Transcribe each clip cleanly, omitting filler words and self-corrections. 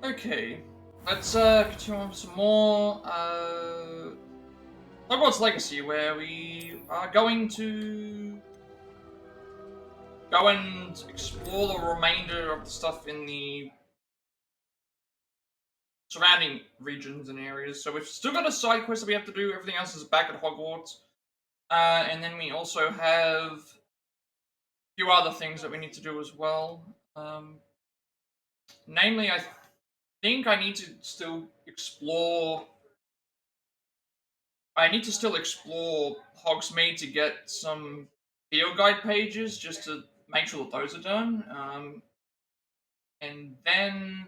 Okay, let's continue on with some more Hogwarts Legacy, where we are going to go and explore the remainder of the stuff in the surrounding regions and areas. So we've still got a side quest that we have to do. Everything else is back at Hogwarts, and then we also have a few other things that we need to do as well. Namely, I think I need to still explore. I need to still explore Hogsmeade to get some field guide pages just to make sure that those are done. And then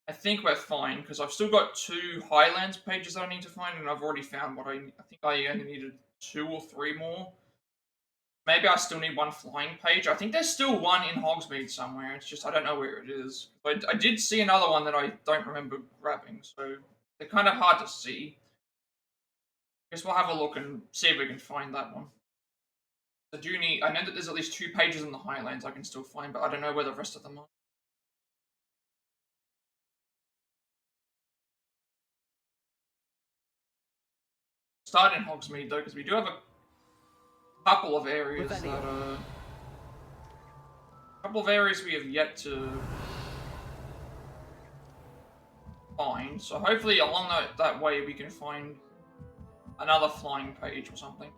I think we're fine because I've still got 2 Highlands pages that I need to find, and I've already found what I think I only needed 2 or 3 more. Maybe I still need 1 flying page. I think there's still 1 in Hogsmeade somewhere. It's just I don't know where it is. I did see another one that I don't remember grabbing, so they're kind of hard to see. Guess we'll have a look and see if we can find that one. I know that there's at least 2 pages in the Highlands I can still find, but I don't know where the rest of them are. Start in Hogsmeade though, because we do have a couple of areas we have yet to find. So hopefully along that way we can find another flying page or something.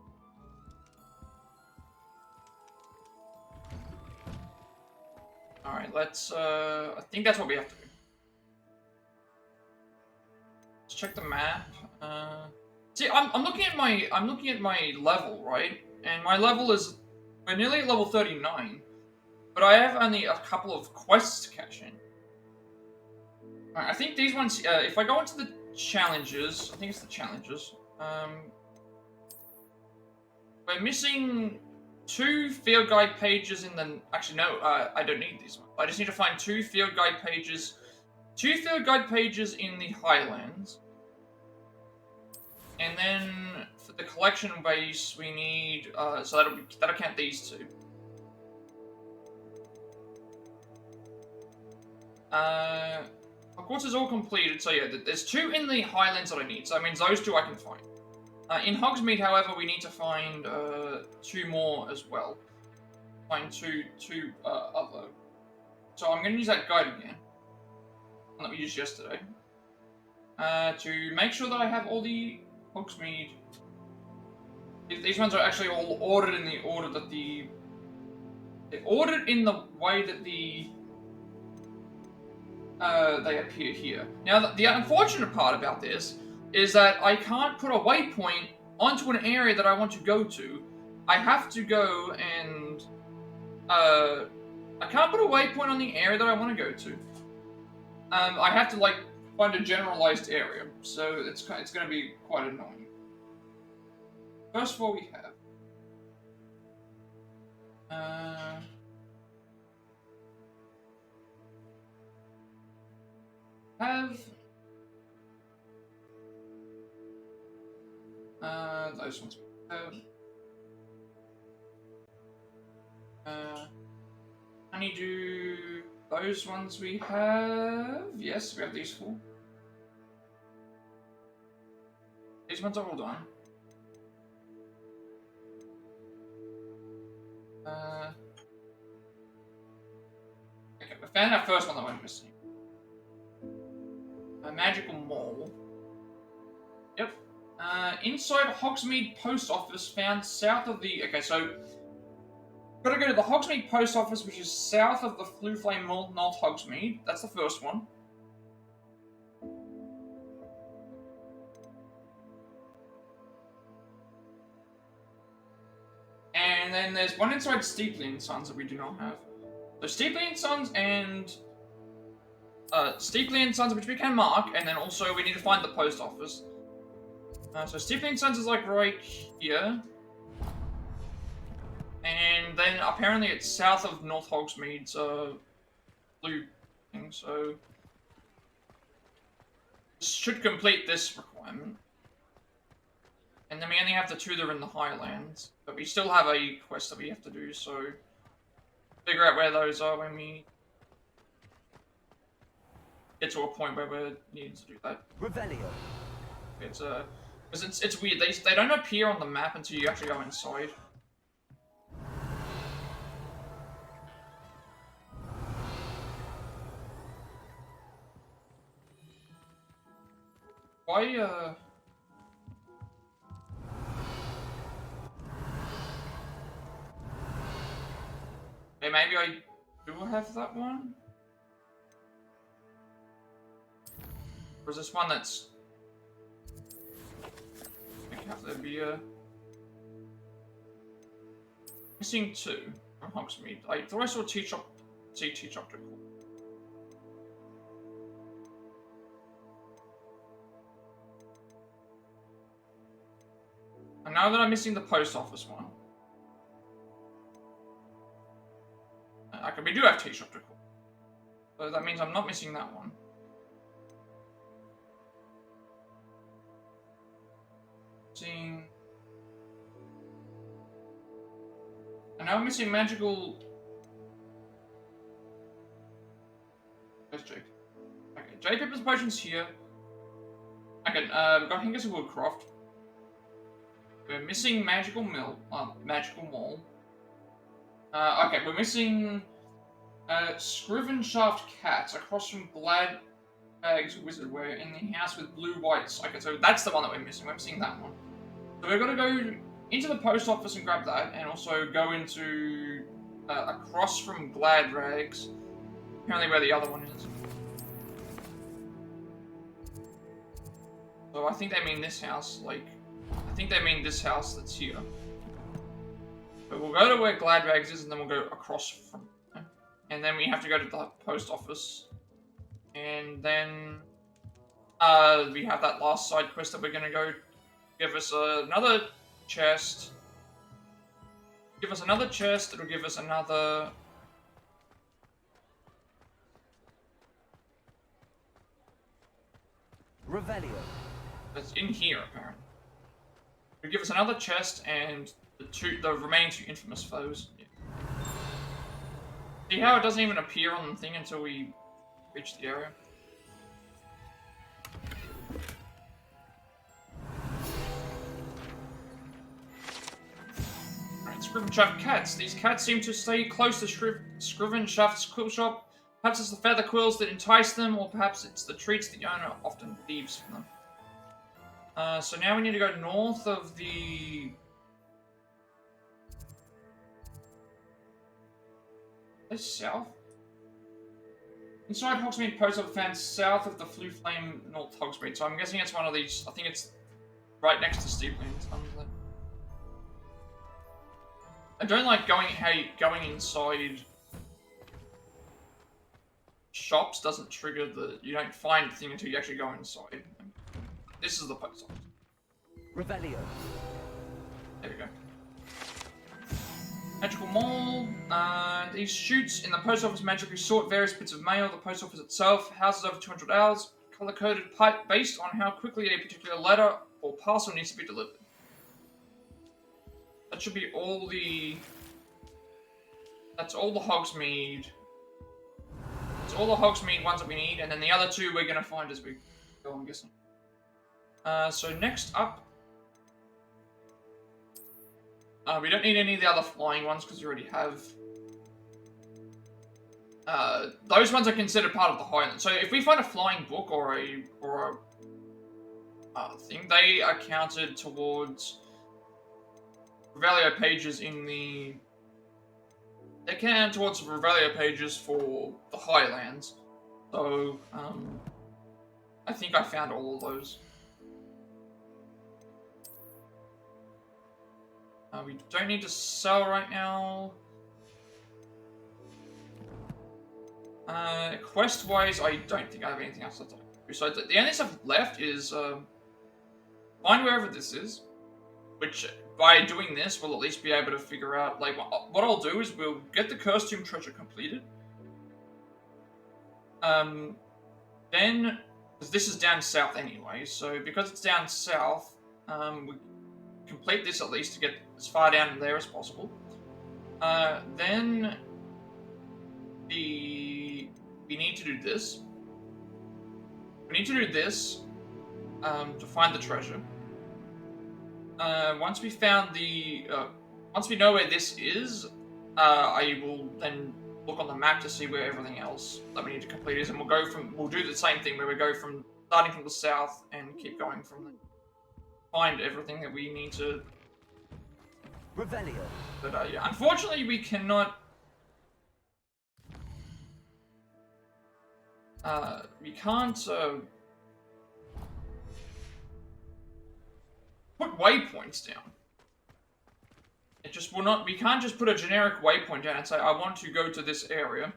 Alright, let's I think that's what we have to do. Let's check the map. See, I'm looking at my level, right? And my level is we're nearly at level 39. But I have only a couple of quests to cash in. Right, I think these ones, if I go into the challenges, I think it's the challenges, we're missing 2 field guide pages in the, actually no, I don't need these ones. I just need to find 2 field guide pages, 2 field guide pages in the Highlands. And then for the collection base, we need, so that'll count these 2. Hogwarts is all completed, so yeah, there's 2 in the Highlands that I need, so that means those 2 I can find. In Hogsmeade, however, we need to find 2 more as well. Find two other. So I'm going to use that guide again, one that we used yesterday, to make sure that I have all the Hogsmeade. These ones are actually all ordered in the order that they're ordered in the way that they appear here. Now, the unfortunate part about this is that I can't put a waypoint onto an area that I want to go to. I have to go and I can't put a waypoint on the area that I want to go to. I have to like find a generalized area, so it's going to be quite annoying. First of all, we have those ones. Honeydew, those ones we have. Yes, we have these 4. These ones are all done. Okay, we found our first one that went missing. A magical mole. Yep. Inside Hogsmeade Post Office, found south of the. Okay, so gotta go to the Hogsmeade Post Office, which is south of the Flue Flame Mall, North Hogsmeade. That's the first one. And then there's one inside Steepley & Sons that we do not have. So Steepley & Sons and Steepley & Sons, which we can mark, and then also we need to find the post office. So Steepley & Sons is like right here. And then apparently it's south of North Hogsmeade's blue thing, so this should complete this requirement. And then we only have the 2 that are in the Highlands, but we still have a quest that we have to do, so figure out where those are when we get to a point where we're needing to do that. Revelio. It's because it's weird. They don't appear on the map until you actually go inside. Why hey, maybe I do have that one? Or is this one that's... I think have there be a... Missing 2 from Hogsmeade. I thought I saw Teachopter. Cool. And now that I'm missing the post office one. Okay, we do have Teachopter. Cool. So that means I'm not missing that one. Seeing... And now I'm missing magical... Where's Jake? Okay, J. Pepper's potion's here. Okay, we've got Hingus and Woodcroft. We're missing magical mall. Okay, we're missing Scrivenshaft Cats across from Gladbag's Wizardwear in the house with blue whites. Okay, so that's the one that we're missing. We're missing that one. So we're gonna go into the post office and grab that, and also go into across from Gladrags. Apparently, where the other one is. So I think they mean this house. Like, I think they mean this house that's here. But we'll go to where Gladrags is, and then we'll go across from there. And then we have to go to the post office. And then we have that last side quest that we're gonna go give us another chest. Give us another chest, it'll give us another... Revelio. That's in here, apparently. It'll give us another chest and the remaining 2 infamous foes. Yeah. See how it doesn't even appear on the thing until we reach the area? Scrivenshaft Cats. These cats seem to stay close to Scrivenshaft's quill shop. Perhaps it's the feather quills that entice them, or perhaps it's the treats the owner often leaves for them. So now we need to go north of the... Is this south? Inside Hogsmeade Post Office found south of the Flue Flame North Hogsmeade. So I'm guessing it's one of these... I think it's right next to Steeplands. I don't like going inside shops doesn't trigger the... You don't find the thing until you actually go inside. This is the post office. Revelio. There we go. Magical Mall. These chutes in the post office magically sort various bits of mail. The post office itself houses over 200 owls, color-coded pipe based on how quickly a particular letter or parcel needs to be delivered. That should be all the... That's all the Hogsmeade. It's all the Hogsmeade ones that we need, and then the other 2 we're going to find as we go, I'm guessing. So next up... we don't need any of the other flying ones, because we already have... those ones are considered part of the Highland. So if we find a flying book or a thing, they are counted towards... Revelio pages in the... They count towards Revelio pages for the Highlands. So, I think I found all of those. We don't need to sell right now. Quest-wise, I don't think I have anything else to do. So the only stuff left is find wherever this is, which... By doing this, we'll at least be able to figure out, like, what I'll do is we'll get the Cursed Tomb treasure completed. Then, because this is down south anyway, so because it's down south, we complete this at least to get as far down there as possible. Then, we need to do this. We need to do this to find the treasure. Once we found the, once we know where this is, I will then look on the map to see where everything else that we need to complete is, and we'll do the same thing where we go from starting from the south and keep going from there. Find everything that we need to. Revelio. But yeah, unfortunately, we cannot. We can't put waypoints down. It just will not. We can't just put a generic waypoint down and say, "I want to go to this area."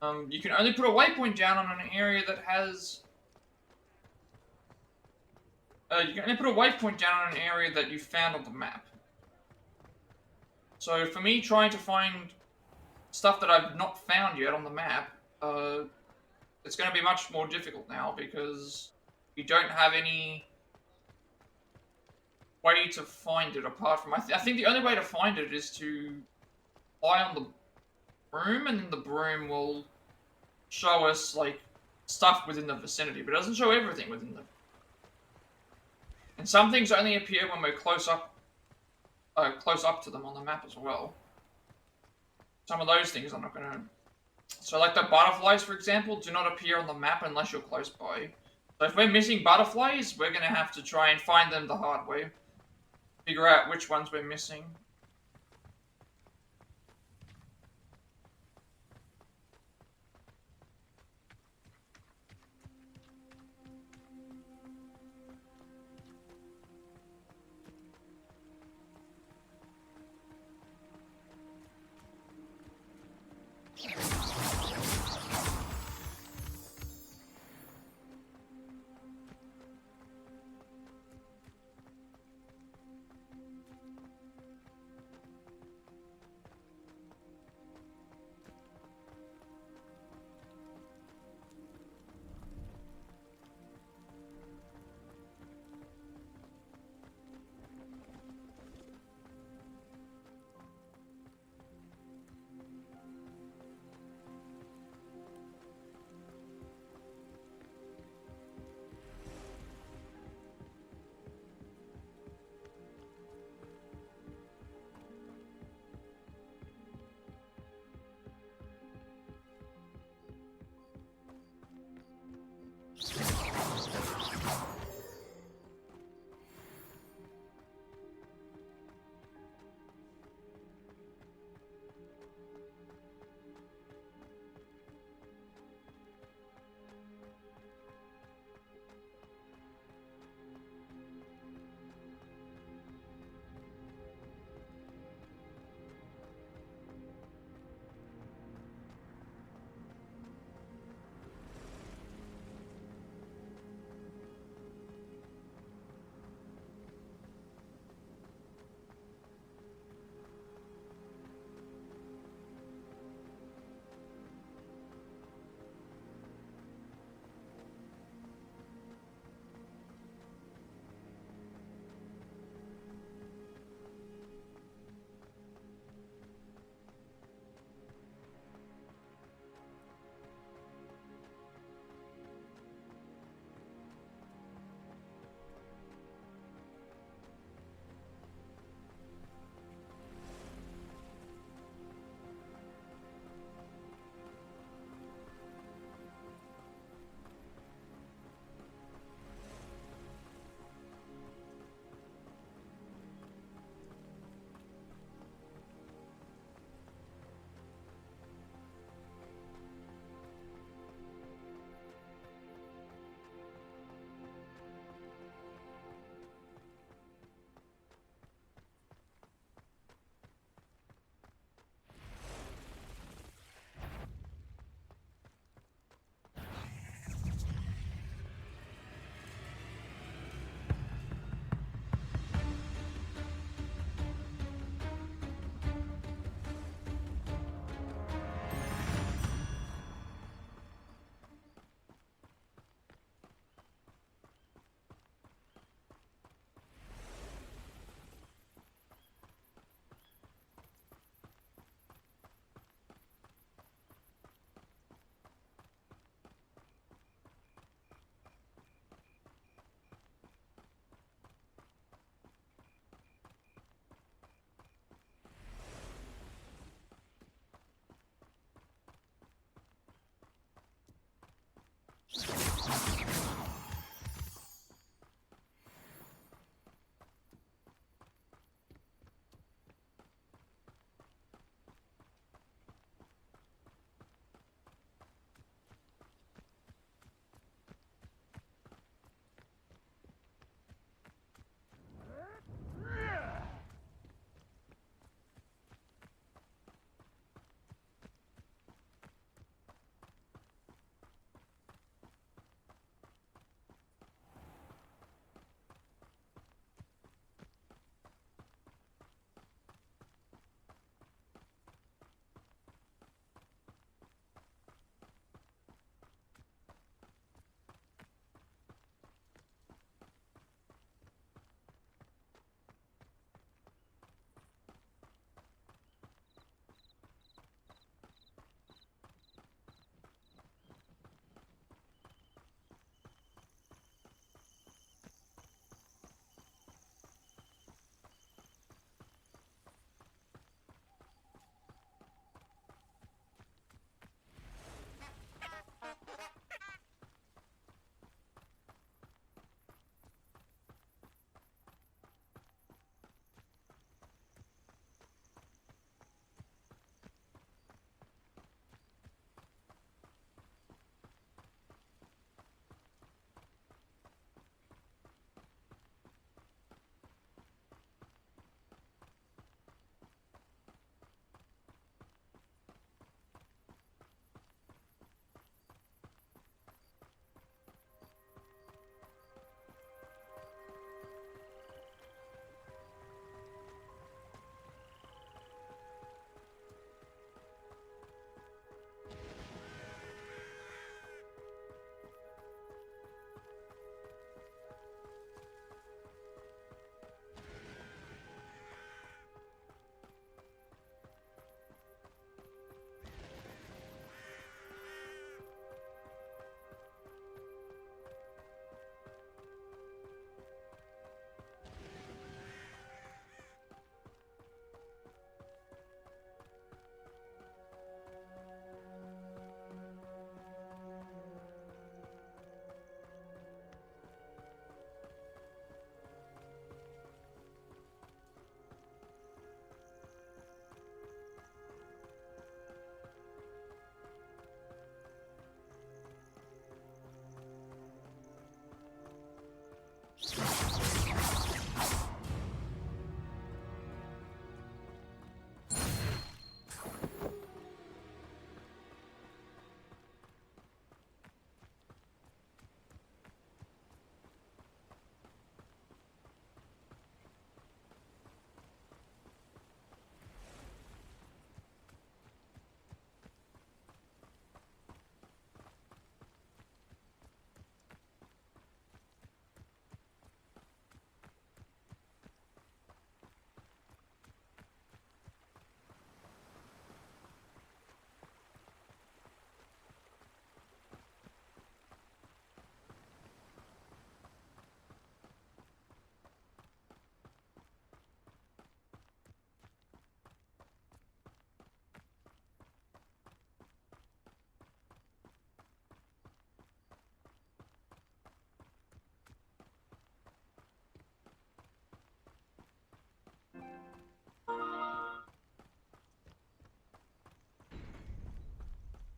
You can only put a waypoint down on an area that has. You can only put a waypoint down on an area that you found on the map. So for me, trying to find stuff that I've not found yet on the map, it's going to be much more difficult now because we don't have any way to find it apart from. I think the only way to find it is to fly on the broom, and then the broom will show us like stuff within the vicinity, but it doesn't show everything within the. And some things only appear when we're close up to them on the map as well. Some of those things I'm not gonna. So like the butterflies, for example, do not appear on the map unless you're close by. So if we're missing butterflies, we're gonna have to try and find them the hard way. Figure out which ones we're missing.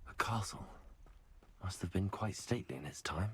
A castle. Must have been quite stately in its time.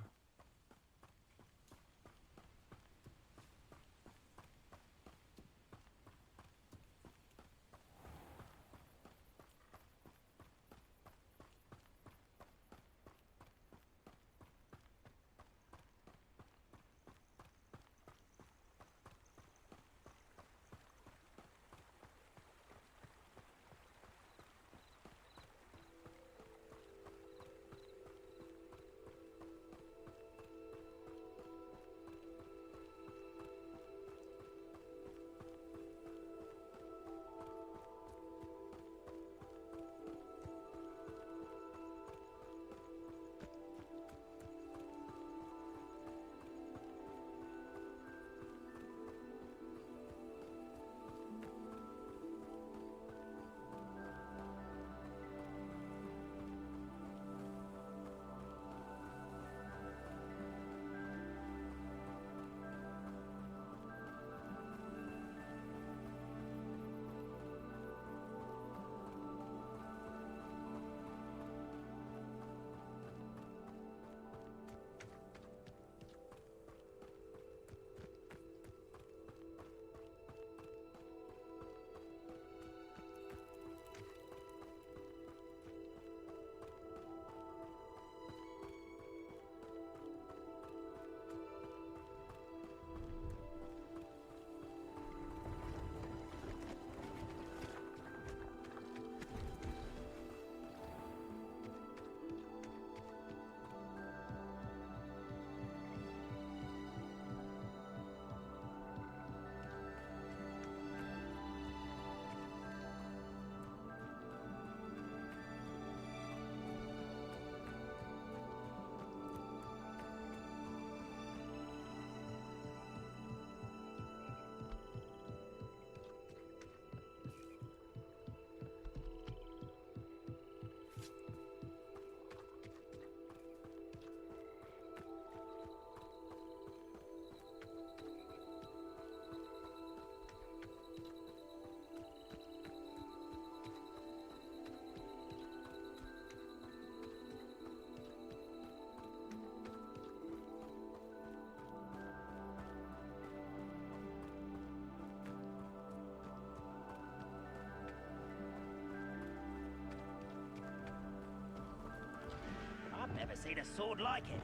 I've never seen a sword like it.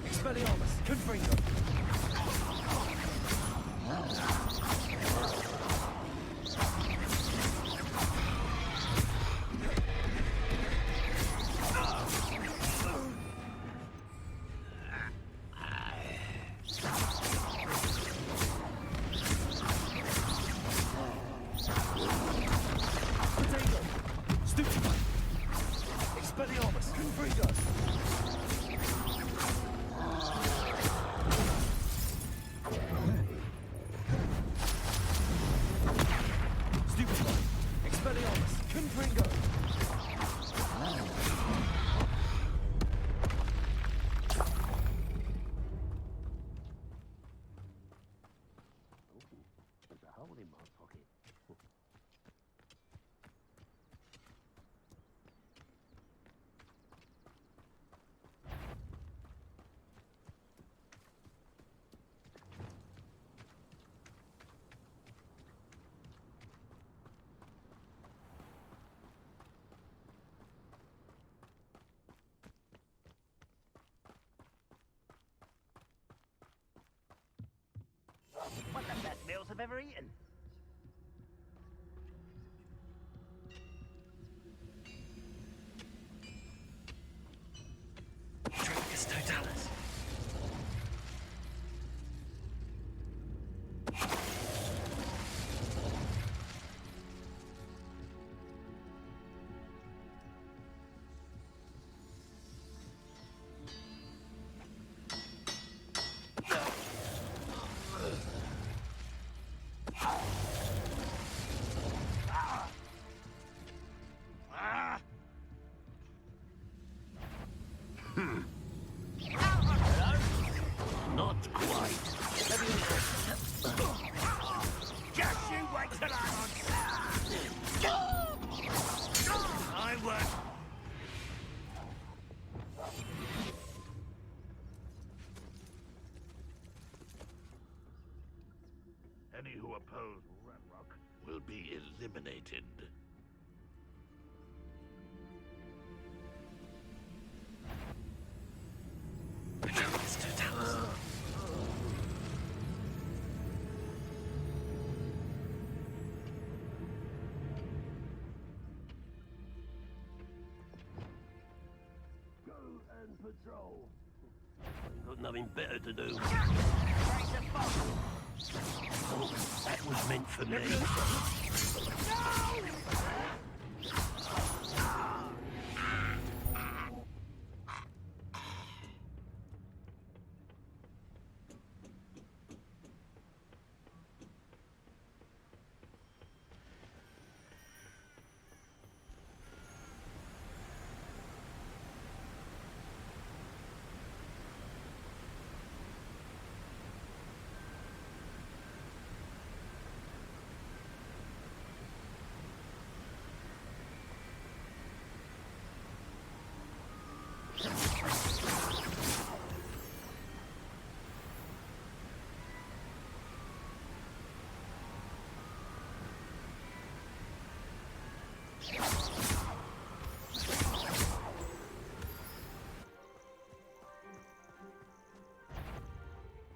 Expelliarmus, Confringo. One of the best meals I've ever eaten. Dracus Totalis. Not quite. Just you wait till I'm on. I won't. Any who oppose Ranrock will be eliminated. Dracus Totalis. Go and patrol. Got nothing better to do. Oh, that was meant for me.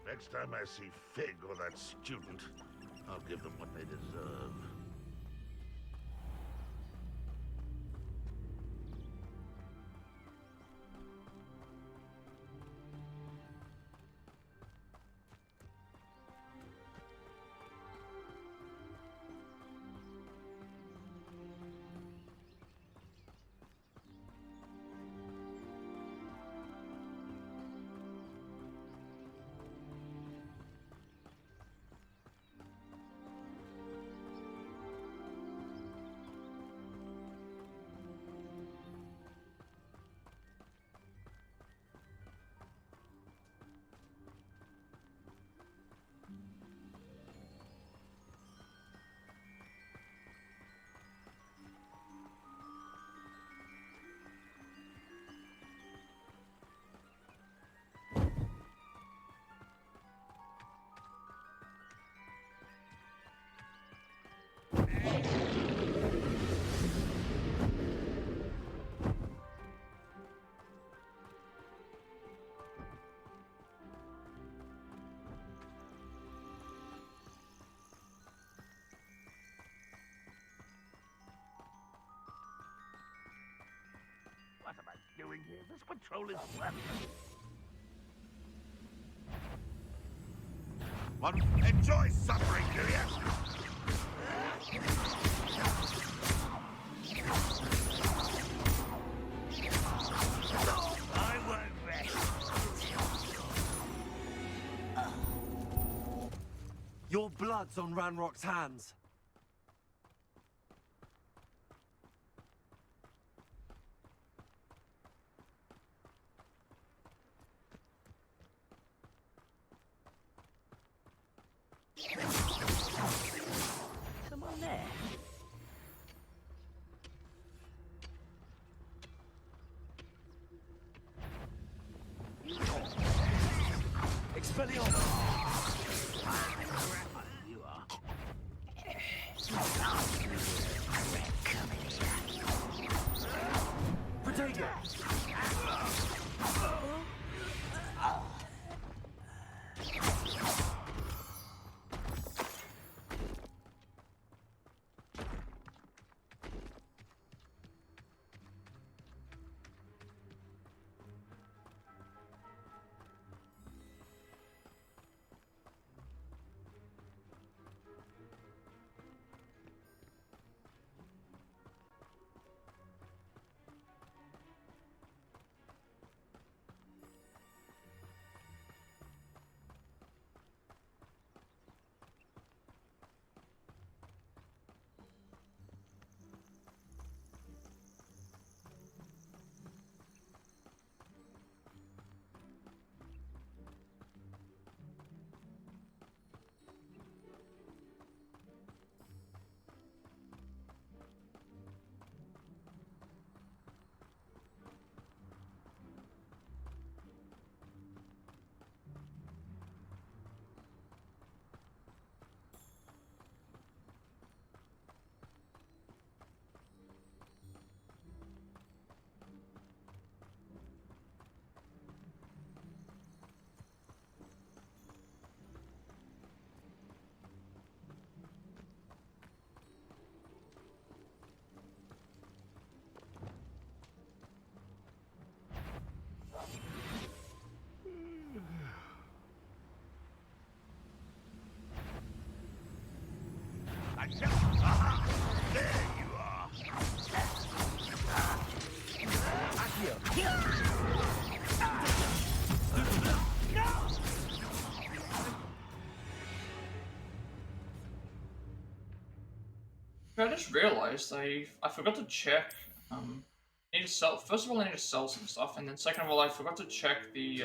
Next time I see Fig or that student, I'll give them what they deserve. What am I doing here? This patrol is worthless. One, enjoy suffering, do you? I won't rest. Your blood's on Ranrock's hands. Someone there. Expelliarmus! You are. Protego! I just realized I forgot to check. I need to sell. First of all, I need to sell some stuff, and then second of all, I forgot to check the.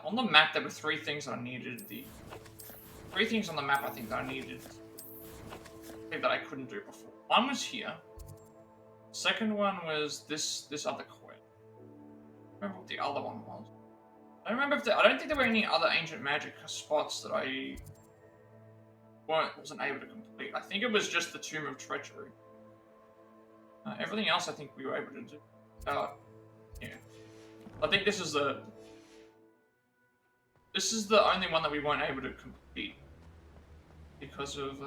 On the map, there were three things that I needed. The three things on the map I think that I needed that I couldn't do before. One was here. Second one was this other quest. I don't remember what the other one was. I don't remember if I don't think there were any other ancient magic spots that I wasn't able to complete. I think it was just the Tomb of Treachery. Everything else I think we were able to do. Yeah. I think this is the only one that we weren't able to complete because of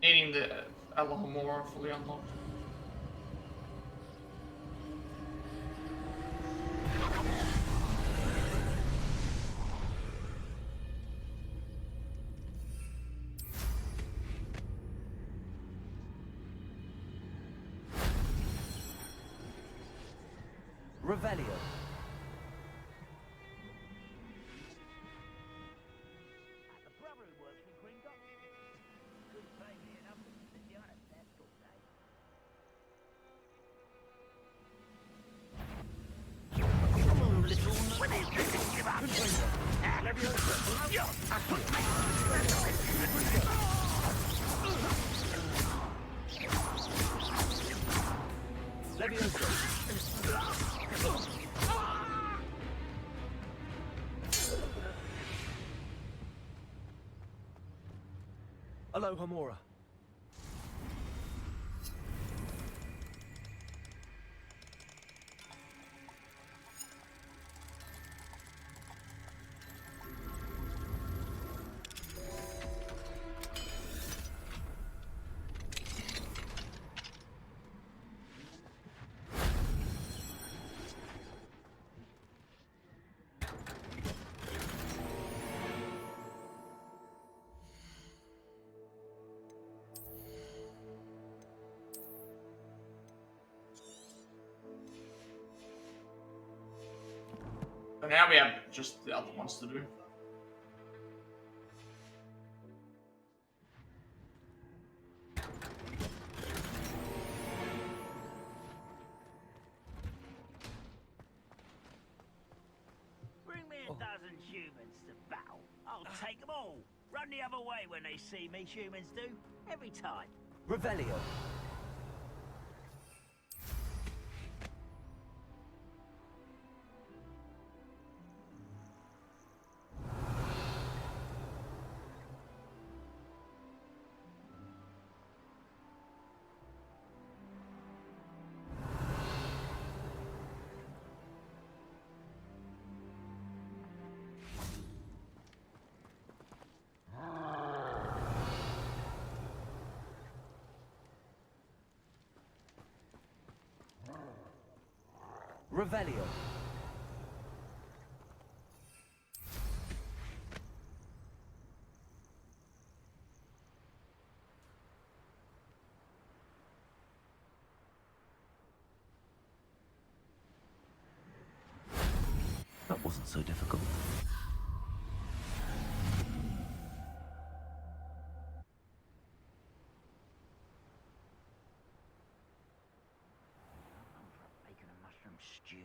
needing the Allahumora fully unlocked. Revelio. The brother who works with Green Dot. Couldn't pay me enough to sit behind a desk all day. Come on, little. What is this? Give up. Alohomora. So now we have just the other ones to do. Bring me a dozen humans to battle. I'll take them all. Run the other way when they see me, humans do. Every time. Revelio. Revelio. That wasn't so difficult. Making a mushroom stew.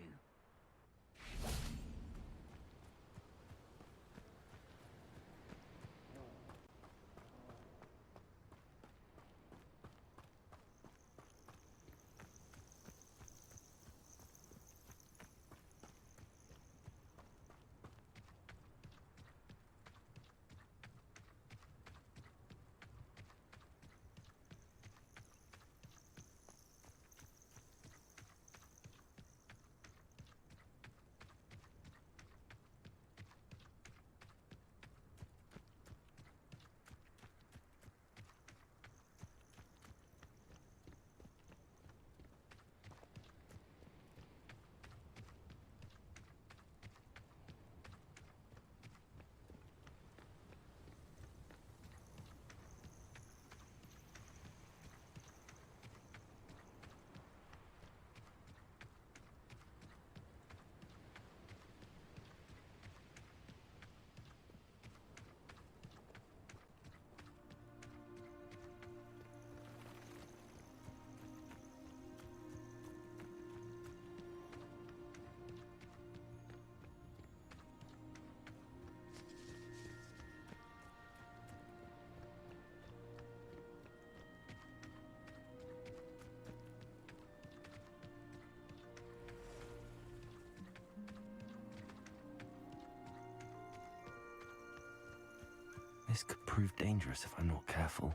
This could prove dangerous if I'm not careful.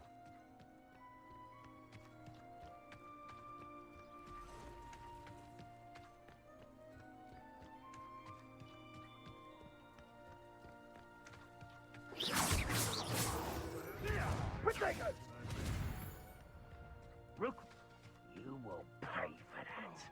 Rook, you will pay for that.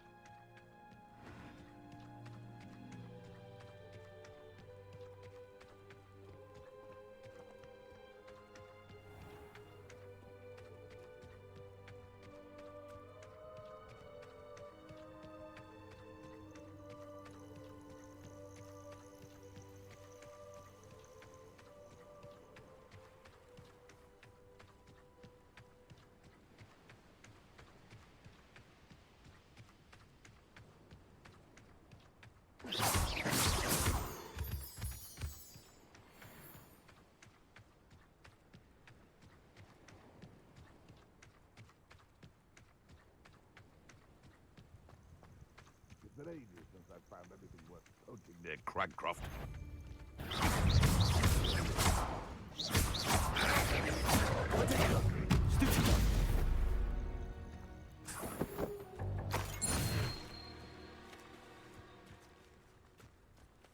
It's been ages since I found anything worth poaching near Cragcroft.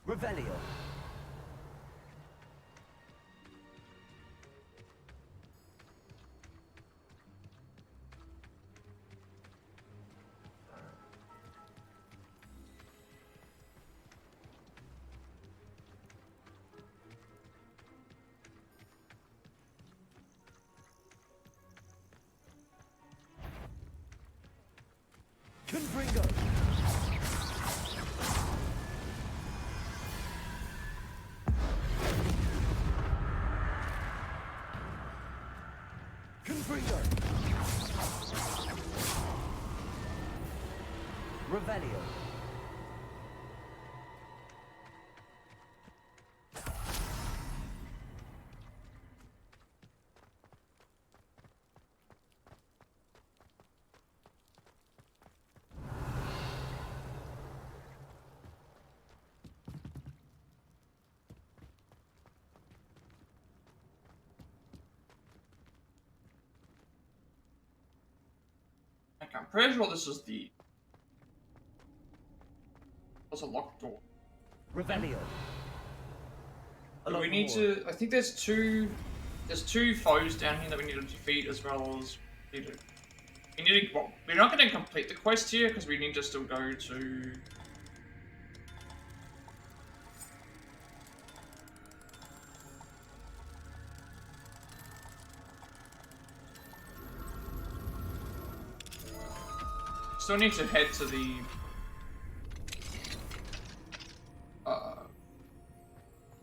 Revelio. Confringo. Confringo. Revelio. Okay, I'm pretty sure this is the... There's a locked door. Revelio. Do we need to... I think there's two... There's two foes down here that we need to defeat as well as... We need to... Well, we're not going to complete the quest here because we need to still go to... Still need to head to the...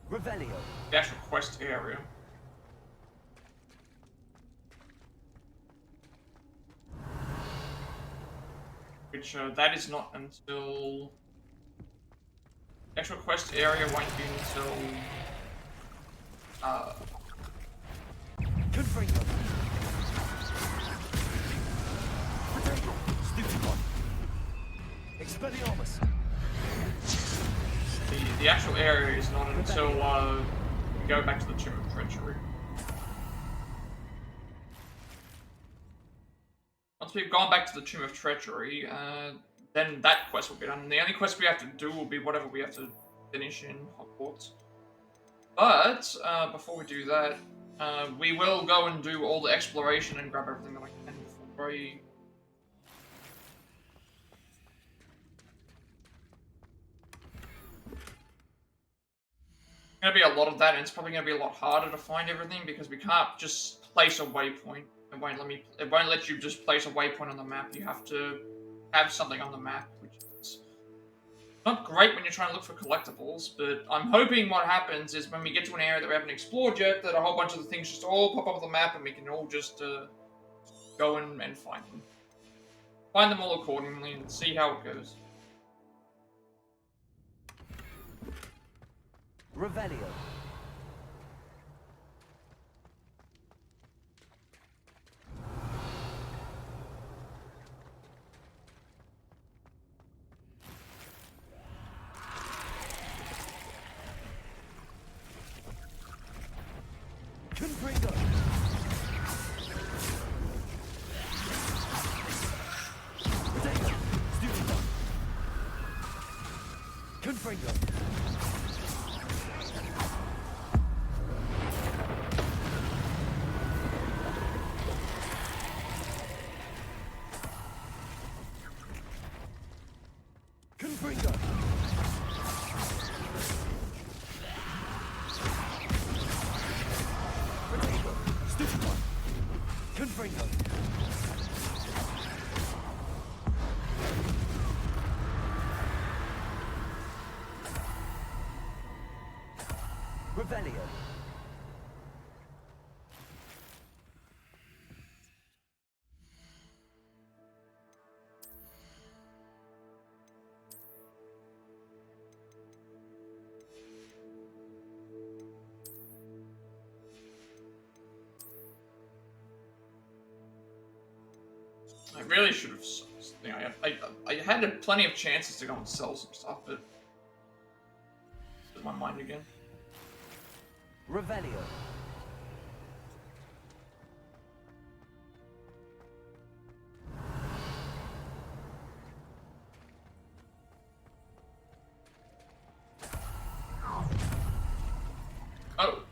Revelio. the actual quest area. Which, that is not until... The actual quest area won't be until... Confringo. Stupid. Expelliarmus. The actual area is not until, we go back to the Tomb of Treachery. Once we've gone back to the Tomb of Treachery, then that quest will be done. And the only quest we have to do will be whatever we have to finish in Hogwarts. But, before we do that, we will go and do all the exploration and grab everything that I can before I... Gonna be a lot of that, and it's probably gonna be a lot harder to find everything because we can't just place a waypoint. It won't let you just place a waypoint on the map. You have to have something on the map, which is not great when you're trying to look for collectibles. But I'm hoping what happens is when we get to an area that we haven't explored yet, that a whole bunch of the things just all pop up on the map, and we can all just go in and find them. Find them all accordingly and see how it goes. Revelio. Confringo. Potato. Student one. Confringo. Confringo. Potato. Student one. Confringo. Revelio. I really should have. You know, I had plenty of chances to go and sell some stuff, but my mind again. Revelio. Oh,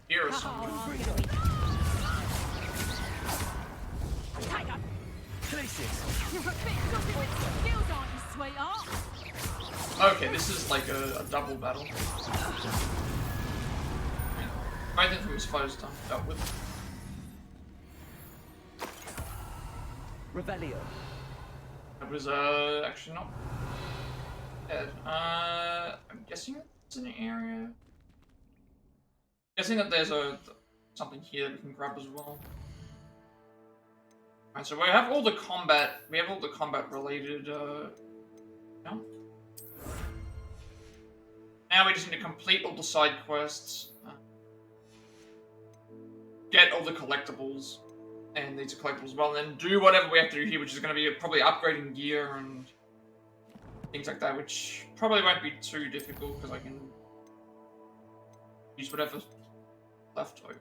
here is some. Glacius. You're a bit dodgy with some skills, aren't you, sweetheart? Okay, this is like a double battle. I think it was foes done dealt with. Revelio. It was actually not dead. I'm guessing it's an area. Guessing that there's something here that we can grab as well. Alright, so we have all the combat. We have all the combat related. Yeah. Now we just need to complete all the side quests. Get all the collectibles, and these are collectibles as well, and then do whatever we have to do here, which is going to be probably upgrading gear and things like that, which probably won't be too difficult because I can use whatever's left over.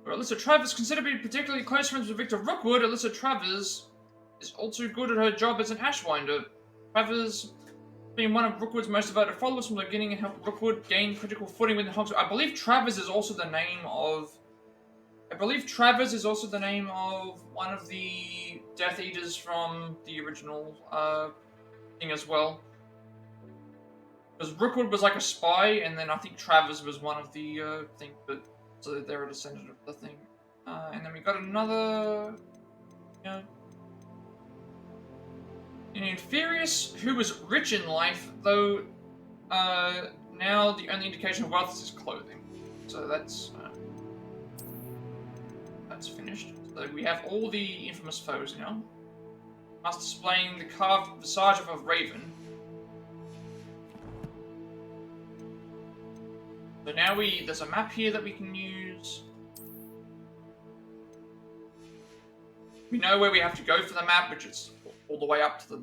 Alyssa Travers, considered to be particularly close friends with Victor Rookwood, Alyssa Travers is also good at her job as an Ashwinder. Travers, being one of Rookwood's most devoted followers from the beginning, and helped Rookwood gain critical footing within Hogwarts. I believe Travers is also the name of one of the Death Eaters from the original thing as well. Because Rookwood was like a spy, and then I think Travers was one of the thing, but so they're a descendant of the thing. And then we got another, you know, an Inferius who was rich in life, though now the only indication of wealth is his clothing. So that's finished. So we have all the infamous foes now. Us displaying the carved visage of a raven. So now there's a map here that we can use. We know where we have to go for the map, which is all the way up to the,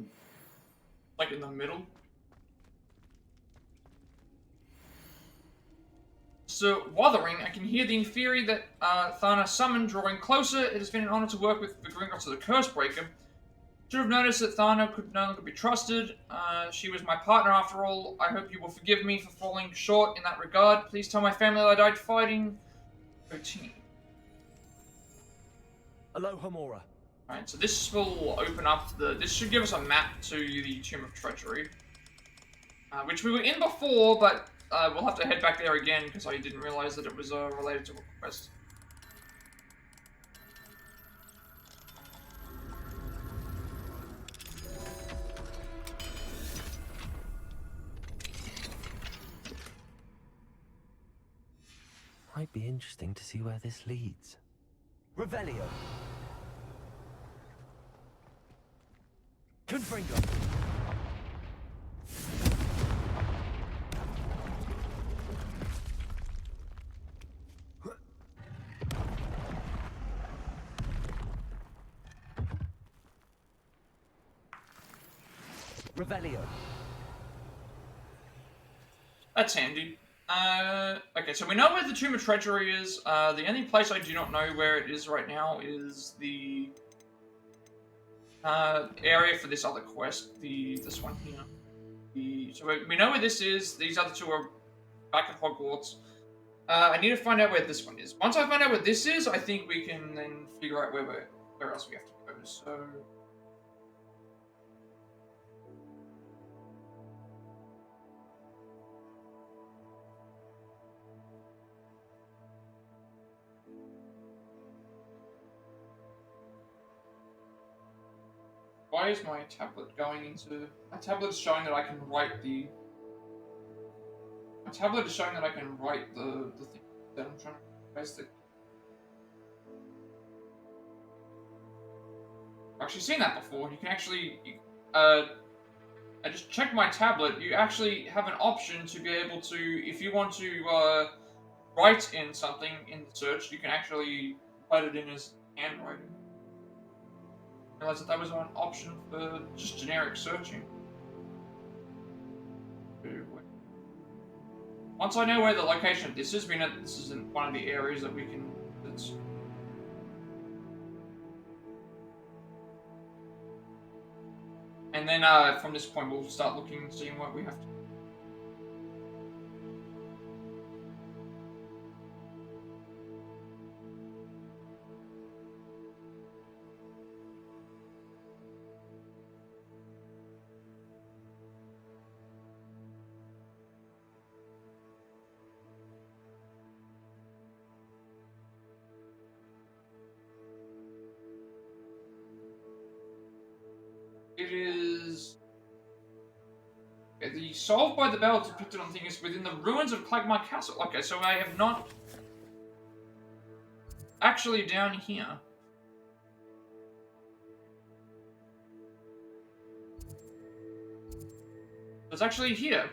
like in the middle. So, Wuthering, I can hear the Inferi that Thana summoned drawing closer. It has been an honor to work with the Gringotts of the Cursebreaker. Should have noticed that Thana could no longer be trusted. She was my partner after all. I hope you will forgive me for falling short in that regard. Please tell my family that I died fighting. 13. Aloha Mora. Alright, so this will open up this should give us a map to the Tomb of Treachery. Which we were in before, but we'll have to head back there again because I didn't realize that it was related to a quest. Might be interesting to see where this leads. Revelio. Confringo. Revelio. That's handy. Okay, so we know where the Tomb of Treachery is. The only place I do not know where it is right now is the area for this other quest. This one here. So we know where this is. These other two are back at Hogwarts. I need to find out where this one is. Once I find out where this is, I think we can then figure out where else we have to go. So. Why is my tablet going into... My tablet is showing that I can write the... My tablet is showing that I can write the thing that I'm trying to... Where's the... I've actually seen that before. You can actually... I just checked my tablet. You actually have an option to be able to... If you want to write in something in the search, you can actually write it in as handwriting. I realized that was an option for just generic searching. Once I know where the location of this is, we know that this isn't one of the areas that we can... And then from this point we'll start looking and seeing what we have to... It is... Okay, the solved by the bell depicted on the thing is within the ruins of Clagmar Castle. Okay, so I have not... Actually down here. It's actually here.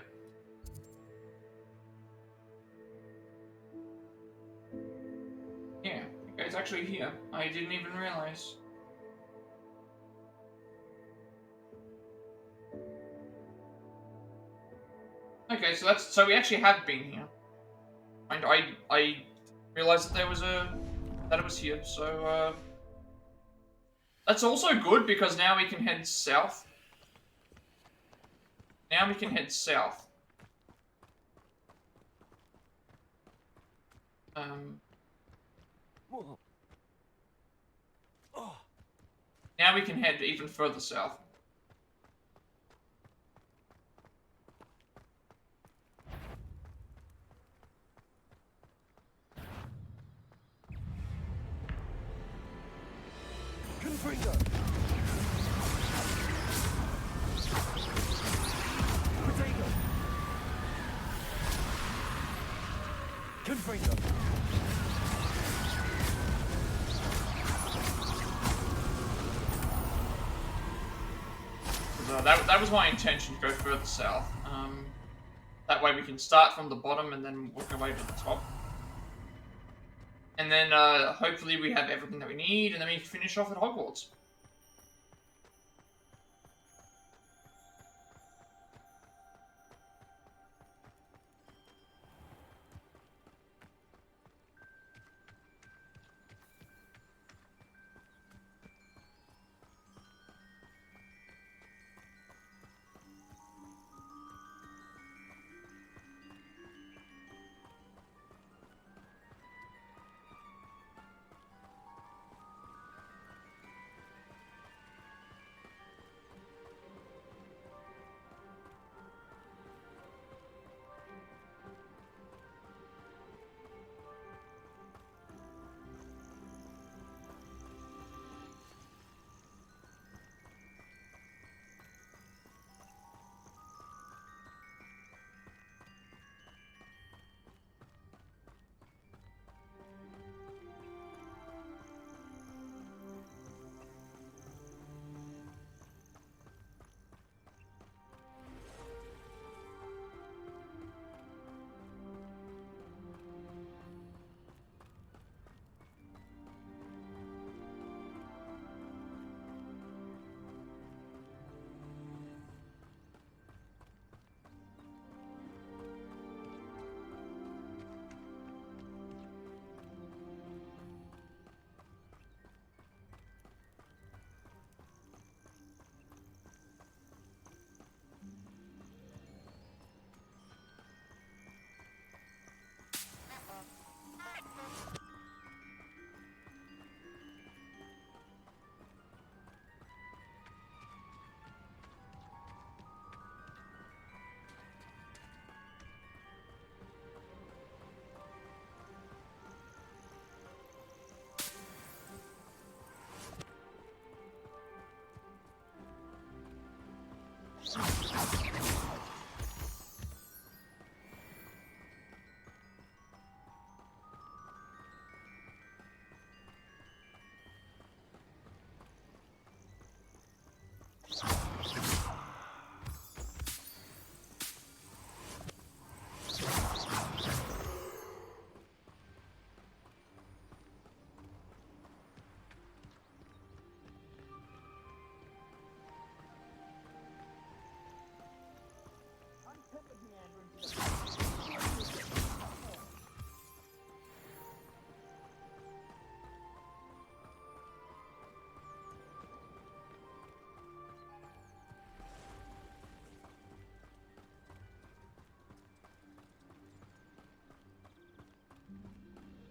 Yeah, okay, it's actually here. I didn't even realize. Okay, so we actually have been here. And I realized that it was here, so that's also good because now we can head south. Now we can head south. Now we can head even further south. Confringo. Potato. Confringo. That was my intention, to go further south. That way we can start from the bottom and then work our way to the top. And then hopefully we have everything that we need, and then we can finish off at Hogwarts.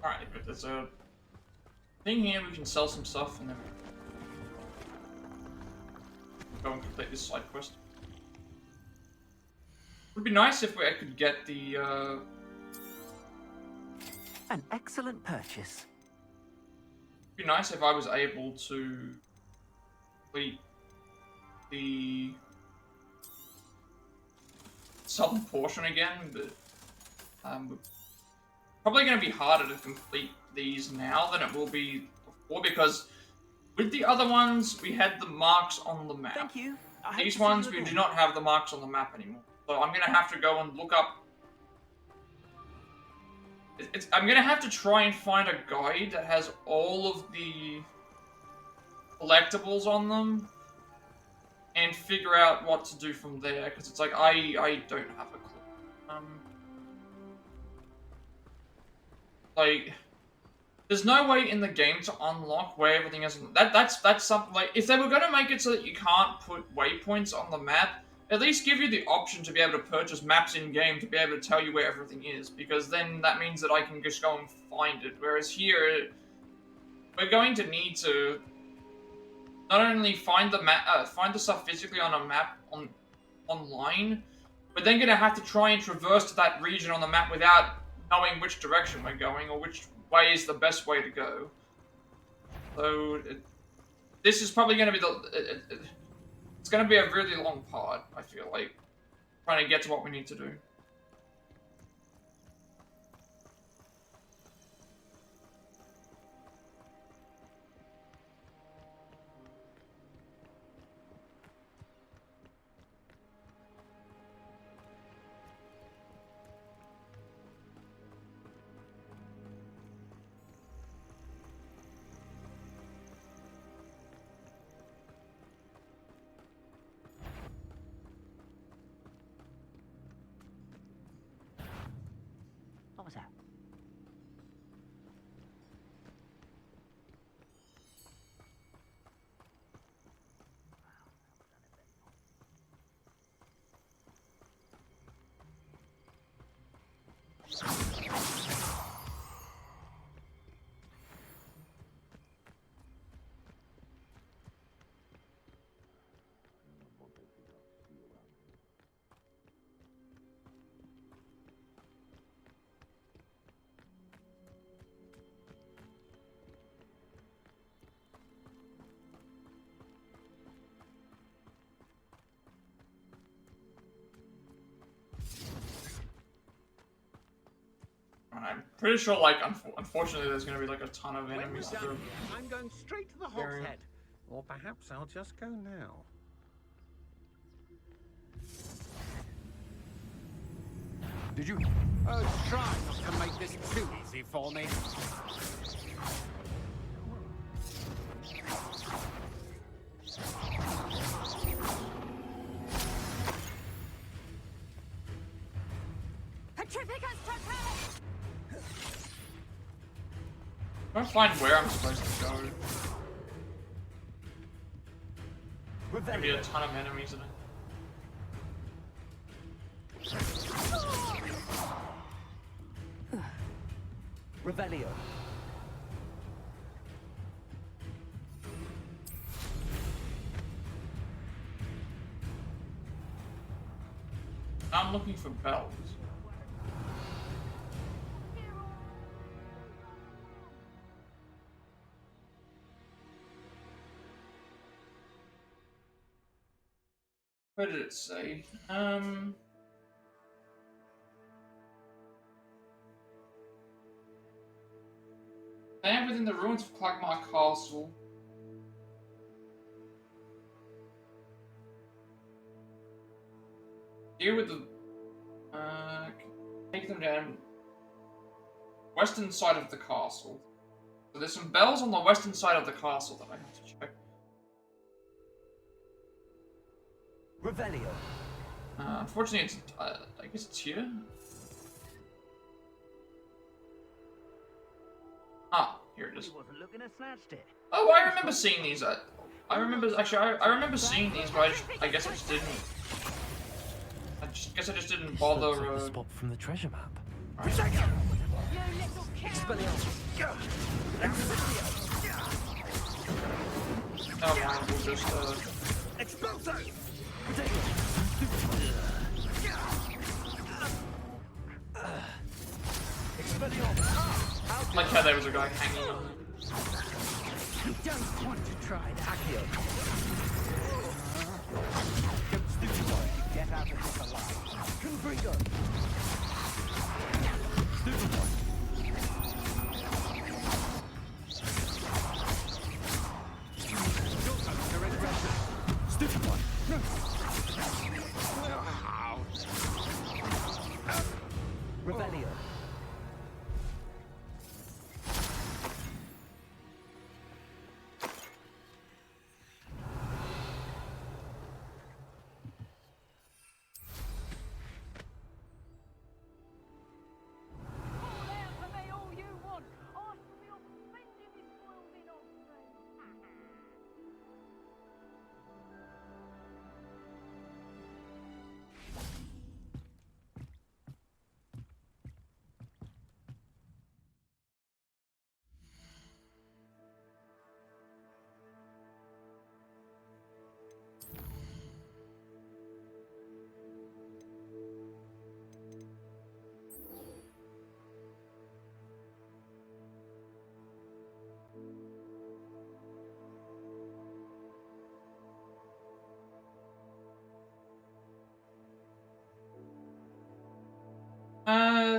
Alright, but there's a thing here, we can sell some stuff and then go and complete this side quest. Would be nice if I could get the, An excellent purchase. It'd be nice if I was able to complete the southern portion again, but probably going to be harder to complete these now than it will be before, because with the other ones we had the marks on the map. Thank you. These ones we do not have the marks on the map anymore, so I'm going to have to go and look up. I'm going to have to try and find a guide that has all of the collectibles on them and figure out what to do from there, because it's like I don't have a clue. Like, there's no way in the game to unlock where everything is. That's something like, if they were going to make it so that you can't put waypoints on the map, at least give you the option to be able to purchase maps in game to be able to tell you where everything is, because then that means that I can just go and find it. Whereas here, we're going to need to not only find the map, find the stuff physically on a map online, but then going to have to try and traverse to that region on the map without knowing which direction we're going or which way is the best way to go. So this is probably going to be it's going to be a really long part, I feel like, trying to get to what we need to do. What was that? I'm pretty sure, like, unfortunately, there's going to be, like, a ton of enemies that are... I'm going straight to the Very- Hogshead. Or perhaps I'll just go now. Did you? Oh, try not to make this too easy for me. Petrificus Totalis! I'm trying to find where I'm supposed to go. There's going to be a ton of enemies in it. Revelio. I'm looking for bells. Where did it say? Stand within the ruins of Clagmar Castle. Deal with the... take them down. Western side of the castle. So there's some bells on the western side of the castle that I have to check. Revelio. Unfortunately, it's... I guess it's here? Ah, here it is. He wasn't looking at snatched it. Oh, I remember seeing these. I remember actually. I remember seeing these, but I guess I just didn't. Guess I just didn't This bother. looks like a spot from the treasure map. You little cow! Never mind. We'll just. Like how there was a guy hanging on it. You don't want to try that. Get out of this alive. Confringo. Stupid one. Revelio.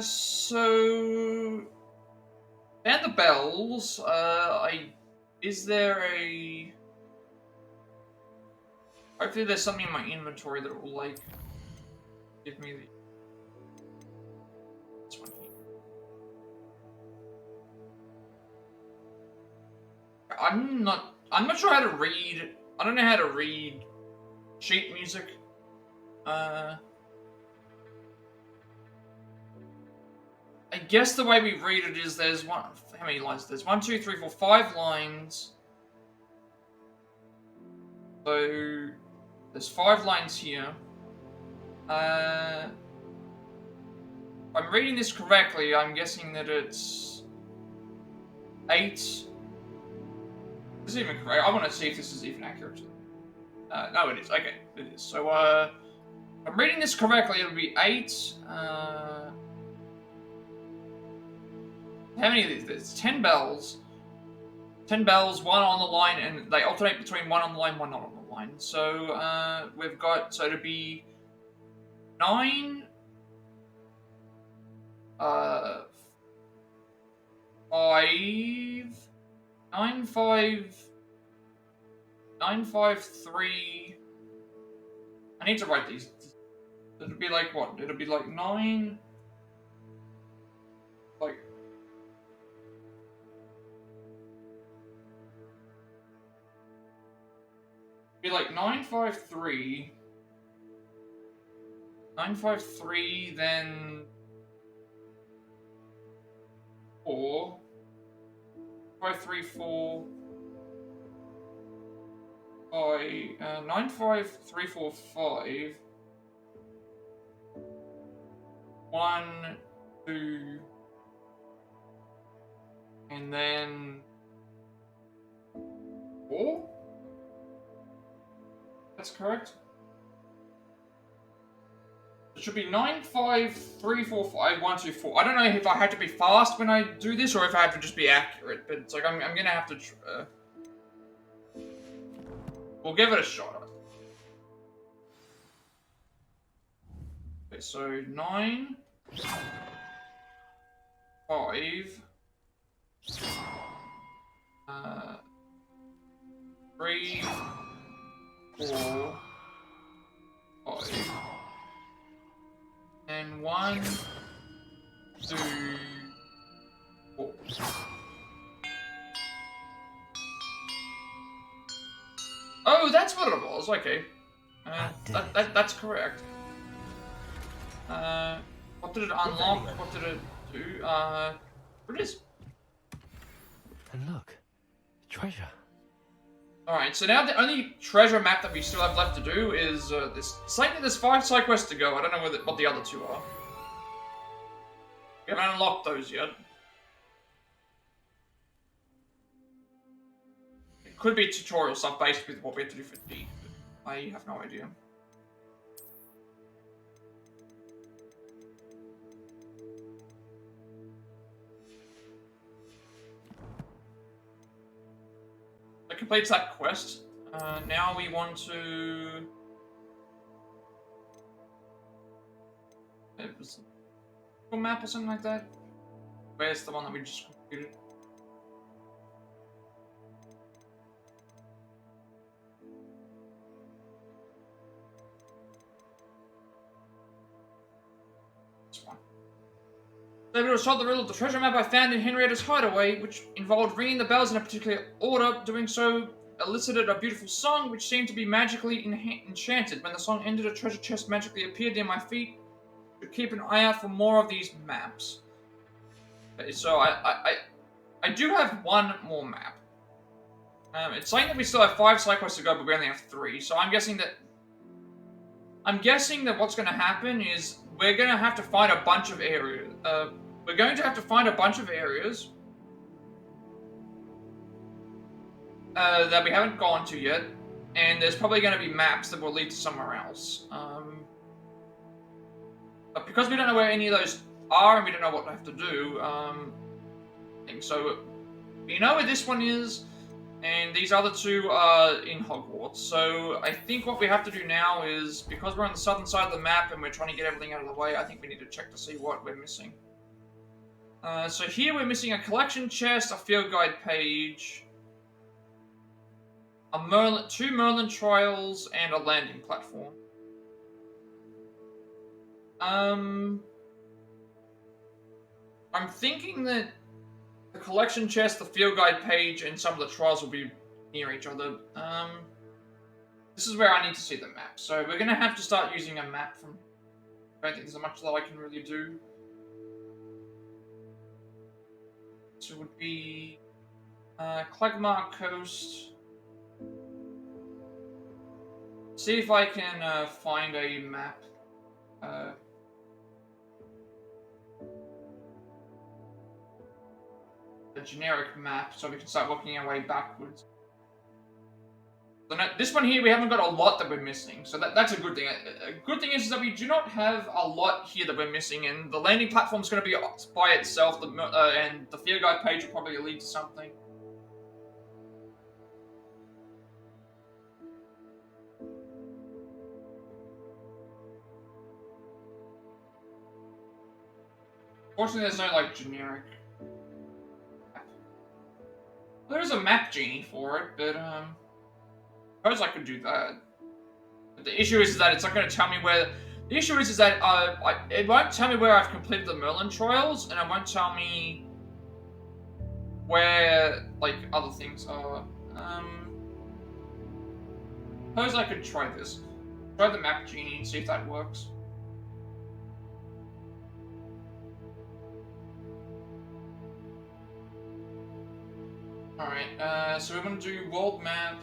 So... And the bells, is there a... Hopefully there's something in my inventory that will, like, give me the... This one here. I'm not sure how to read... I don't know how to read sheet music. I guess the way we read it is there's one... How many lines? There's 1, 2, 3, 4, 5 lines. So... There's 5 lines here. If I'm reading this correctly, I'm guessing that it's... 8... Is this even correct? I want to see if this is even accurate. No, it is. Okay, it is. So, if I'm reading this correctly, it'll be 8... How many of these? There's 10 bells. 10 bells, 1 on the line, and they alternate between 1 on the line, 1 not on the line. So, we've got, so to be 9, 5, 9, 5, 9, 5, 3. I need to write these. It'll be like what? It'll be like 9, like, be like 953, 953, then 4, 534, 95345, 1, 2, and then 4. That's correct. It should be 9, 5, 3, 4, 5, 1, 2, 4. I don't know if I had to be fast when I do this or if I have to just be accurate, but it's like I'm gonna have to. We'll give it a shot. Okay, so 9, 5, 3, 4, 5, and 1, 2, 4. Oh, that's what it was. Okay, that's correct. What did it unlock? What did it do? What it is? And look, treasure. Alright, so now the only treasure map that we still have left to do is this. Slightly, there's 5 side quests to go. I don't know what the other 2 are. We haven't unlocked those yet. It could be tutorial stuff based with what we have to do for D, but I have no idea. That completes that quest. Now we want to... It was a map or something like that? Where's the one that we just completed? This one. Able to solve the riddle of the treasure map I found in Henrietta's hideaway, which involved ringing the bells in a particular order. Doing so elicited a beautiful song, which seemed to be magically enchanted. When the song ended, a treasure chest magically appeared near my feet. Should keep an eye out for more of these maps. Okay, so I do have one more map. It's saying that we still have 5 side quests to go, but we only have 3. So I'm guessing that what's going to happen is we're going to have to find a bunch of areas. We're going to have to find a bunch of areas that we haven't gone to yet, and there's probably going to be maps that will lead to somewhere else. But because we don't know where any of those are, and we don't know what to have to do, so we know where this one is, and these other 2 are in Hogwarts. So I think what we have to do now is, because we're on the southern side of the map and we're trying to get everything out of the way, I think we need to check to see what we're missing. So here we're missing a collection chest, a field guide page, a 2 Merlin Trials, and a landing platform. I'm thinking that the collection chest, the field guide page, and some of the trials will be near each other. This is where I need to see the map. So we're going to have to start using a map from... I don't think there's much that I can really do. So it would be... Clegmar Coast. See if I can find a map. A generic map, so we can start working our way backwards. So now, this one here, we haven't got a lot that we're missing, so that's a good thing. A good thing is that we do not have a lot here that we're missing, and the landing platform is going to be by itself, and the field guide page will probably lead to something. Fortunately, there's no, like, generic map. Well, there's a map genie for it, but, I suppose I could do that. But the issue is that it's not going to tell me where... The issue is that it won't tell me where I've completed the Merlin Trials, and it won't tell me where, like, other things are. Suppose I could try this. Try the map genie and see if that works. Alright, so we're going to do world map.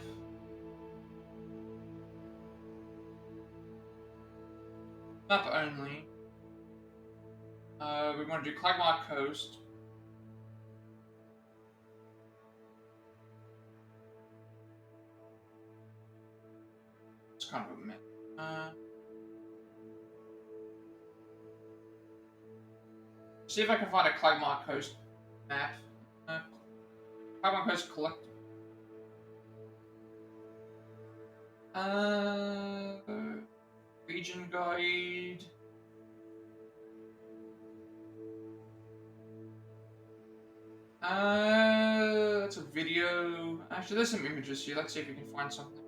Map only. We're going to do Clegmar Coast. It's kind of a map. See if I can find a Clegmar Coast map. Clegmar Coast Collectibles. Region guide. That's a video. Actually, there's some images here. Let's see if we can find something.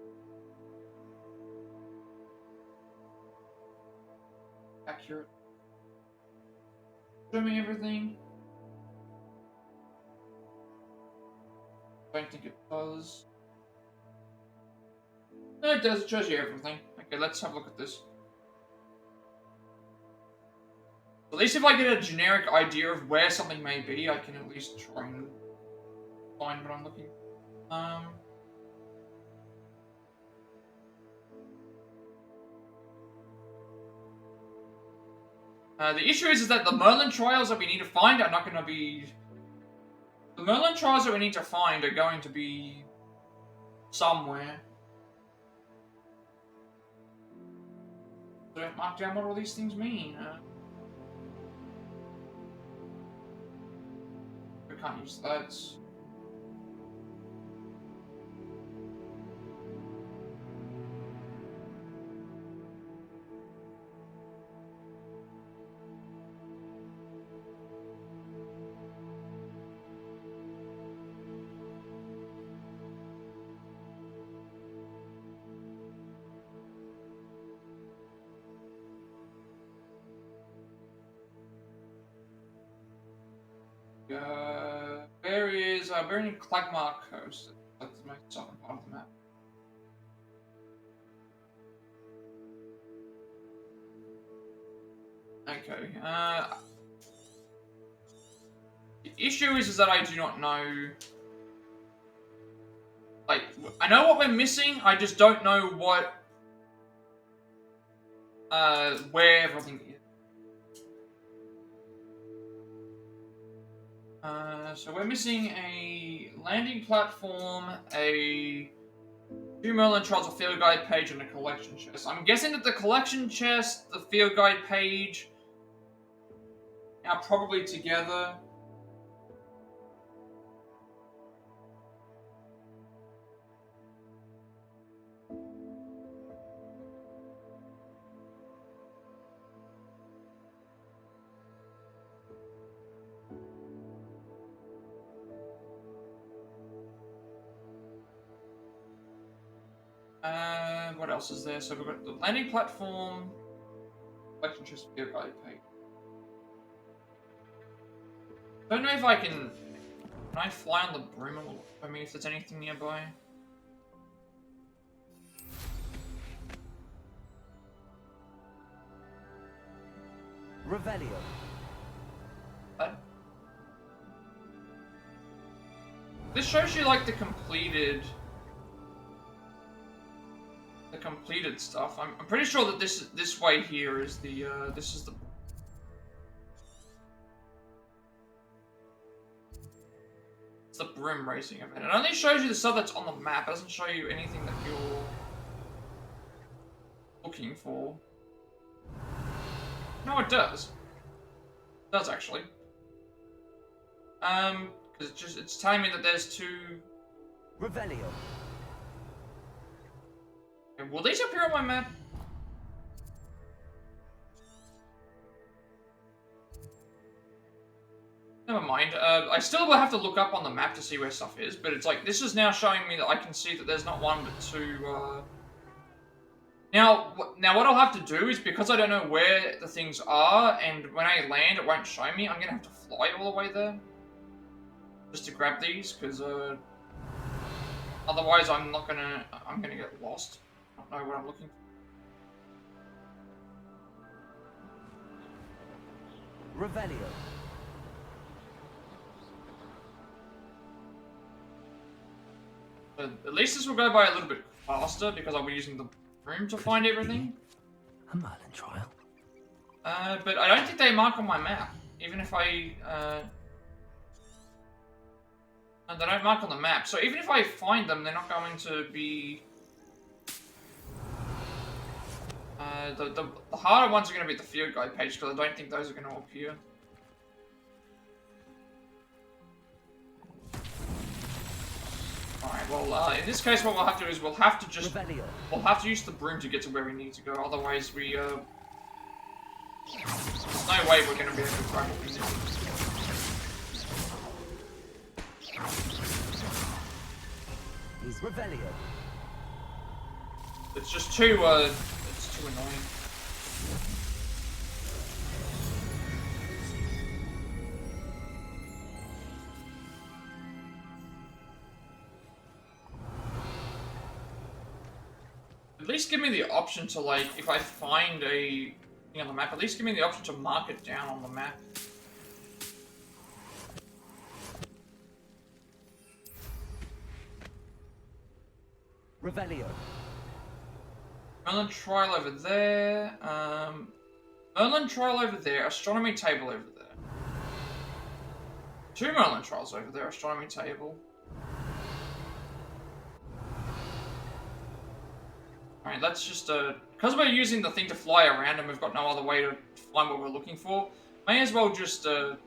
Accurate. Show me everything. Don't think it does. No, it does. It shows you everything. Okay, let's have a look at this. At least if I get a generic idea of where something may be, I can at least try and find what I'm looking for. The issue is that the Merlin Trials that we need to find are not going to be... The Merlin Trials that we need to find are going to be somewhere. So don't mark down what all these things mean. We can't use that. We're in Clagmar Coast. That's the most southern part of the map. Okay, the issue is that I do not know... Like, I know what we're missing, I just don't know what... where everything is. So we're missing a landing platform, a 2 Merlin Trials, a field guide page, and a collection chest. I'm guessing that the collection chest, the field guide page, are probably together. What else is there? So we've got the landing platform, collection chest, field guide page. I don't know if I can I fly on the broom a little? I mean, if there's anything nearby. Revelio. What? This shows you like the completed stuff. I'm pretty sure that this way here is the this is the it's the broom racing event. It only shows you the stuff that's on the map. It doesn't show you anything that you're looking for. No, it does. It does actually. Because it's telling me that there's two. Revelio. Okay, will these appear on my map? Never mind. I still will have to look up on the map to see where stuff is, but it's like this is now showing me that I can see that there's not one but two. Now what I'll have to do is, because I don't know where the things are, and when I land it won't show me, I'm gonna have to fly all the way there just to grab these, because otherwise I'm gonna get lost. I don't know what I'm looking for. Revelio. At least this will go by a little bit faster because I'll be using the broom to find everything. A Merlin Trial. But I don't think they mark on my map. Even if I, they don't mark on the map. So even if I find them, they're not going to be. The harder ones are going to be the field guide page because I don't think those are going to appear. Alright, well, in this case what we'll have to do is we'll have to use the broom to get to where we need to go, otherwise there's no way we're going to be able to grab what we need. He's Revelio. It's just too, it's too annoying. At least give me the option to, like, if I find a thing on the map, at least give me the option to mark it down on the map. Revelio. Merlin Trial over there. Merlin Trial over there. Astronomy table over there. 2 Merlin Trials over there. Astronomy table. Alright, let's just, because we're using the thing to fly around and we've got no other way to find what we're looking for, may as well just, this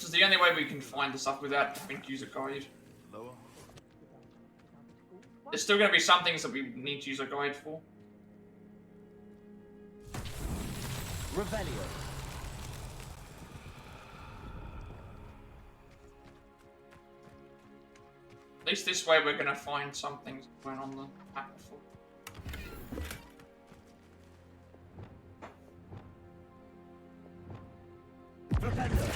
is the only way we can find the stuff without having to use a guide. There's still going to be some things that we need to use a guide for. Revelio. At least this way we're going to find some things that weren't on the map before. Revelio.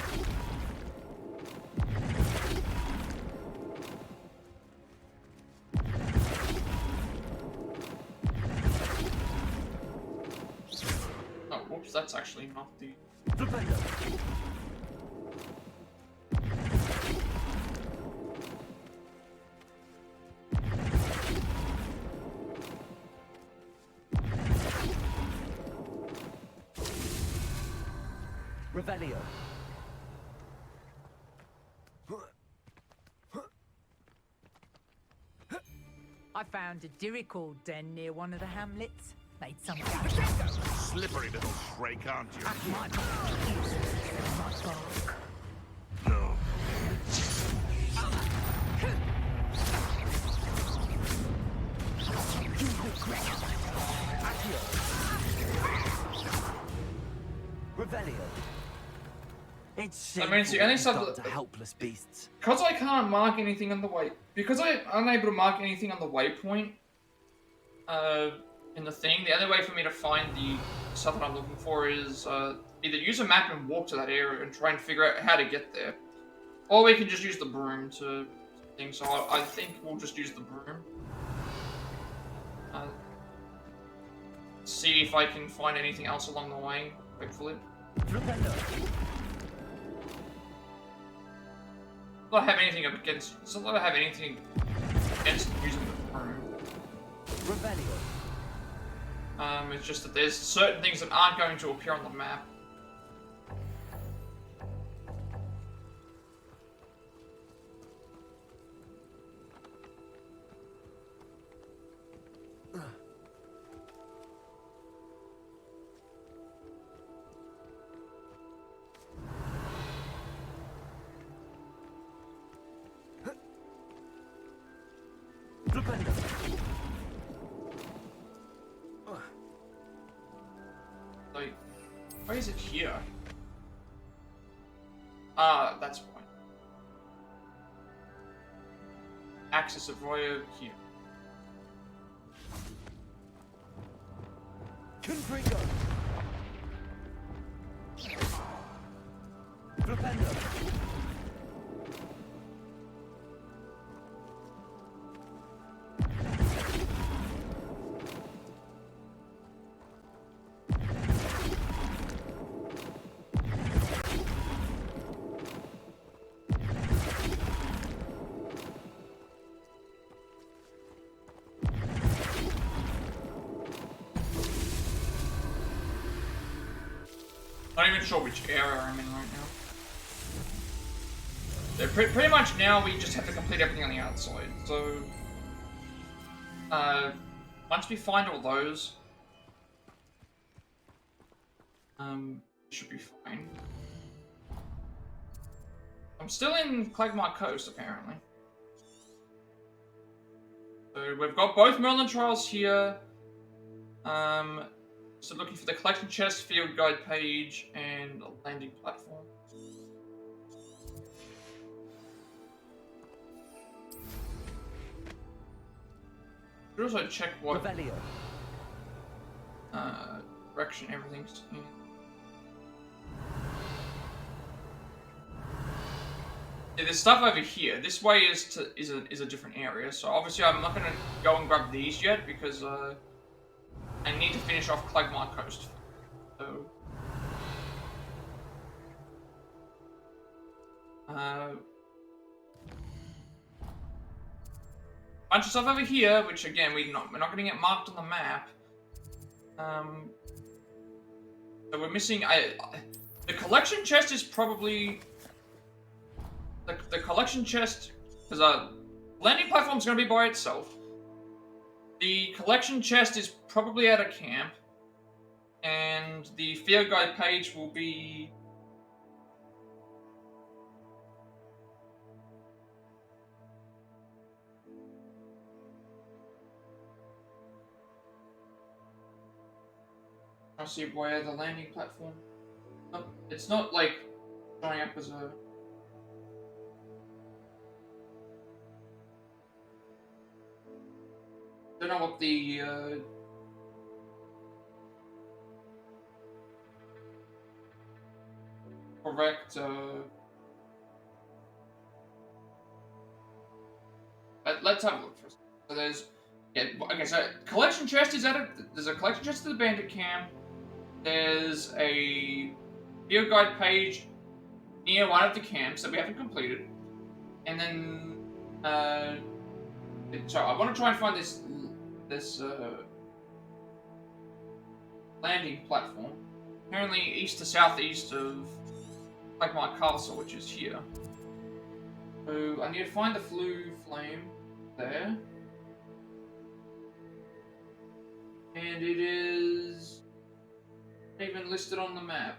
Oh, whoops, that's actually not the... Revelio. Revelio. I found a Dirical den near one of the hamlets. Made some Slippery little shrike, aren't you? my bark. No. Revelio. It's That means the only stuff shameful that- to helpless beasts. Because I can't mark anything on the way... Because I'm unable to mark anything on the waypoint, in the thing, the only way for me to find the stuff that I'm looking for is, either use a map and walk to that area and try and figure out how to get there. Or we can just use the broom to thing, so I think we'll just use the broom. See if I can find anything else along the way, hopefully. Revelio. Not have anything against. It's not that I have anything against using the broom. Revelio. It's just that there's certain things that aren't going to appear on the map. Like, why is it here? Ah, that's why. Access of Royo here. Confringo. Revelio. Not even sure which area I'm in right now. So pretty much now we just have to complete everything on the outside. So, once we find all those, it should be fine. I'm still in Clagmar Coast, apparently. So we've got both Merlin Trials here. So looking for the collection chest, field guide page, and a landing platform. Should also check what Revelio. direction everything's in. Yeah, there's stuff over here. This way is a different area. So obviously I'm not gonna go and grab these yet because I need to finish off Quagmire Coast. So bunch of stuff over here, which again we're not gonna get marked on the map. So we're missing the collection chest is probably the collection chest, because landing platform's gonna be by itself. The collection chest is probably at a camp, and the field guide page will be. I see where the landing platform. No, it's not like showing up as a. Don't know what the correct let's have a look first. So there's okay, so collection chest is there's a collection chest at the bandit camp. There's a field guide page near one of the camps that we haven't completed. And then so I want to try and find this landing platform. Apparently east to southeast of Quagmire Castle, which is here. So I need to find the flue flame there. And it is not even listed on the map.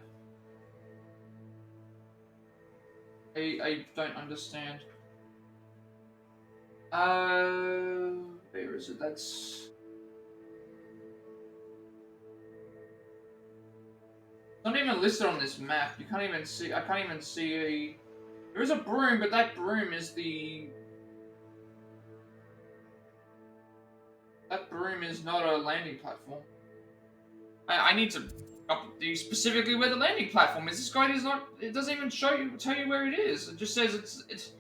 I don't understand. Where is it? That's not even listed on this map. You can't even see. I can't even see a. There is a broom, but that broom is the. That broom is not a landing platform. I need to be specifically where the landing platform is. This guide is not. It doesn't even tell you where it is. It just says it's.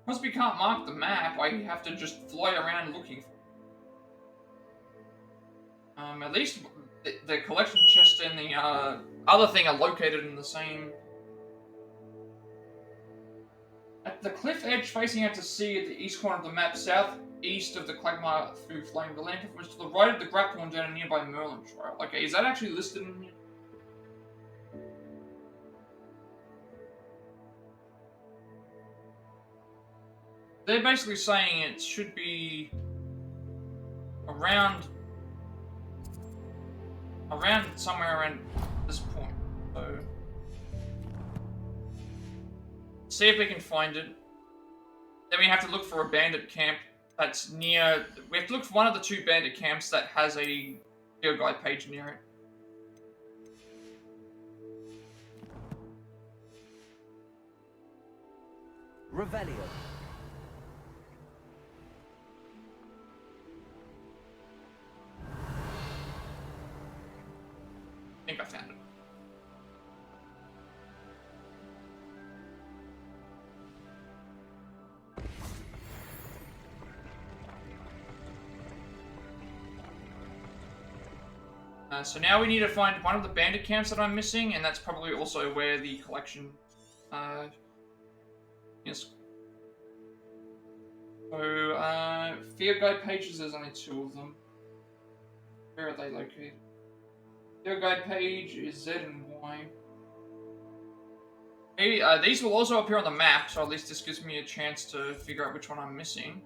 Once we can't mark the map, I have to just fly around looking for it. At least the collection chest and the other thing are located in the same. At the cliff edge facing out to sea at the east corner of the map, southeast of the Quagmire Flue Flame, the land was to the right of the grapple down a nearby Merlin Trial. Okay, is that actually listed in here? They're basically saying it should be around somewhere around this point. So see if we can find it. Then we have to look for a bandit camp that's near. We have to look for one of the two bandit camps that has a field guide page near it. Revelio. I think I found it. So now we need to find one of the bandit camps that I'm missing, and that's probably also where the collection is. So, field guide pages, there's only 2 of them. Where are they located? Field guide page is Z and Y. Maybe, these will also appear on the map, so at least this gives me a chance to figure out which one I'm missing.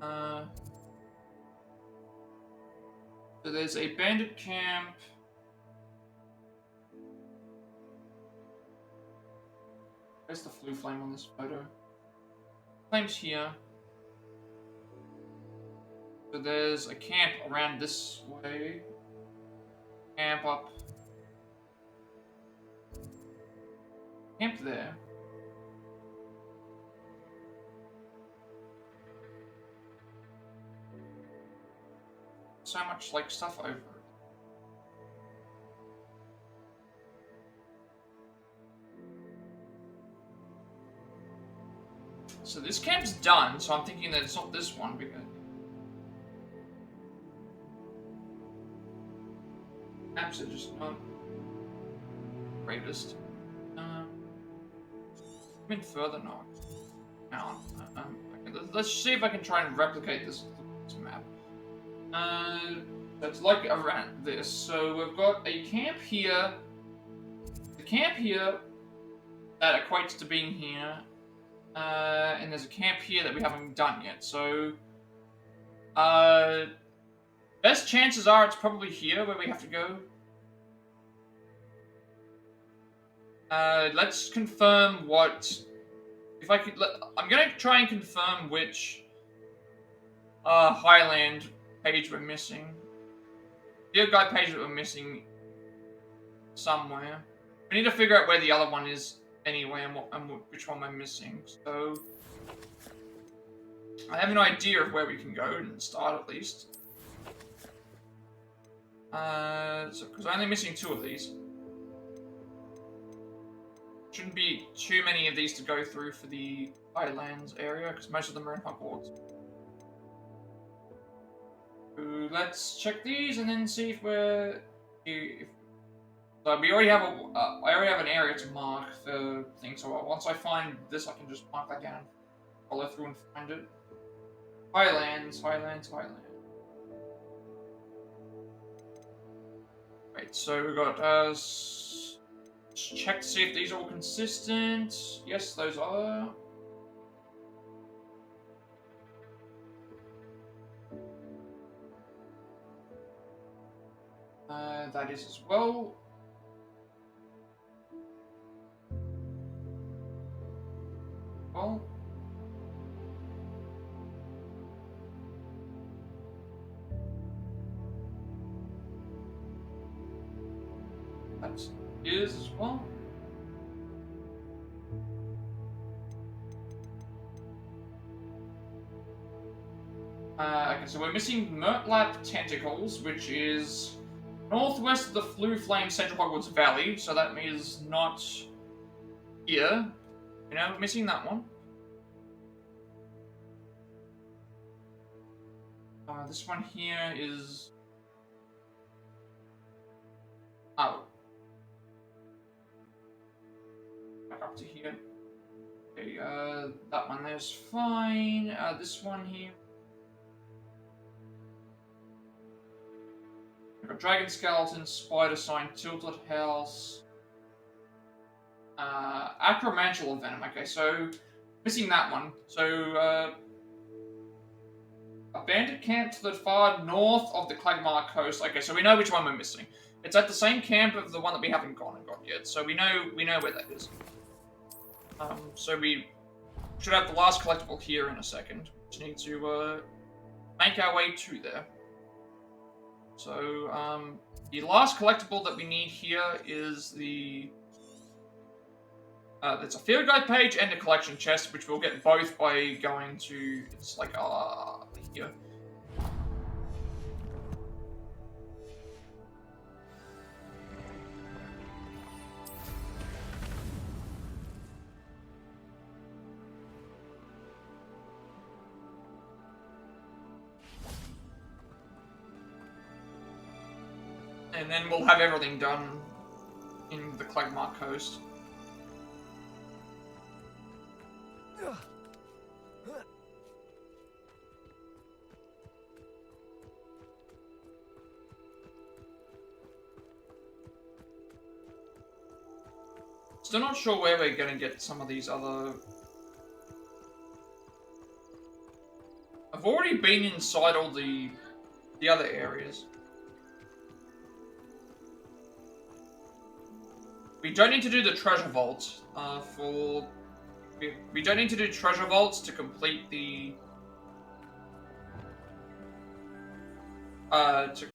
So there's a bandit camp. Where's the flue flame on this photo? Flame's here. So there's a camp around this way. Camp up. Camp there. So much like stuff over it. So this camp's done, so I'm thinking that it's not this one because maps are just not greatest. I'm in further north. Now, okay, let's see if I can try and replicate this map. It's like around this. So we've got a camp here. The camp here that equates to being here. And there's a camp here that we haven't done yet. So, best chances are it's probably here where we have to go. Let's confirm what. If I could, I'm gonna try and confirm which Highland page we're missing. The guide page that we're missing somewhere. We need to figure out where the other one is anyway, and which one we're missing. So I have an idea of where we can go and start at least. So because I'm only missing 2 of these. Shouldn't be too many of these to go through for the Highlands area, because most of them are in Hogwarts. So let's check these and then see if we're. So we already have I already have an area to mark for things. So once I find this, I can just mark that down, follow through and find it. Highlands, Highlands, Highlands. Right. So we got let's check to see if these are all consistent. Yes, those are. That is as well. Well. That is as well. Okay, so we're missing Mertlap Tentacles, which is northwest of the Flue Flame Central Hogwarts Valley, so that means not here. You know, we're missing that one. This one here is. Oh. Back up to here. Okay, that one there's fine. This one here. We've got Dragon Skeleton, Spider Sign, Tilted House. Acromantula Venom. Okay, so missing that one. So a bandit camp to the far north of the Clagmar coast. Okay, so we know which one we're missing. It's at the same camp of the one that we haven't gone and got yet. So we know where that is. So we should have the last collectible here in a second. Just need to make our way to there. So the last collectible that we need here is the. It's a field guide page and a collection chest, which we'll get both by going to. It's like here. And then we'll have everything done in the Clagmar coast. Still not sure where we're gonna get some of these other. I've already been inside all the other areas. We don't need to do the treasure vault we don't need to do treasure vaults to complete the To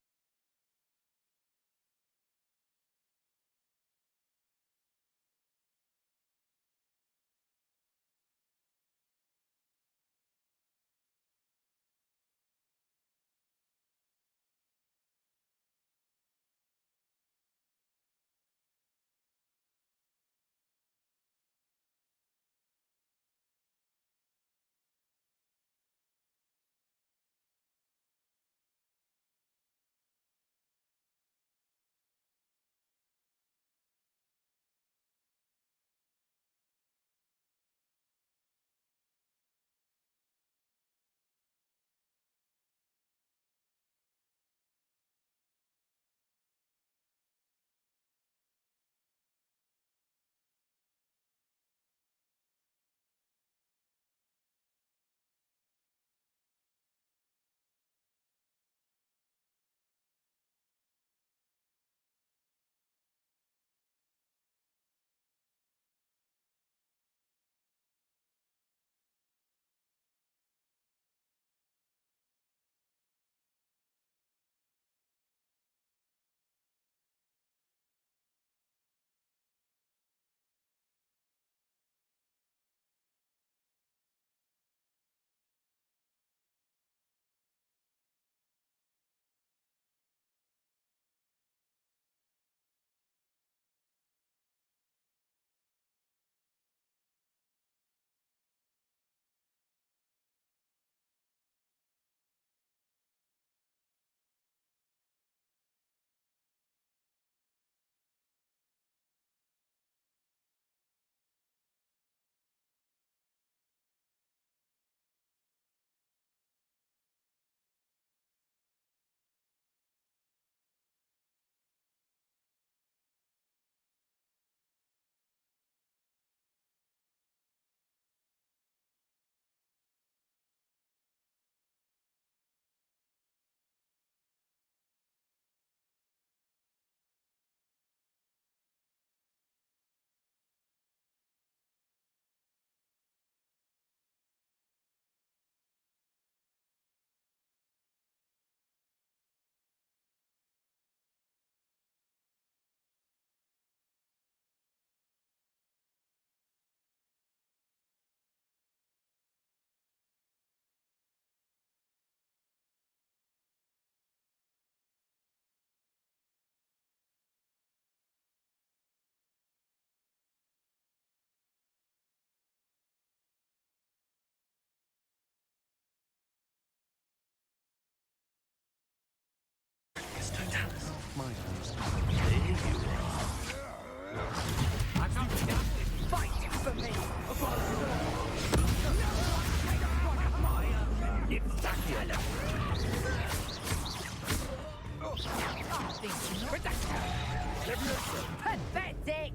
Pathetic!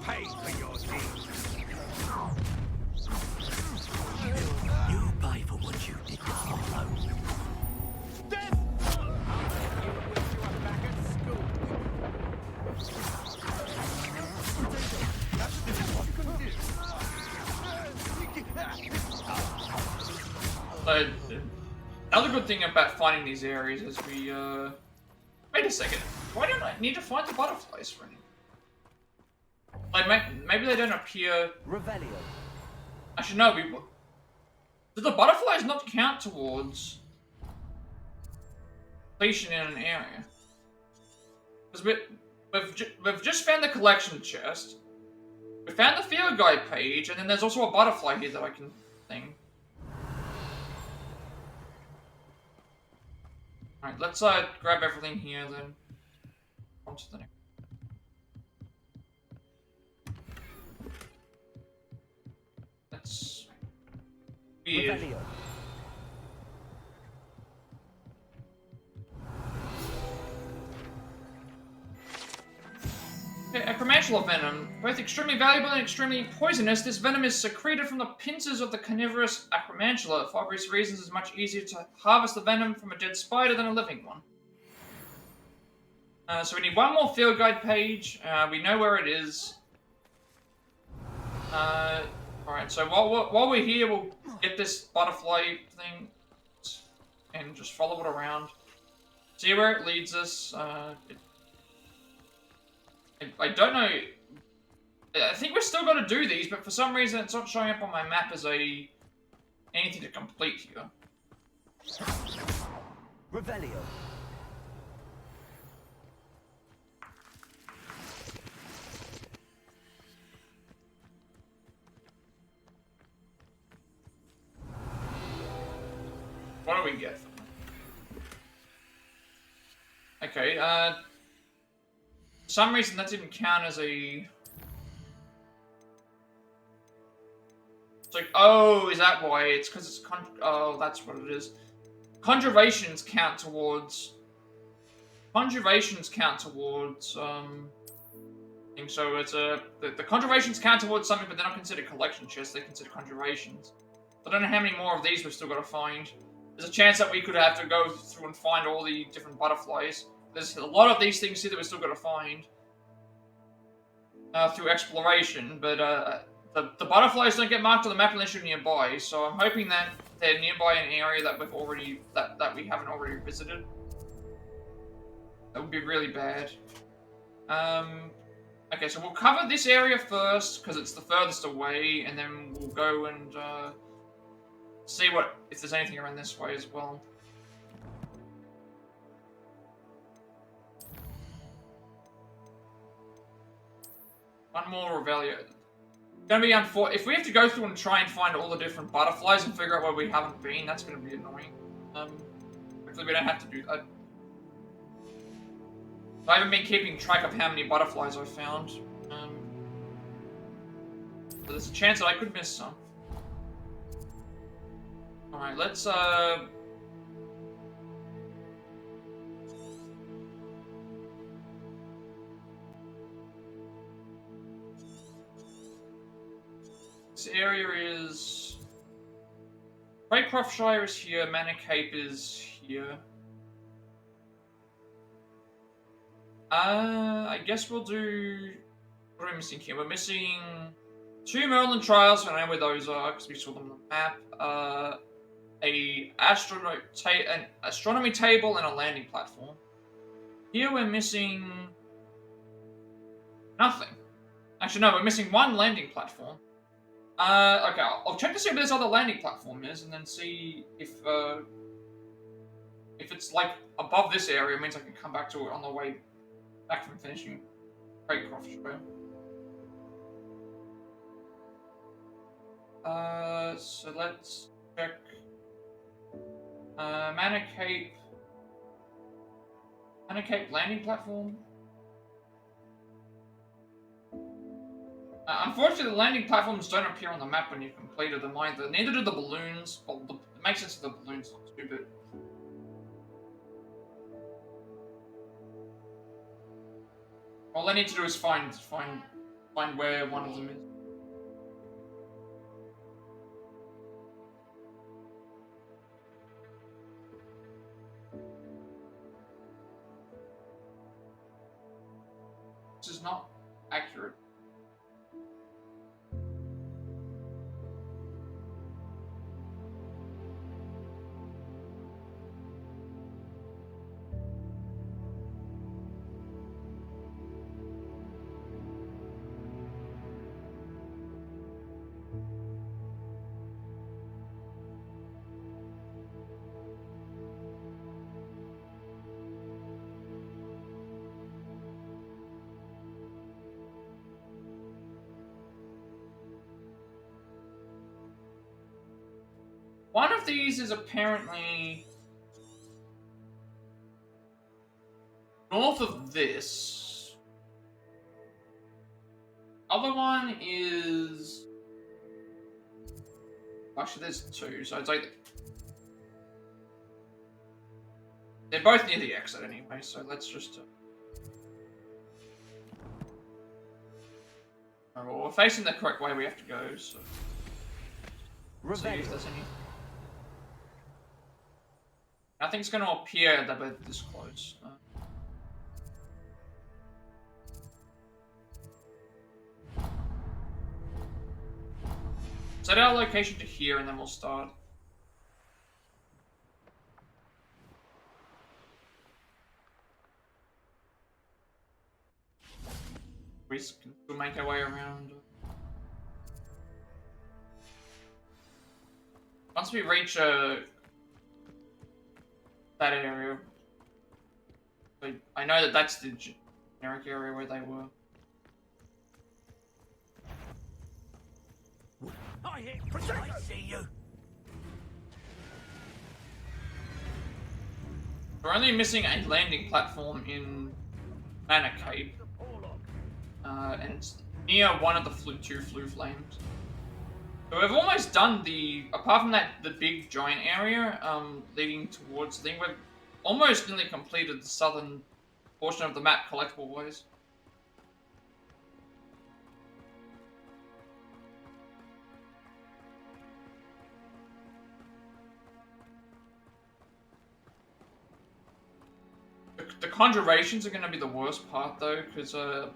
Pay for your deeds. You pay for what you did to Harlow. Death! You wish you were back at school. That's what you can do. Another good thing about finding these areas is we, wait a second. Why don't I need to find the butterflies for any? Like, maybe they don't appear... Revelio. Actually, no, do the butterflies not count towards completion in an area? Because we've just found the collection chest. We found the field guide page, and then there's also a butterfly here that I can thing. Alright, let's grab everything here then. On to the next. That's weird. Revelio. Okay, acromantula venom. Both extremely valuable and extremely poisonous, this venom is secreted from the pincers of the carnivorous acromantula. For obvious reasons, it's much easier to harvest the venom from a dead spider than a living one. So we need one more field guide page. We know where it is. Alright, so while we're here, we'll get this butterfly thing. and just follow it around. See where it leads us. I don't know. I think we're still going to do these, but for some reason it's not showing up on my map as anything to complete here. Revelio. What do we get from that? Okay, for some reason that didn't count as a... It's like, oh, is that why? It's because it's oh, that's what it is. Conjurations count towards... So it's a... The conjurations count towards something, but they're not considered collection chests, they're considered conjurations. I don't know how many more of these we've still got to find. There's a chance that we could have to go through and find all the different butterflies. There's a lot of these things here that we're still got to find. Through exploration, but the butterflies don't get marked on the map unless you're nearby, so I'm hoping that they're nearby an area that we've already that we haven't already visited. That would be really bad. Okay, so we'll cover this area first because it's the furthest away, and then we'll go and see if there's anything around this way as well. One more Revelio. Gonna be unfortunate. If we have to go through and try and find all the different butterflies and figure out where we haven't been, that's gonna be annoying. Hopefully we don't have to do that. I haven't been keeping track of how many butterflies I've found. But there's a chance that I could miss some. Alright, let's this area is... Craycroftshire is here, Manor Cape is here. I guess we'll do... What are we missing here? We're missing 2 Merlin Trials, I know where those are, because we saw them on the map. An astronomy table and a landing platform. Here we're missing... nothing. Actually, no, we're missing 1 landing platform. Okay, I'll check to see if this other landing platform is, and then see if it's, like, above this area, it means I can come back to it on the way back from finishing Craycroftshire. So let's check. Manor Cape landing platform. Unfortunately, the landing platforms don't appear on the map when you've completed them either. Neither do the balloons. Well, it makes sense that the balloons look stupid. All I need to do is find where one of them is. This is not accurate. One of these is apparently north of this. Other one is... Actually, there's 2, so it's like... They're both near the exit anyway, so let's just... Well, we're facing the correct way we have to go, so... See if there's any... Nothing's going to appear that we're this close. Set our location to here and then we'll start. can still make our way around. Once we reach that area, I know that that's the generic area where they were. I hit. I see you. We're only missing a landing platform in Manor Cape, and it's near one of the two flue flames. So we've almost done apart from the big giant area leading towards the thing, we've almost nearly completed the southern portion of the map collectible-wise. The conjurations are going to be the worst part, though, because I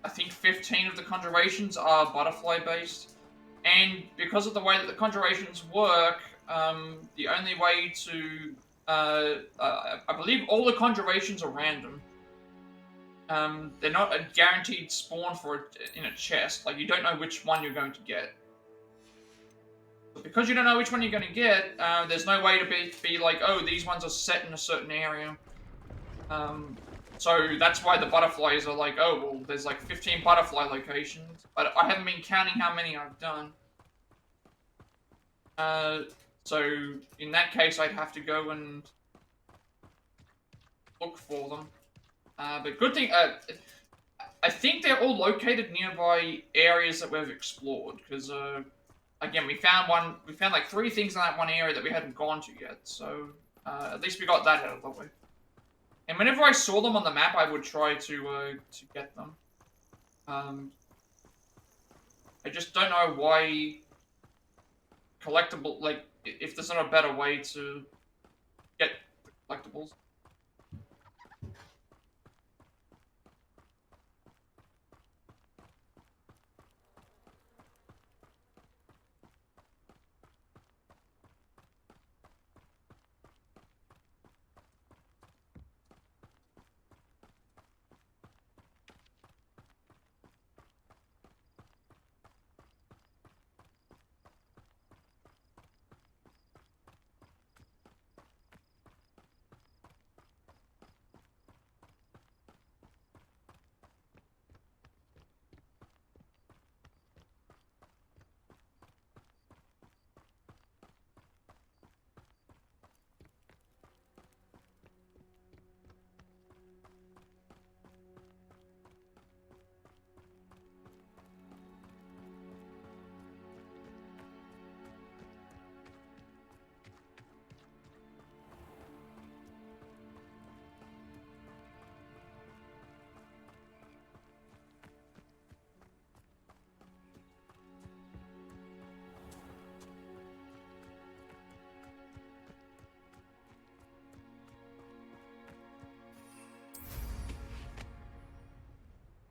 think 15 of the conjurations are butterfly-based. And because of the way that the conjurations work, the only way to... I believe all the conjurations are random. They're not a guaranteed spawn in a chest. Like, you don't know which one you're going to get. But because you don't know which one you're going to get, there's no way to be like, oh, these ones are set in a certain area. So that's why the butterflies are like, oh, well, there's like 15 butterfly locations. But I haven't been counting how many I've done. So in that case, I'd have to go and look for them. But good thing, I think they're all located nearby areas that we've explored. Because, again, we found like 3 things in that one area that we hadn't gone to yet. So, at least we got that out of the way. And whenever I saw them on the map, I would try to get them. I just don't know why collectible, like, if there's not a better way to get collectibles.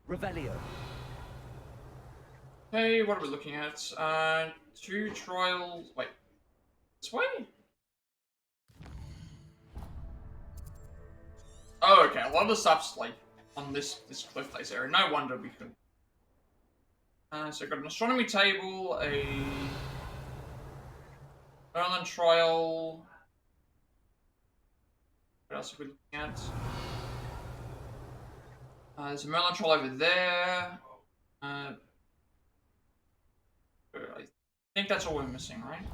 Revelio. Hey, what are we looking at? 2 trials. Wait, this way? Oh, okay. A lot of the stuff's like on this cliff face area. No wonder we could. So I've got an astronomy table, a Merlin Trial. What else are we looking at? There's a Merlin Trial over there. I think that's all we're missing, right?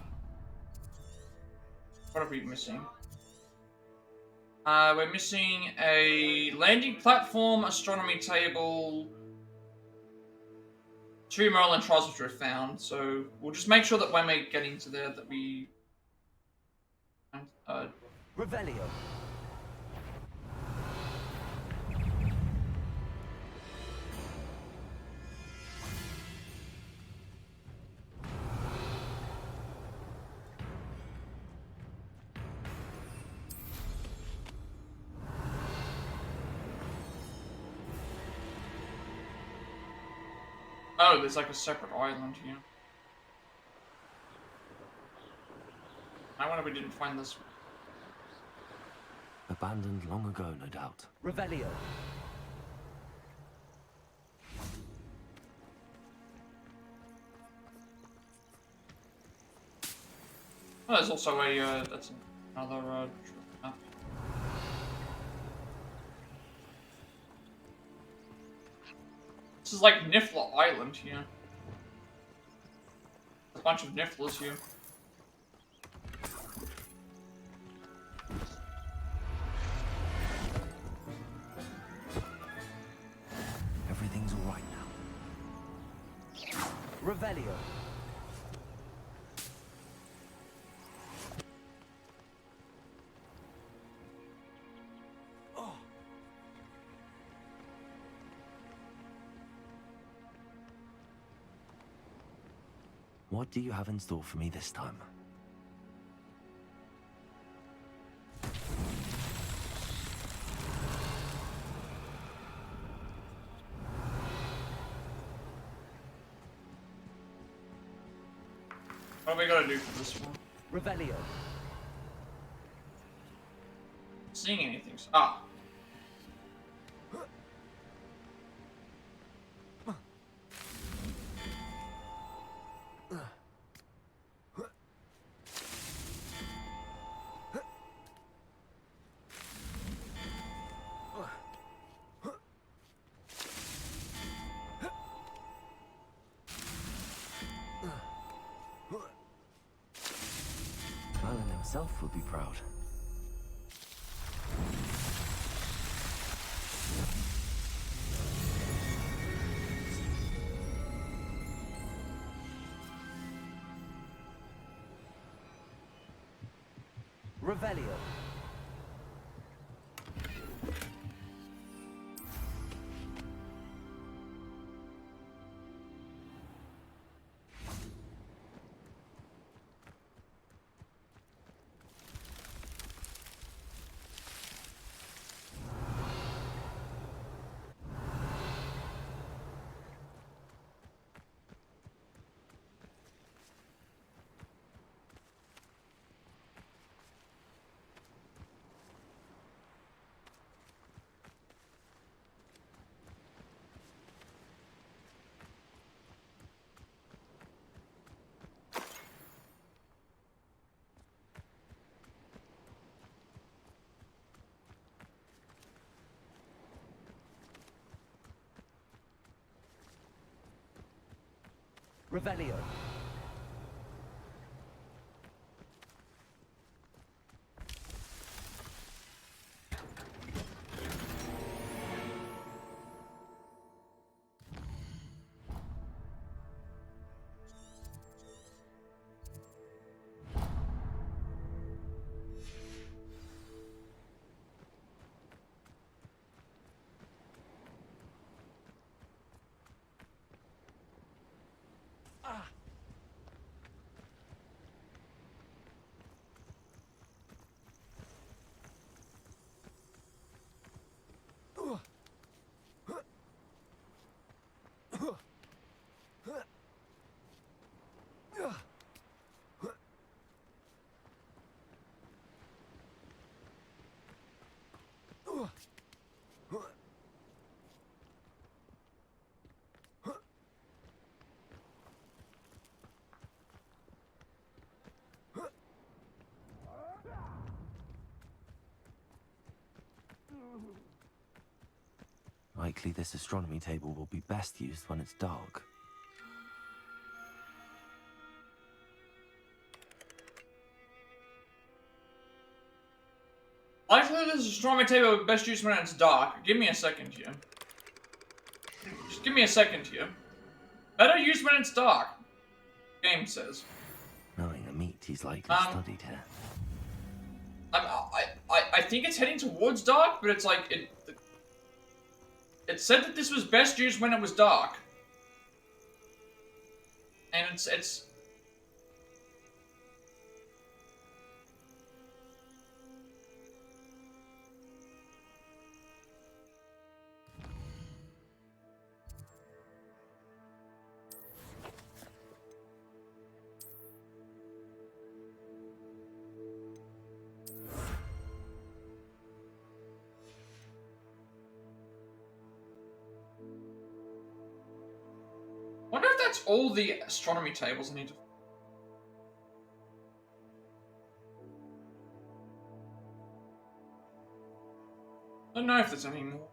What are we missing? We're missing a landing platform, astronomy table, 2 Merlin Trials which were found. So we'll just make sure that when we're getting to there that we... Revelio. Oh, there's like a separate island here. I wonder if we didn't find this one. Abandoned long ago, no doubt. Revelio. Oh, there's also a, that's another, map. This is like Niffler Island here. A bunch of Nifflers here. Everything's all right now. Revelio. What do you have in store for me this time? What do we gotta do for this one? Revelio. Seeing anything? Ah. Merlin himself would be proud. Revelio. Revelio. Likely this astronomy table will be best used when it's dark. Likely this astronomy table will be best used when it's dark. Give me a second here. Just give me a second here. Better used when it's dark. Game says. Knowing the meat he's likely studied here. I think it's heading towards dark, but it's like it said that this was best used when it was dark. And it's wonder if that's all the astronomy tables I need to. I don't know if there's any more.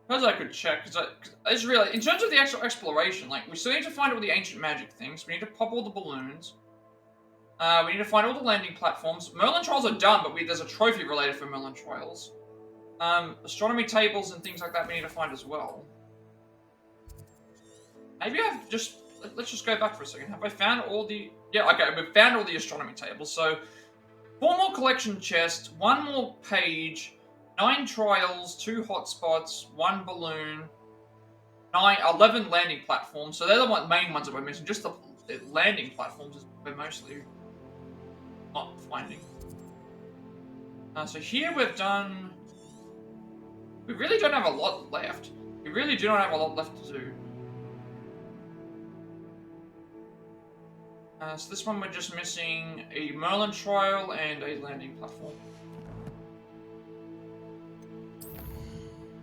Suppose I could check, because it's really, in terms of the actual exploration, like, we still need to find all the ancient magic things, we need to pop all the balloons, we need to find all the landing platforms. Merlin Trials are done, but there's a trophy related for Merlin Trials. Astronomy tables and things like that we need to find as well. Maybe I've just, let's just go back for a second. Have I found all the, yeah, okay, we've found all the astronomy tables, so 4 more collection chests, 1 more page, 9 trials, 2 hotspots, 1 balloon, 11 landing platforms. So they're the main ones that we're missing. Just the landing platforms is we're mostly not finding. So here we've done. We really don't have a lot left. We really do not have a lot left to do. So this one we're just missing a Merlin Trial and a landing platform.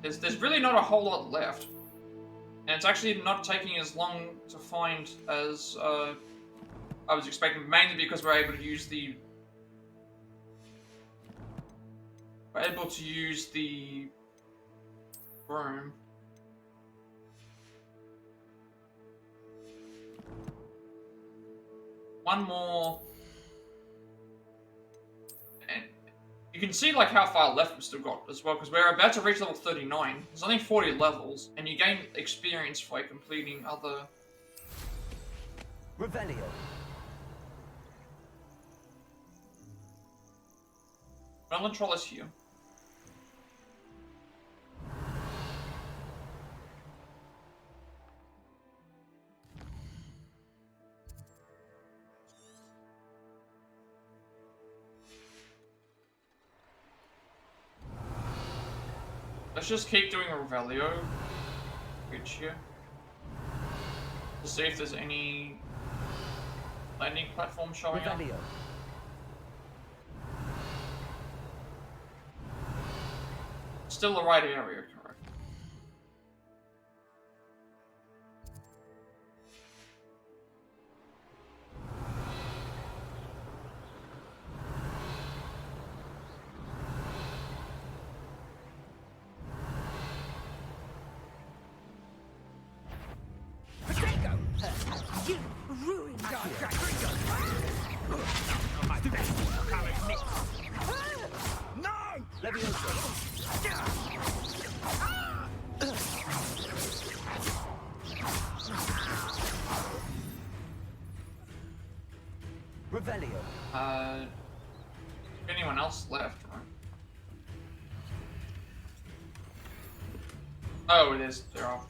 There's really not a whole lot left. And it's actually not taking as long to find as I was expecting, mainly because we're able to use the room. One more, and you can see like how far left we've still got as well, because we're about to reach level 39. There's only 40 levels, and you gain experience by completing other. Revelio. Merlin Trial is here. Let's just keep doing a Revelio bridge here to see if there's any landing platform showing up. Revelio. Still the right area, correct? You ruined our Revelio. Anyone else left, right? Oh, it is. They're off.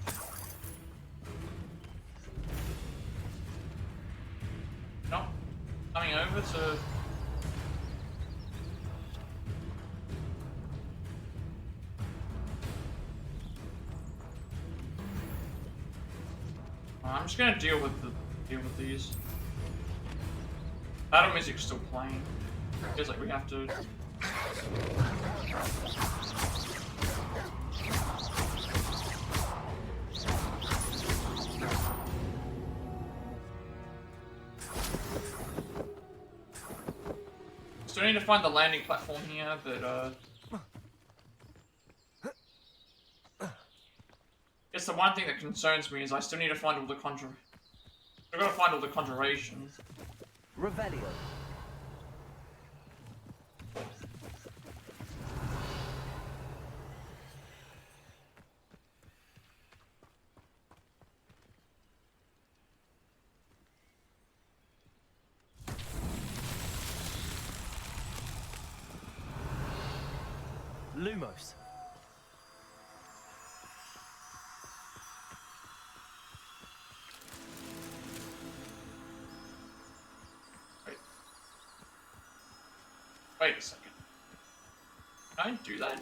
No. Coming over to. I'm just gonna deal with these. Battle music's still playing. Feels like we have to. Still need to find the landing platform here, but it's the one thing that concerns me is I still need to find all the I've got to find all the conjurations. Revelio. Lumos. Wait a second. Can I do that?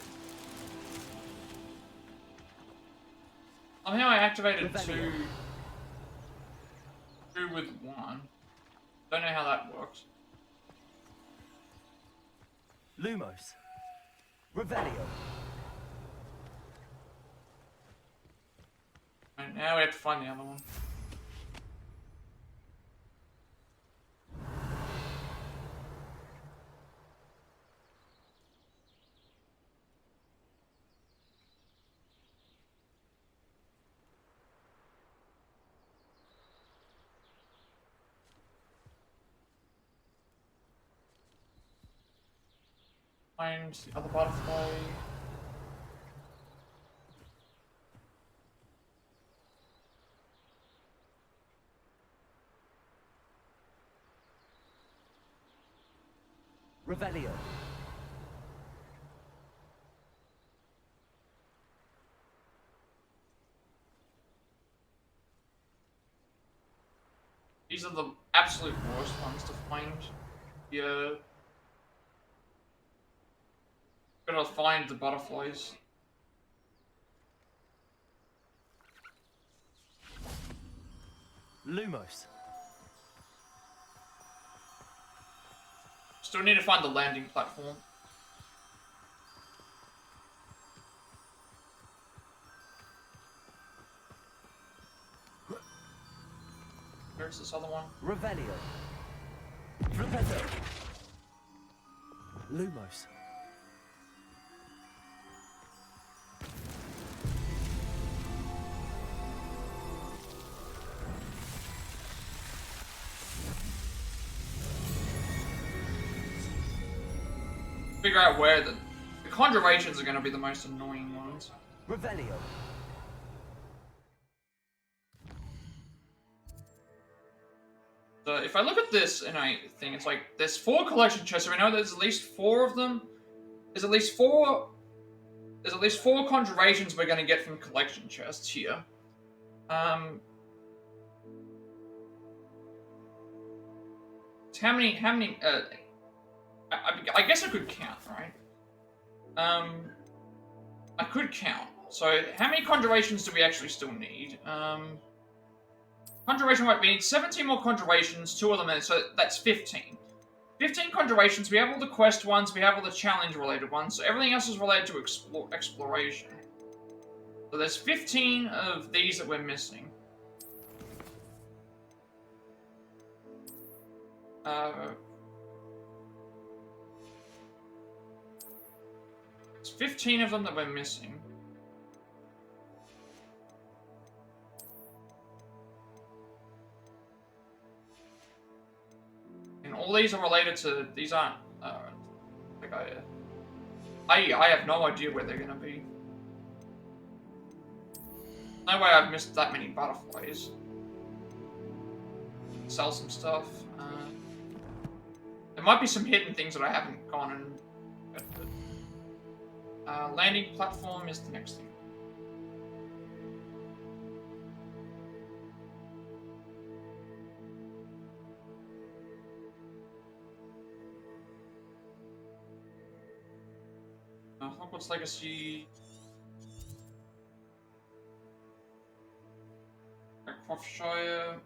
Somehow I activated two with 1. Don't know how that works. Lumos. Revelio. Right, now we have to find the other one. Find the other butterfly. Revelio. These are the absolute worst ones to find. Yeah. Gotta find the butterflies. Lumos. Still need to find the landing platform. There's this other one. Revelio. Flipetto. Lumos. Figure out where the conjurations are going to be the most annoying ones. Revelio. So if I look at this and I think it's like there's 4 collection chests, so we know there's at least 4 of them. There's at least 4 conjurations we're going to get from collection chests here. How many I guess I could count, right? I could count. So how many conjurations do we actually still need? Conjuration might be 17 more conjurations, 2 of them, so that's 15. 15 conjurations, we have all the quest ones, we have all the challenge related ones, so everything else is related to exploration. So there's 15 of these that we're missing. There's 15 of them that we're missing. And all these are related to, these aren't, like I have no idea where they're gonna be. No way I've missed that many butterflies. Sell some stuff. There might be some hidden things that I haven't gone and landing platform is the next thing. Hogwarts Legacy. Croftshire.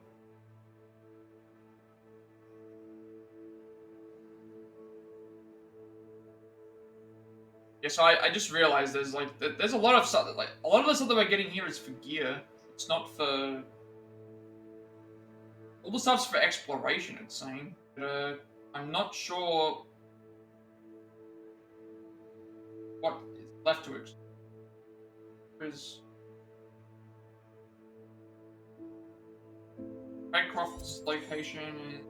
Yeah, so I just realized there's like there's a lot of stuff that a lot of the stuff that we're getting here is for gear. It's not for all the stuff's for exploration. It's saying, but I'm not sure what is left to explore. There's Redcroft's location is.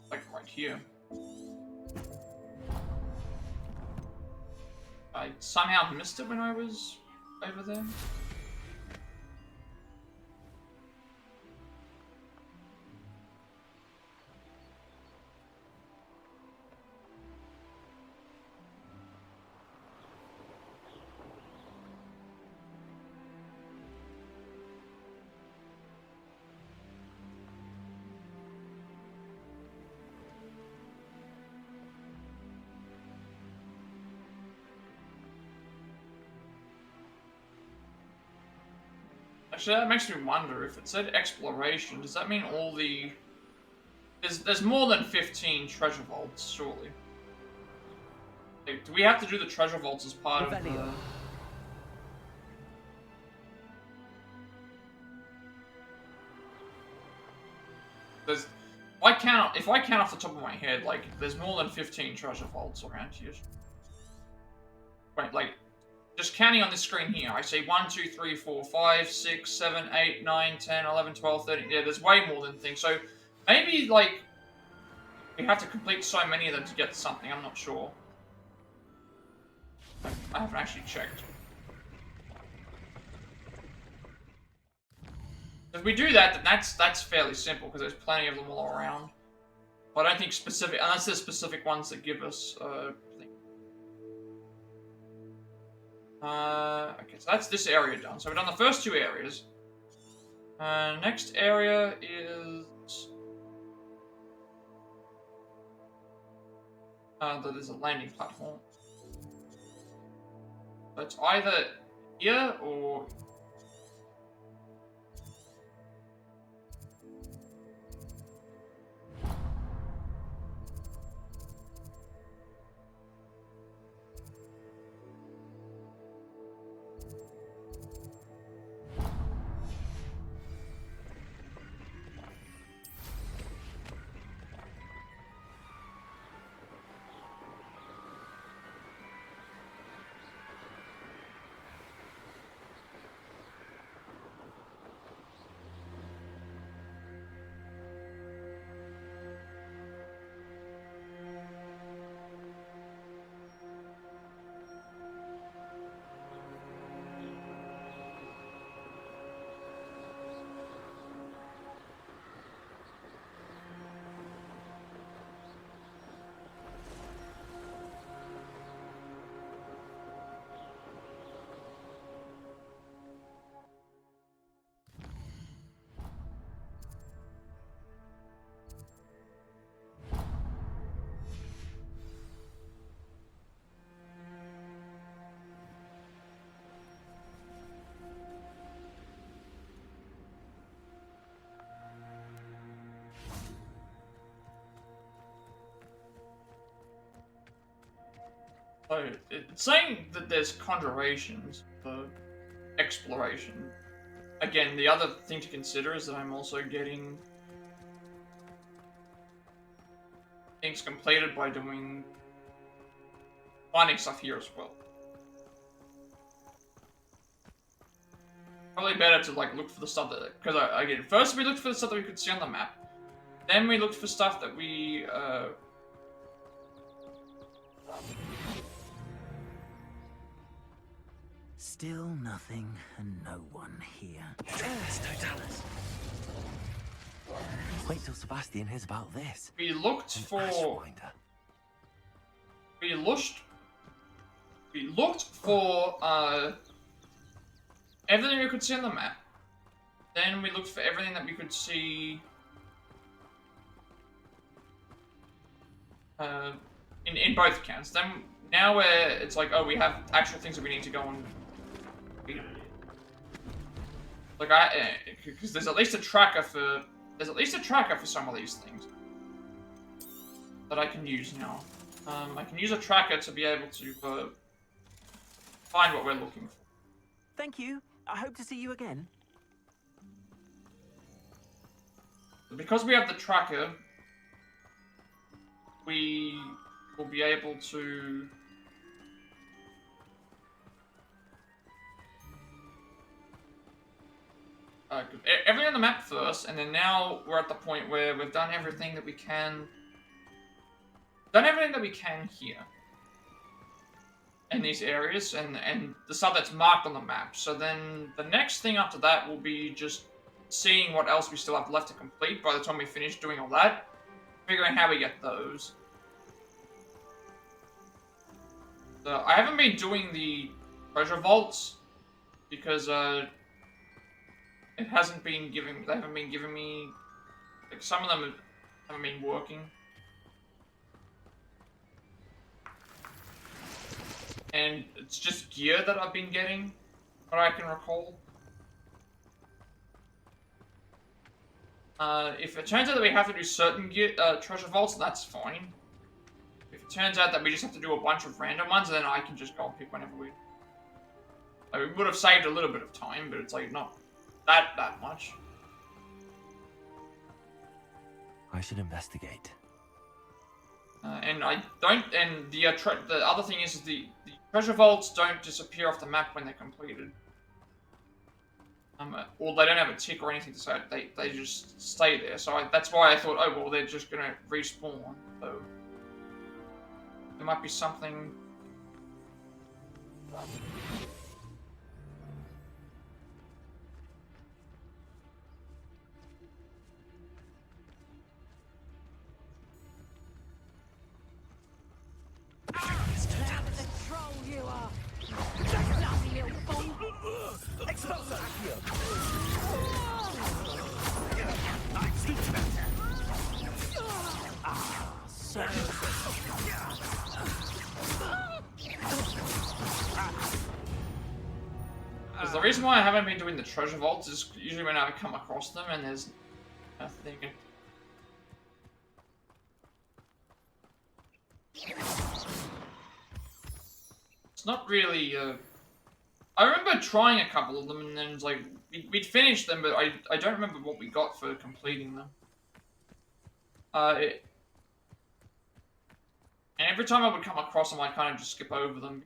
Like right here. I somehow missed it when I was over there. Actually, that makes me wonder, if it said exploration, does that mean all the... There's more than 15 treasure vaults, surely. Like, do we have to do the treasure vaults as part of the... There's... If I count off the top of my head, like, there's more than 15 treasure vaults around here. Wait, like... just counting on this screen here, I see 1, 2, 3, 4, 5, 6, 7, 8, 9, 10, 11, 12, 13. Yeah, there's way more than things. So maybe, like, we have to complete so many of them to get something. I'm not sure. I haven't actually checked. If we do that, then that's fairly simple, because there's plenty of them all around. But I don't think specific, unless there's specific ones that give us, thing. Okay, so that's this area done. So we've done the first 2 areas. Next area is... there's a landing platform. So it's either here or... So, it's saying that there's conjurations for exploration. Again, the other thing to consider is that I'm also getting things completed by finding stuff here as well. Probably better to like look for the stuff that, because again, first we looked for the stuff that we could see on the map. Then we looked for stuff that we Still nothing and no one here. Totalis. Wait till Sebastian hears about this. we looked An for Ashwinder. we looked for everything we could see on the map. Then we looked for everything that we could see in both accounts. Then now where it's like, oh, we have actual things that we need to go and like because there's at least a tracker for some of these things that I can use now. I can use a tracker to be able to find what we're looking for. Thank you. I hope to see you again. Because we have the tracker, we will be able to everything on the map first, and then now we're at the point where we've done everything that we can. Done everything that we can here in these areas, and the stuff that's marked on the map. So then the next thing after that will be just seeing what else we still have left to complete by the time we finish doing all that, figuring how we get those. So I haven't been doing the treasure vaults because it hasn't been giving. They haven't been giving me, like, some of them haven't been working. And it's just gear that I've been getting, what I can recall. If it turns out that we have to do certain gear, treasure vaults, that's fine. If it turns out that we just have to do a bunch of random ones, then I can just go and pick whenever we... Like, we would have saved a little bit of time, but it's like not that much. I should investigate. And I don't. And the other thing is the treasure vaults don't disappear off the map when they're completed. Or they don't have a tick or anything to say it. They just stay there. So that's why I thought, oh well, they're just gonna respawn. So there might be something. Because the reason why I haven't been doing the treasure vaults is usually when I come across them and there's nothing. It's not really. I remember trying a couple of them and then it's like we'd finished them, but I don't remember what we got for completing them. And every time I would come across them, I'd kind of just skip over them.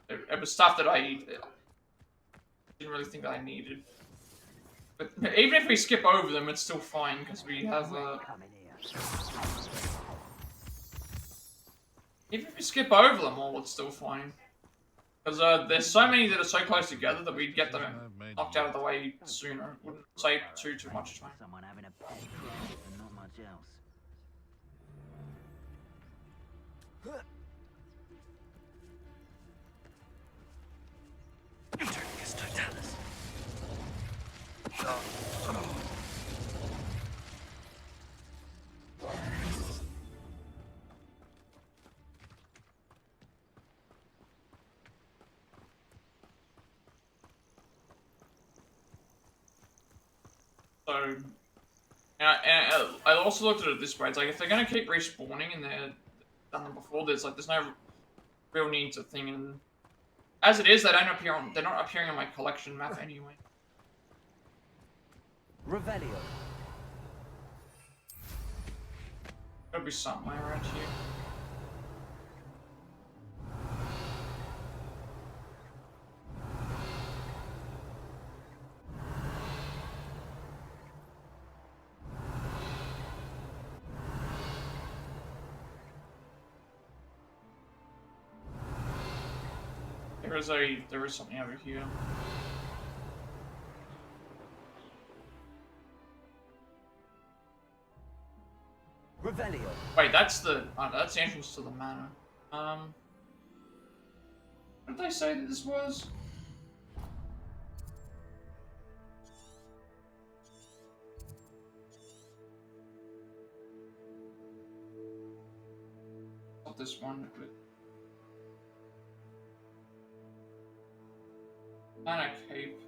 It was stuff that I didn't really think that I needed. But even if we skip over them, it's still fine because we have. Even if we skip over them all, it's still fine. Because there's so many that are so close together that we'd get them knocked out of the way sooner. It wouldn't take too much time. Someone having a pet craft and not much else. So, and I also looked at it this way. It's like if they're gonna keep respawning and they're done them before, there's no real need to thing. And as it is, they're not appearing on my collection map anyway. Revelio. There'll be somewhere around here. There is something over here. Revelio. Wait, that's the entrance to the manor. What did they say that this was? Not this one, but Manor Cape.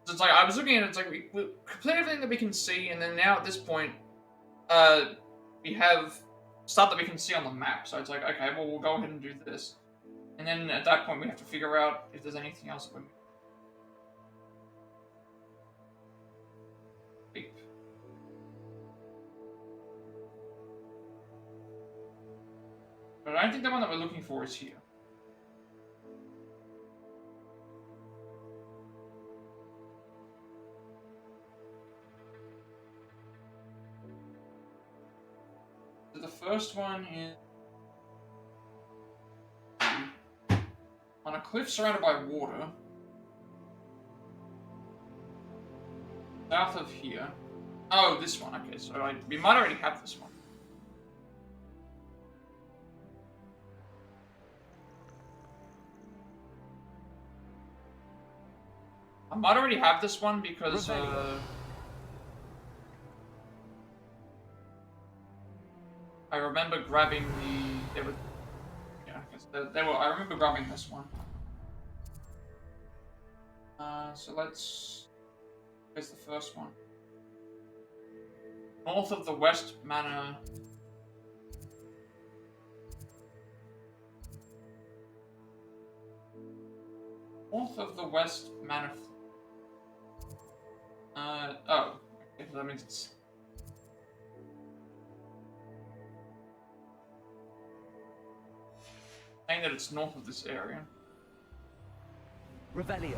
So it's like I was looking at it, it's like we complete everything that we can see, and then now at this point, we have stuff that we can see on the map. So it's like, okay, well we'll go ahead and do this, and then at that point we have to figure out if there's anything else that we. But I don't think the one that we're looking for is here. So the first one is on a cliff surrounded by water, south of here. Oh, this one. Okay, so we might already have this one. I might already have this one because I remember grabbing the. I remember grabbing this one. So let's. Where's the first one? North of the West Manor. North of the West Manor. Oh, okay, that means it's. saying that it's north of this area. Revelio.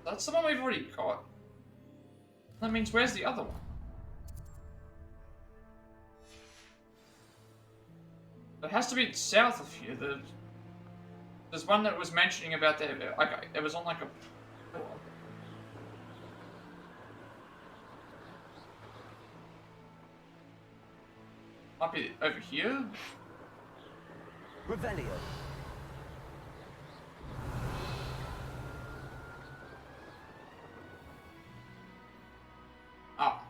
That's the one we've already got. That means where's the other one? It has to be south of here. There's one that was mentioning about there. Okay, it was on like a. Might be over here. Revelio. Ah,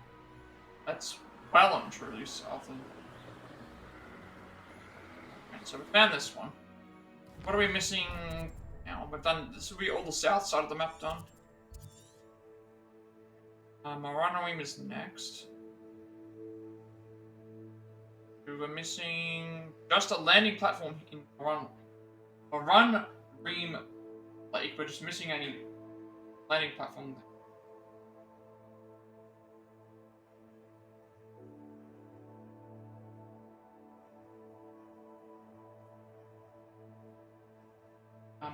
that's well and truly south. So we found this one. What are we missing now? We've done, this will be all the south side of the map done. Maranoim is next. We were missing just a landing platform in Maran Ream Lake. We're just missing a landing platform there.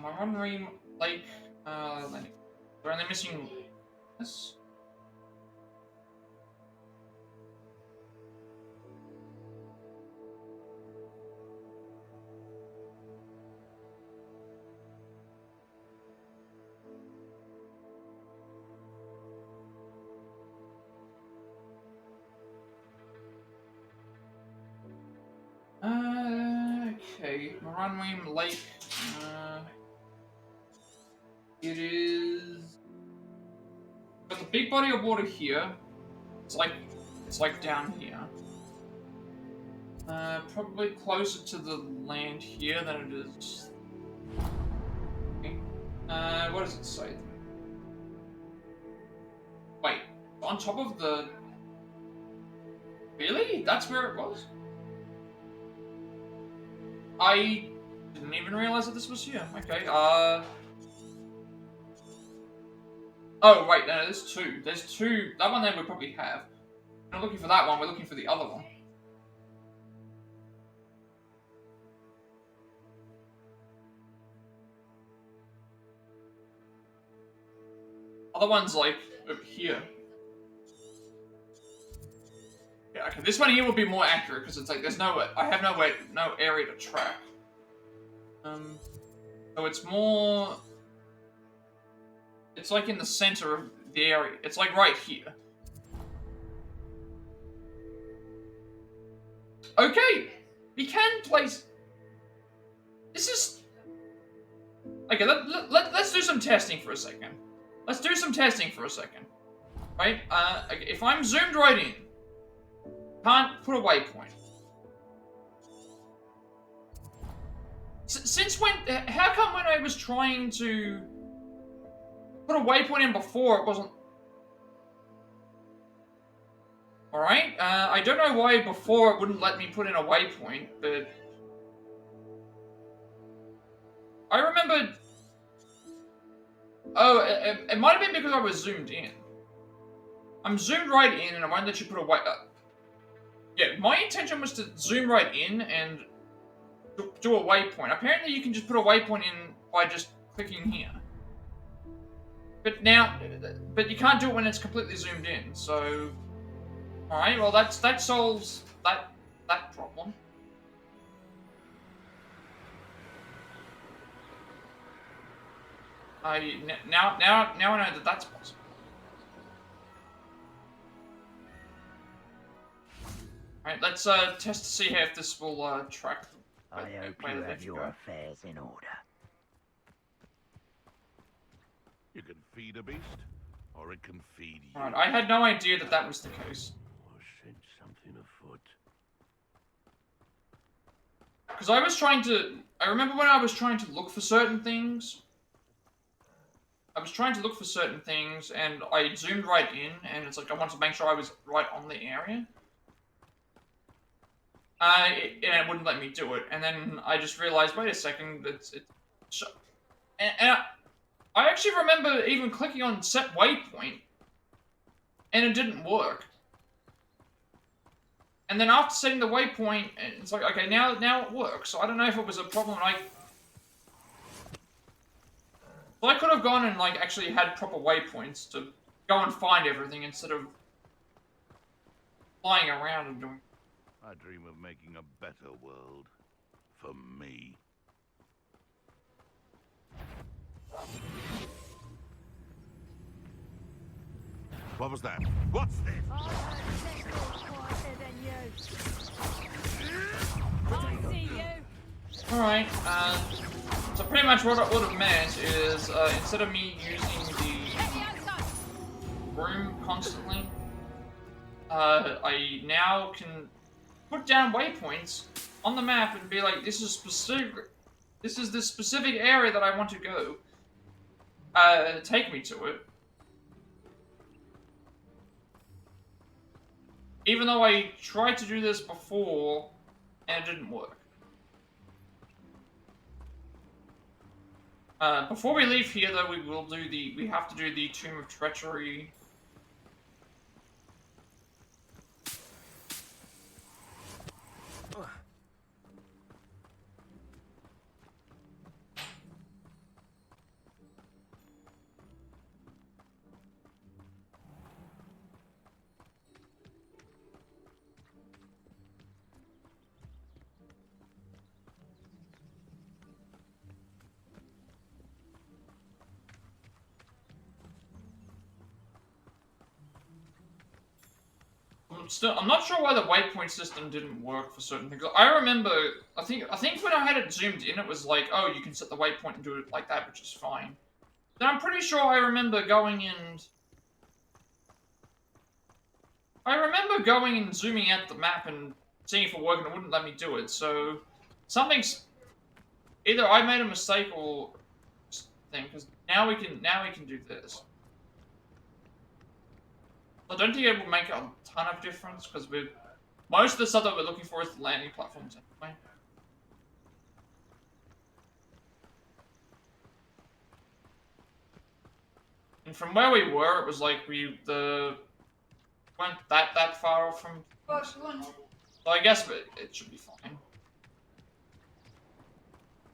Maran Ream Lake landing. We're only missing this. Okay, Maranweem Lake. It is. Got the big body of water here. It's like down here. Probably closer to the land here than it is. Okay. What does it say? Wait, on top of the. Really? That's where it was? I didn't even realize that this was here. Okay, Oh, wait, no, there's two. There's two. That one there we probably have. We're not looking for that one, we're looking for the other one. Other one's like over here. Yeah, okay, this one here will be more accurate because it's like there's no I have no area to track. So it's more. It's like in the center of the area. It's like right here. Okay, we can place. This is. Okay, let's do some testing for a second. Let's do some testing for a second. Right? If I'm zoomed right in. Can't put a waypoint. Since when? How come when I was trying to put a waypoint in before, it wasn't? All right. I don't know why before it wouldn't let me put in a waypoint, but I remember. Oh, it might have been because I was zoomed in. I'm zoomed right in, and I won't let you put a way. Yeah, my intention was to zoom right in and do a waypoint. Apparently you can just put a waypoint in by just clicking here. But you can't do it when it's completely zoomed in, so... Alright, well that solves that problem. Now I know that that's possible. Alright, let's test to see if this will track. I hope you have your affairs in order. You can feed a beast, or it can feed you. Alright, I had no idea that was the case. Or sense something afoot. Because I remember when I was trying to look for certain things. I was trying to look for certain things, and I zoomed right in, and it's like I wanted to make sure I was right on the area. And it wouldn't let me do it. And then I just realized, wait a second, and I actually remember even clicking on set waypoint, and it didn't work. And then after setting the waypoint, it's like, okay, now it works. So I don't know if it was a problem. Well, I could have gone and like actually had proper waypoints to go and find everything instead of flying around and doing. I dream of making a better world. For me. What was that? What's this? Alright, so pretty much what it would have meant is, instead of me using the room constantly, I now can put down waypoints on the map and be like, this is the specific area that I want to go. Take me to it. Even though I tried to do this before, and it didn't work. Before we leave here, though, we have to do the Tomb of Treachery. I'm not sure why the waypoint system didn't work for certain things. I remember, I think when I had it zoomed in, it was like, oh, you can set the waypoint and do it like that, which is fine. Then I'm pretty sure I remember going and zooming out the map and seeing if it worked, and it wouldn't let me do it. So something's either I made a mistake or thing, because now we can do this. I don't think it will make a ton of difference, because most of the stuff that we're looking for is the landing platforms anyway. And from where we were, it was like we weren't that far off from. So I guess it should be fine.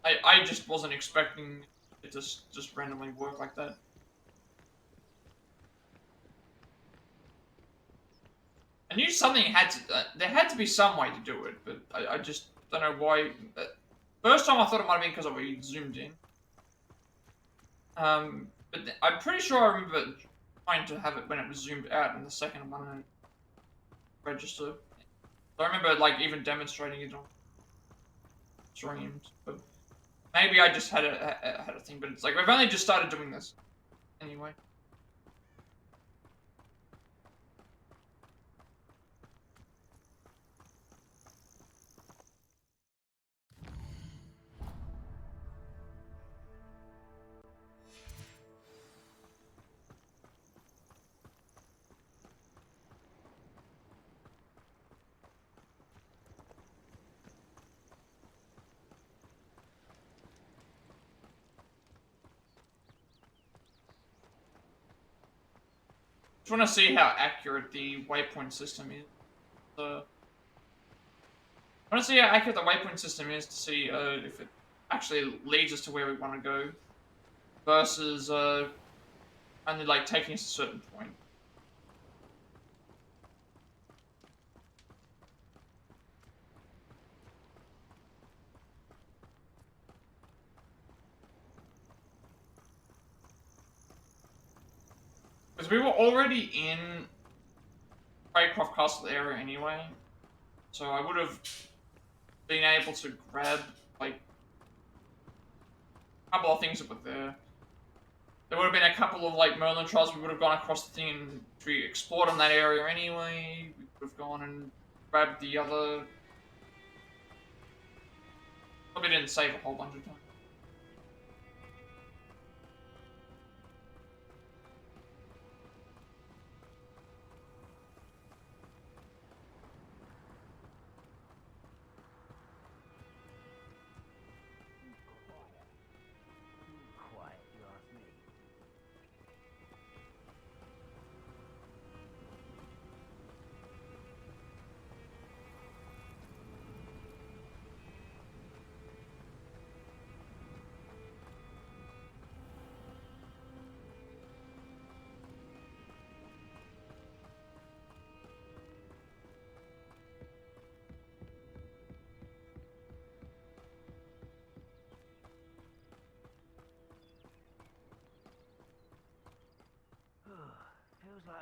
I just wasn't expecting it to just randomly work like that. I knew something there had to be some way to do it, but I just don't know why. First time I thought it might have been because we zoomed in. But I'm pretty sure I remember trying to have it when it was zoomed out, and the second one I register. So I remember like even demonstrating it on streams, but maybe I just had a thing. But it's like we've only just started doing this anyway. Just want to see how accurate the waypoint system is. I want to see how accurate the waypoint system is to see if it actually leads us to where we want to go, versus only like taking us to a certain point. Because we were already in Craycroft Castle area anyway, so I would have been able to grab, like, a couple of things that were there. There would have been a couple of, like, Merlin Trials we would have gone across the thing and we explored on that area anyway. We would have gone and grabbed the other. Probably didn't save a whole bunch of time.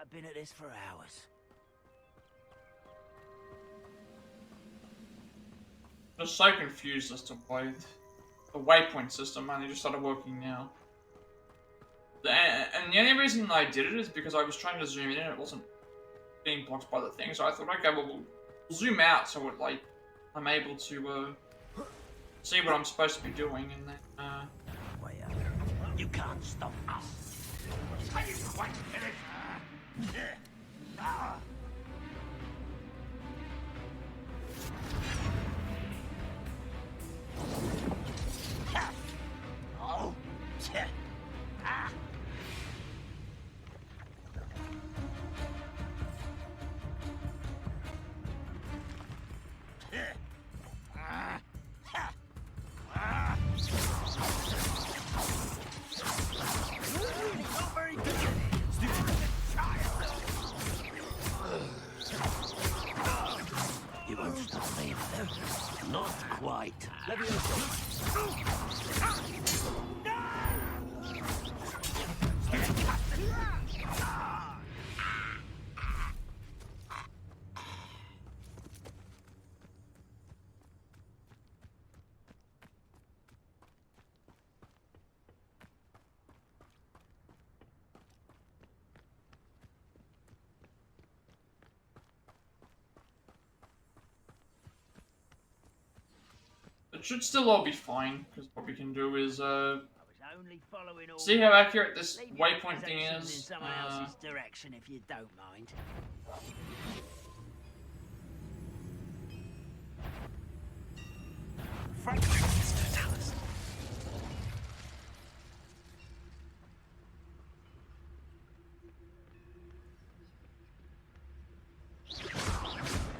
have been at this for hours. I'm just so confused as to why the waypoint system only just started working now. And the only reason I did it is because I was trying to zoom in and it wasn't being blocked by the thing. So I thought, okay, well, we'll zoom out so it, like, I'm able to see what I'm supposed to be doing, and then Way up. You can't stop us. Are you quite finished? Ah. Oh. Ah. Not very good. You won't stop me, though. Not quite. it should still all be fine, because what we can do is I was only following all. see how accurate this Leave your waypoint thing accusations is. in someone else's direction if you don't mind.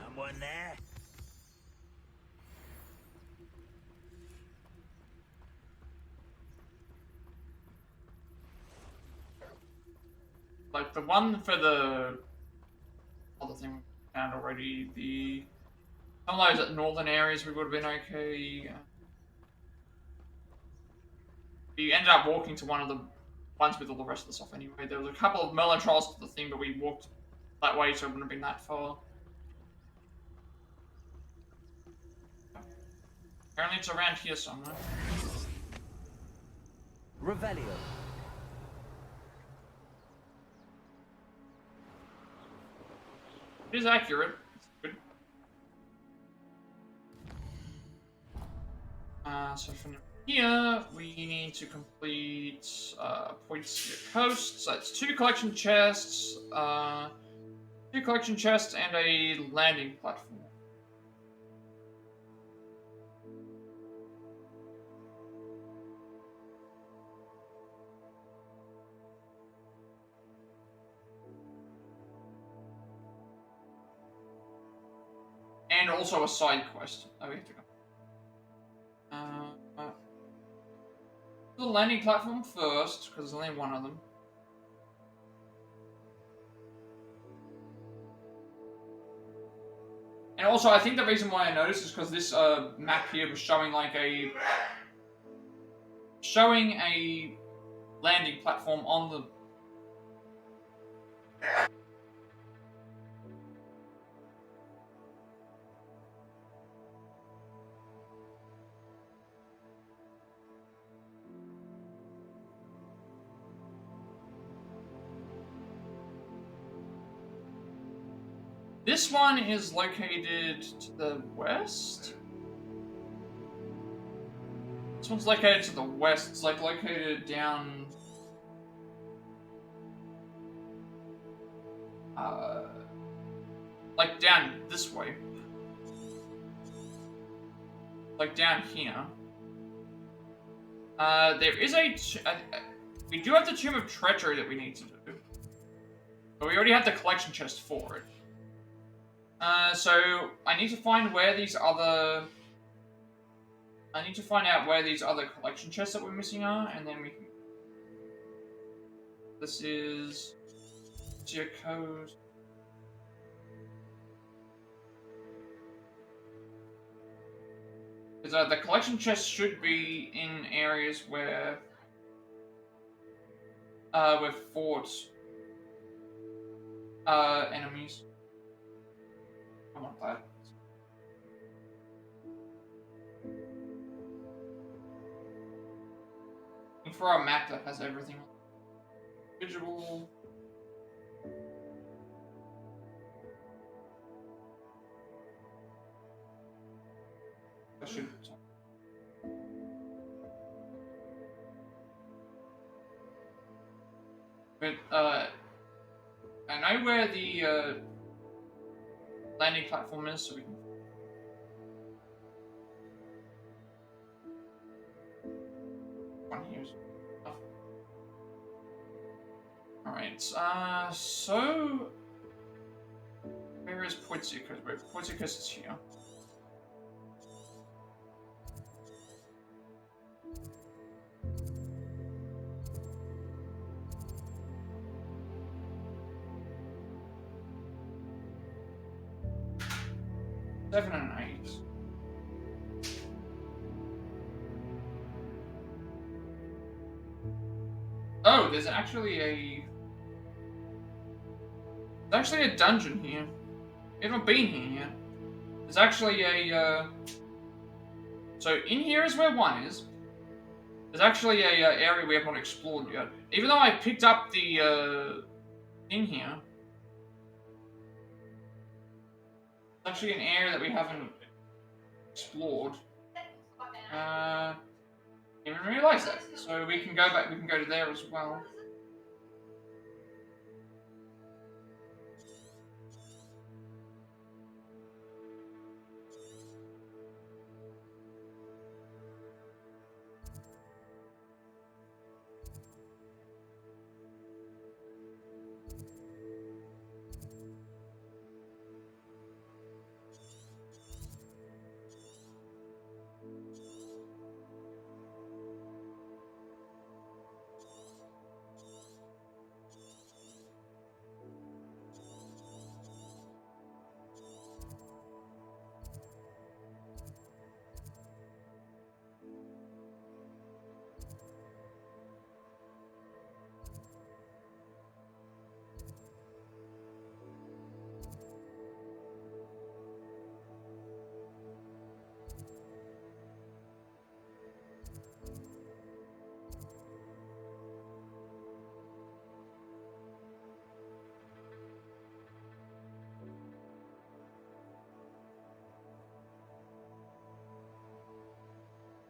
Someone there? Like the one for the other thing we found already, some of those at northern areas we would have been okay. We ended up walking to one of the ones with all the rest of the stuff anyway. There was a couple of Merlin Trials to the thing, but we walked that way, so it wouldn't have been that far. Apparently it's around here somewhere. Revelio. It is accurate. It's good. So from here, we need to complete points to your coast. So it's 2 collection chests, 2 collection chests, and a landing platform. And also a side quest. Oh, we have to go. The landing platform first, because there's only one of them. And also, I think the reason why I noticed is because this map here was showing like a landing platform on the. This one is located to the west. This one's located to the west. It's like located down. Like down this way. Like down here. There is we do have the Tomb of Treachery that we need to do. But we already have the collection chest for it. So I need to find where these other. I need to find out where these other collection chests that we're missing are, and then we can. This is. What's your code? Because the collection chests should be in areas where. We've fought enemies. I want that. Looking for a map that has everything. Visual. I should. But I know where the landing platform is, so we can. One here. Alright, so where is Poitsikus? Poitsikus is here. Seven and 8. Oh, there's actually a dungeon here. We haven't been here yet. There's actually a so in here is where 1 is. There's actually a area we haven't explored yet. Even though I picked up the thing here. It's actually an area that we haven't explored. Didn't even realize that. So we can go back. We can go to there as well.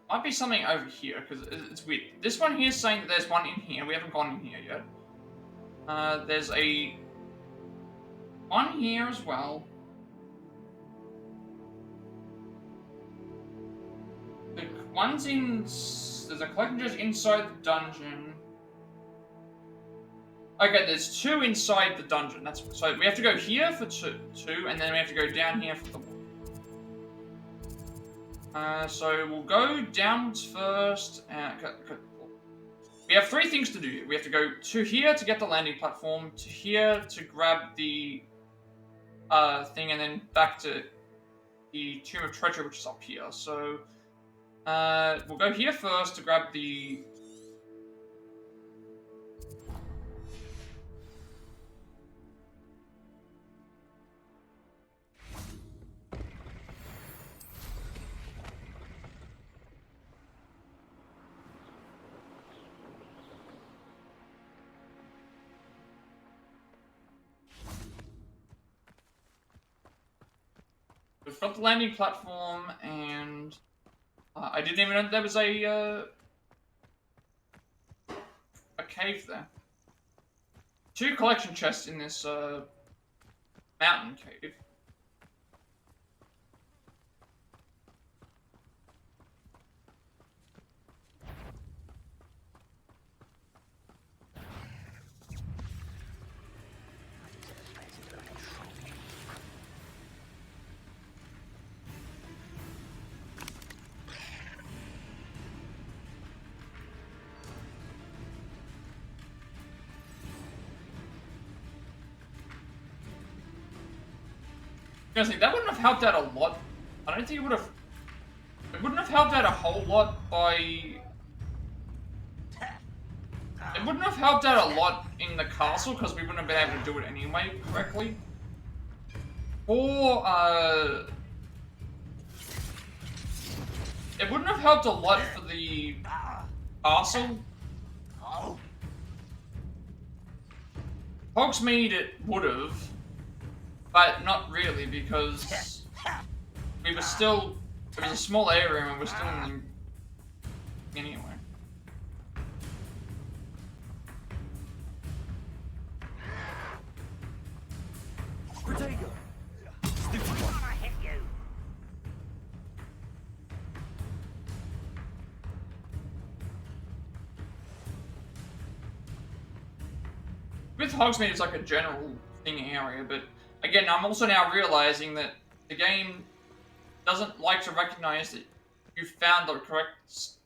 Might be something over here, because it's weird. This one here is saying that there's one in here. We haven't gone in here yet. There's a one here as well. The one's in... There's a collection just inside the dungeon. Okay, there's 2 inside the dungeon. That's so we have to go here for two, and then we have to go down here for the so we'll go downwards first. We have 3 things to do. We have to go to here to get the landing platform, to here to grab the thing, and then back to the Tomb of Treasure, which is up here. So we'll go here first to grab the... We've got the landing platform, and I didn't even know there was a cave there. 2 collection chests in this mountain cave. Honestly, that wouldn't have helped out a lot. I don't think it would have... It wouldn't have helped out a whole lot by... It wouldn't have helped out a lot in the castle because we wouldn't have been able to do it anyway correctly. Or, it wouldn't have helped a lot for the castle. Hogsmeade it would have, but not really because we were still, it was a small area and we're still in the, anyway. Protego! I hit you. With Hogsmeade, it's like a general thing area, but again, I'm also now realizing that the game doesn't like to recognize that you found the correct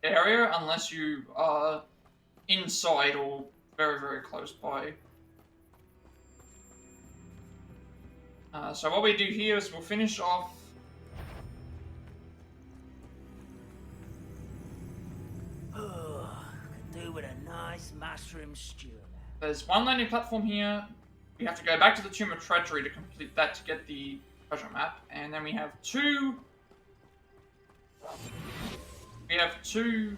area unless you are inside or very, very close by. So what we do here is we'll finish off. Could do with a nice mushroom stew. There's one landing platform here. We have to go back to the Tomb of Treachery to complete that to get the treasure map, and then we have two. We have two.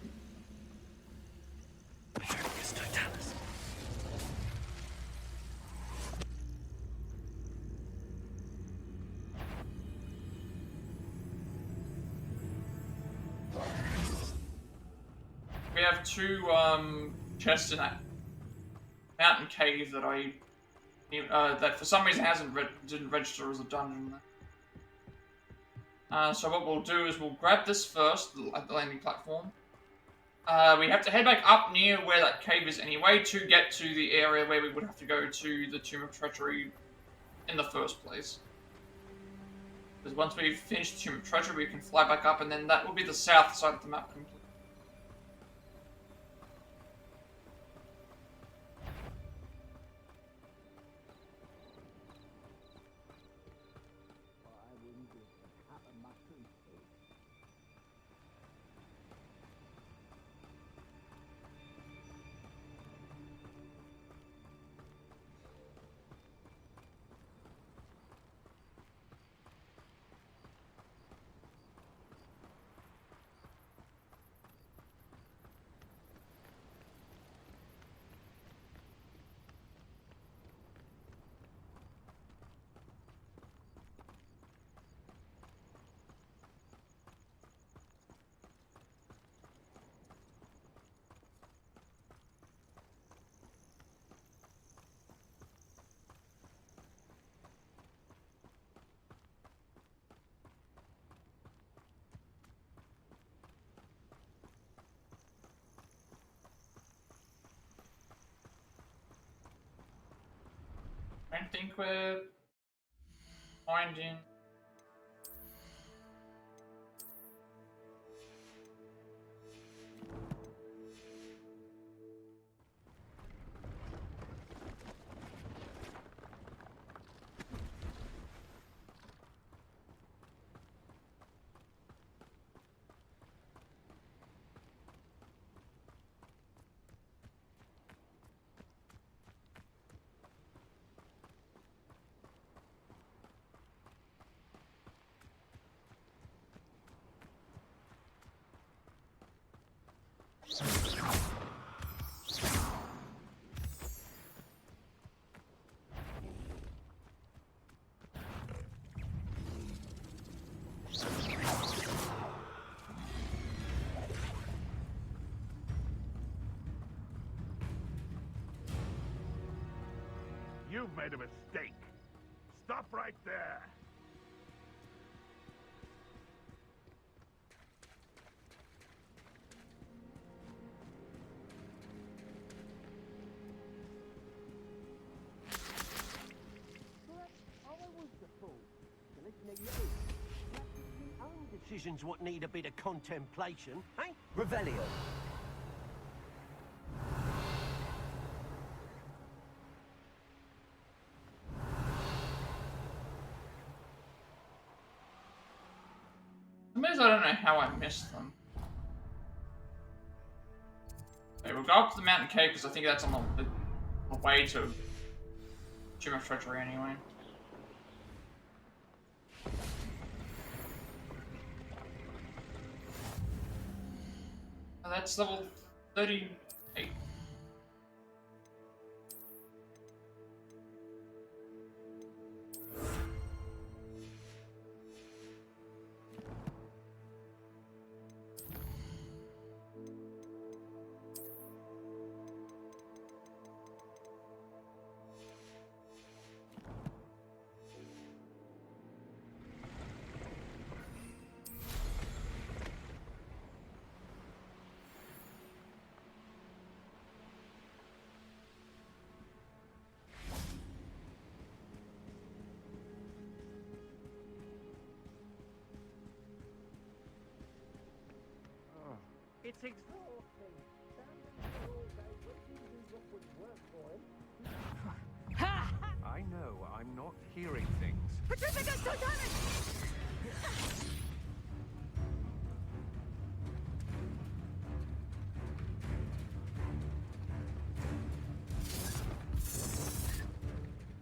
We have two chests in that mountain cave that I that for some reason didn't register as a dungeon. So what we'll do is we'll grab this first at the landing platform. We have to head back up near where that cave is anyway to get to the area where we would have to go to the Tomb of Treachery in the first place. Because once we've finished the Tomb of Treachery, we can fly back up, and then that will be the south side of the map complete. I think we're finding. You've made a mistake. Stop right there. Decisions what need a bit of contemplation, eh? Revelio. I don't know how I missed them. Okay, we'll go up to the mountain cave because I think that's on the way to Tomb of Treachery anyway. Oh, that's level 38. It's exhausting. Standing there all day waiting to do what would work for him. I know, I'm not hearing things. Petrificus Totalis!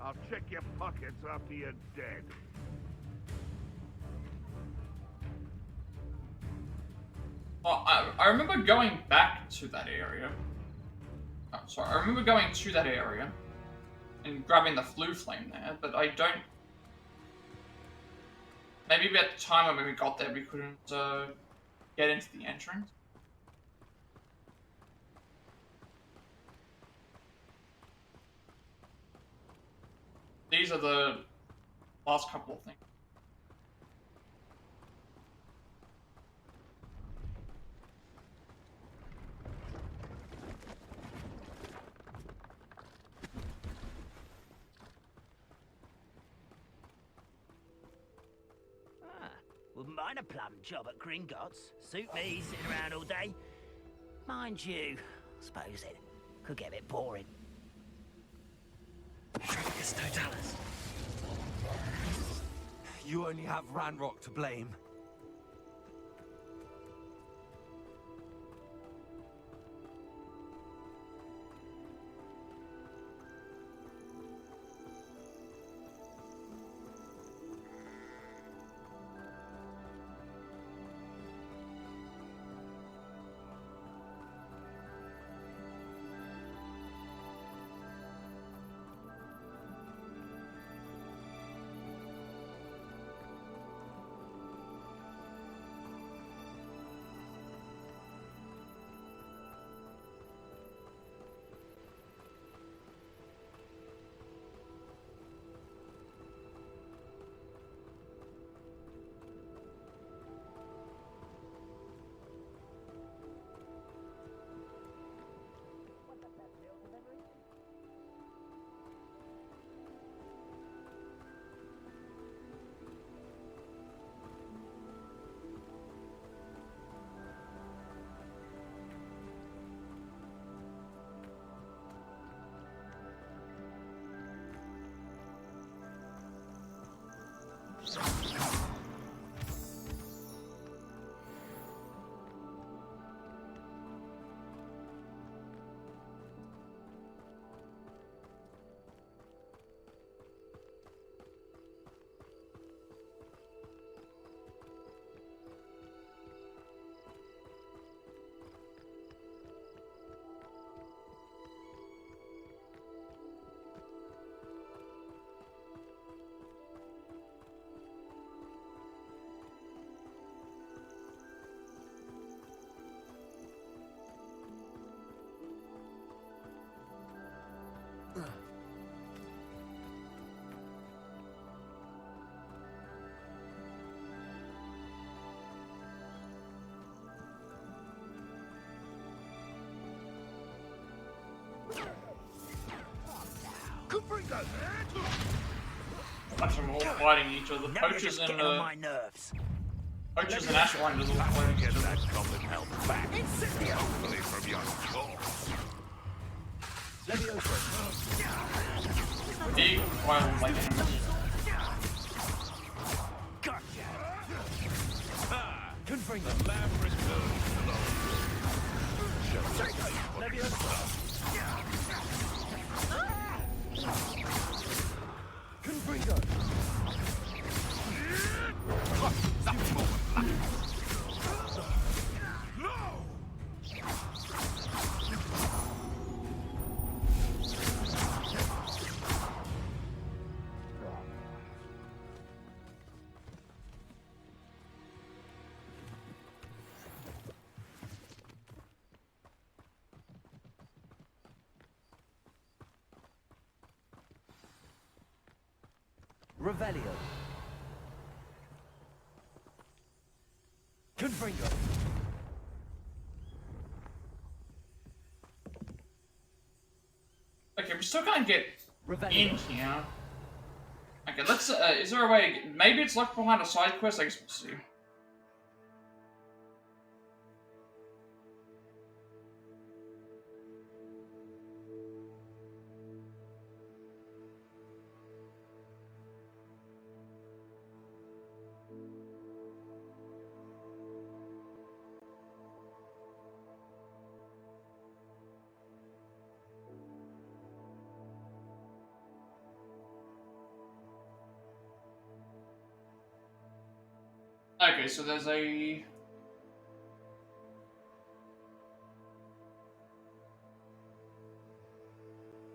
I'll check your pockets after you're dead. Oh, I remember going back to that area. Oh, sorry, I remember going to that area and grabbing the flue flame there, but I don't. Maybe at the time when we got there, we couldn't get into the entrance. These are the last couple of things. Wouldn't mind a plum job at Gringotts. Suit me, sitting around all day. Mind you, I suppose it could get a bit boring. Petrificus Totalis. You only have Ranrock to blame. Bunch of them all fighting each other. Poachers and my nerves. Poachers and Ashwinders all fighting each other. That goblin help back. Hopefully from your corpse. Big wild like enemies. Confirm the lab returns. Revelio. Confringo. Okay, we still can't get Revelio. in here. Okay, let's. Is there a way? Maybe it's locked behind a side quest. I guess we'll see. Okay, so there's a...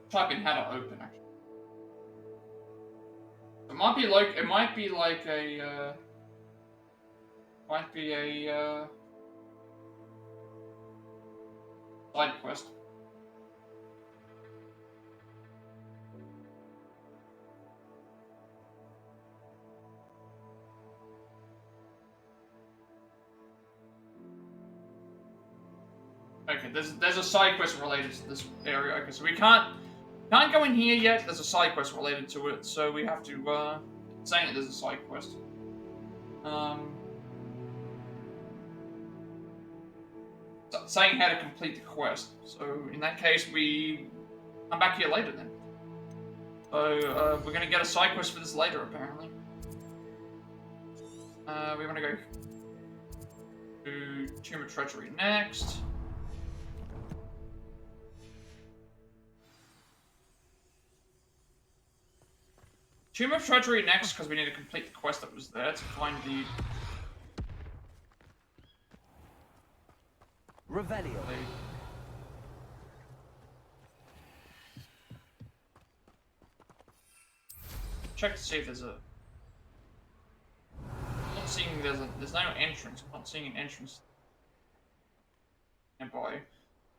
Type in how to open, actually. It might be like, side quest. Okay, there's a side quest related to this area. Okay, so we can't go in here yet. There's a side quest related to it, so we have to saying that there's a side quest. Saying how to complete the quest. So in that case, we come back here later then. So we're gonna get a side quest for this later, apparently. We want to go to Tomb of Treachery next. Tomb of Treachery next, because we need to complete the quest that was there to find the... Revelio. Check to see if there's a... I'm not seeing there's no entrance. I'm not seeing an entrance nearby.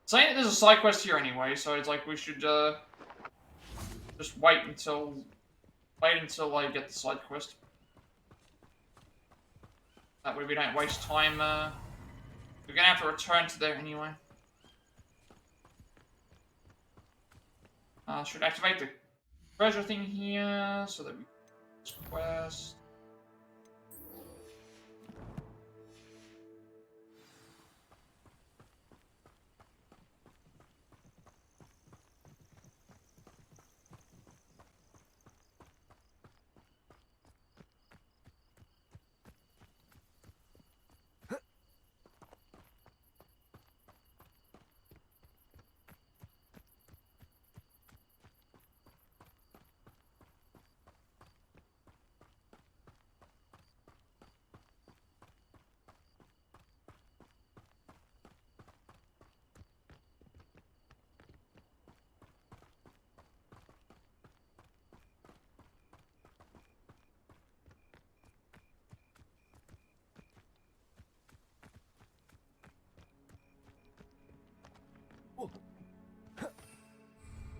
Saying that there's a side quest here anyway, so it's like we should just wait until I get the side quest. That way we don't waste time. We're gonna have to return to there anyway. Should activate the treasure thing here so that we quest.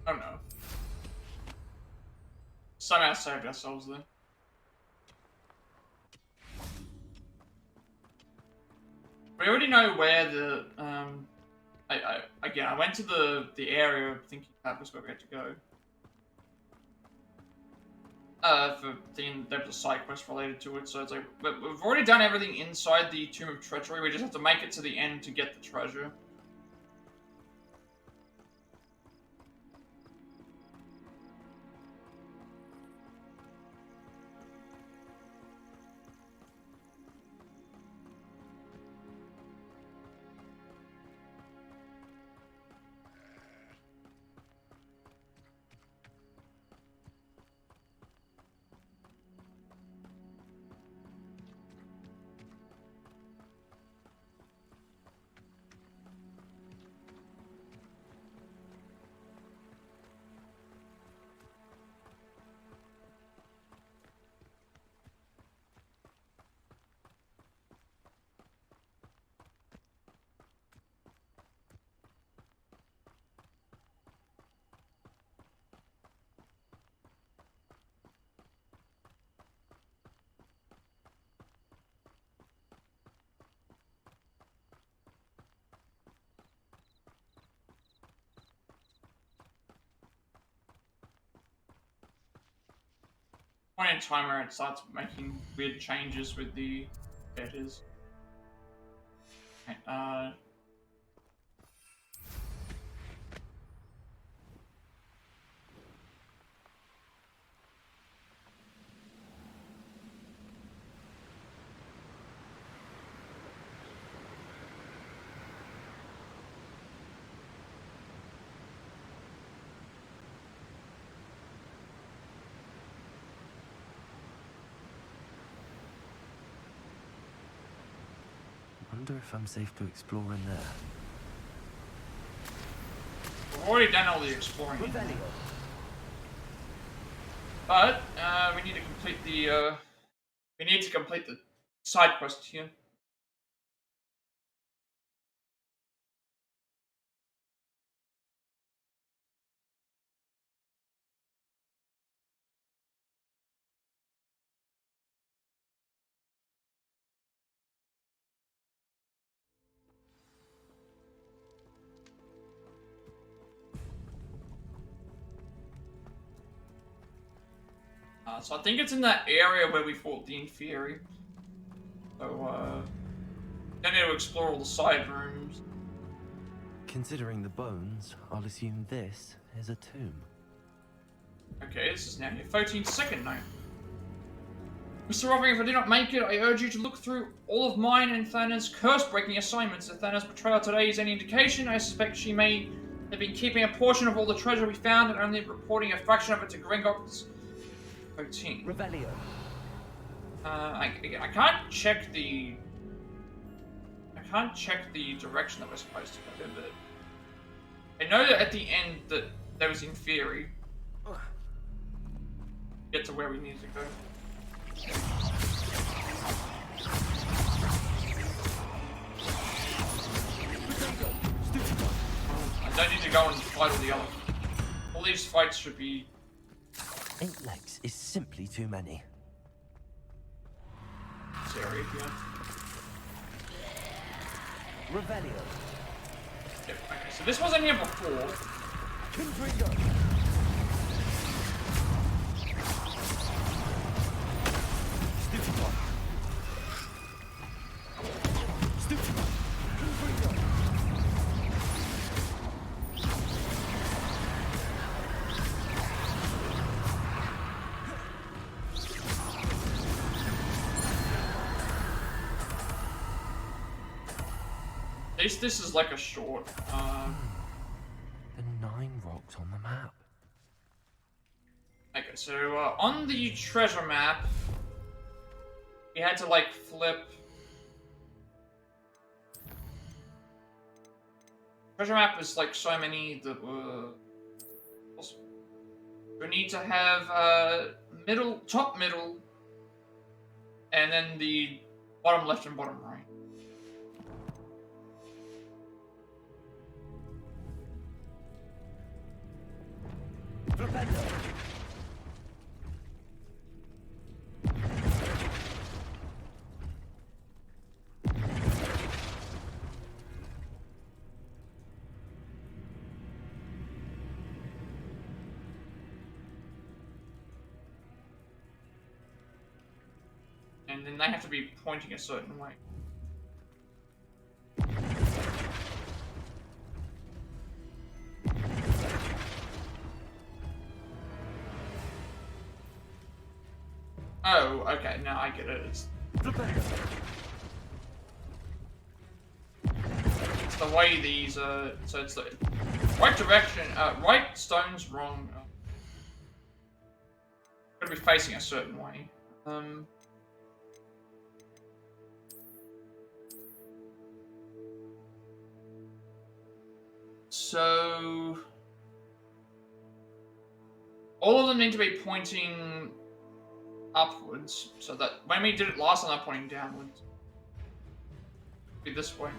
Oh no. Somehow saved ourselves there. We already know where the I went to the area thinking that was where we had to go. There was a side quest related to it, so it's like we've already done everything inside the Tomb of Treachery. We just have to make it to the end to get the treasure. point in time where it starts making weird changes with the editors. Okay, Wonder if I'm safe to explore in there. we've already done all the exploring. Revelio. But we need to complete the side quest here. So I think it's in that area where we fought the Inferi. So, then need to explore all the side rooms. Considering the bones, I'll assume this is a tomb. Okay, this is now your 13-second note. Mr. Roving, if I do not make it, I urge you to look through all of mine and Thana's curse-breaking assignments. If Thana's betrayal today is any indication, I suspect she may have been keeping a portion of all the treasure we found and only reporting a fraction of it to Gringotts 13. Revelio. I can't check the direction that we're supposed to go, but I know that at the end that there was Inferi. Get to where we need to go. I don't need to go and fight all the other. All these fights should be. 8 legs is simply too many. This area here. Revelio. Yep, okay, so this wasn't here before. Kindrigo. Stupidon. Stupidon. Kindrigo. This is like a short. The 9 rocks on the map. Okay, so on the treasure map, we had to like flip. Treasure map is like so many that were. We need to have top middle, and then the bottom left and bottom right. And then they have to be pointing a certain way. Oh, okay, now I get it. It's the way these, so it's the right direction, right stones, wrong. Gotta be facing a certain way. So all of them need to be pointing upwards, so that when we did it last time, they're pointing downwards. Be this way.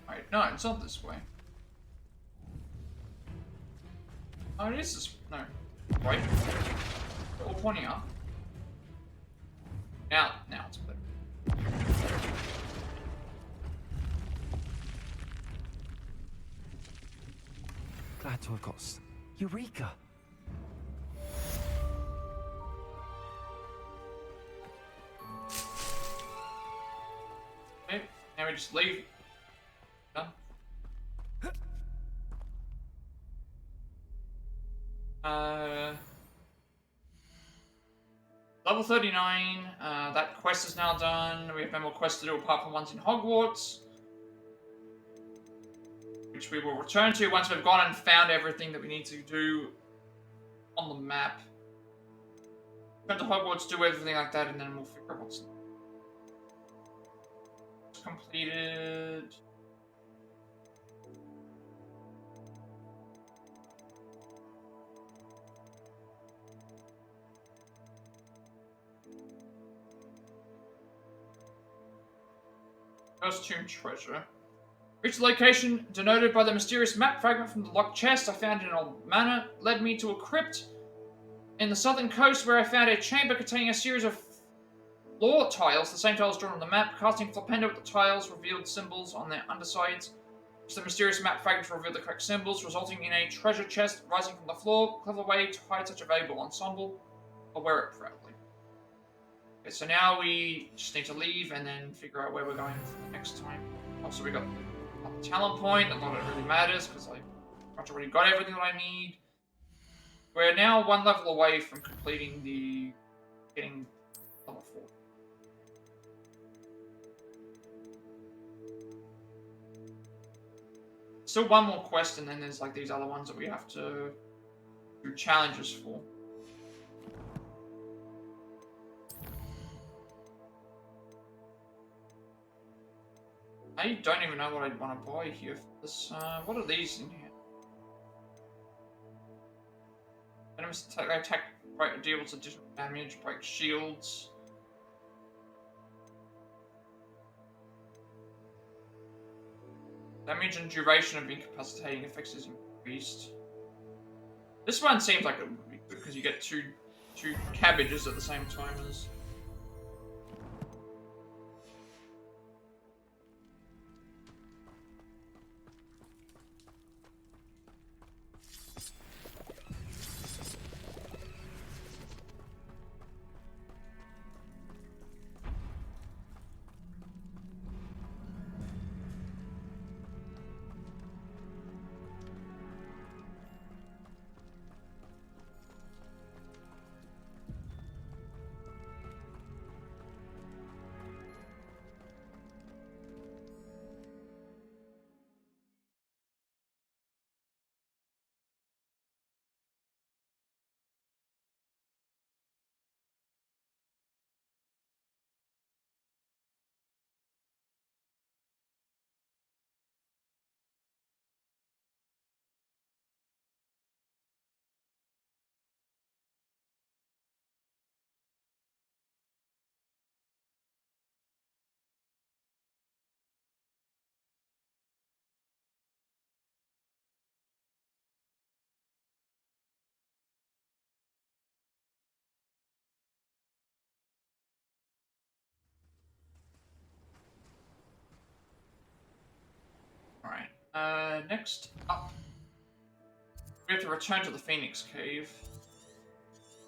Wait, no, it's not this way. Oh, it is this. No, wait. They're all pointing up. Now it's better. had to have got Eureka! Okay, now we just leave. Done. Level 39, that quest is now done. We have no more quests to do apart from ones in Hogwarts, which we will return to once we've gone and found everything that we need to do on the map. Return to Hogwarts, do everything like that, and then we'll figure out what's completed. First Tomb Treasure. Reached the location denoted by the mysterious map fragment from the locked chest I found in an old manor. Led me to a crypt in the southern coast where I found a chamber containing a series of floor tiles, the same tiles drawn on the map. Casting Flipendo with the tiles revealed symbols on their undersides. The mysterious map fragment revealed the correct symbols, resulting in a treasure chest rising from the floor. Clever way to hide such a valuable ensemble. I'll wear it proudly. Okay, so now we just need to leave and then figure out where we're going for the next time. Also, we got a talent point. Not that it really matters because I've already got everything that I need. We're now one level away from completing getting level 4. Still one more quest, and then there's like these other ones that we have to do challenges for. I don't even know what I'd want to buy here for this. What are these in here? Items attack, deal with additional damage, break shields. Damage and duration of incapacitating effects is increased. This one seems like it would be good because you get two cabbages at the same time as. Alright, next up, we have to return to the Phoenix Cave.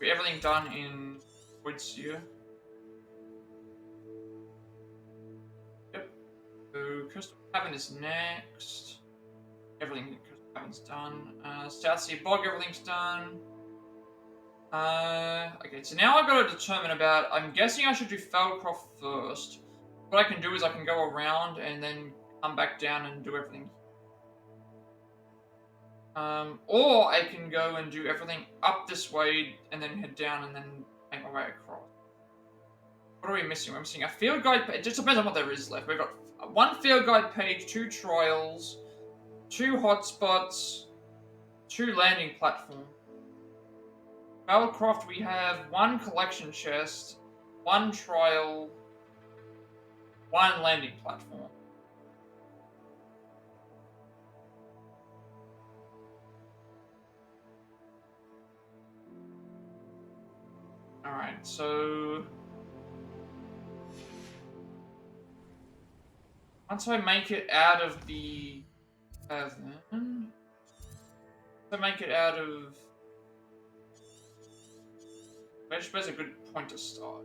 Get everything done in Woodseer. Yep. So, Crystal Cavern is next. Everything in Crystal Cavern's done. Southsea Bog, everything's done. Okay, so now I've got to determine about, I'm guessing I should do Feldcroft first. What I can do is I can go around and then come back down and do everything. Or I can go and do everything up this way and then head down and then make my way across. What are we missing? We're missing a field guide page. It just depends on what there is left. We've got one field guide page, 2 trials, 2 hotspots, 2 landing platforms. Battlecroft, we have 1 collection chest, 1 trial, 1 landing platform. Alright, so once I make it out of the cavern, To make it out of... Where's a good point to start?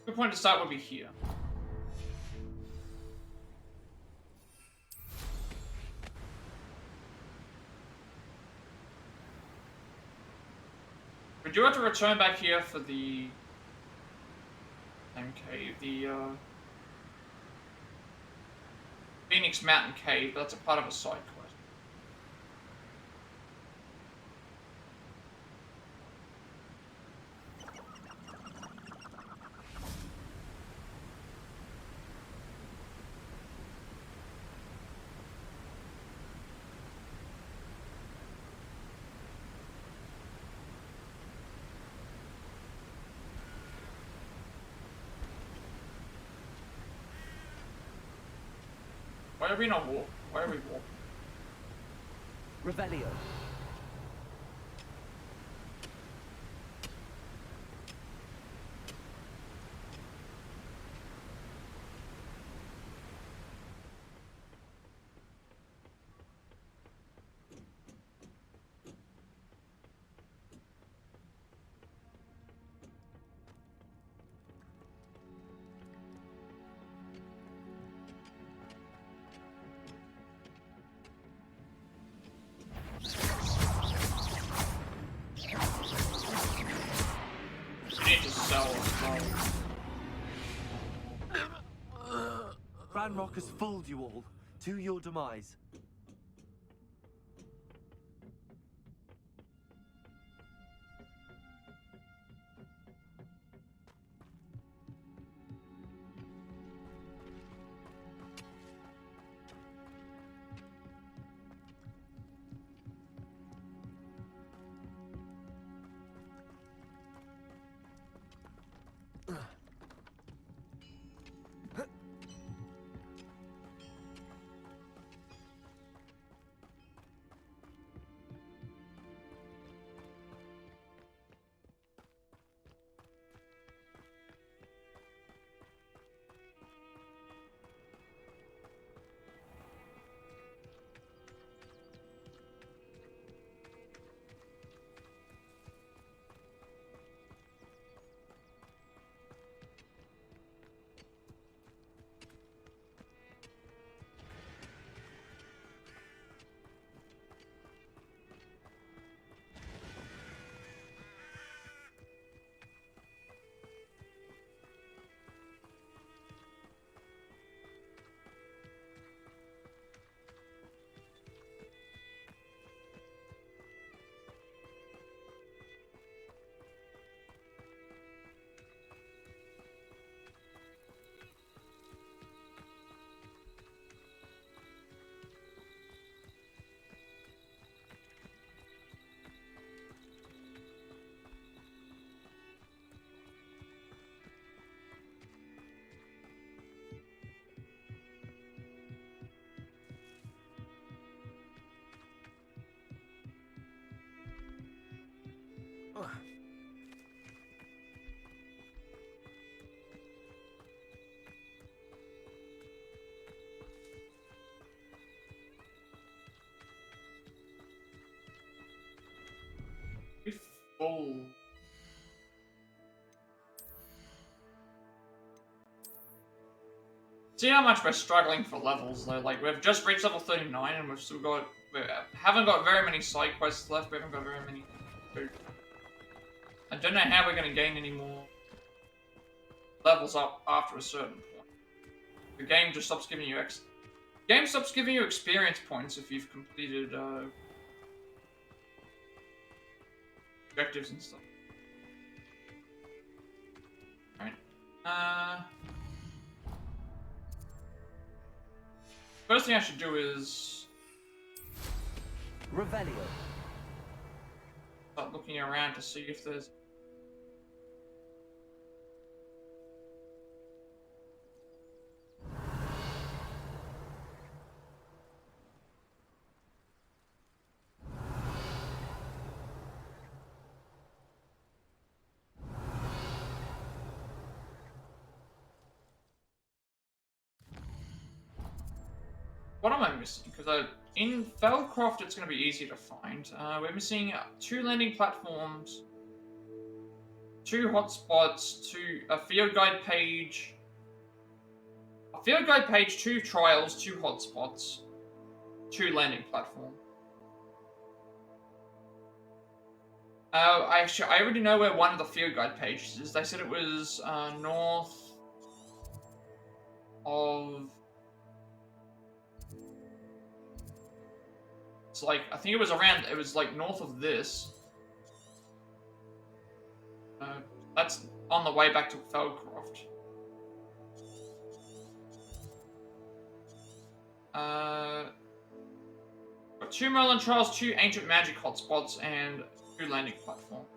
Good point to start would be here. We do have to return back here for the same cave, the Phoenix Mountain Cave, but that's a part of a side quest. Why are we not walking? Why are we walking? Revelio. Ranrock has fooled you all, to your demise. Full. See how much we're struggling for levels though. Like we've just reached level 39 and we've still got haven't got very many side quests left. We haven't got very many. I don't know how we're going to gain any more levels up after a certain point. The game just stops giving you experience points if you've completed objectives and stuff. Alright. First thing I should do is Revelio. start looking around to see if there's what am I missing? Because in Felcroft, it's going to be easy to find. We're missing 2 landing platforms, 2 hotspots, a field guide page, 2 trials, 2 hotspots, 2 landing platforms. I already know where one of the field guide pages is. They said it was north of. It's like, I think it was like north of this. That's on the way back to Felcroft. Got 2 Merlin Trials, 2 Ancient Magic hotspots, and 2 landing platform.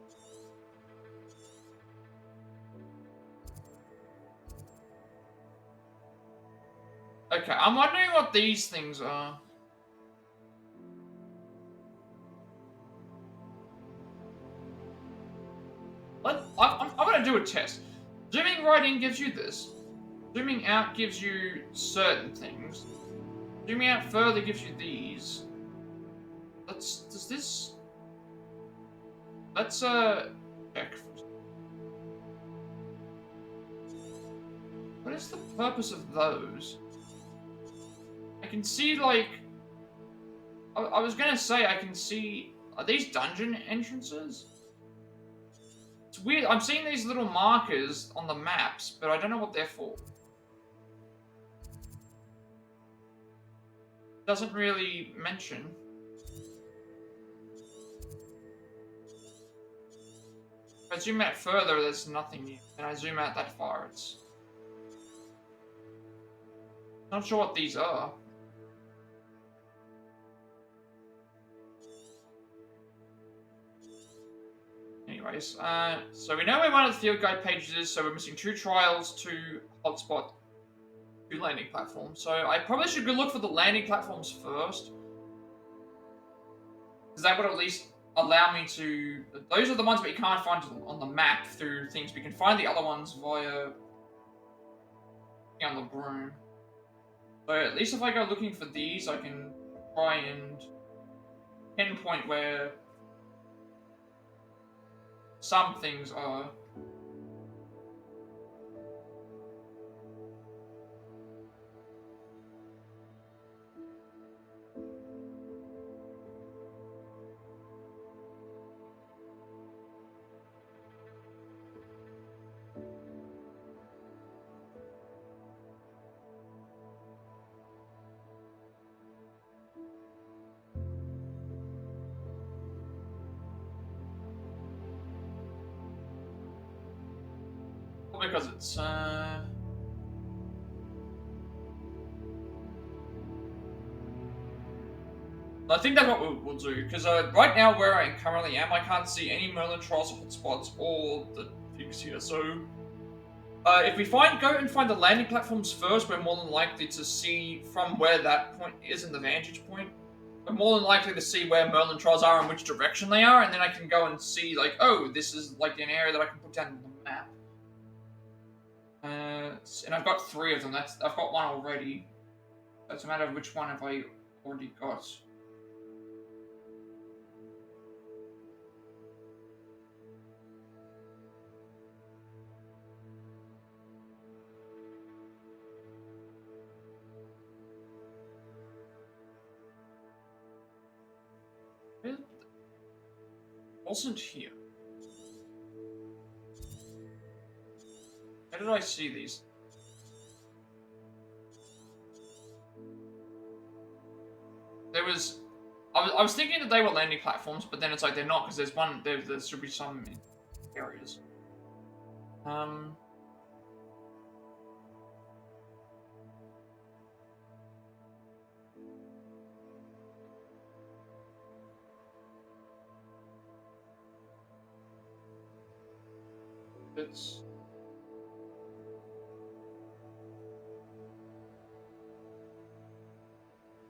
Okay, I'm wondering what these things are. I'm gonna do a test. Zooming right in gives you this. Zooming out gives you certain things. Zooming out further gives you these. Let's check. What is the purpose of those? I can see, like, I was gonna say I can see, are these dungeon entrances? It's weird, I'm seeing these little markers on the maps, but I don't know what they're for. Doesn't really mention. If I zoom out further, there's nothing new. And I zoom out that far, it's... Not sure what these are. Anyways, so we know where one of the field guide pages is, so we're missing 2 trials, 2 hotspot, 2 landing platforms. So I probably should go look for the landing platforms first. Because that would at least allow me to... Those are the ones we can't find on the map through things. We can find the other ones via... on the broom. So at least if I go looking for these, I can try and pinpoint where some things are. Because it's, I think that's what we'll do, because right now where I currently am, I can't see any Merlin Trials hotspots or the things here, so if we go and find the landing platforms first, we're more than likely to see from where that point is in the vantage point. We're more than likely to see where Merlin Trials are and which direction they are, and then I can go and see, like, oh, this is like an area that I can put down on the map. And I've got 3 of them. I've got one already. It's a matter of which one have I already got. It wasn't here. Where did I see these? There was... I was thinking that they were landing platforms, but then it's like they're not, because there's one... There should be some areas. It's...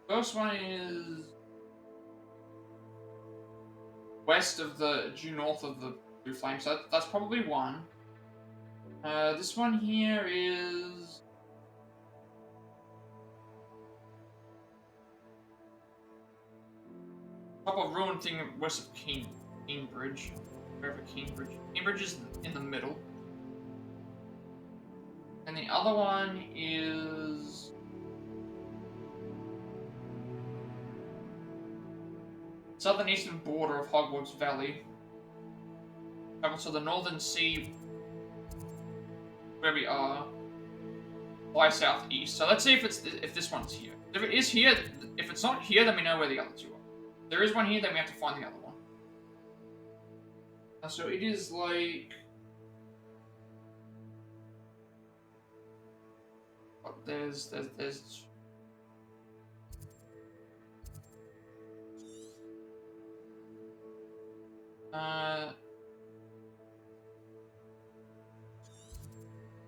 First one is west of due north of the Blue Flames. That's probably one. This one here is Top of ruined thing west of Cambridge. Wherever Cambridge. Cambridge is in the middle. And the other one is southern eastern border of Hogwarts Valley. Travels to the northern sea where we are by southeast. So let's see if this one's here. If it is here, if it's not here, then we know where the other two are. If there is one here, then we have to find the other one. So it is like there's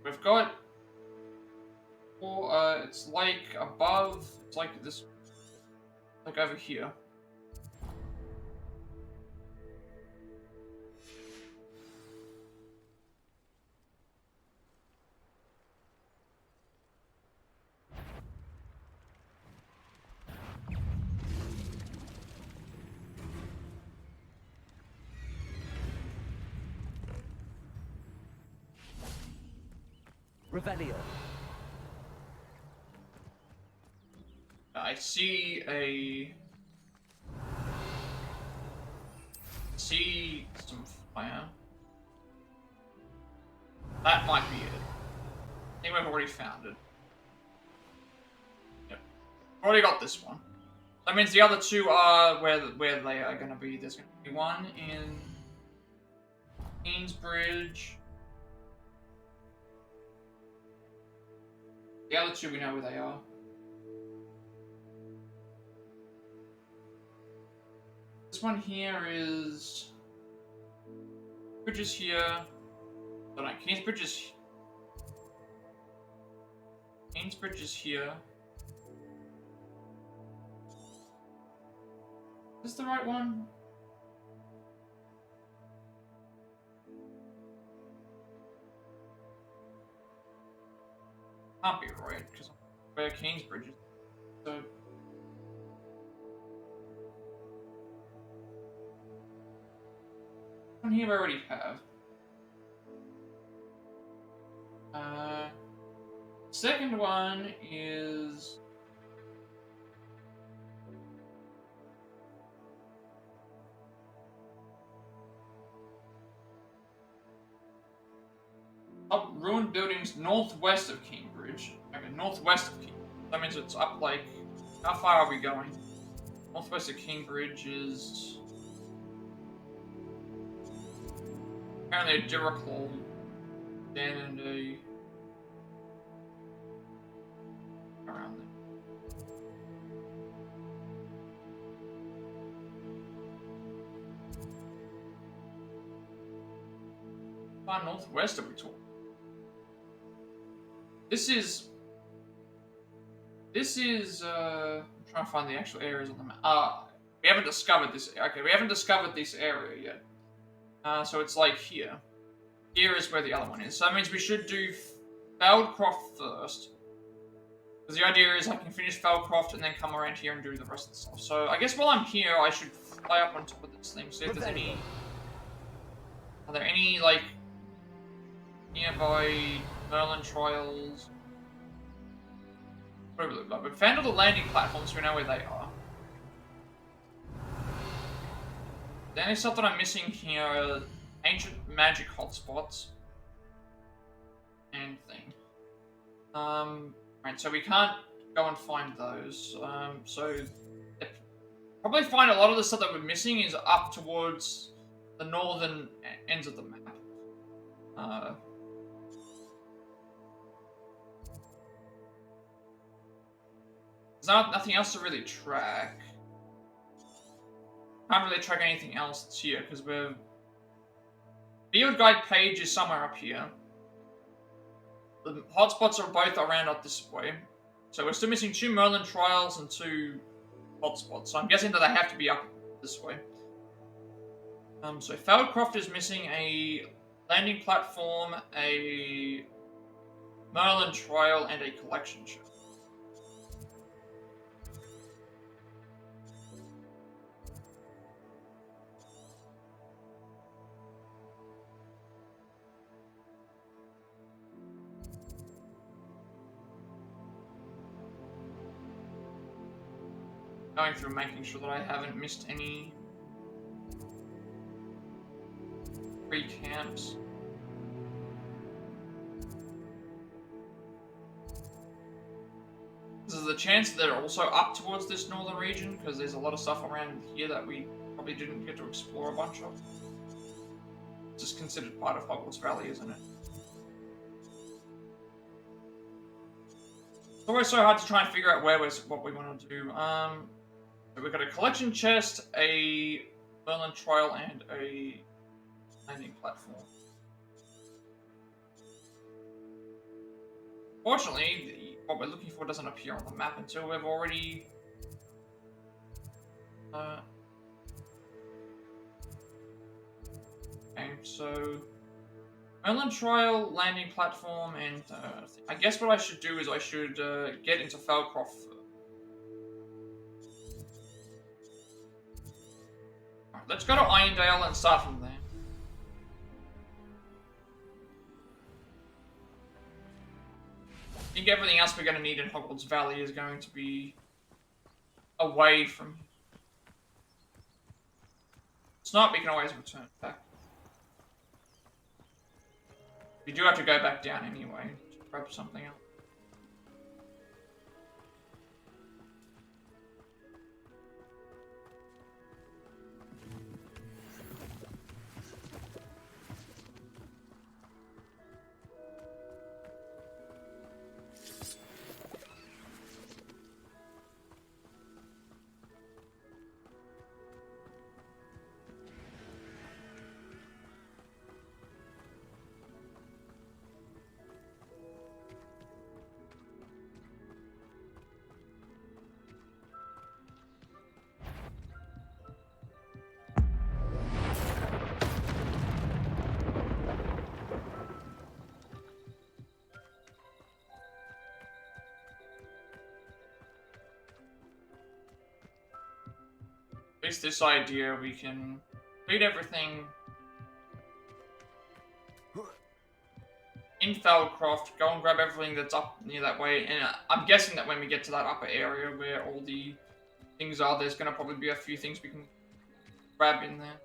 we've got it's like above, it's like this, like over here. Revelio. I see some fire. That might be it. I think we've already found it. Yep. Already got this one. That means the other two are where they are going to be. There's going to be one in Queensbridge. The other two we know where they are. This one here is Bridge is here. Oh no, Queensbridge is here. Is this the right one? Can't be right, because where Queensbridge is. So one here we already have. Second one is up ruined buildings northwest of Cambridge. Okay, northwest of Cambridge. That means it's up like, how far are we going? Northwest of Cambridge is apparently a Duraclaw, then and a around there. How far northwest are we talking? This is I'm trying to find the actual areas on the map. We haven't discovered this. Okay, we haven't discovered this area yet. So it's like here. Here is where the other one is. So that means we should do Feldcroft first. Because the idea is I can finish Feldcroft and then come around here and do the rest of the stuff. So I guess while I'm here, I should fly up on top of this thing, see if there's any. Are there any like nearby Merlin Trials? What do we look like? We've found all the landing platforms, so we know where they are. The only stuff that I'm missing here are ancient magic hotspots and thing. Right, so we can't go and find those. So probably find a lot of the stuff that we're missing is up towards the northern ends of the map. There's nothing else to really track. Can't really track anything else that's here because we're. Field guide page is somewhere up here. The hotspots are both around up this way. So we're still missing 2 Merlin Trials and 2 hotspots. So I'm guessing that they have to be up this way. So Feldcroft is missing a landing platform, a Merlin Trial, and a collection ship. going through making sure that I haven't missed any free camps. There's a chance that they're also up towards this northern region, because there's a lot of stuff around here that we probably didn't get to explore a bunch of. It's just considered part of Hogwarts Valley, isn't it? It's always so hard to try and figure out what we want to do. So we've got a collection chest, a Merlin Trial, and a landing platform. Fortunately, what we're looking for doesn't appear on the map until we've already... Okay, so... Merlin Trial, landing platform, and I guess what I should do is I should get into Falcroft. Alright, let's go to Irondale and start from there. I think everything else we're going to need in Hogwarts Valley is going to be away from here. It's not, we can always return back. We do have to go back down anyway to grab something else. At least this idea, we can complete everything in Falcroft, go and grab everything that's up near that way, and I'm guessing that when we get to that upper area where all the things are, there's going to probably be a few things we can grab in there.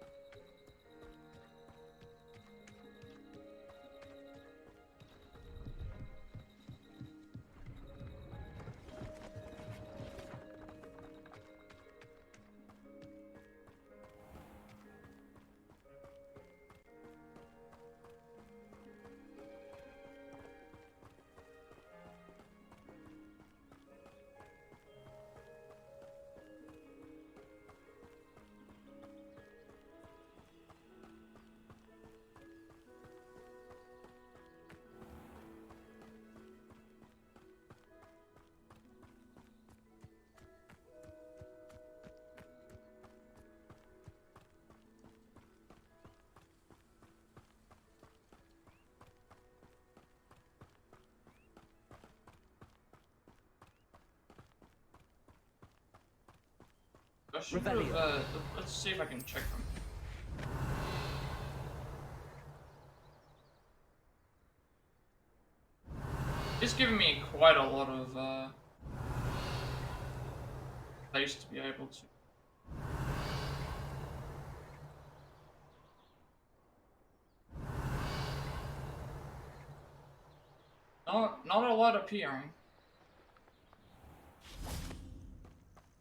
I should have, let's see if I can check them. It's giving me quite a lot of place to be able to. Not a lot appearing.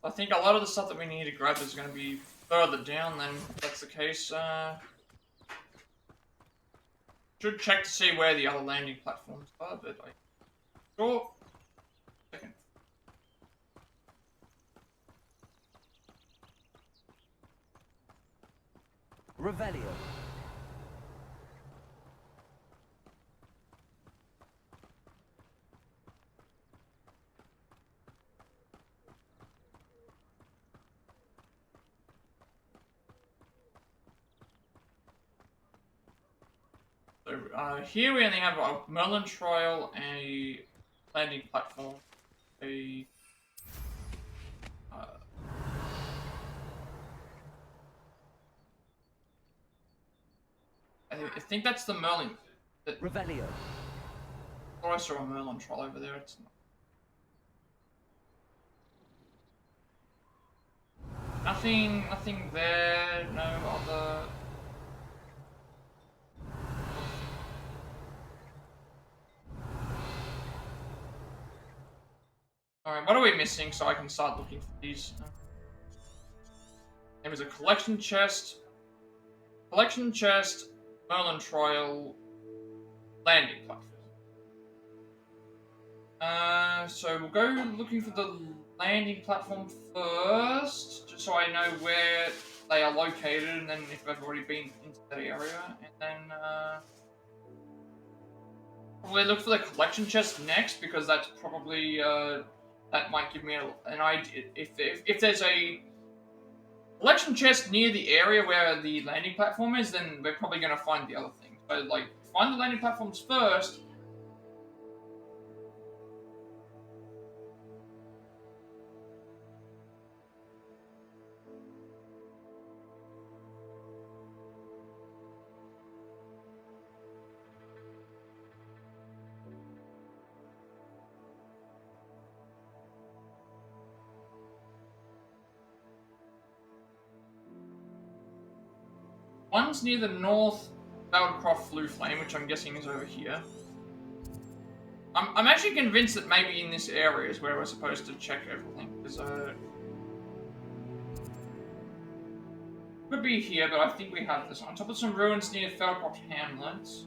I think a lot of the stuff that we need to grab is going to be further down then, if that's the case. Should check to see where the other landing platforms are, but I... Sure. Second. Revelio. So, here we only have a Merlin Trial, a landing platform, a... I think that's the Merlin... Revelio. Oh, I saw a Merlin Trial over there, it's not... Nothing there. No other. Alright, what are we missing so I can start looking for these? There was a collection chest. Collection chest, Merlin Trial, landing platform. So we'll go looking for the landing platform first, just so I know where they are located, and then if I've already been into that area, and then probably look for the collection chest next, because that's probably that might give me an idea if there's a collection chest near the area where the landing platform is, then we're probably going to find the other thing. So like find the landing platforms first. One's near the north Battlecroft Blue Flame, which I'm guessing is over here. I'm actually convinced that maybe in this area is where we're supposed to check everything. Because could be here, but I think we have this on top of some ruins near Feldcroft Hamlets.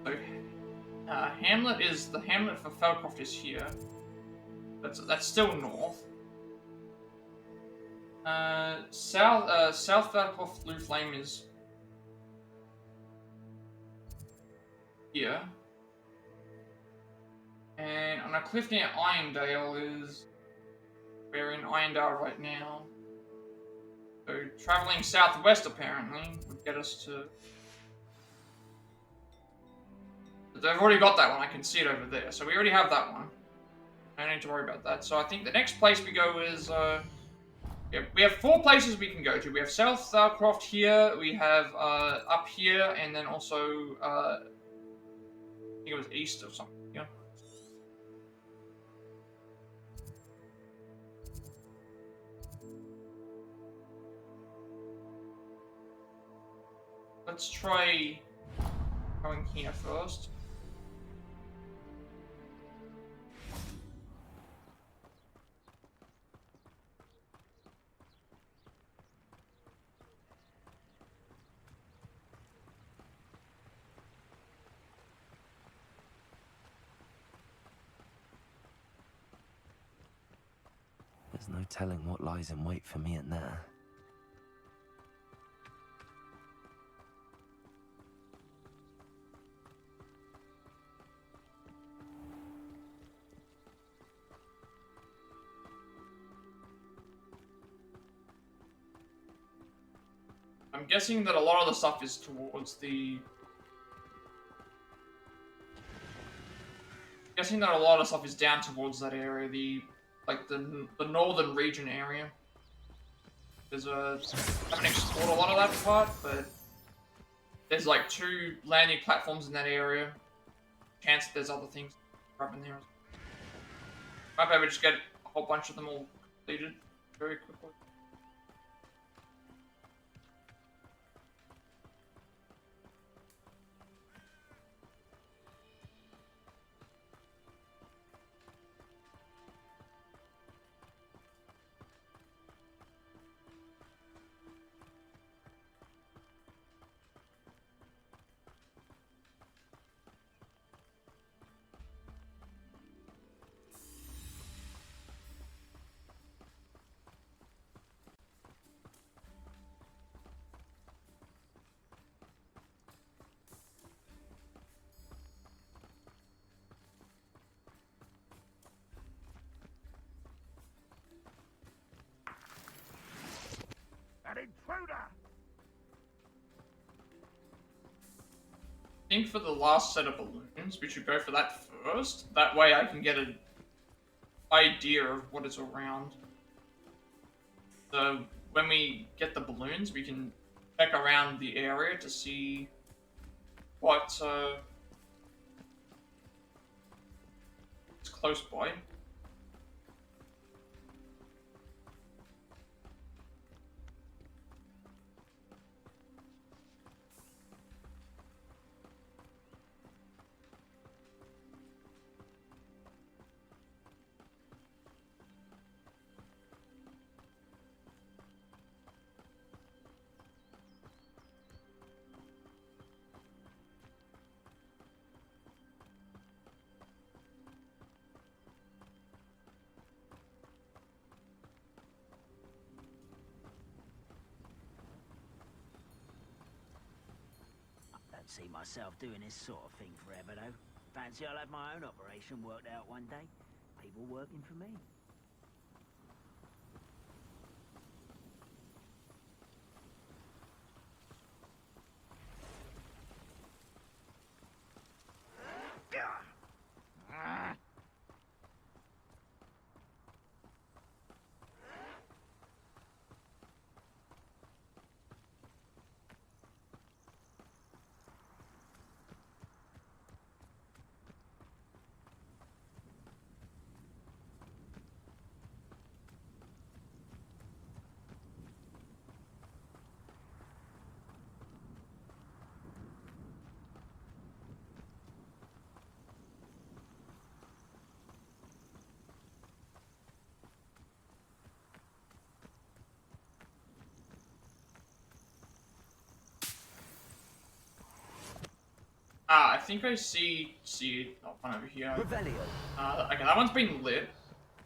So, the hamlet for Feldcroft is here. That's still north. South Feldcroft Blue Flame is here. And on a cliff near Irondale is... We're in Irondale right now. So traveling southwest apparently would get us to... But they've already got that one, I can see it over there. So we already have that one. I don't need to worry about that. So I think the next place we go is... Yeah, we have 4 places we can go to. We have South Feldcroft here, we have up here, and then also I think it was east or something. Yeah. Let's try going here first. There's no telling what lies in wait for me in there. I'm guessing that a lot of the stuff is towards the... Guessing that a lot of stuff is down towards that area, the northern region area. There's I haven't explored a lot of that part, but there's like 2 landing platforms in that area. Chance that there's other things up in there. Might be able to just get a whole bunch of them all completed very quickly. An intruder! I think for the last set of balloons, we should go for that first. That way I can get an idea of what is around. So when we get the balloons, we can check around the area to see what is close by. Don't see myself doing this sort of thing forever, though. Fancy I'll have my own operation worked out one day. People working for me. I think I see one over here. Revelio. Okay, that one's been lit.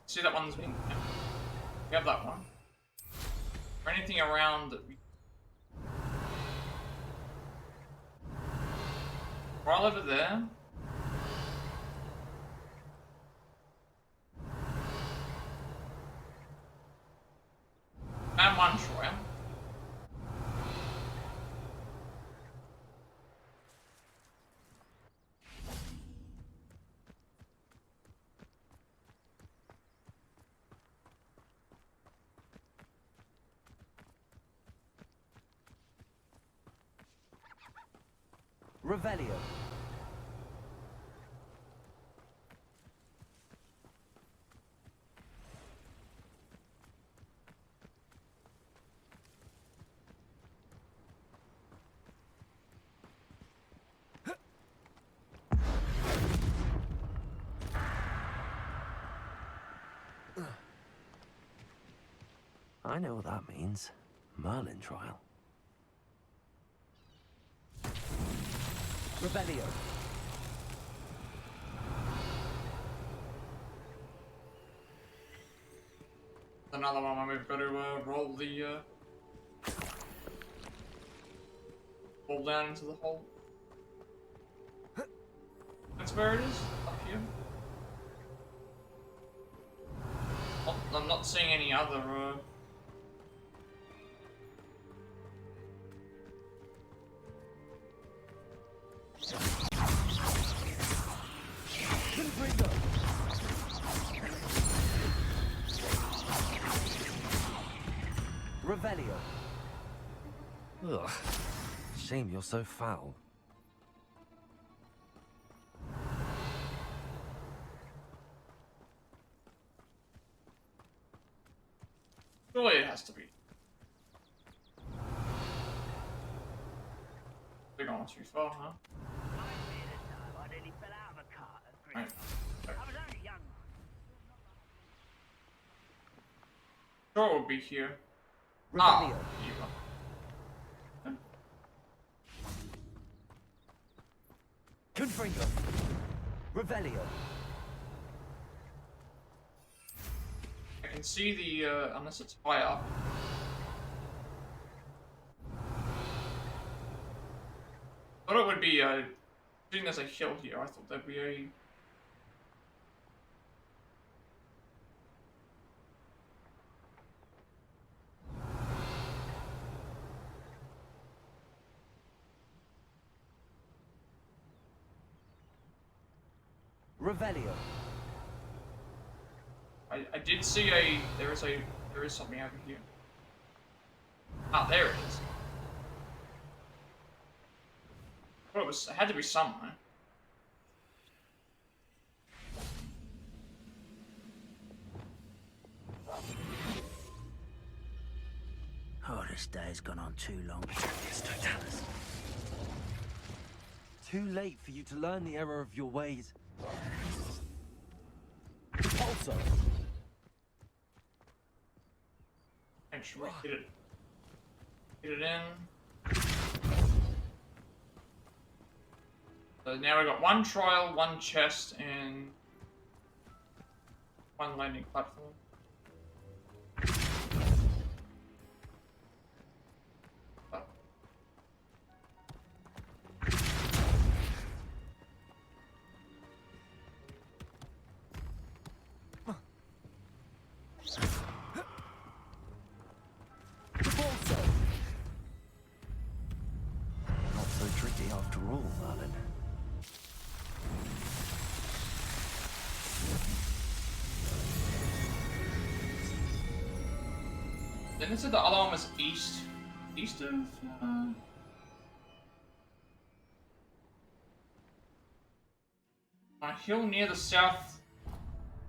See, that one's been. We have that one. Or anything around that we. Right over there. And one Troy. Revelio. I know what that means. Merlin Trial. Revelio. Another one where we've got to roll the ball down into the hole. That's where it is, up here. Oh, I'm not seeing any other. Revelio. Ugh. Shame you're so foul. Surely it has to be. They're going too far, huh? I nearly fell out of a cart at Green. Right. I was only young. Sure, it will be here. Revelio. Here you go. Confringo. Revelio. I can see the, unless it's high up. Thought it would be, seeing there's a hill here, I thought there'd be a... Revelio. I did see a, there is something over here. Ah, there it is. Well, it had to be somewhere. Oh, this day has gone on too long. Too late for you to learn the error of your ways. Pulsar. Make sure we get it in. So now we've got one trial, one chest, and one landing platform. Then it said the other one was east of. On a hill near the south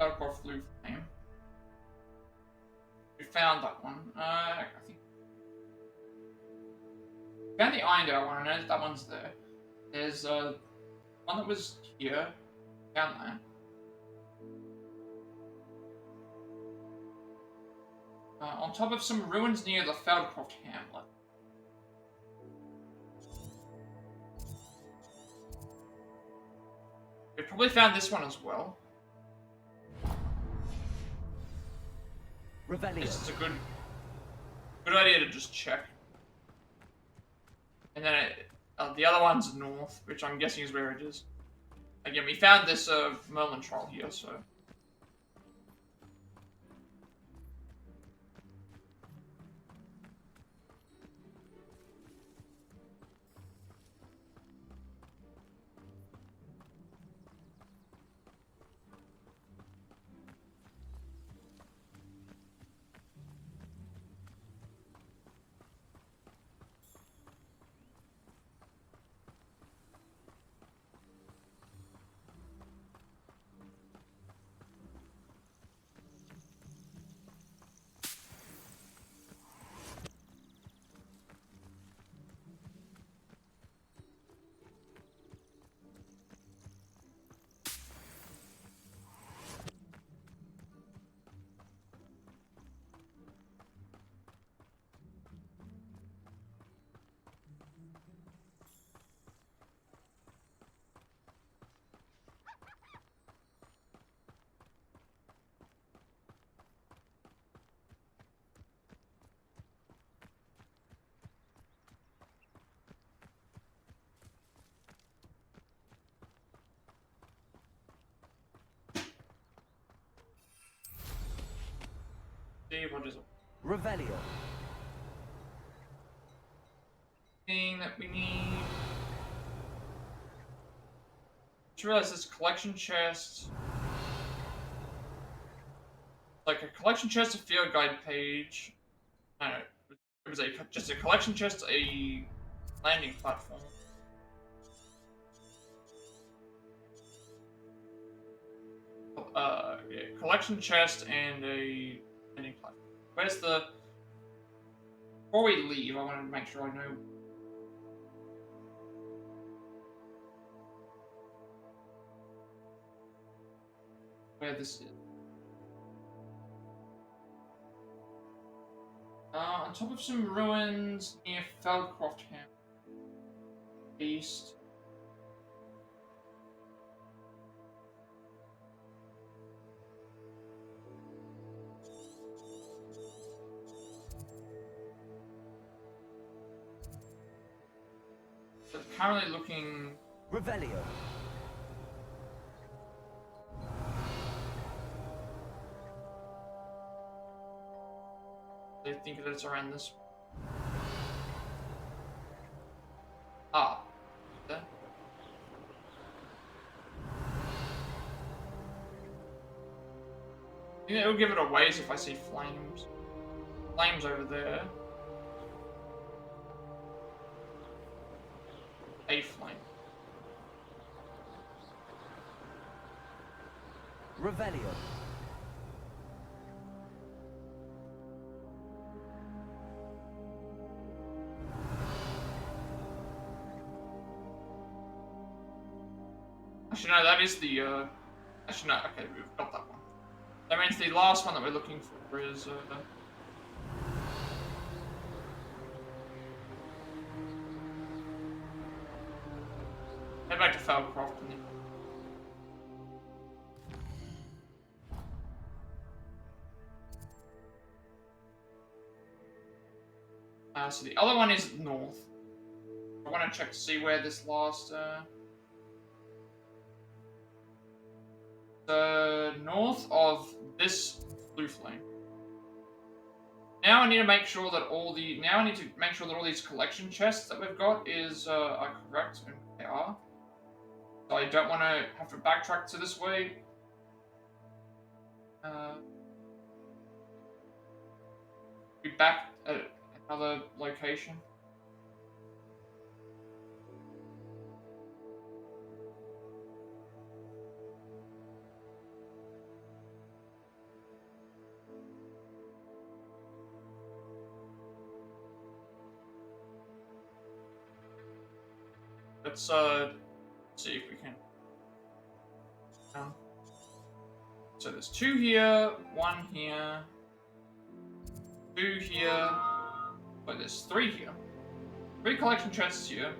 Hufflepuff Blue Flame. We found that one. I think. We found the Irondale one. I know that one's there. There's one that was here. Found that. On top of some ruins near the Feldcroft hamlet. We probably found this one as well. Revelio. This is a good idea to just check. And then the other one's north, which I'm guessing is where it is. Again, we found this Merlin Trial here, so. See what is it? Revelio. Thing that we need. Just realized this collection chest. Like a collection chest, a field guide page. I don't know. It was just a collection chest, a landing platform. Yeah, collection chest and a landing platform. Where's the? Before we leave, I wanted to make sure I know. Where this is. On top of some ruins near Feldcroft Hamlet. East. So currently looking. Revelio. I think that it's around this one. Ah. There. I think it'll give it a ways if I see flames. Flames over there. A flame. Revelio. Actually, no, that is the, Actually, no, okay, we've got that one. That means the last one that we're looking for is, head back to Feldcroft and then... So the other one is north. I want to check to see where this last, north of this blue flame. Now I need to make sure that all these collection chests that we've got are correct, and they are. So I don't want to have to backtrack to this way. Be back at another location. Let's see if we can. So there's 2 here, 1 here, 2 here. But there's 3 here. 3 collection chests here.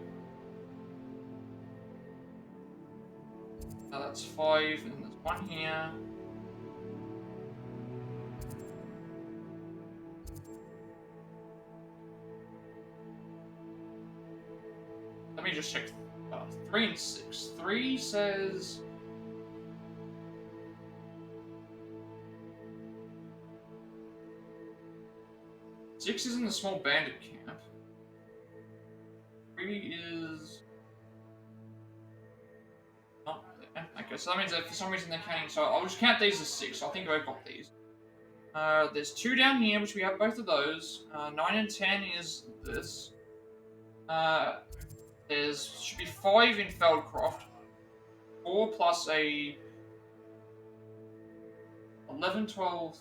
Now that's 5, and there's 1 here. Let me just check. 3 and 6. 3 says. Six is in the small bandit camp. 3 is not there. Okay, so that means that for some reason they're counting. So I'll just count these as 6. So I think I've got these. There's 2 down here, which we have both of those. 9 and 10 is this. There's should be 5 in Feldcroft. 4 plus a 11, 12.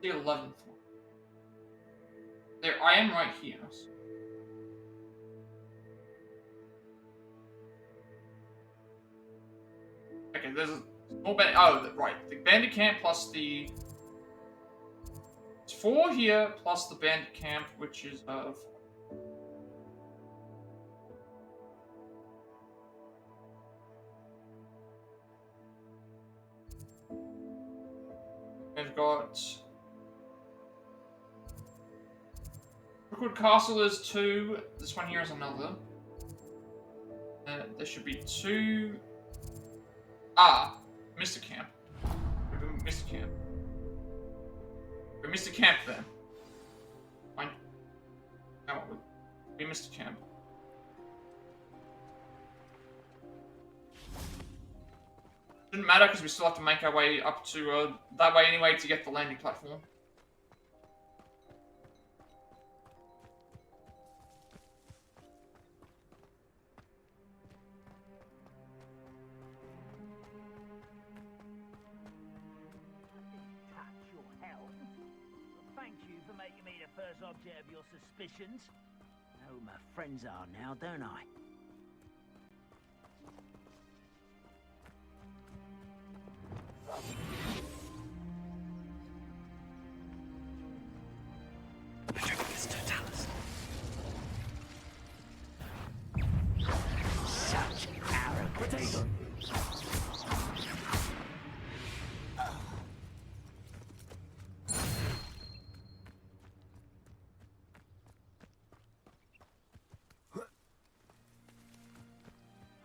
The 11th one. There, I am right here. Okay, there's a small bandit. Oh, right. The bandit camp plus the. It's 4 here plus the bandit camp, which is I've got. Brookwood Castle is 2. This one here is another. There should be 2. Mr. Camp. Mr. Camp. Mr. Camp then. Fine. Now what would be Mr. Camp? Shouldn't matter because we still have to make our way up to that way anyway to get the landing platform. Making me the first object of your suspicions. Know who my friends are now, don't I? Such arrogance.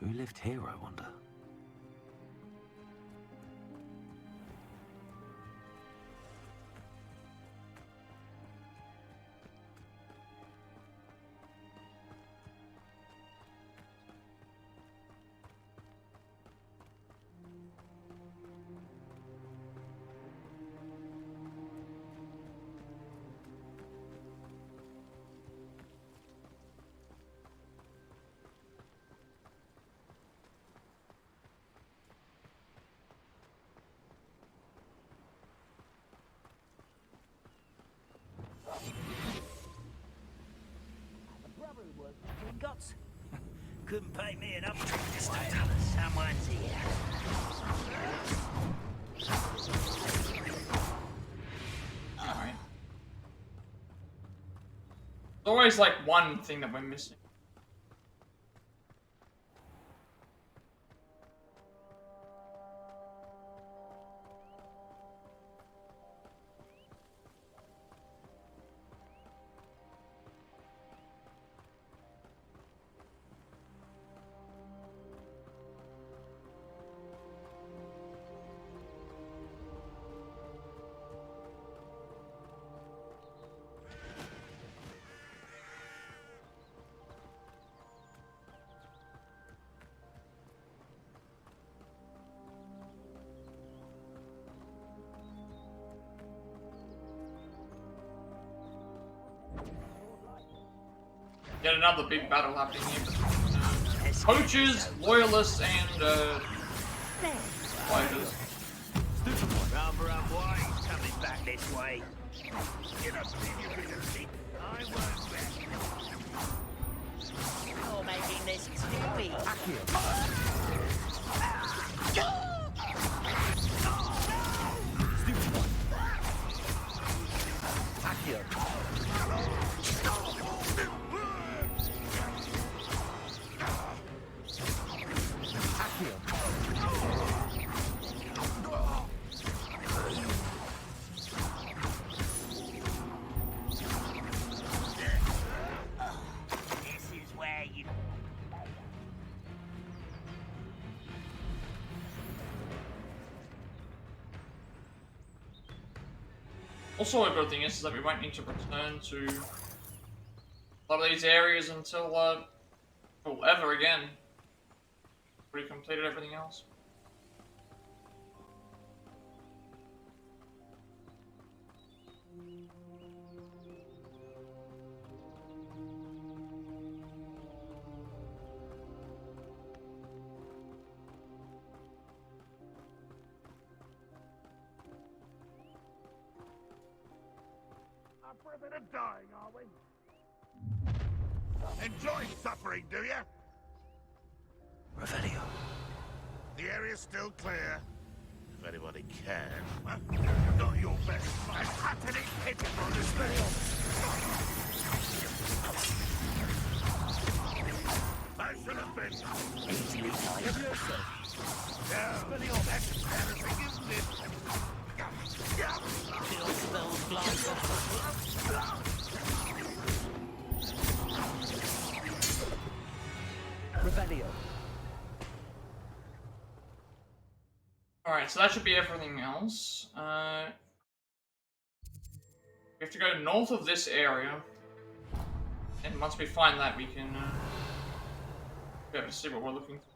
Who lived here, I wonder? Gringotts? Couldn't pay me enough to someone's here. Alright. There's always like one thing that we're missing. Yet another big battle happening here between poachers, loyalists, and fighters. Rather unwise coming back this way. You don't think you're gonna see? I won't bet. You're making this too easy. This is where you. Also, a good thing is that we won't need to return to a lot of these areas until, well, ever again. We completed everything else. Up for a bit of dying, are we? Enjoy suffering, do you? Revelio. The area's still clear. If anybody cares. Not your best fight. Utterly pitiful, Revelio. I should have been. Easily tied. No, that's embarrassing, isn't it? Still smells blind Revelio. Alright, so that should be everything else. We have to go north of this area. And once we find that, we can be able to see what we're looking for.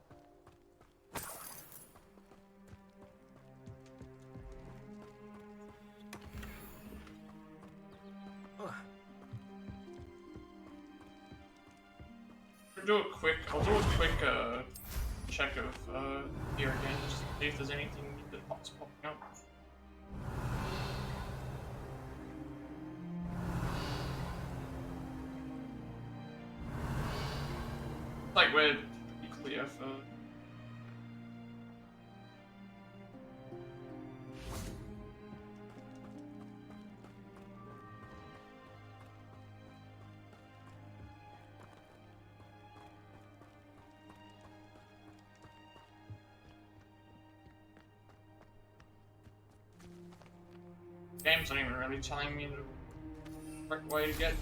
I'll do a quick check of here again, just to see if there's anything that's popping up. Like we're pretty clear for. Game's not even really telling me the correct way to get.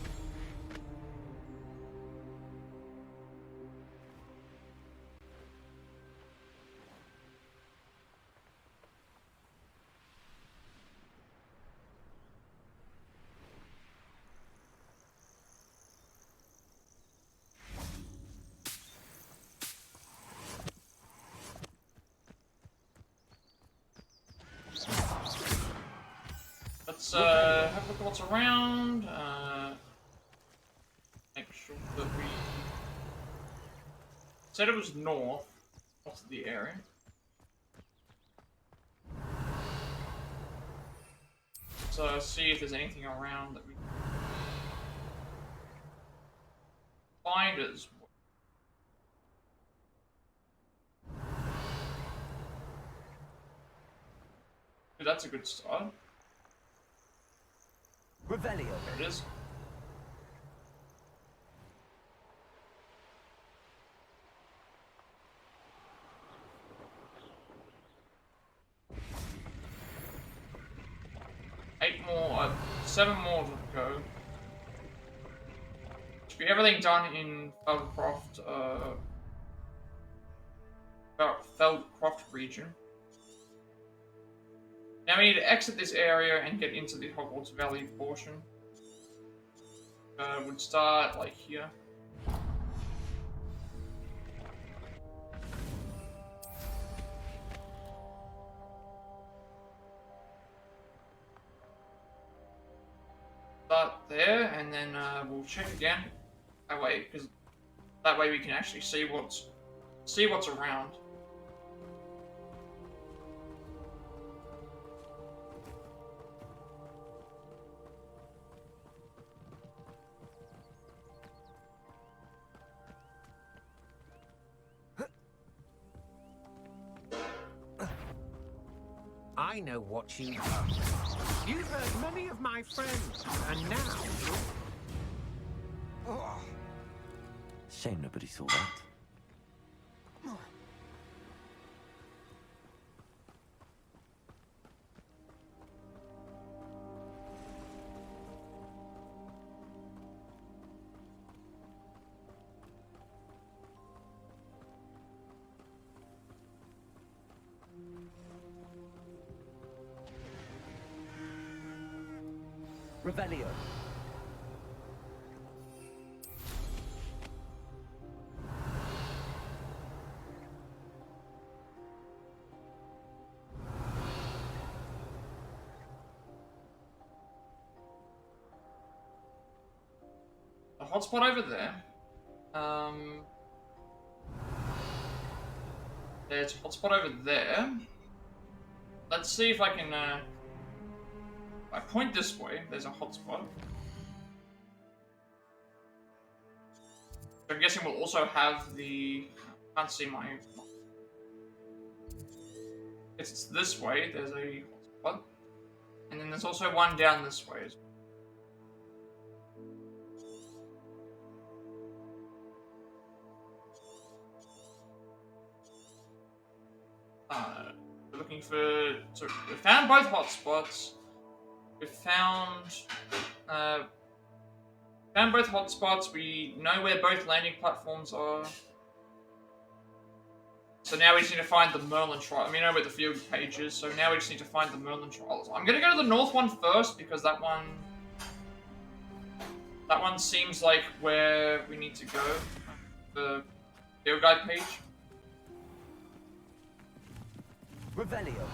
Let's have a look at what's around. Make sure that we said it was north of the area. So see if there's anything around that we can find as well. That's a good start. Revelio. There it is. Seven more to go. Should be everything done in Feldcroft region. Now we need to exit this area and get into the Hogwarts Valley portion. Would start like here. Start there, and then we'll check again. because that way we can actually see what's around. I know what you've done. You've hurt many of my friends, and now... Shame nobody saw that. Revelio. A hotspot over there. There's a hotspot over there. Let's see if I can, if I point this way, there's a hotspot. So I'm guessing we'll also have the... Can't see my... It's this way, there's a hotspot. And then there's also one down this way as well. We're looking for... So we found both hotspots. We found both hotspots. We know where both landing platforms are. So now we just need to find the Merlin Trial. I mean, I know where the field page is, so now we just need to find the Merlin Trials. I'm gonna go to the north one first, because that one seems like where we need to go. The field guide page. Revelio.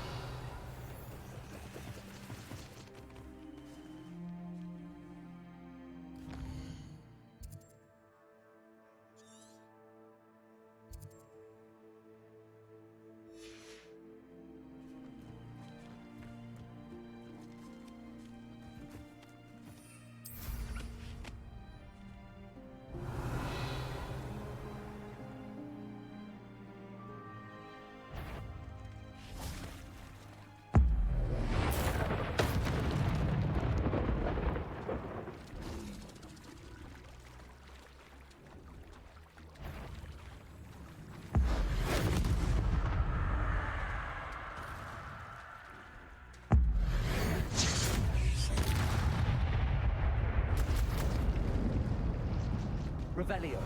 Revelio.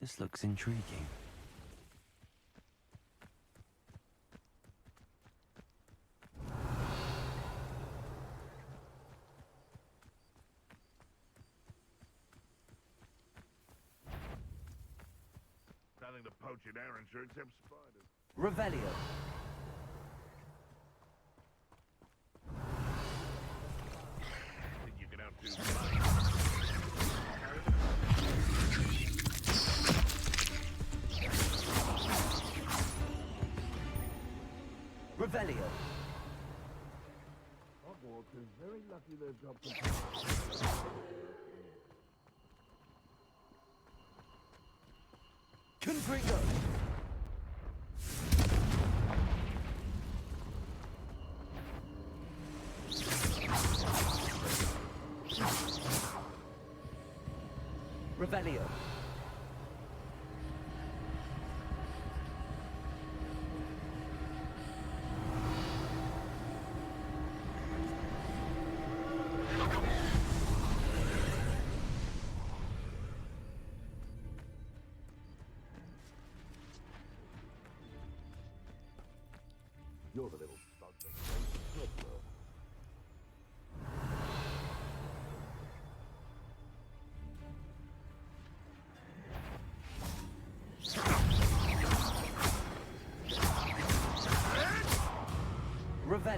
This looks intriguing. Nothing to poach in Arranger except spiders. Revelio. Think you can outdo mine? Revelio. Hogwarts is very lucky they've got Confringo. Revelio. You're the little bug that makes the job work.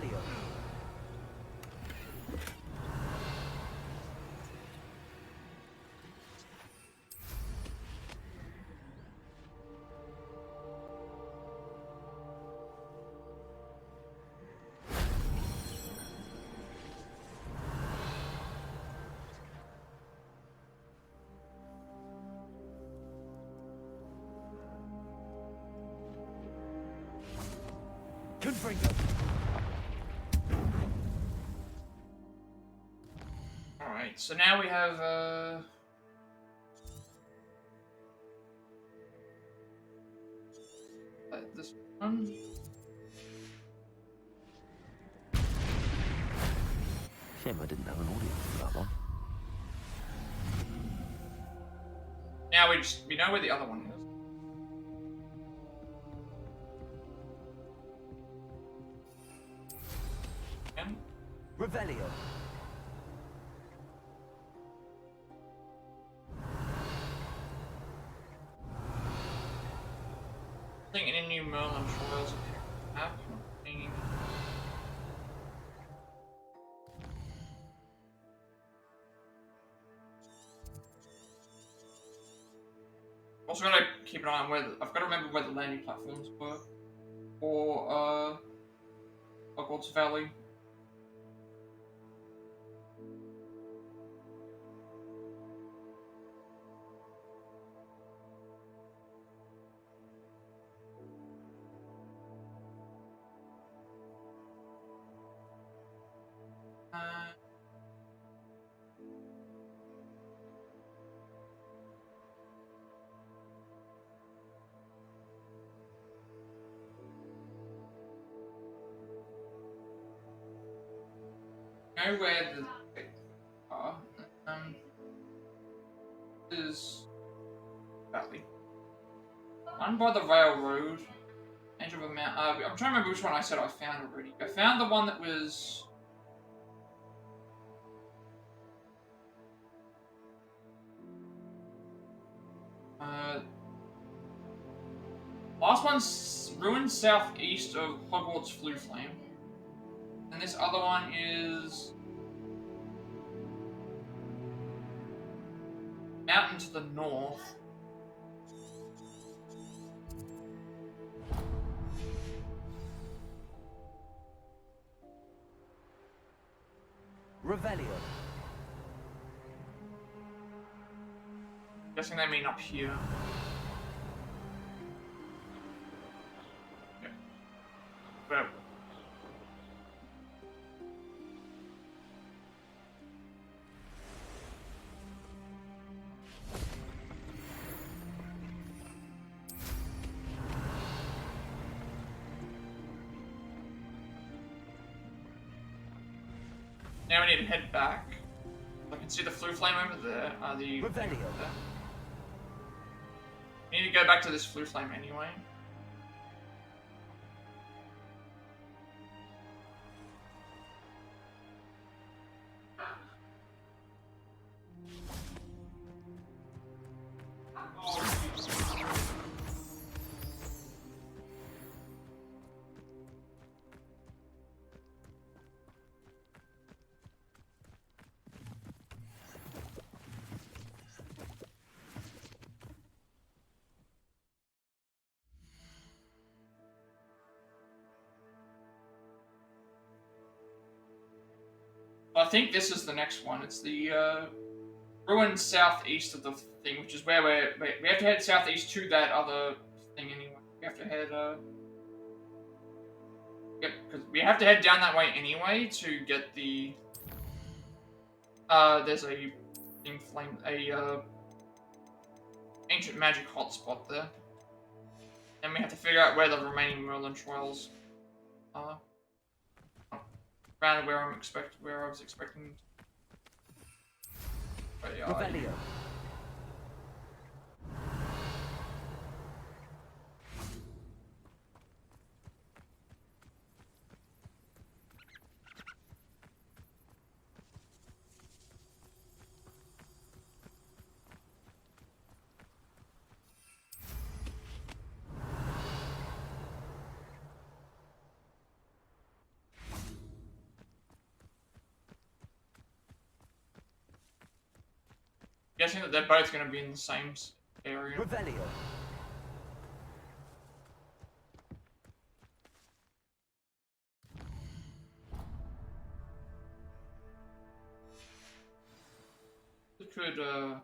Revelio. Confringo. Alright, so now we have this one. Shame I didn't have an audience for that one. Now we know where the other one is. And Revelio. I think any new Merlin Trials app. Also gotta keep an eye on where I've gotta remember where the landing platforms were for Hogwarts Valley. Know where the are. Is Valley. One by the railroad. Edge of a mount. I'm trying to remember which one I said I found already. I found the one that was. Last one's ruined southeast of Hogwarts Flue Flame. And this other one is mountain to the north. Revelio. Guessing they mean up here. Okay. Whatever. Now we need to head back. I can see the Flue Flame over there. The Revelio. there. We need to go back to this Flue Flame anyway. I think this is the next one. It's the ruined southeast of the thing, which is where we have to head southeast to that other thing anyway. We have to head yep, because we have to head down that way anyway to get the there's a thing flame ancient magic hotspot there. And we have to figure out where the remaining Merlin Trials are. Around where I was expecting. But yeah, Revelio. Guessing that they're both going to be in the same area. Revelio. We could, we're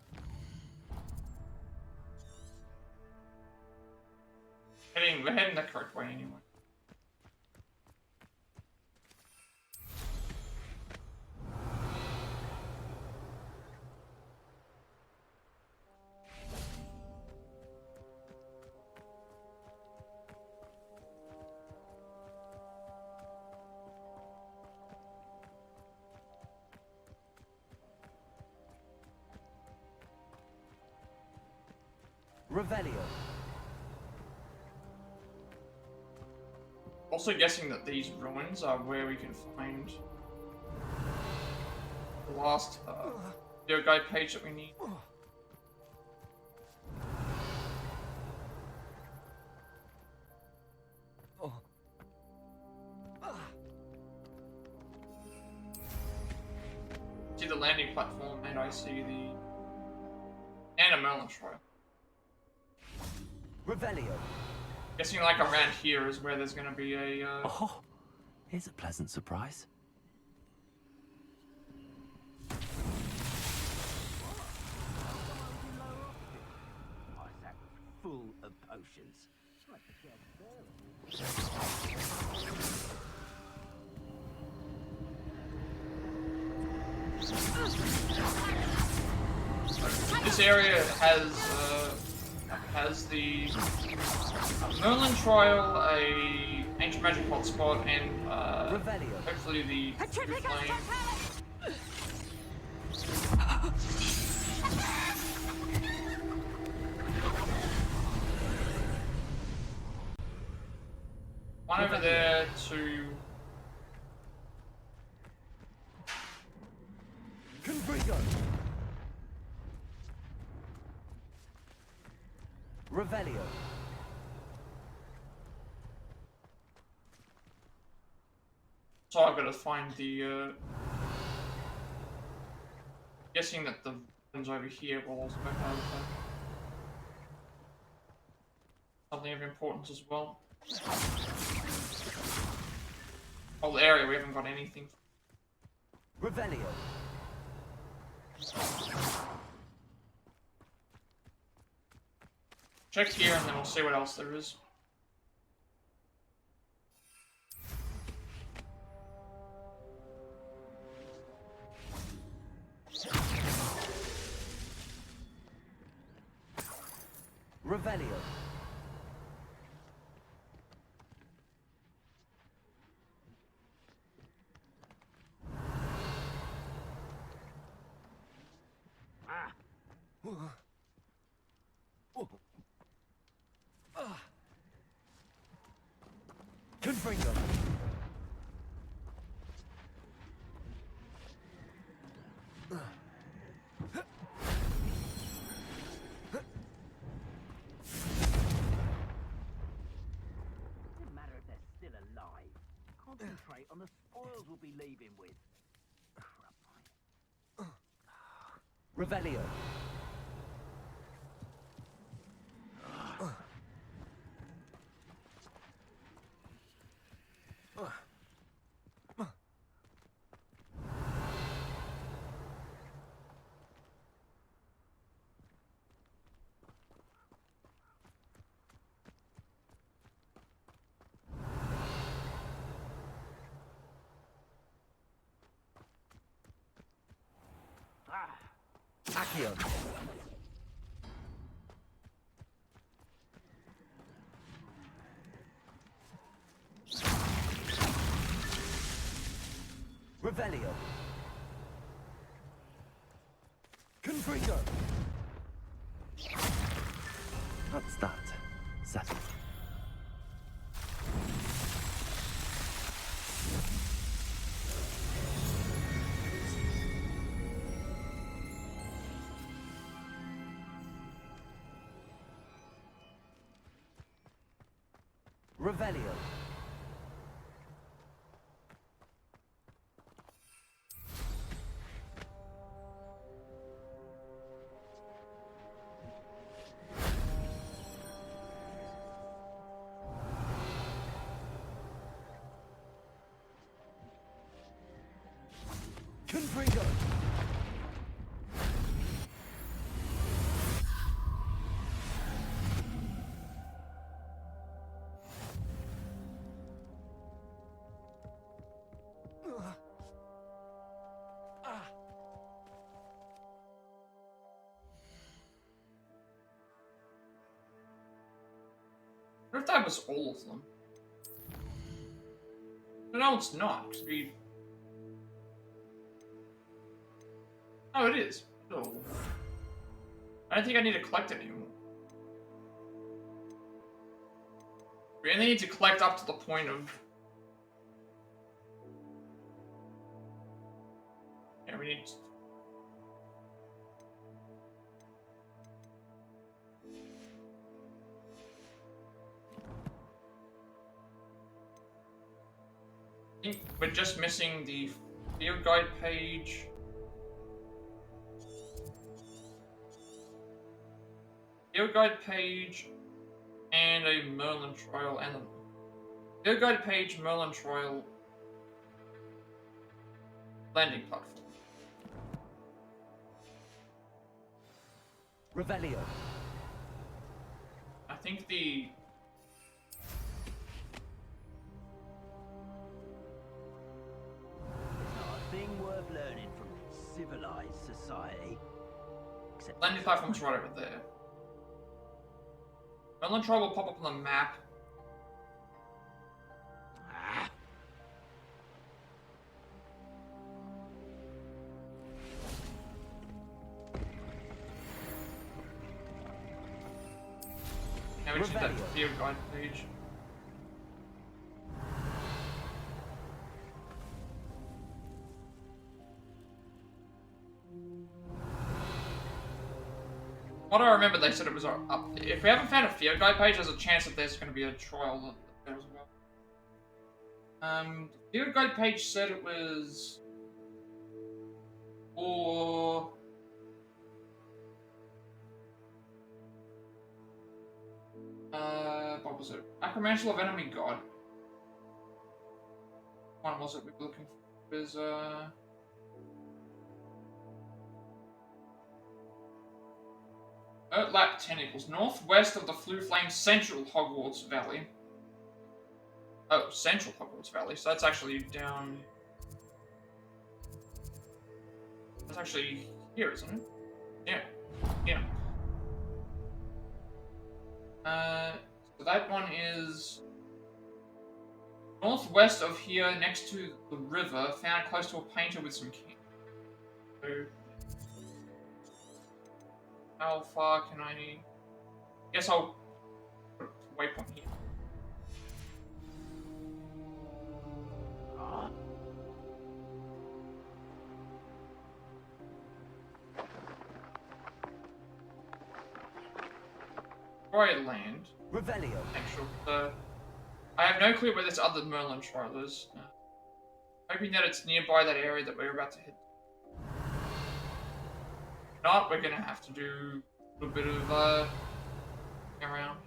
heading the correct way anyway. Revelio. Also guessing that these ruins are where we can find the last video guide page that we need. See the landing platform, and I see and a Merlin Trial. Revelio. Guessing like around here is where there's going to be a. Oh, here's a pleasant surprise. My sack was full of potions. This area has the Merlin Trial, a ancient magic hotspot, and hopefully the flame. One over there to. Confrigo. Revelio. So I've got to find the. Guessing that the ones over here will also have something of importance as well. Whole area we haven't got anything. Revelio. Check here and then we'll see what else there is. Revelio. Confringo. Doesn't matter if they're still alive. Concentrate on the spoils we'll be leaving with. Revelio. Accio. Revelio. Confringo. That's that. Settled. Revelio. What if that was all of them? But no, it's not. 'Cause we... Oh, it is. Oh. I don't think I need to collect it anymore. We only need to collect up to the point of... Yeah, we need... I think we're just missing the field guide page. Field guide page and a Merlin Trial and a field guide page, Merlin Trial landing platform. Revelio. I think the Not a thing worth learning from civilized society. Except landing platform's right over there. Merlin Trial will pop up on the map. Ah, Now we just need that field guide page. What I remember, they said it was up. If we haven't found a field guide page, there's a chance that there's going to be a trial there as well. The field guide page said it was for what was it? Acromantial of Enemy God. One was it we were looking for? It was Lap Tentacles, northwest of the Flue Flame Central Hogwarts Valley. Oh, Central Hogwarts Valley, so that's actually down... That's actually here, isn't it? Yeah. Yeah. So that one is... northwest of here, next to the river, found close to a painter with some king. So... how far can I... guess I'll put a waypoint here. Before I land, Revelio. make sure I have no clue where this other Merlin Trial is. Hoping that it's nearby that area that we're about to hit. If not, we're gonna have to do a little bit of around.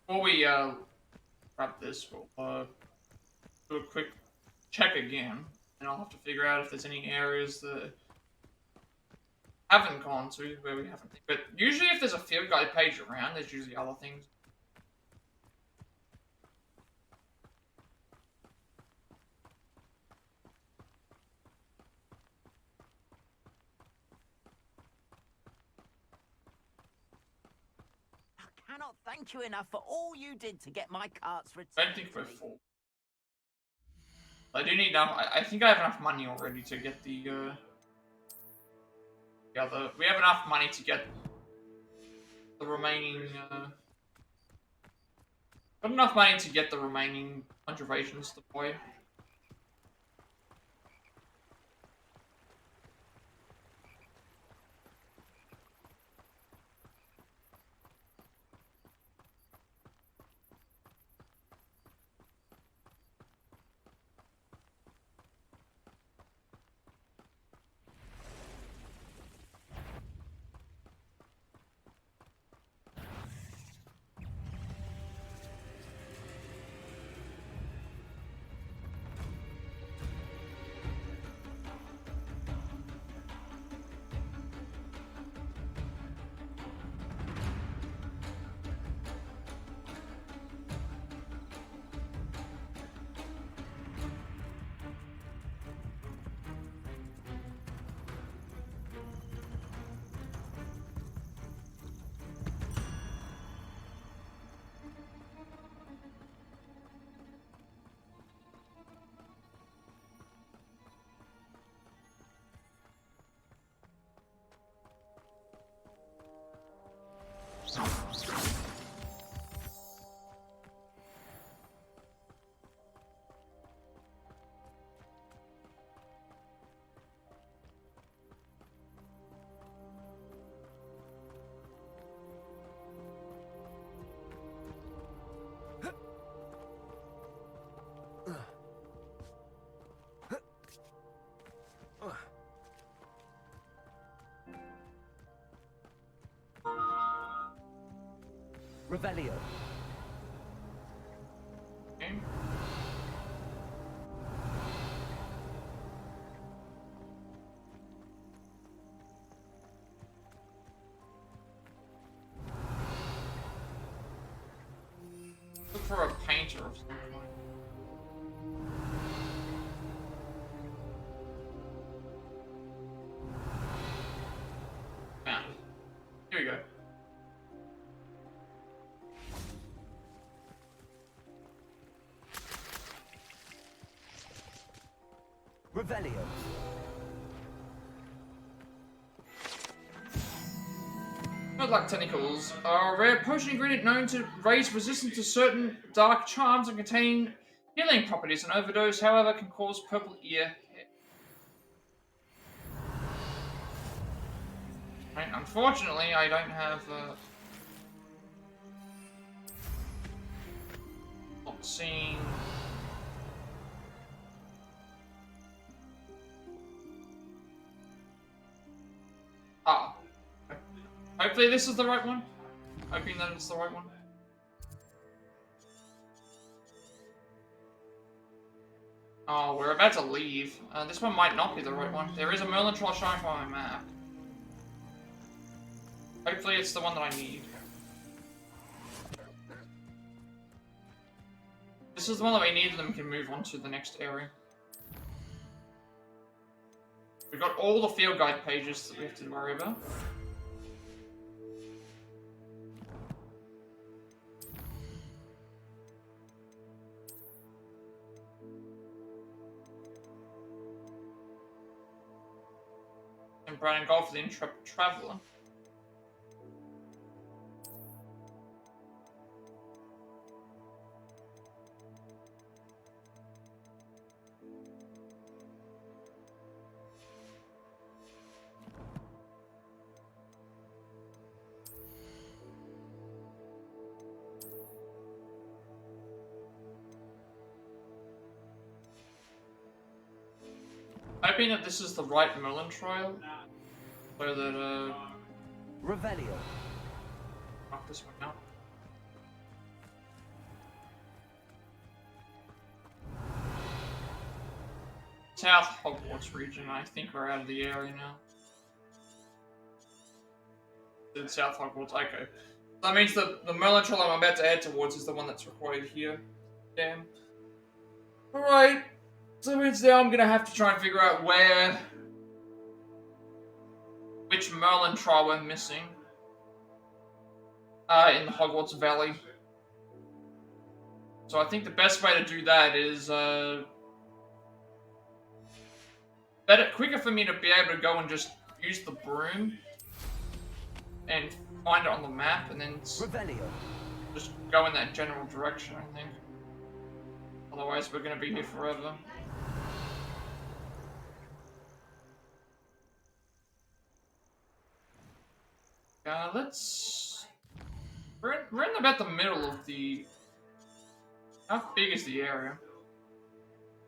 Before we wrap this, we'll do a quick check again, and I'll have to figure out if there's any areas that haven't gone to where we haven't. But usually, if there's a field guide page around, there's usually other things. I cannot thank you enough for all you did to get my carts returned. I don't think we're full. I do need enough. I think I have enough money already to get the other. We have enough money to get the remaining Got enough money to get the remaining conjurations to play. Revelio. Okay. Look for a painter of some kind. Found it. Here we go. Revelio. Good luck, tentacles are a rare potion ingredient known to raise resistance to certain dark charms and contain healing properties. An overdose, however, can cause purple ear. Right, unfortunately, I don't have. Not seeing. Ah. Okay. Hopefully this is the right one. Hoping that it's the right one. Oh, we're about to leave. This one might not be the right one. There is a Merlin Trial showing on my map. Hopefully it's the one that I need. This is the one that we need, and then we can move on to the next area. We've got all the field guide pages that we have to worry about. And Brandon Golf, the Intrepid Traveler. Hoping that this is the right Merlin Trial, so that Revelio. knock this one out. South Hogwarts region. I think we're out of the area now. In South Hogwarts, okay. That means that the Merlin Trial I'm about to head towards is the one that's required here. Damn. Alright. So that means now I'm gonna have to try and figure out which Merlin Trial we're missing. In the Hogwarts Valley. So I think the best way to do that is, quicker for me to be able to go and just use the broom and find it on the map, and then Revelio. just go in that general direction, I think. Otherwise, we're gonna be here forever. Let's... We're in about the middle of the... How big is the area?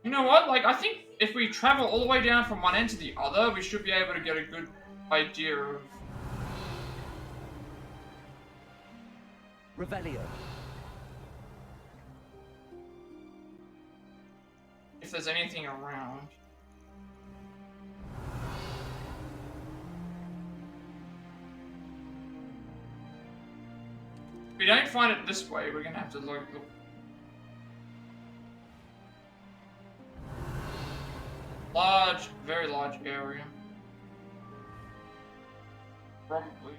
You know what? Like, I think if we travel all the way down from one end to the other, we should be able to get a good idea of... Revelio. If there's anything around. If we don't find it this way, we're gonna have to look. Large, very large area. Probably.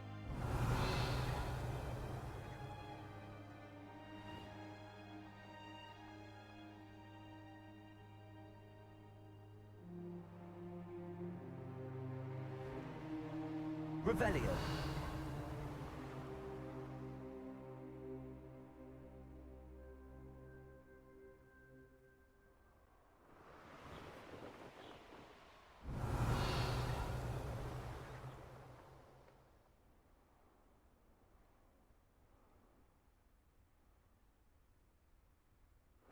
Revelio.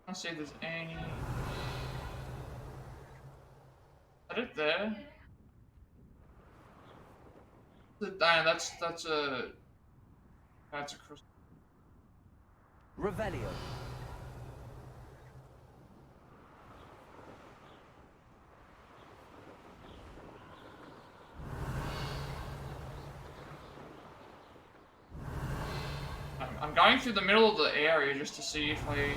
I don't see if there's any. Is that it there? That's a crystal. Revelio. I'm going through the middle of the area just to see if I...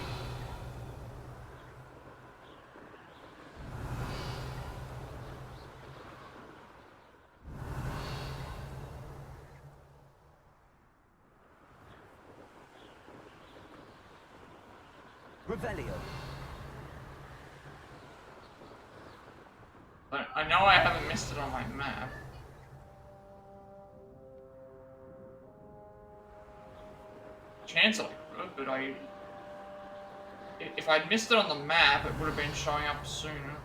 Revelio. But I know I haven't missed it on my map. Chance I could, but if I'd missed it on the map, it would have been showing up sooner.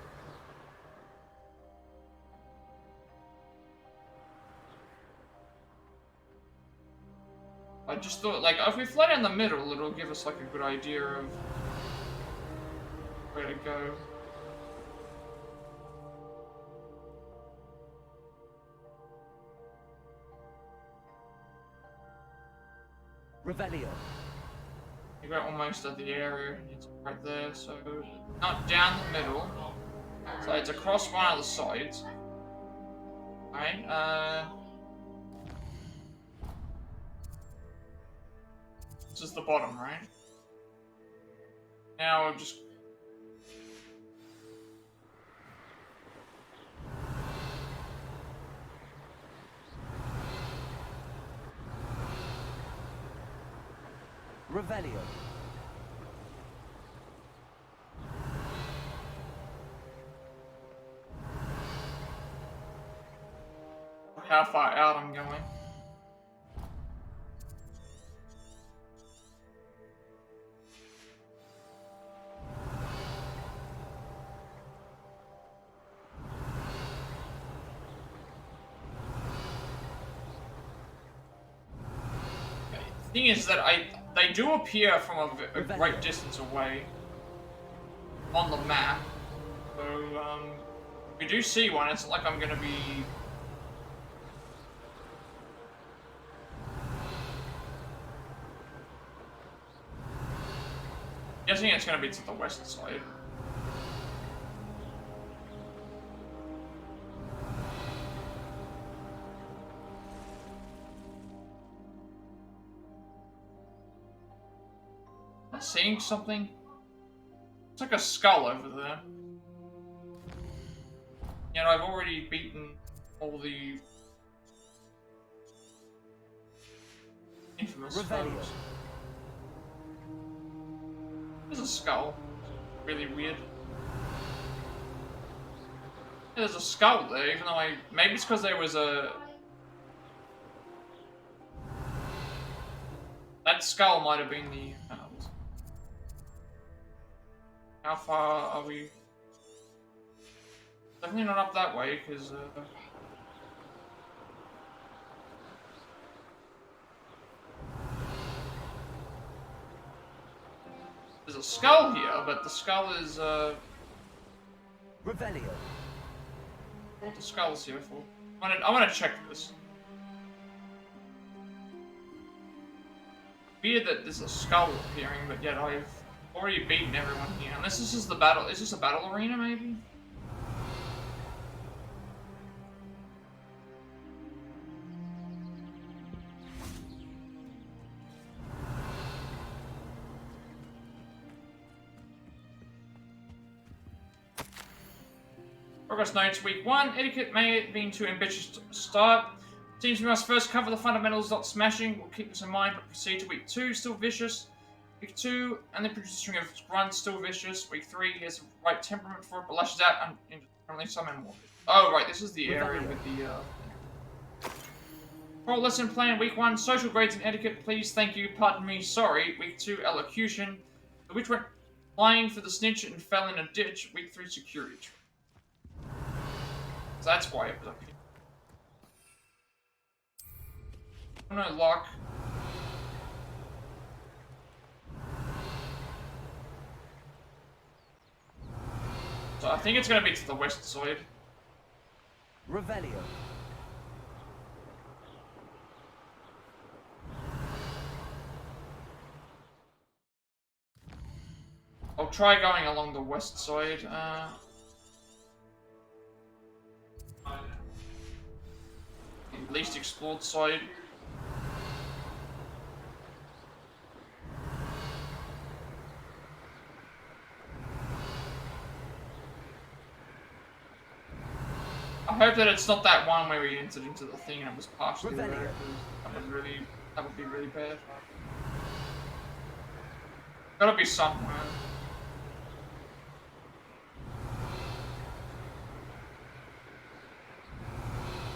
I just thought, like, if we fly down the middle, it'll give us, like, a good idea of where to go. Revelio. We're almost at the area, it's right there, so not down the middle. So it's across one of the sides. Alright, this is the bottom, right? Now we'll just... Revelio. How far out I'm going. The thing is that they do appear from a great distance away on the map. So, if we do see one, it's not like I'm gonna be... guessing it's gonna be to the west side. Am I seeing something? It's like a skull over there. You know, I've already beaten all the infamous foes. There's a skull. Really weird. Yeah, there's a skull there, even though maybe it's because there was a That skull might have been the... how far are we? Definitely not up that way, because... there's a skull here, but the skull is, Revelio. what the skull's here for? I wanna check this. Weird that there's a skull appearing, but yet I've already beaten everyone here. Unless this is the battle. Is this a battle arena, maybe? Progress notes, week 1. Etiquette may have been too ambitious to start. Seems we must first cover the fundamentals, not smashing. We'll keep this in mind, but proceed to week 2, still vicious. Week 2, and then produce a string of grunts, still vicious. Week 3, he has the right temperament for it, but lashes out indiscriminately, some and more. Oh, right, this is the area with the, Oral lesson plan, week 1, social grades and etiquette, please, thank you, pardon me, sorry. Week 2, elocution. The witch went flying for the snitch and fell in a ditch. Week 3, security. So that's why it was up here. No luck. So I think it's gonna be to the west side. Revelio. I'll try going along the west side. Least explored side. I hope that it's not that one where we entered into the thing and it was partially there. That would be really bad. Gotta be somewhere.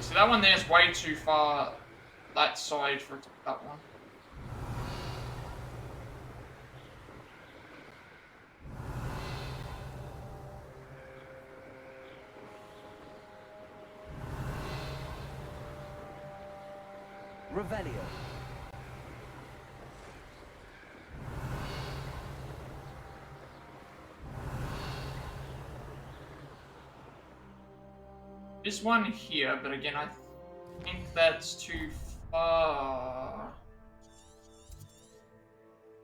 See, that one there's way too far that side for it to be that one. Revelio. There's one here, but again, I think that's too far.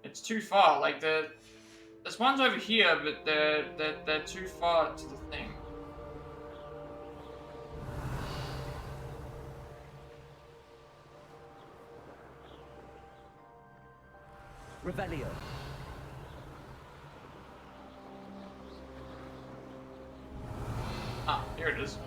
It's too far. Like there's ones over here, but they're too far to the thing. Revelio. Ah, here it is.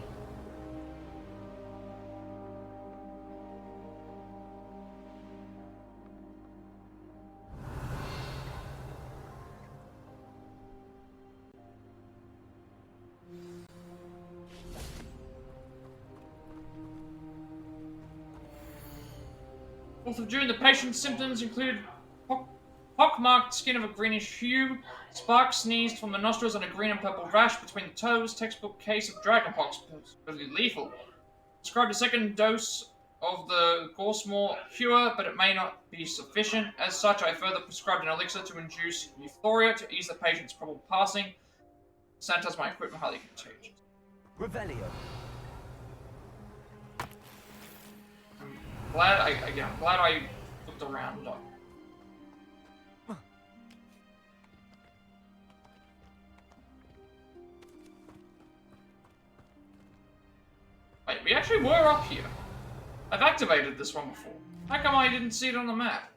Of June, the patient's symptoms include pockmarked skin of a greenish hue, sparks sneezed from the nostrils, and a green and purple rash between the toes. Textbook case of dragonpox, possibly lethal. Prescribed a second dose of the Gorsmore cure, but it may not be sufficient. As such, I further prescribed an elixir to induce euphoria to ease the patient's probable passing. Sanitize my equipment, highly contagious. Revelio. I'm glad I looked around. Wait, we actually were up here. I've activated this one before. How come I didn't see it on the map?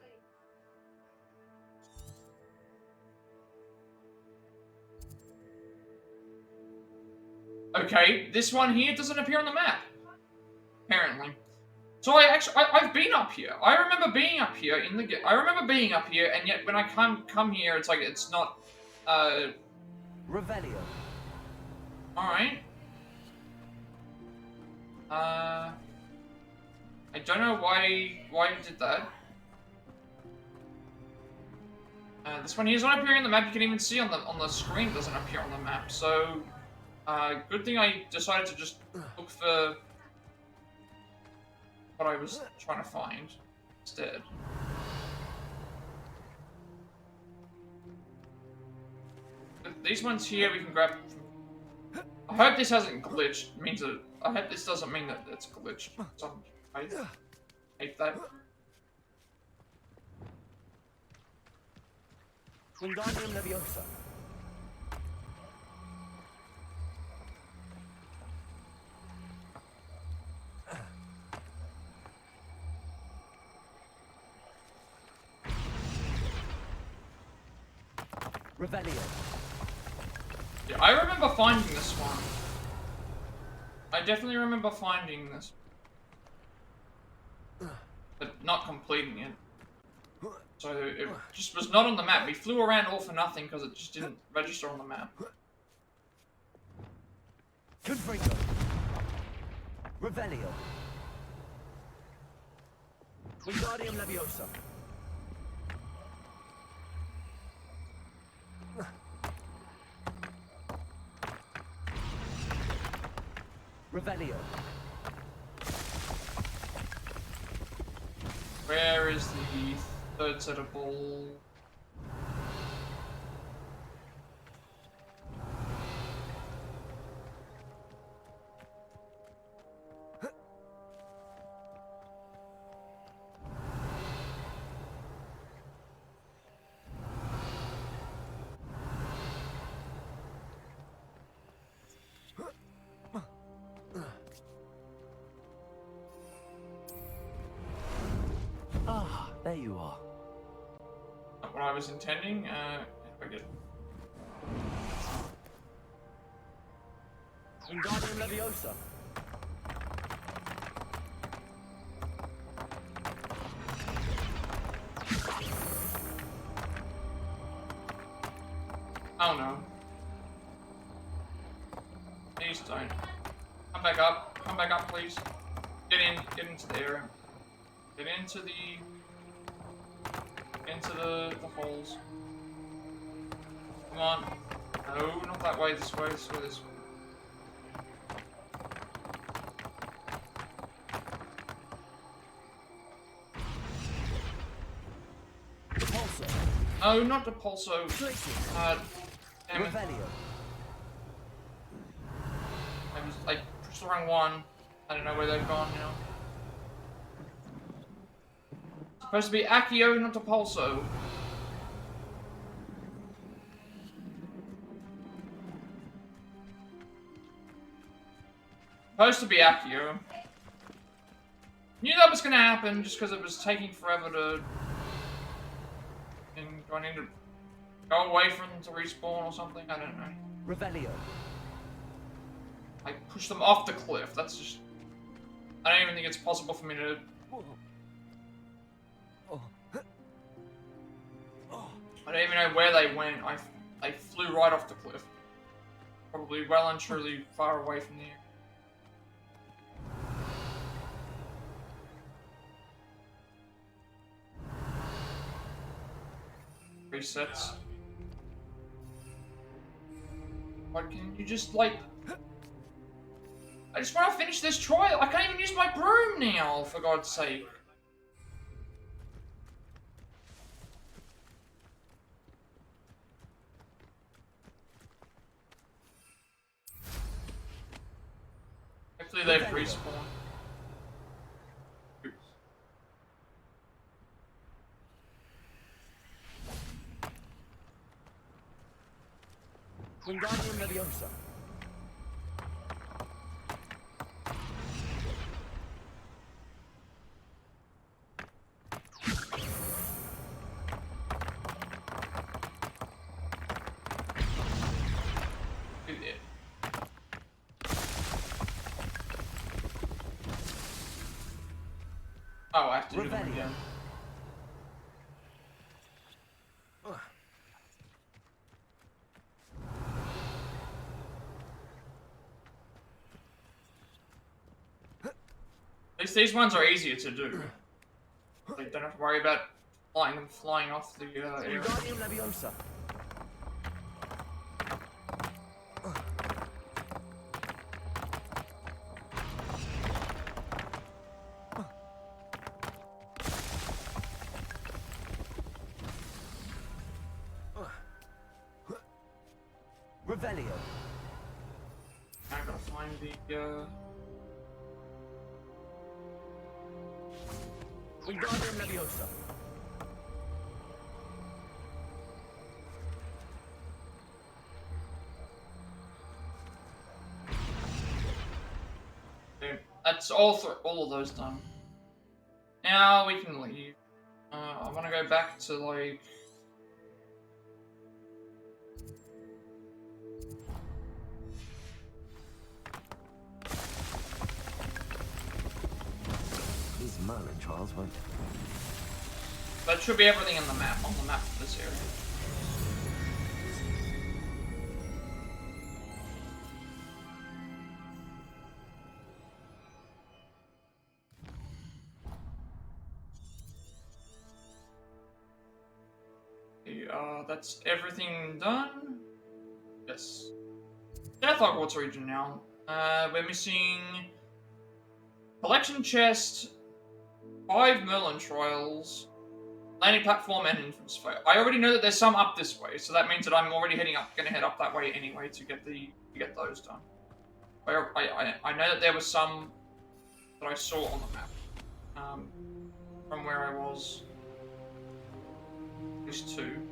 Okay, this one here doesn't appear on the map. Apparently. So I've been up here. I remember being up here in the I remember being up here, and yet when I come here, it's like it's not. Revelio. All right. I don't know why you did that. This one here is not appearing on the map. You can even see on the screen it doesn't appear on the map. So, good thing I decided to just look for what I was trying to find instead. These ones here we can grab. I hope this hasn't glitched. I hope this doesn't mean that it's glitched. I hate that. Wingardium Leviosa. Revelio. Yeah, I remember finding this one. I definitely remember finding this. But not completing it. So it just was not on the map. We flew around all for nothing because it just didn't register on the map. Confringo. Revelio. Wingardium Leviosa. Revelio. Where is the third set of ball? Ah, there you are. Not what I was intending. I get. Wingardium Leviosa. Oh no. Please don't. Come back up. Come back up, please. Get into the area. Get into the holes. Come on. No, not that way, this way, this way, this way. Repulsor. No, not the pulso. Damn it. Revelio. I pushed the wrong one. I don't know where they've gone now. Supposed to be Accio, not the pulso. Supposed to be Accio. Knew that was gonna happen just because it was taking forever to. And do I need to go away from them to respawn or something? I don't know. Revelio. I pushed them off the cliff. That's just. I don't even think it's possible for me to. I don't even know where they went. I flew right off the cliff. Probably well and truly far away from there. Resets. Why can't you just like... I just want to finish this trial. I can't even use my broom now, for God's sake. Hopefully they've respawned. Oops. Wingardium Leviosa. Oh, I have to do them again. At least these ones are easier to do. You don't have to worry about flying off the area. Wingardium Leviosa. Revelio. I gotta find the Wingardium Leviosa. okay, that's all of those done. Now we can leave. I want to go back to like. These Merlin Trials won't. That should be everything on the map for this area. That's everything done. Yes. Plat Hogwarts region now. We're missing collection chest, 5 Merlin Trials, landing platform, and entrance way. I already know that there's some up this way, so that means that I'm already gonna head up that way anyway to get those done. I know that there was some that I saw on the map from where I was. At least 2.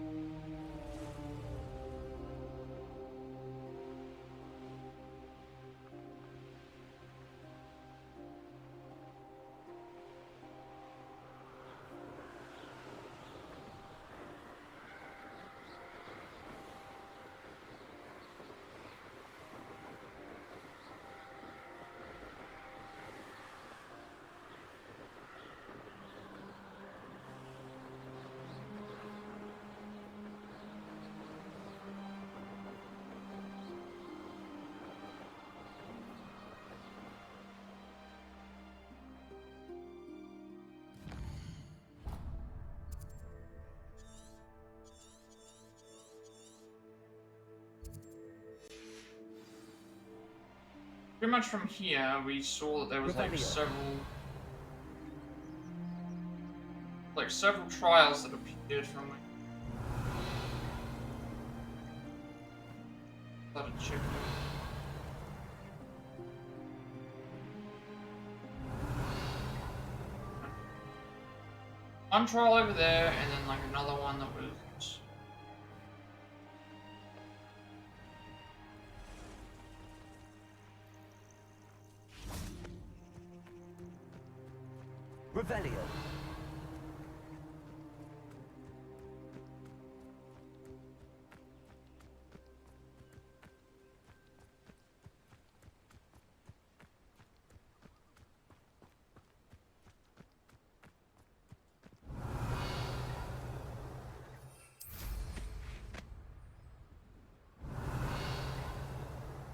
Pretty much from here, we saw that there was like several trials that appeared from like. Started checking. One trial over there, and then like another one that was. Revelio.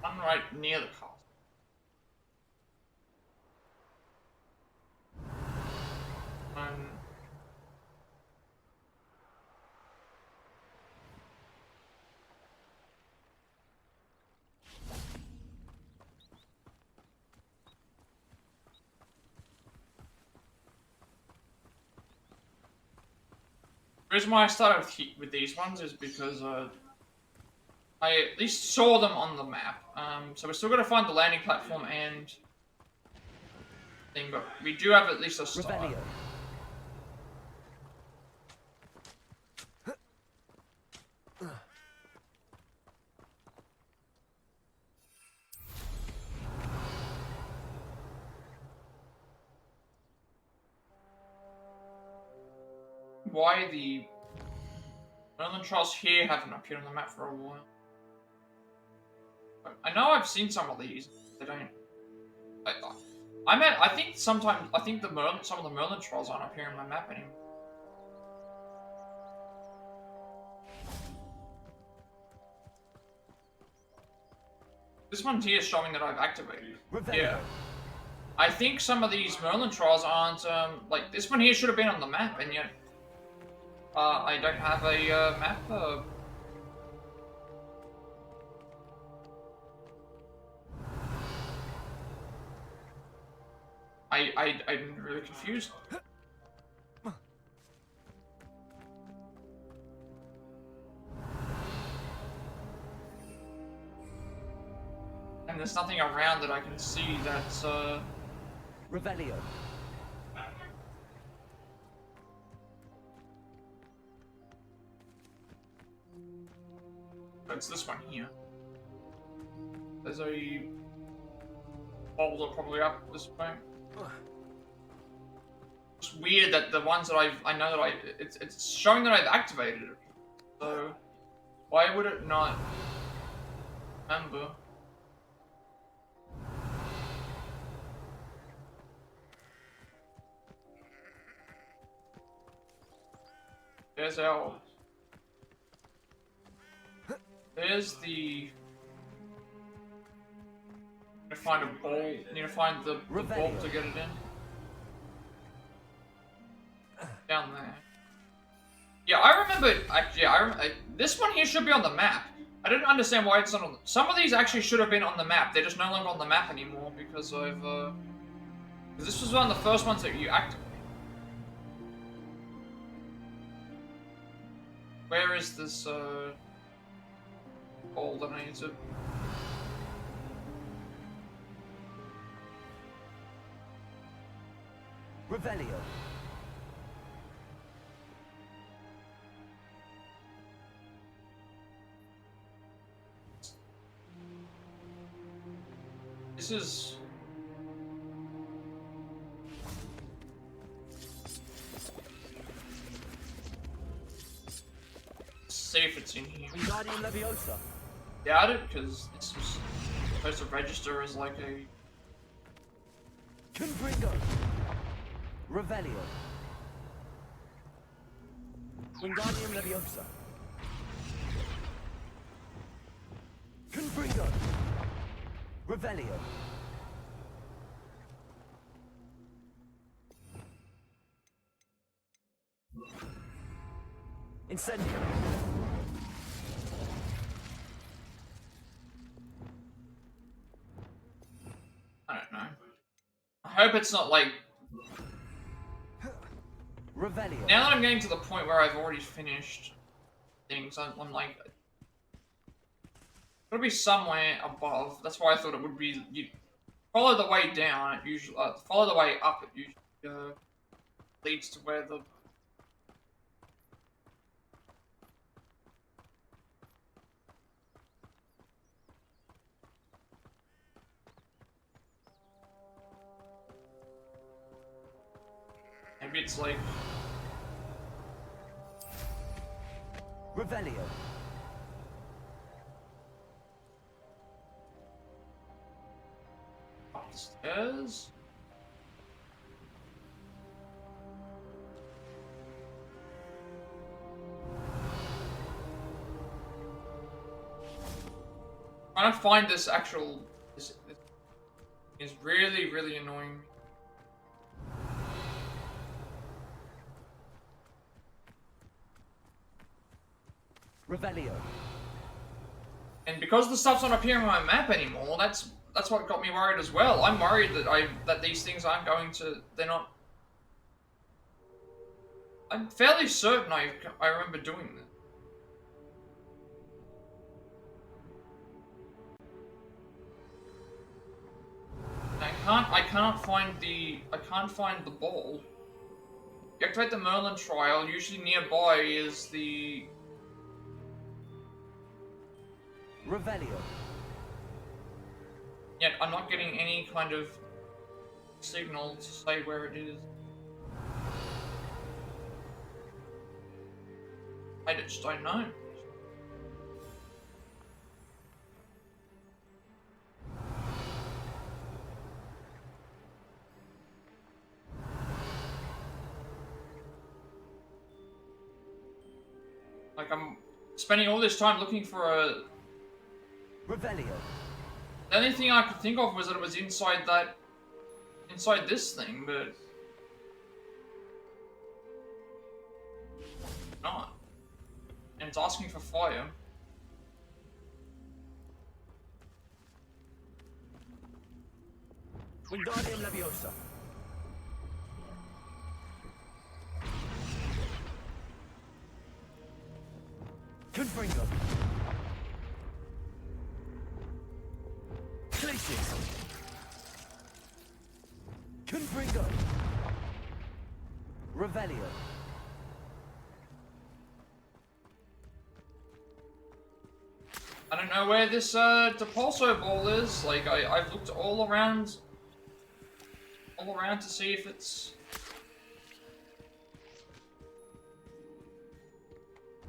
One right near the castle. The reason why I started with these ones is because I at least saw them on the map. So we're still going to find the landing platform and thing, but we do have at least a start. Revelio. Why the Merlin Trials here haven't appeared on the map for a while. I know I've seen some of these. They don't. I think sometimes some of the Merlin Trials aren't appearing on my map anymore. This one here is showing that I've activated. Yeah. I think some of these Merlin Trials aren't like this one here should have been on the map, and yet I don't have a map. I'm really confused. And there's nothing around that I can see that's Revelio. It's this one here. There's a boulder probably up this way. It's weird that the ones that I know that it's showing that I've activated it. So why would it not remember? There's our. There's the. Need to find a ball. Need to find the ball to get it in. Down there. Yeah, I remember. Actually, yeah, I remember. This one here should be on the map. I didn't understand why it's not on. Some of these actually should have been on the map. They're just no longer on the map anymore because of. Because this was one of the first ones that you activated. Where is this ball that I need to... Revelio. This is... See if it's in here. Wingardium Leviosa. Doubt it, because this was supposed to register as like a... Confringo. Revelio. Wingardium Leviosa. Confringo. Revelio. Incendio. I don't know. I hope it's not like... Revelio. Now that I'm getting to the point where I've already finished things, I'm like... It'll be somewhere above. That's why I thought it would be... You follow the way down, it usually... follow the way up, it usually leads to where the... Maybe it's like... Revelio. Upstairs? Trying to find this actual... This is really, really annoying me. Revelio. And because the stuff's not appearing on my map anymore, that's what got me worried as well. I'm worried that these things aren't going to... They're not... I'm fairly certain I remember doing that. I can't find the ball. You activate the Merlin Trial. Usually nearby is the... Revelio. Yet I'm not getting any kind of signal to say where it is. I just don't know. Like, I'm spending all this time looking for a... Revelio. The only thing I could think of was that it was inside this thing, but... Not. And it's asking for fire. Wingardium Leviosa. Confringo. Glacius. Confringo. Revelio. I don't know where this Depulso ball is. Like I've looked all around to see if it's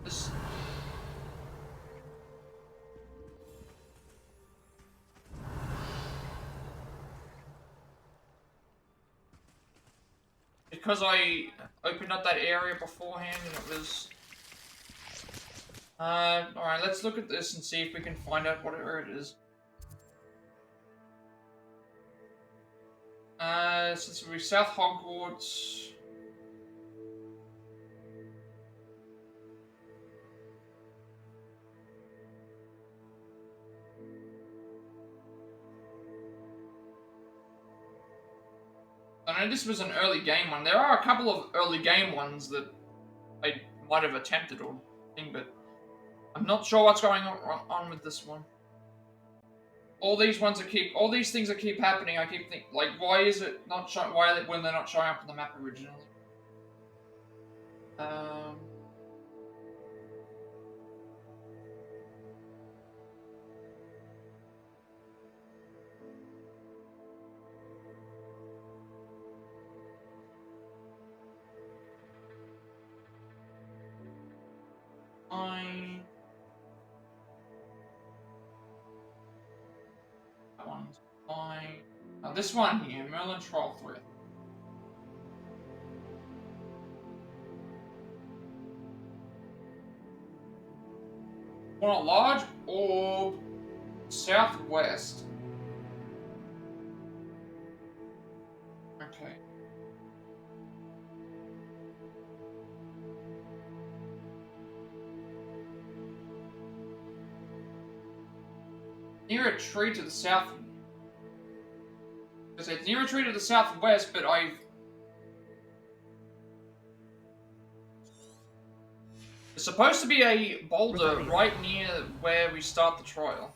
this. Because I opened up that area beforehand and it was... alright, let's look at this and see if we can find out whatever it is. So this will be South Hogwarts. I know this was an early game one. There are a couple of early game ones that I might have attempted or thing, but I'm not sure what's going on with this one. All these things that keep happening, I keep thinking, like, why is it not showing? When they're not showing up on the map originally? That one's fine. Now this one here, Merlin Trial 3. Want a large orb southwest. Okay. Near a tree to the south. I said near a tree to the southwest, but There's supposed to be a boulder right near where we start the trial.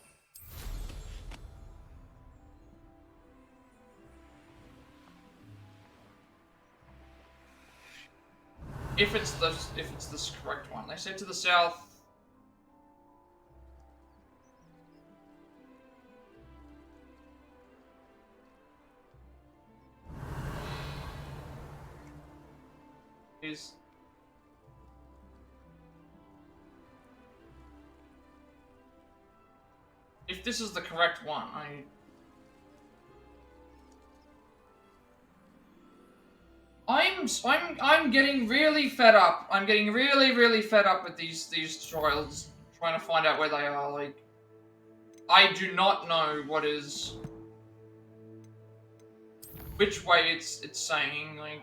If it's this correct one. They said to the south. If this is the correct one, I'm getting really fed up. I'm getting really fed up with these trials, trying to find out where they are. Like, I do not know which way it's saying. Like,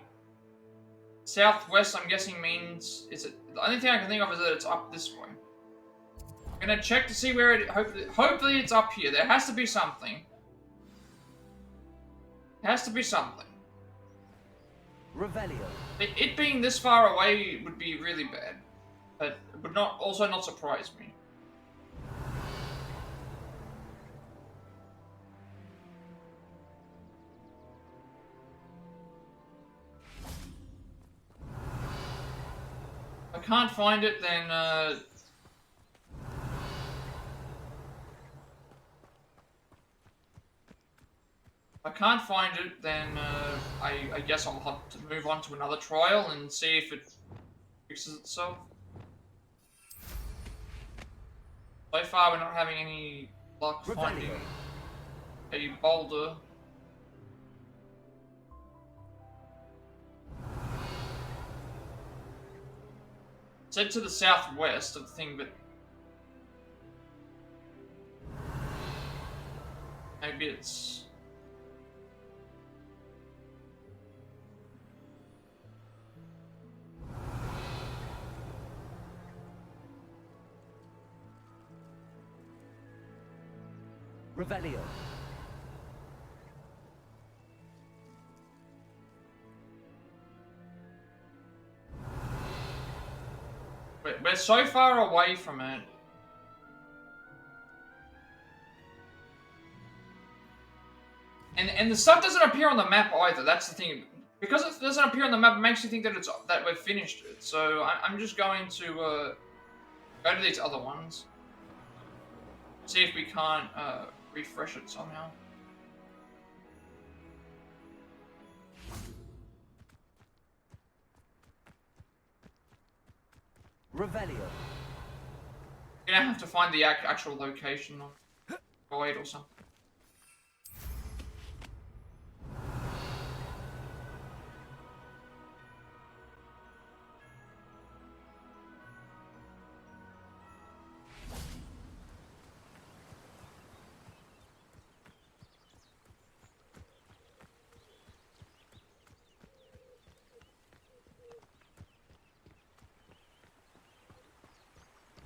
southwest, I'm guessing means the only thing I can think of is that it's up this way. I'm gonna check to see where it. Hopefully it's up here. There has to be something. Has to be something. Revelio. It being this far away would be really bad, but it would also not surprise me. If I can't find it, then if I can't find it, then I guess I'll have to move on to another trial and see if it fixes itself. So far, we're not having any luck finding a boulder. It's said to the southwest of the thing, but maybe it's... Revelio. We're so far away from it. And the stuff doesn't appear on the map either. That's the thing. Because it doesn't appear on the map, it makes you think that we've finished it. So I'm just going to go to these other ones. See if we can't refresh it somehow. Revelio. You don't have to find the actual location on guide or something.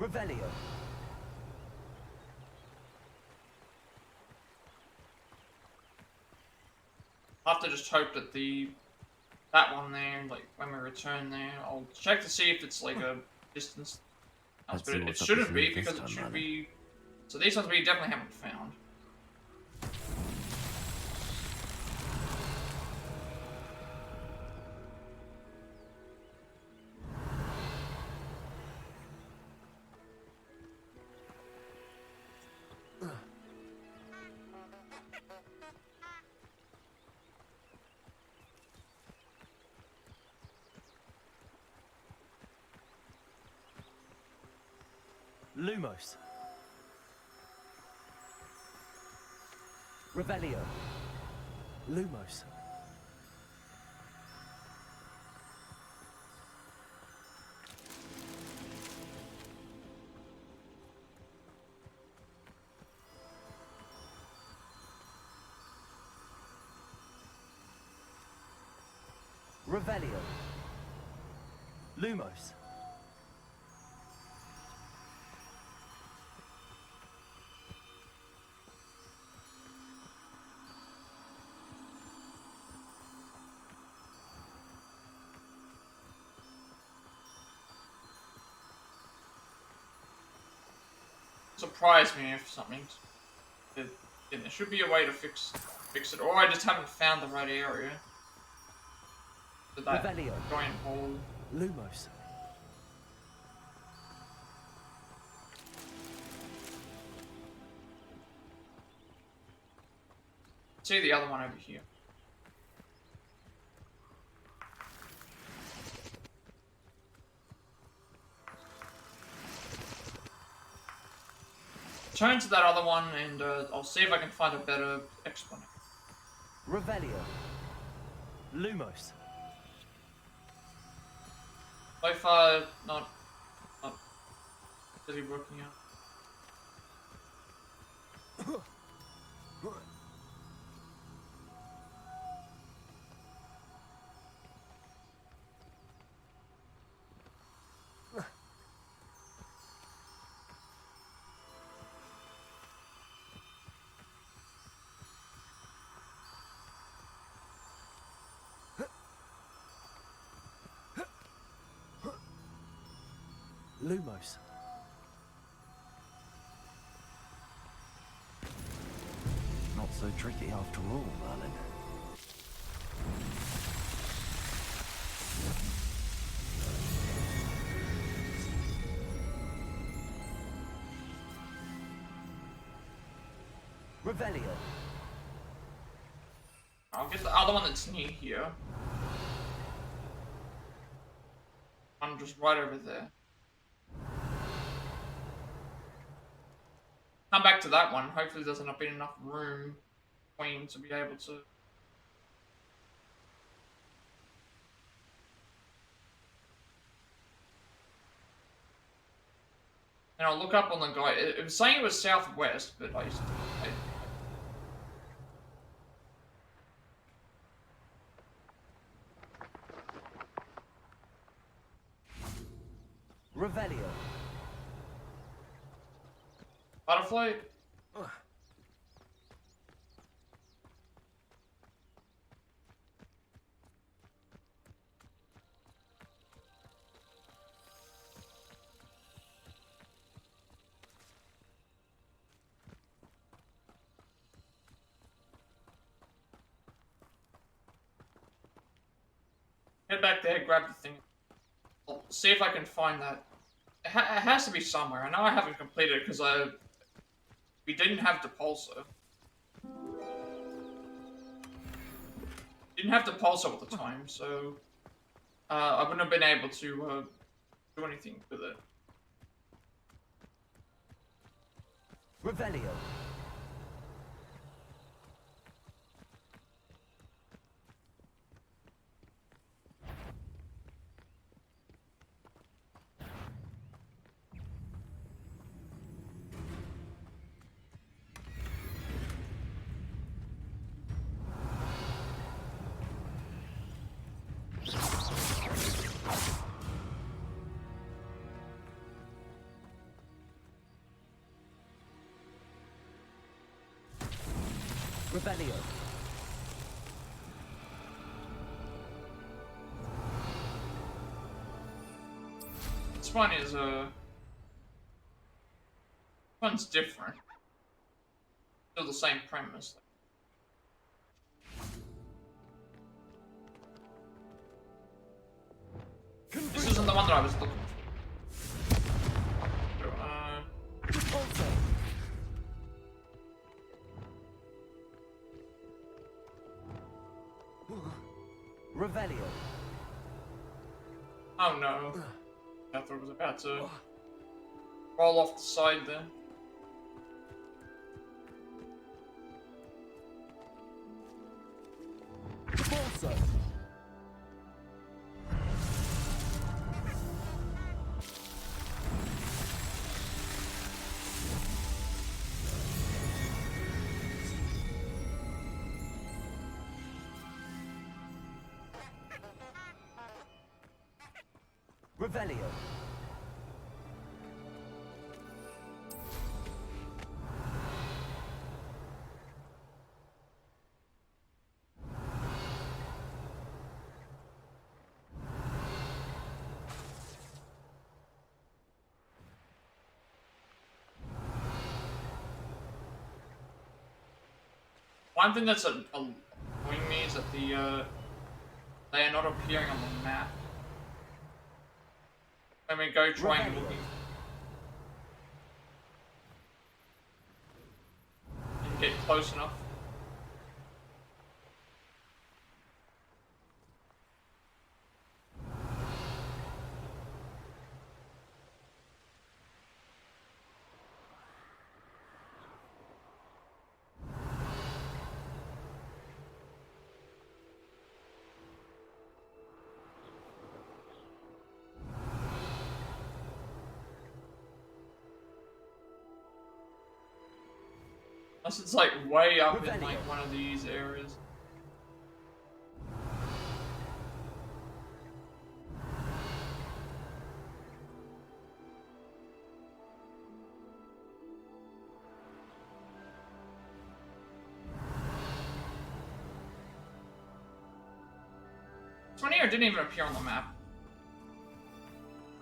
Revelio. I'll have to just hope that that one there, like when we return there, I'll check to see if it's like a distance. Let's But see it what's up shouldn't his be sleeve this because it time, should Merlin. be. So these ones we definitely haven't found. Lumos. Revelio. Lumos. Revelio. Lumos. Surprise me if something's. There should be a way to fix it, or I just haven't found the right area. For that Revelio. giant hole. Lumos. See the other one over here. Turn to that other one, and I'll see if I can find a better explanation. Revelio. Lumos. So far, not really working out. Lumos. Not so tricky after all, Merlin. Revelio. I'll get the other one that's near here. I'm just right over there. Come back to that one. Hopefully there's not been enough room between to be able to. And I'll look up on the guide. It was saying it was southwest, but I Revelio. butterfly. Head back there, grab the thing. I'll see if I can find that. It has to be somewhere. I know I haven't completed it because we didn't have Depulsor. Didn't have Depulsor at the time, so I wouldn't have been able to do anything with it. Revelio. Revelio. This one is one's different. Still the same premise. This isn't the one that I was looking for. So, Revelio. oh no. I thought it was about to roll off the side there. Depulsor. Revelio. One thing that's annoying me is that they are not appearing on the map. When we go trying looking and get close enough. Unless it's like way up in like one of these areas. This one here didn't even appear on the map.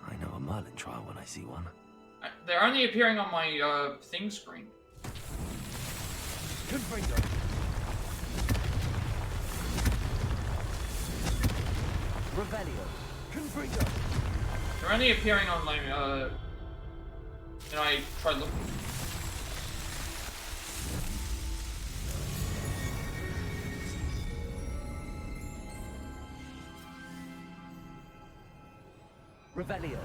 I know a Merlin Trial when I see one. They're only appearing on my thing screen. Confringo. Revelio. Confringo. They're only appearing on my and I try looking. Revelio.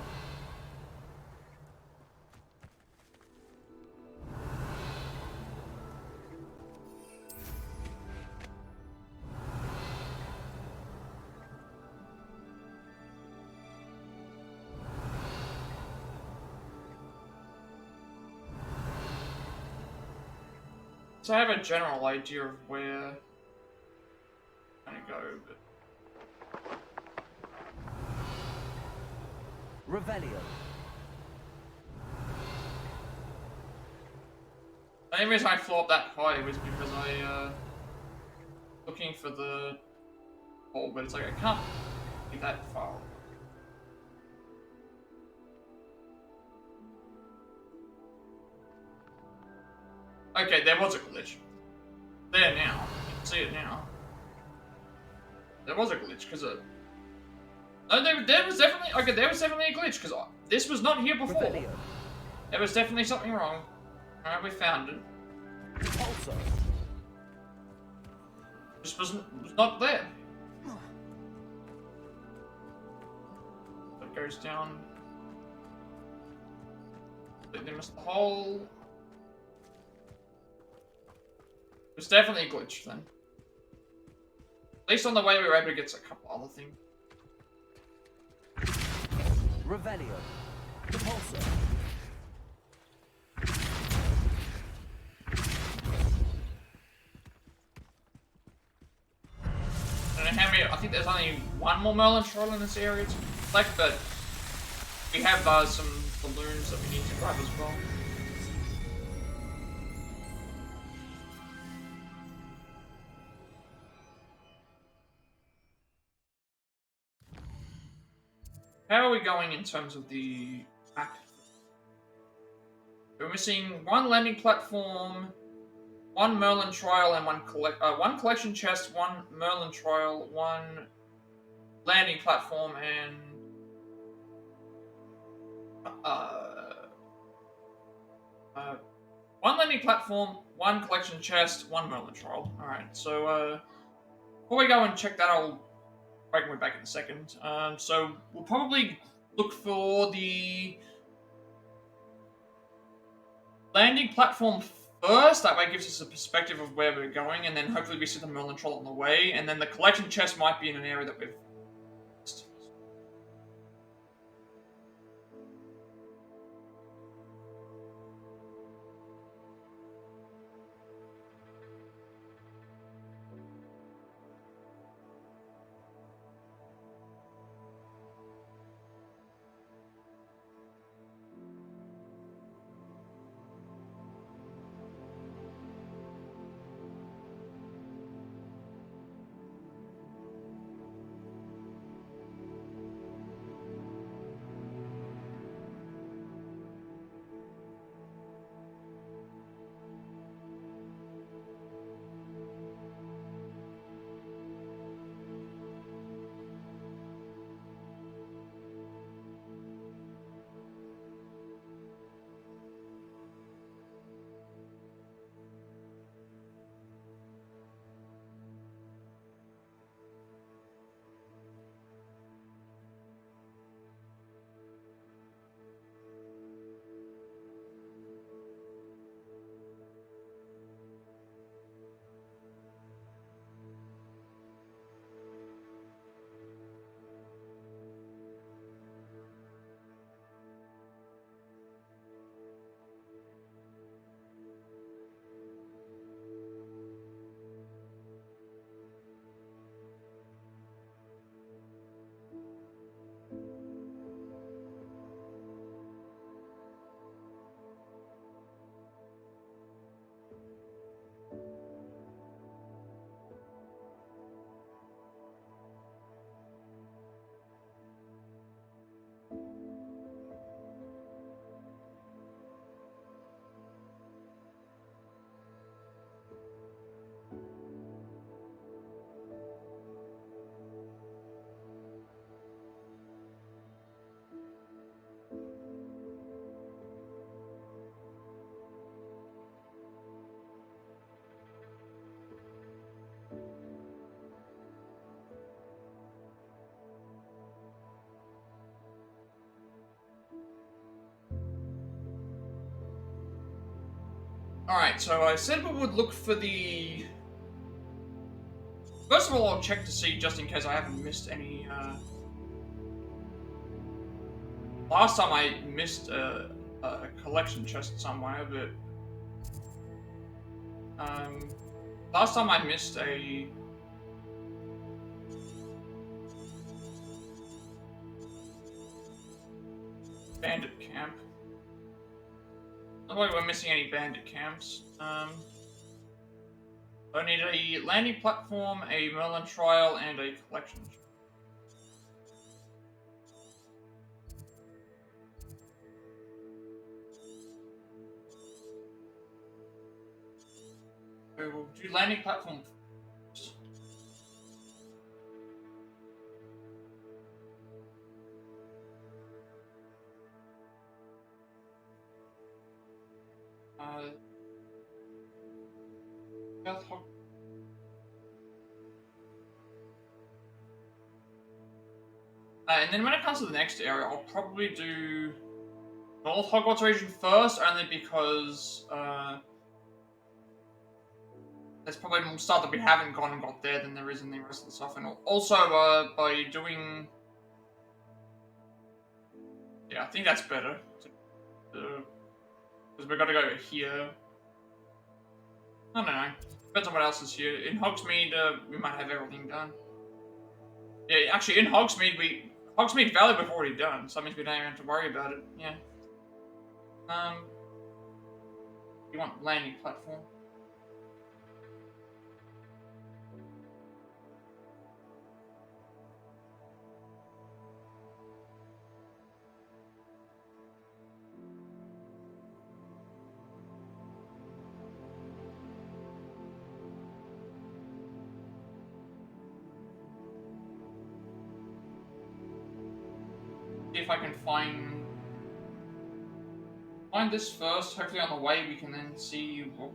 So I have a general idea of where I'm gonna go, but Revelio. the only reason I flew up that high was because I looking for the hole, but it's like I can't be that far. Okay, there was a glitch. There now. You can see it now. There was a glitch, because No, there was definitely there was definitely a glitch because this was not here before. Revelio. There was definitely something wrong. Alright, we found it. Repulsor. Just was not there. It goes down. They missed the hole. It's definitely a glitch then. At least on the way we were able to get a couple other things. Revelio. Repulsor. I don't know how many. I think there's only one more Merlin Trial in this area to collect, but we have some balloons that we need to grab as well. How are we going in terms of the map? We're missing one landing platform, one Merlin Trial, and one collection chest, one Merlin Trial, one landing platform, and one landing platform, one collection chest, one Merlin Trial. All right, so before we go and check that, I'll break my back in a second. So we'll probably look for the landing platform first. That way it gives us a perspective of where we're going, and then hopefully we see the Merlin Troll on the way, and then the collection chest might be in an area that we've missed. Alright, so I said we would look for the... First of all, I'll check to see, just in case I haven't missed any, Last time I missed a collection chest somewhere, but... Last time I missed a... bandit camp. Not like we're missing any bandit camps. I need a landing platform, a Merlin Trial, and a collection. Okay, we'll do landing platform first. South Hog. And then when it comes to the next area, I'll probably do North Hogwarts region first, only because there's probably more stuff that we haven't gone and got there than there is in the rest of the stuff. And also, by doing... Yeah, I think that's better. Because we've got to go here. I don't know. Depends on what else is here. In Hogsmeade, we might have everything done. Yeah, actually, in Hogsmeade, Hogsmeade Valley we've already done, so that means we don't even have to worry about it. Yeah. You want landing platform? See if I can find this first. Hopefully on the way we can then see what...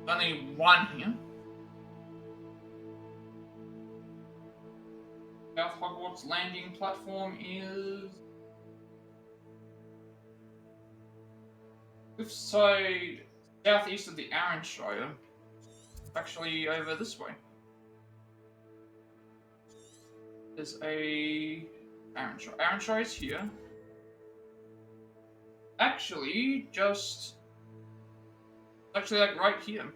There's only one here. South Hogwarts landing platform is this side, southeast of the Arranshire. Actually over this way. There's a Arranshire. Arranshire is here. Actually, actually like right here.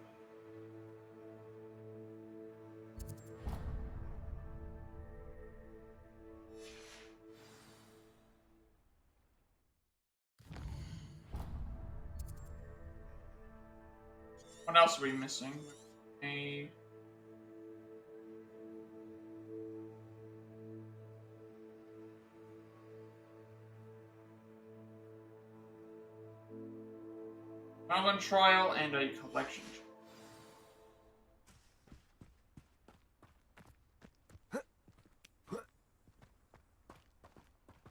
What else are we missing? Merlin Trial and a collection.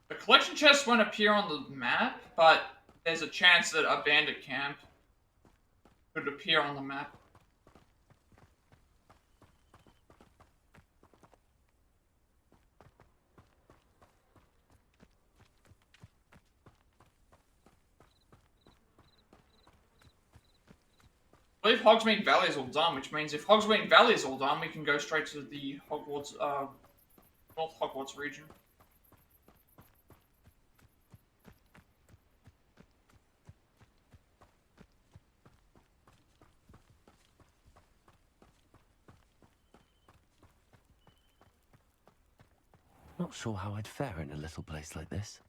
The collection chest won't appear on the map, but there's a chance that a bandit camp could appear on the map. I believe Hogsmeade Valley is all done, which means if Hogsmeade Valley is all done, we can go straight to the Hogwarts, North Hogwarts region. Not sure how I'd fare in a little place like this.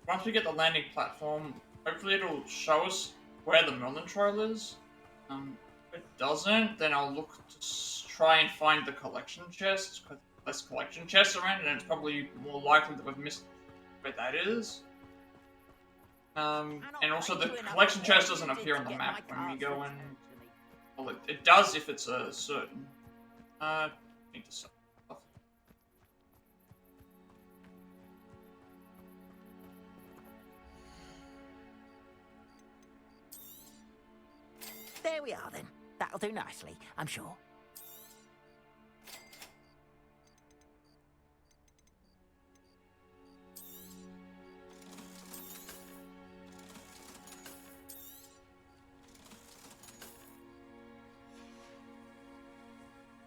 once we get the landing platform, hopefully it'll show us where the Merlin Trial is. If it doesn't, then I'll look to try and find the collection chests, because there's collection chests around, and it's probably more likely that we've missed where that is. And also the collection chest doesn't appear on the map when we go in. Well, it does if it's a certain. Need to set stuff. There we are then. That'll do nicely, I'm sure.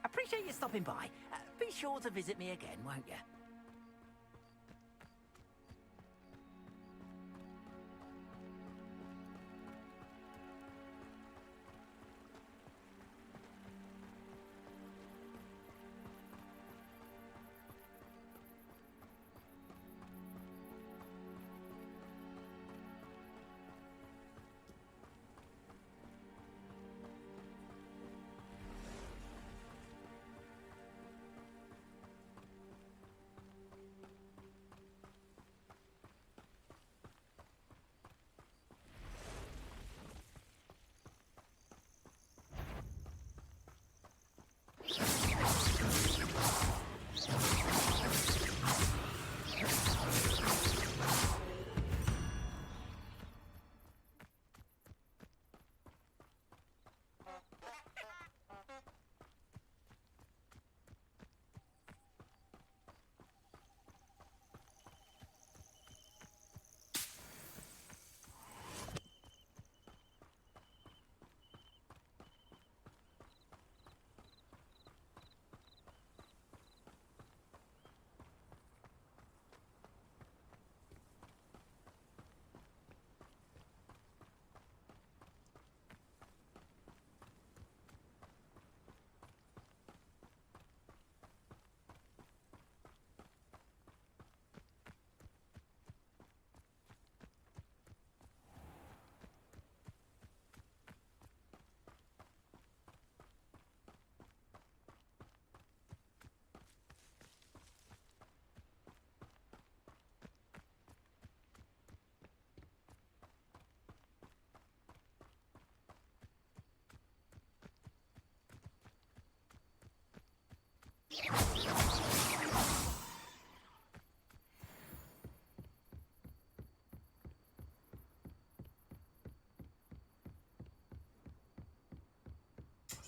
Appreciate you stopping by. Be sure to visit me again, won't you?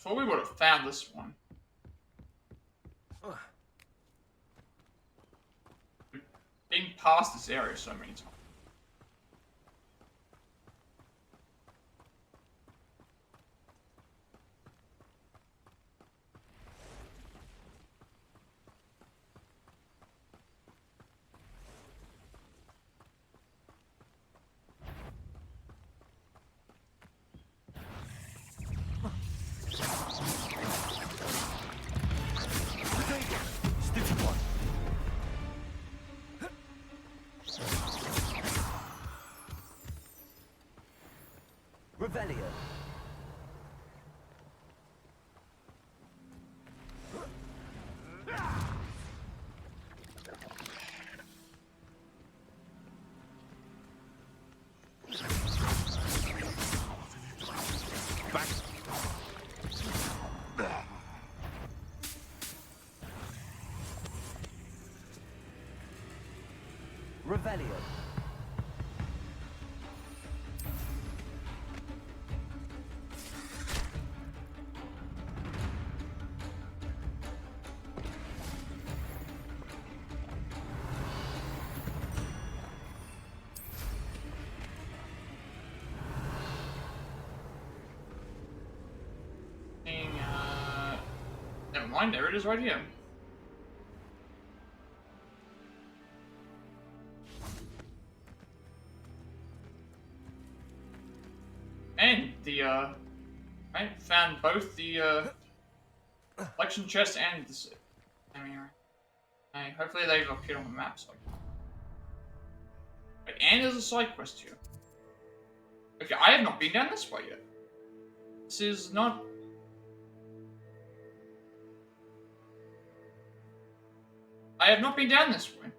Thought we would have found this one. We've been past this area so many times. Revelio. Revelio. Never mind, there it is right here. And the, I found both the, collection chest and this enemy area. Hopefully they've appeared on the map, so Wait, and there's a side quest here. Okay, I have not been down this way yet. This is not... I have not been down this way.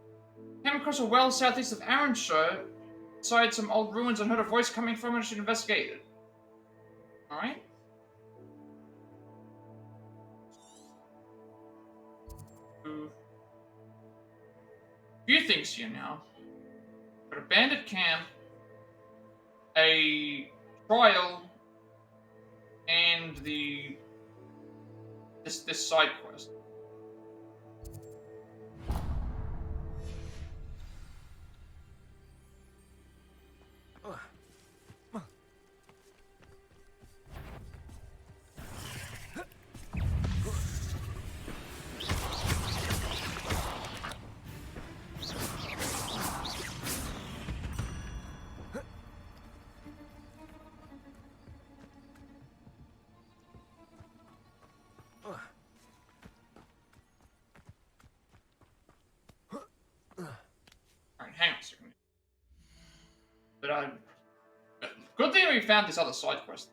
Came across a well southeast of Arranshire, inside some old ruins, and heard a voice coming from it and should investigate it. Alright. Few things here now. Got a bandit camp, a trial, and this side quest. Hang on a second. But good thing we found this other side quest.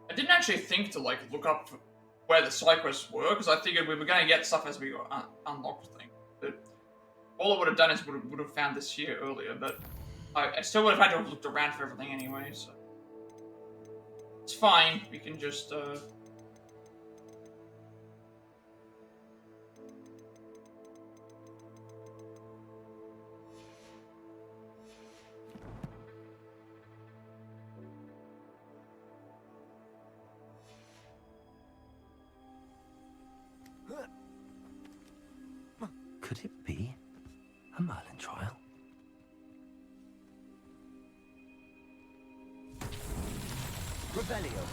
I didn't actually think to like look up where the side quests were because I figured we were going to get stuff as we unlocked things. But all I would have done is would have found this here earlier, but I still would have had to have looked around for everything anyway. So it's fine. We can just. Could it be a Merlin Trial? Revelio.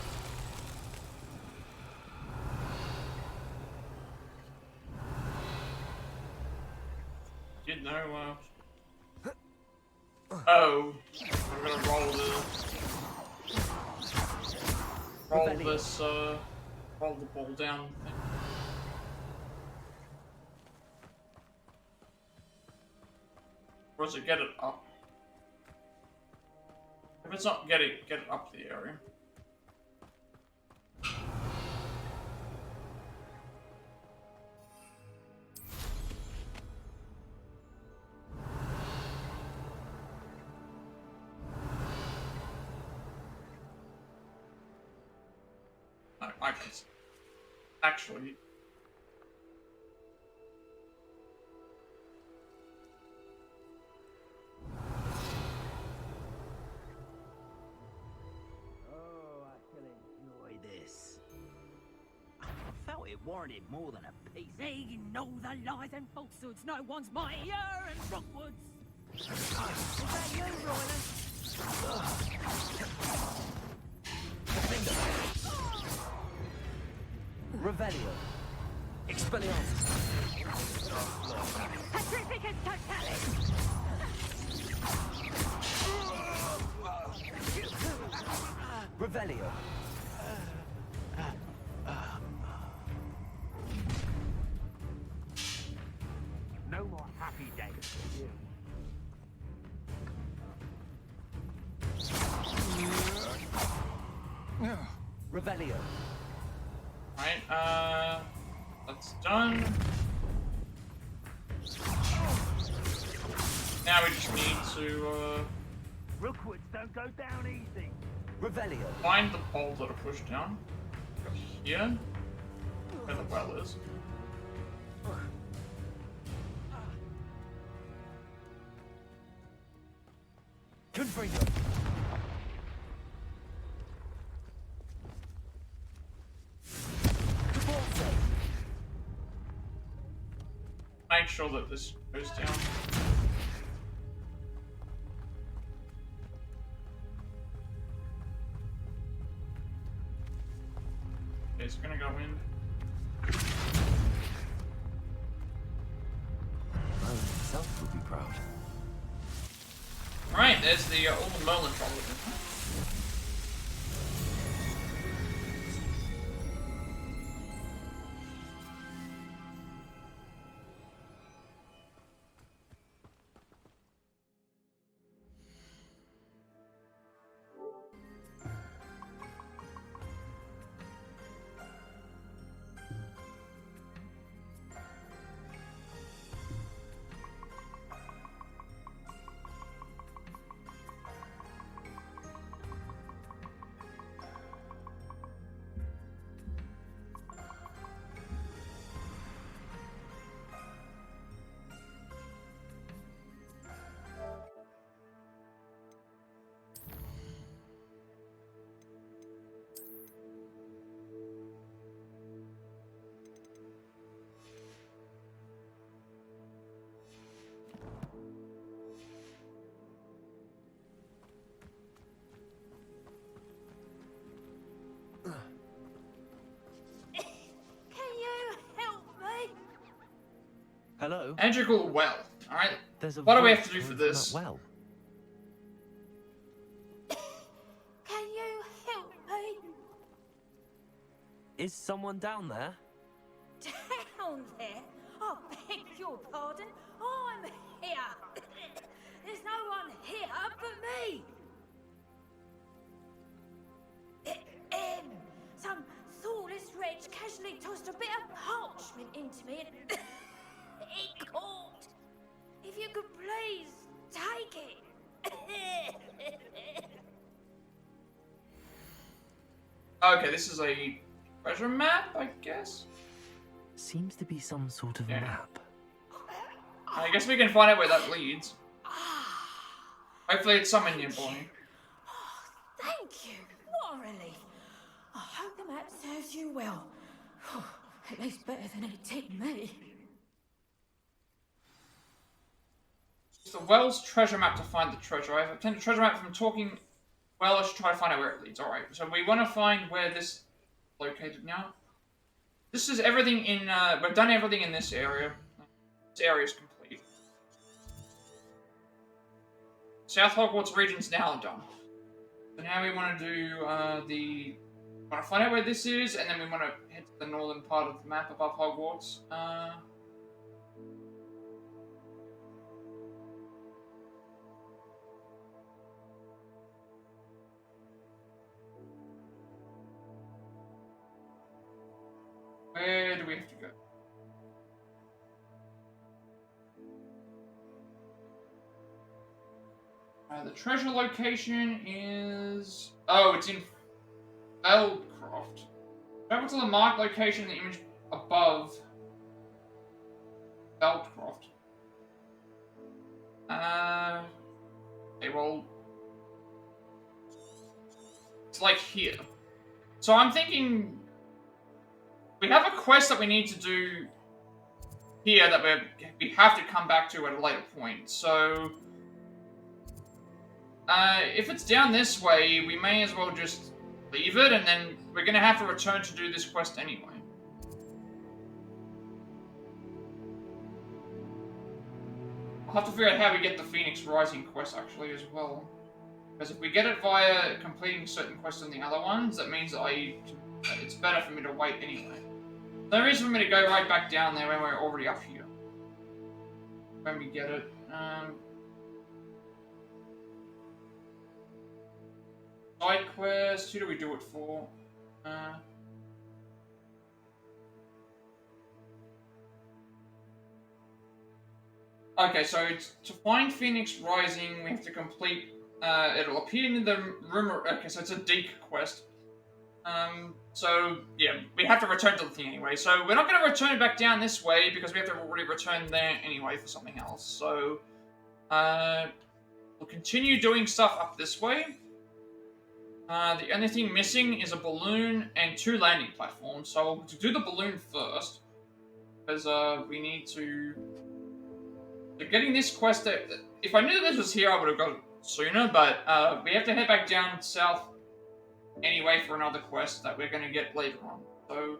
Didn't know. Oh, we're gonna roll this. Roll the ball down thing. Or does it get it up? If it's not, get it up the area. I can see. Actually. It warranted more than a piece. They know the lies and falsehoods. No one's mightier in Rockwoods. Is that you, Royland? Revelio. Expelliarmus. Patrificus totalis. Revelio. No more happy days for you. Revelio. Right, that's done. Now we just need to, Rookwoods don't go down easy. Revelio. find the poles that are pushed down. Go here, where the well is. Confringo. Make sure that this goes down. Okay, so we're gonna go in. Merlin himself will be proud. Right, there's the all the Merlin Trial. Can you help me? Hello? Magical well. Alright. There's a What do we voice have to do for coming from this? that well. Can you help me? Is someone down there? Down there? I beg your pardon. I'm here. There's no one here but me. Some thoughtless wretch casually tossed a bit of parchment into me and it caught. If you could please take it. Okay, this is a treasure map, I guess. Seems to be some sort of Yeah. map. I guess we can find out where that leads. Hopefully it's somewhere nearby. Thank you. What a relief. I hope the map serves you well. At least better than it did me. It's the Wells treasure map to find the treasure. I've obtained a treasure map from talking. Well, I should try to find out where it leads. Alright, so we want to find where this is located now. This is everything in, we've done everything in this area. This area is complete. South Hogwarts region's now done. So now we want to do, want to find out where this is, and then we want to head to the northern part of the map above Hogwarts. Where do we have to go? The treasure location is... Oh, it's in Feldcroft. Travel to the marked location in the image above Feldcroft. Okay, well... It's like here. So I'm thinking... We have a quest that we need to do here that we have to come back to at a later point. So... if it's down this way, we may as well just leave it, and then we're going to have to return to do this quest anyway. I'll have to figure out how we get the Phoenix Rising quest, actually, as well. Because if we get it via completing certain quests on the other ones, that means that it's better for me to wait anyway. No reason for me to go right back down there when we're already up here. When we get it. Side quest, who do we do it for? Okay, so to find Phoenix Rising, we have to complete, it'll appear in the room, okay, so it's a Deke quest. So, yeah, we have to return to the thing anyway, so we're not going to return back down this way, because we have to already return there anyway for something else, so, we'll continue doing stuff up this way. The only thing missing is a balloon and 2 landing platforms, so to do the balloon first, because, we need to... So getting this quest, if I knew this was here, I would have got it sooner, but, we have to head back down south anyway for another quest that we're going to get later on. So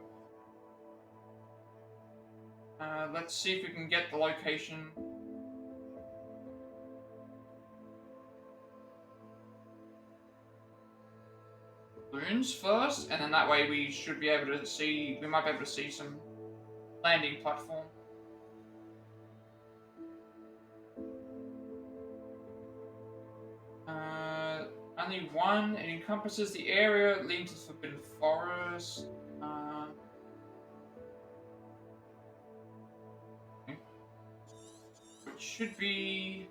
let's see if we can get the location. Balloons first, and then that way we should be able to see. We might be able to see some landing platform. Only one. It encompasses the area leading to the Forbidden Forest. Okay. It should be.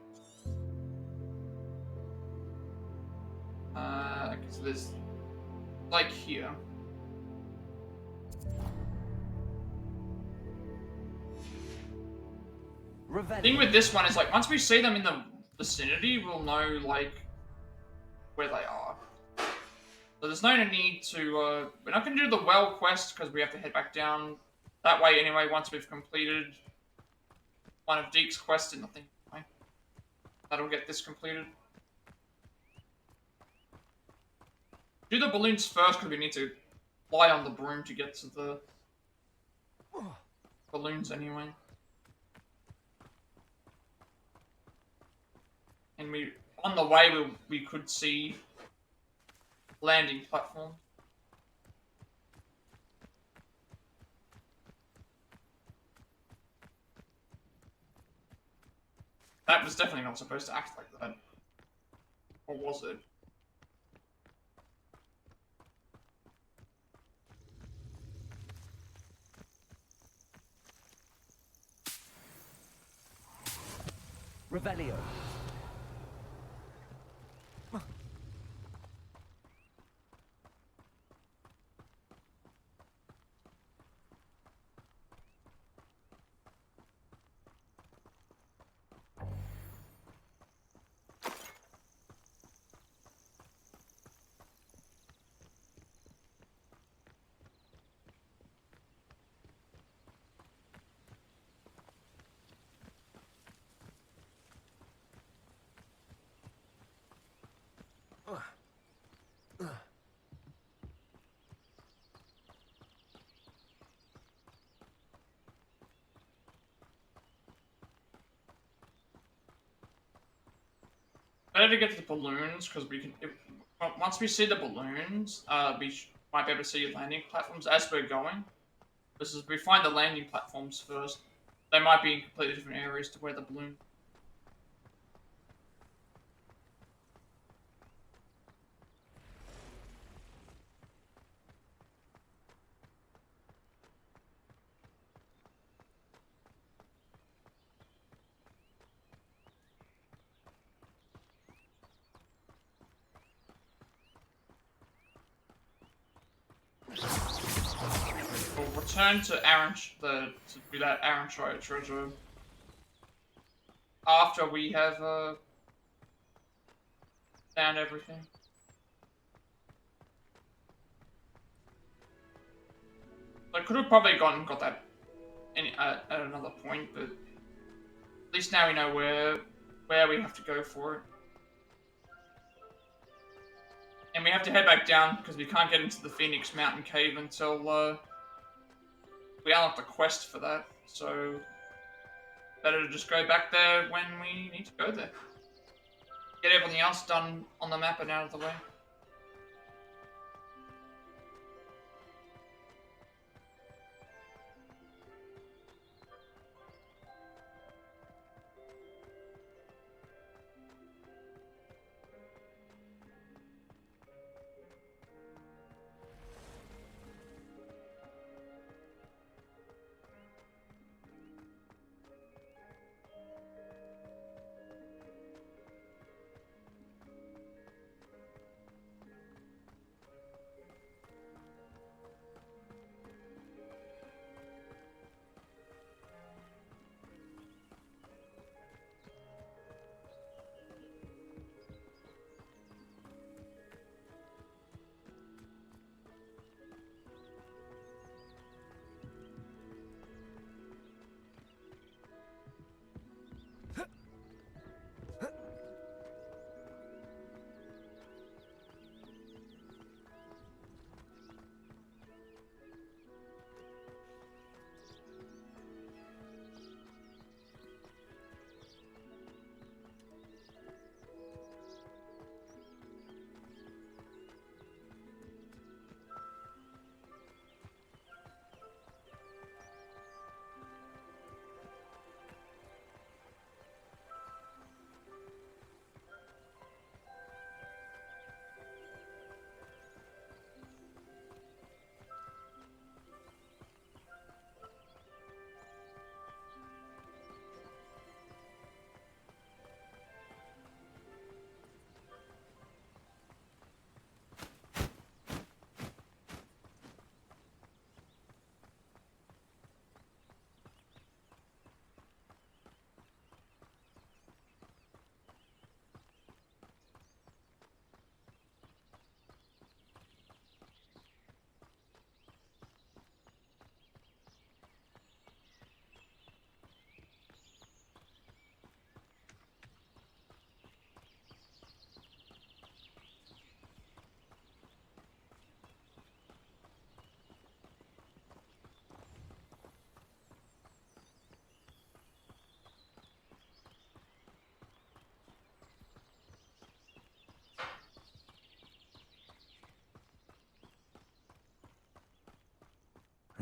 Because there's like here. The thing with this one is like once we see them in the vicinity, we'll know like where they are. So there's no need to. We're not going to do the well quest because we have to head back down that way anyway. Once we've completed one of Deke's quests in the thing, anyway. That'll get this completed. Do the balloons first because we need to fly on the broom to get to the balloons anyway. And on the way we could see landing platform. That was definitely not supposed to act like that. Or was it? Revelio. Better to get to the balloons because we can. Once we see the balloons, we might be able to see landing platforms as we're going. This is we find the landing platforms first. They might be in completely different areas to where the balloon. We'll return to to do that Aaron Trial treasure after we have found everything. I could have probably got that at another point, but at least now we know where we have to go for it. And we have to head back down because we can't get into the Phoenix Mountain Cave until we unlock the quest for that. So better to just go back there when we need to go there. Get everything else done on the map and out of the way.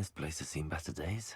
This place has seen better days.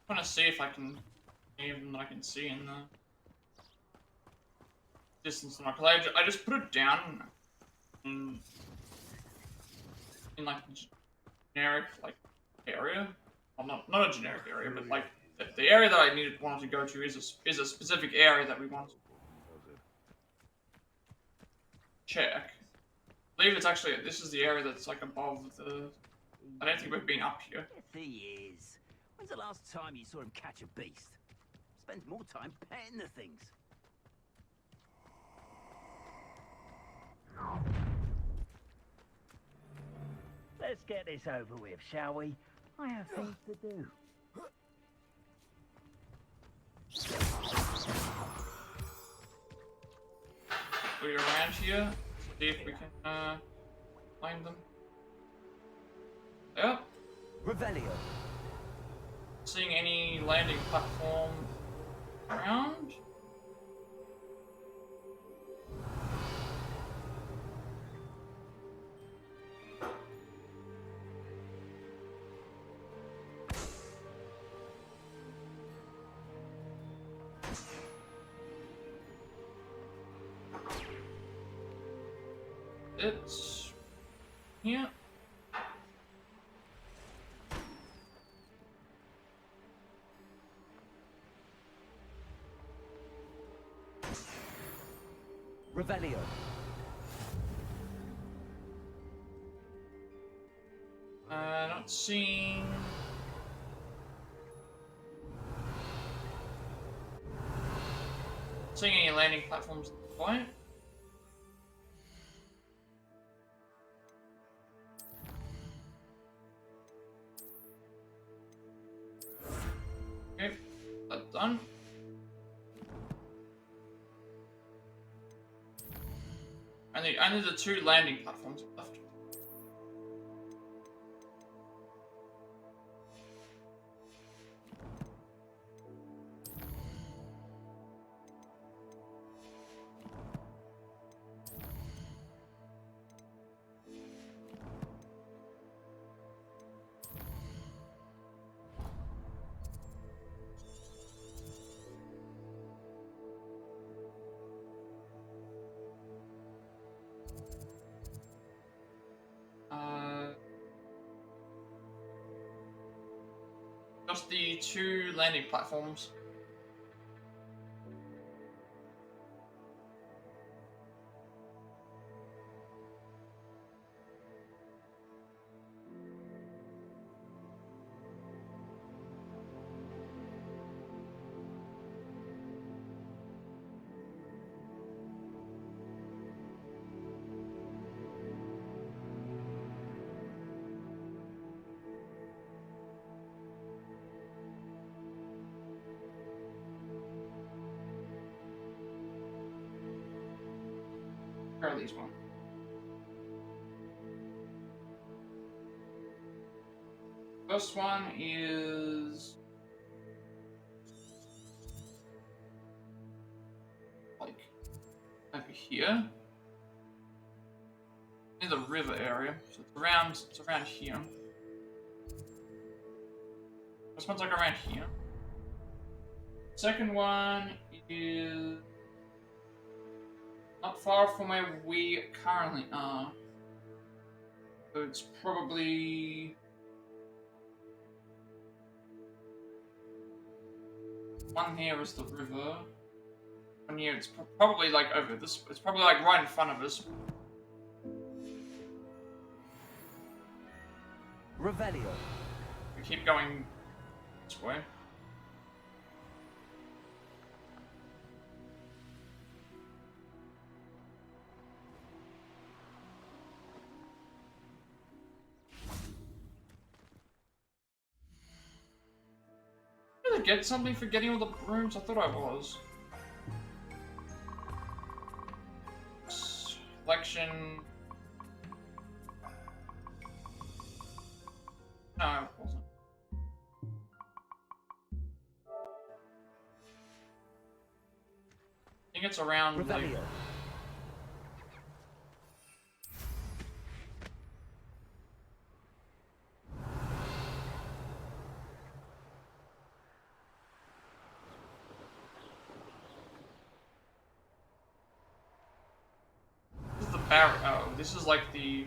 I'm trying to see if I can anything that I can see in the distance. Because I just put it down in like generic like area. Well, not a generic area, but like the area that I wanted to go to is a specific area that we want to check. I believe it's actually this is the area that's like above the. I don't think we've been up here. Yes, he is. When's the last time you saw him catch a beast? Spends more time petting the things. Let's get this over with, shall we? I have things to do. We're around here. See if we can find them. Yep. Revelio. Seeing any landing platform around? It's here. Revelio. Not seeing. Seeing any landing platforms at the point. Okay, that's done. Only the two landing platforms left. Just the two landing platforms. Where are these ones? First one is like over here in the river area. So it's around here. This one's like around here. Second one is not far from where we currently are. So it's probably one here is the river. One here, it's probably like over this. It's probably like right in front of us. Revelio. We keep going This way. Did I get something for getting all the rooms? I thought I was. Selection. No, it wasn't. I think it's around like... Revelio. This is the barrier. Oh, this is like the...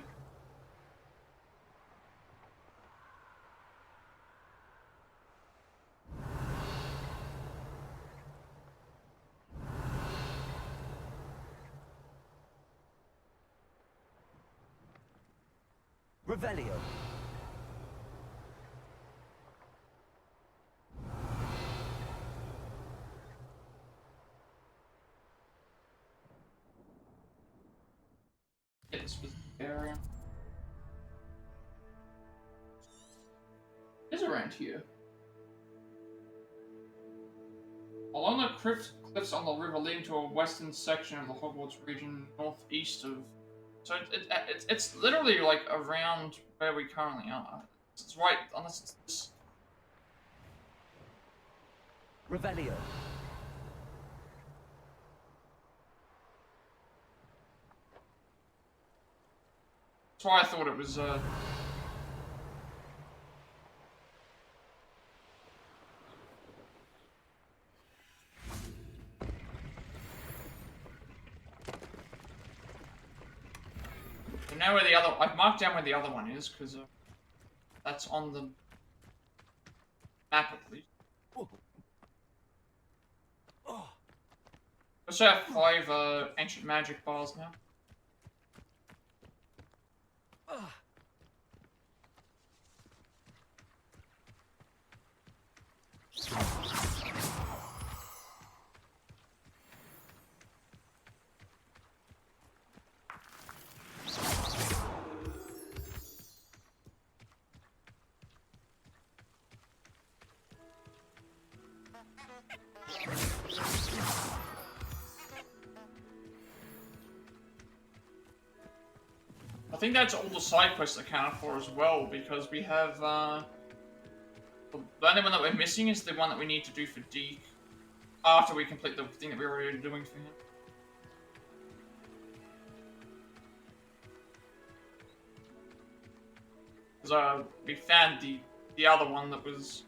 Revelio. Yeah, this was the area. It's around here. Along the cliffs on the river leading to a western section of the Hogwarts region northeast of... So it's literally like around where we currently are. It's right, unless it's this... Revelio. That's why I thought it was, I know where the other... I've marked down where the other one is, because that's on the map at least. I also have 5 ancient magic bars now. I think that's all the side quests accounted for as well, because we have, the only one that we're missing is the one that we need to do for Deke, after we complete the thing that we were already doing for him. Because, we found the other one that was...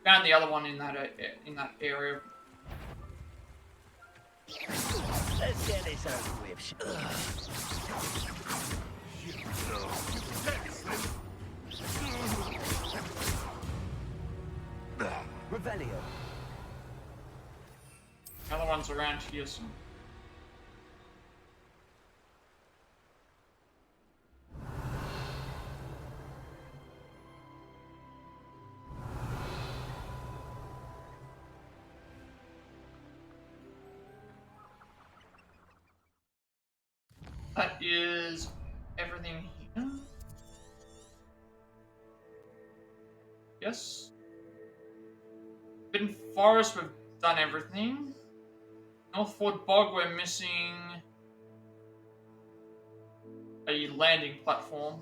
Found the other one in that area. Let's get this over with. Revelio. The other one's around here somewhere. That is everything here. Yes. Forbidden Forest, we've done everything. Northford Bog, we're missing a landing platform.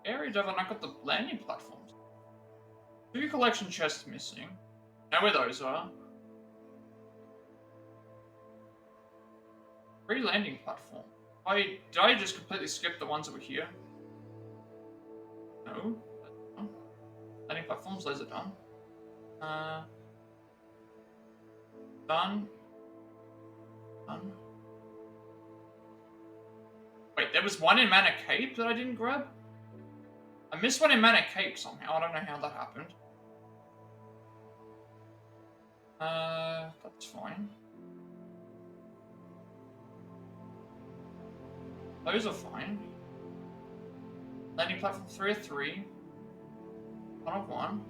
Area Devil, I got the landing platforms. 2 collection chests missing. Know where those are. 3 landing platform. Did I just completely skip the ones that were here? No. Landing platforms, those are done. Done. Done. Wait, there was one in Mana Cape that I didn't grab? I missed one in Mana Cape somehow. I don't know how that happened. That's fine. Those are fine. Landing platform 3 of 3. 1 of 1.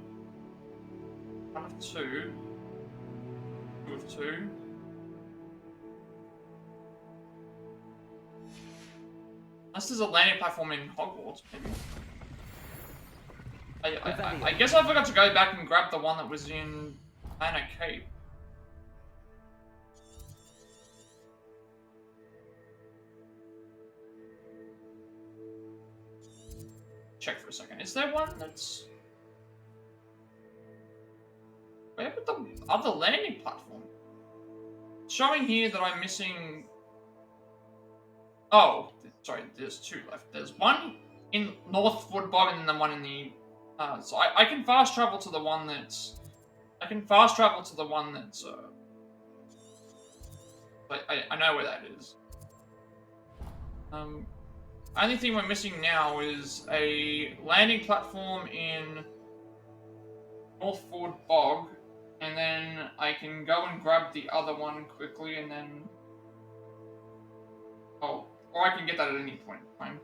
1 of 2. 2 of 2. Unless there's a landing platform in Hogwarts, maybe. I guess I forgot to go back and grab the one that was in Anna Cape. Check for a second. Is there one that's... Where would the other landing platform? It's showing here that I'm missing... Oh, sorry, there's 2 left. There's one in North Woodbog and then one in the... so I can fast travel to the one that's... I can fast travel to the one that's... But I know where that is. Only thing we're missing now is a landing platform in Northford Bog, and then I can go and grab the other one quickly, and then... Oh, or I can get that at any point in time.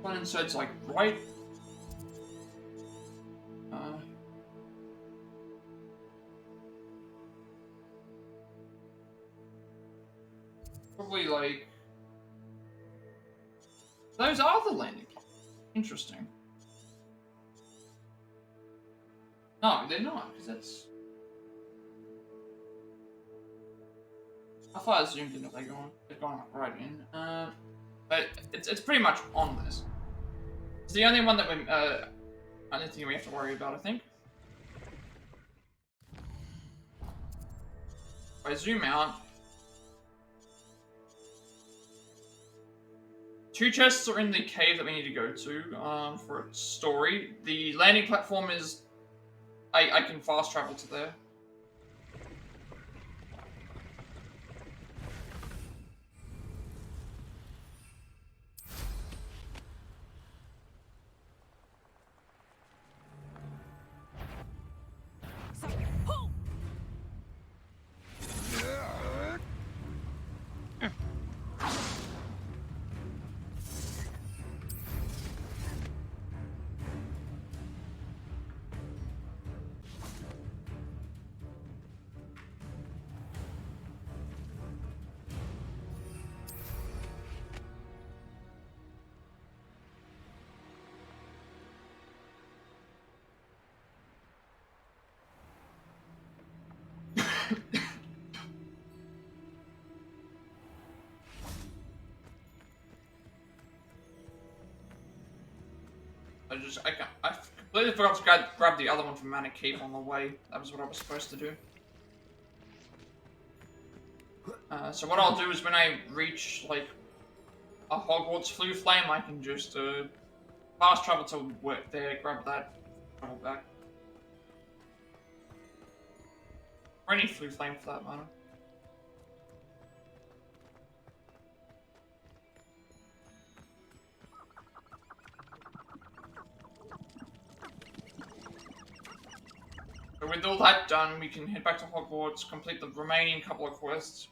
And so it's like right. Probably like those are the landing platforms. Interesting. No, they're not, because that's. I thought I zoomed in that they're going right in. But it's pretty much on this. It's the only one that we, only thing we have to worry about, I think. If I zoom out, 2 chests are in the cave that we need to go to, for a story. The landing platform is, I can fast travel to there. I completely forgot to grab the other one from Mana Keep on the way. That was what I was supposed to do. So what I'll do is when I reach, like, a Hogwarts Flue Flame, I can just, fast travel to work there, grab that, travel back. Or any Flue Flame for that matter. So with all that done, we can head back to Hogwarts, complete the remaining couple of quests.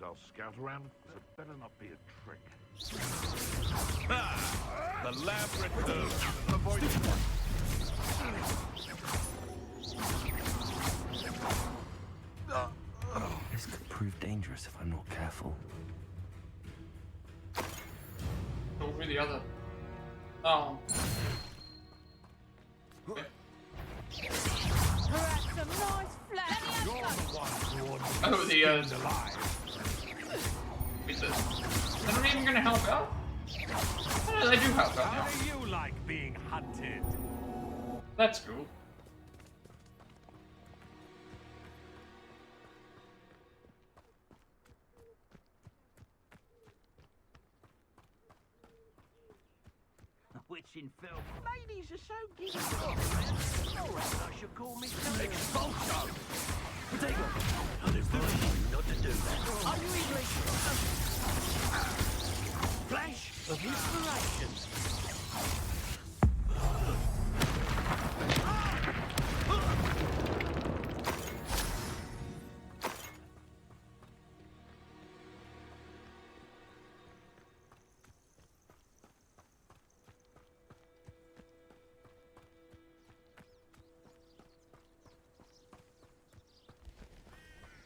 I'll scout around, so it better not be a trick. Ah, the labyrinth. Avoid it. This could prove dangerous if I'm not careful. Or who the other? Oh. Okay. Perhaps some nice flat. Oh, the wait, they're not even gonna help out? Oh, no, they do help out now. How do you like being hunted? That's cool. Witching film. Ladies are so giddy. I reckon I should call me Expulso. Potato! I'd advise you not to do that. Are you English? Flash of inspiration.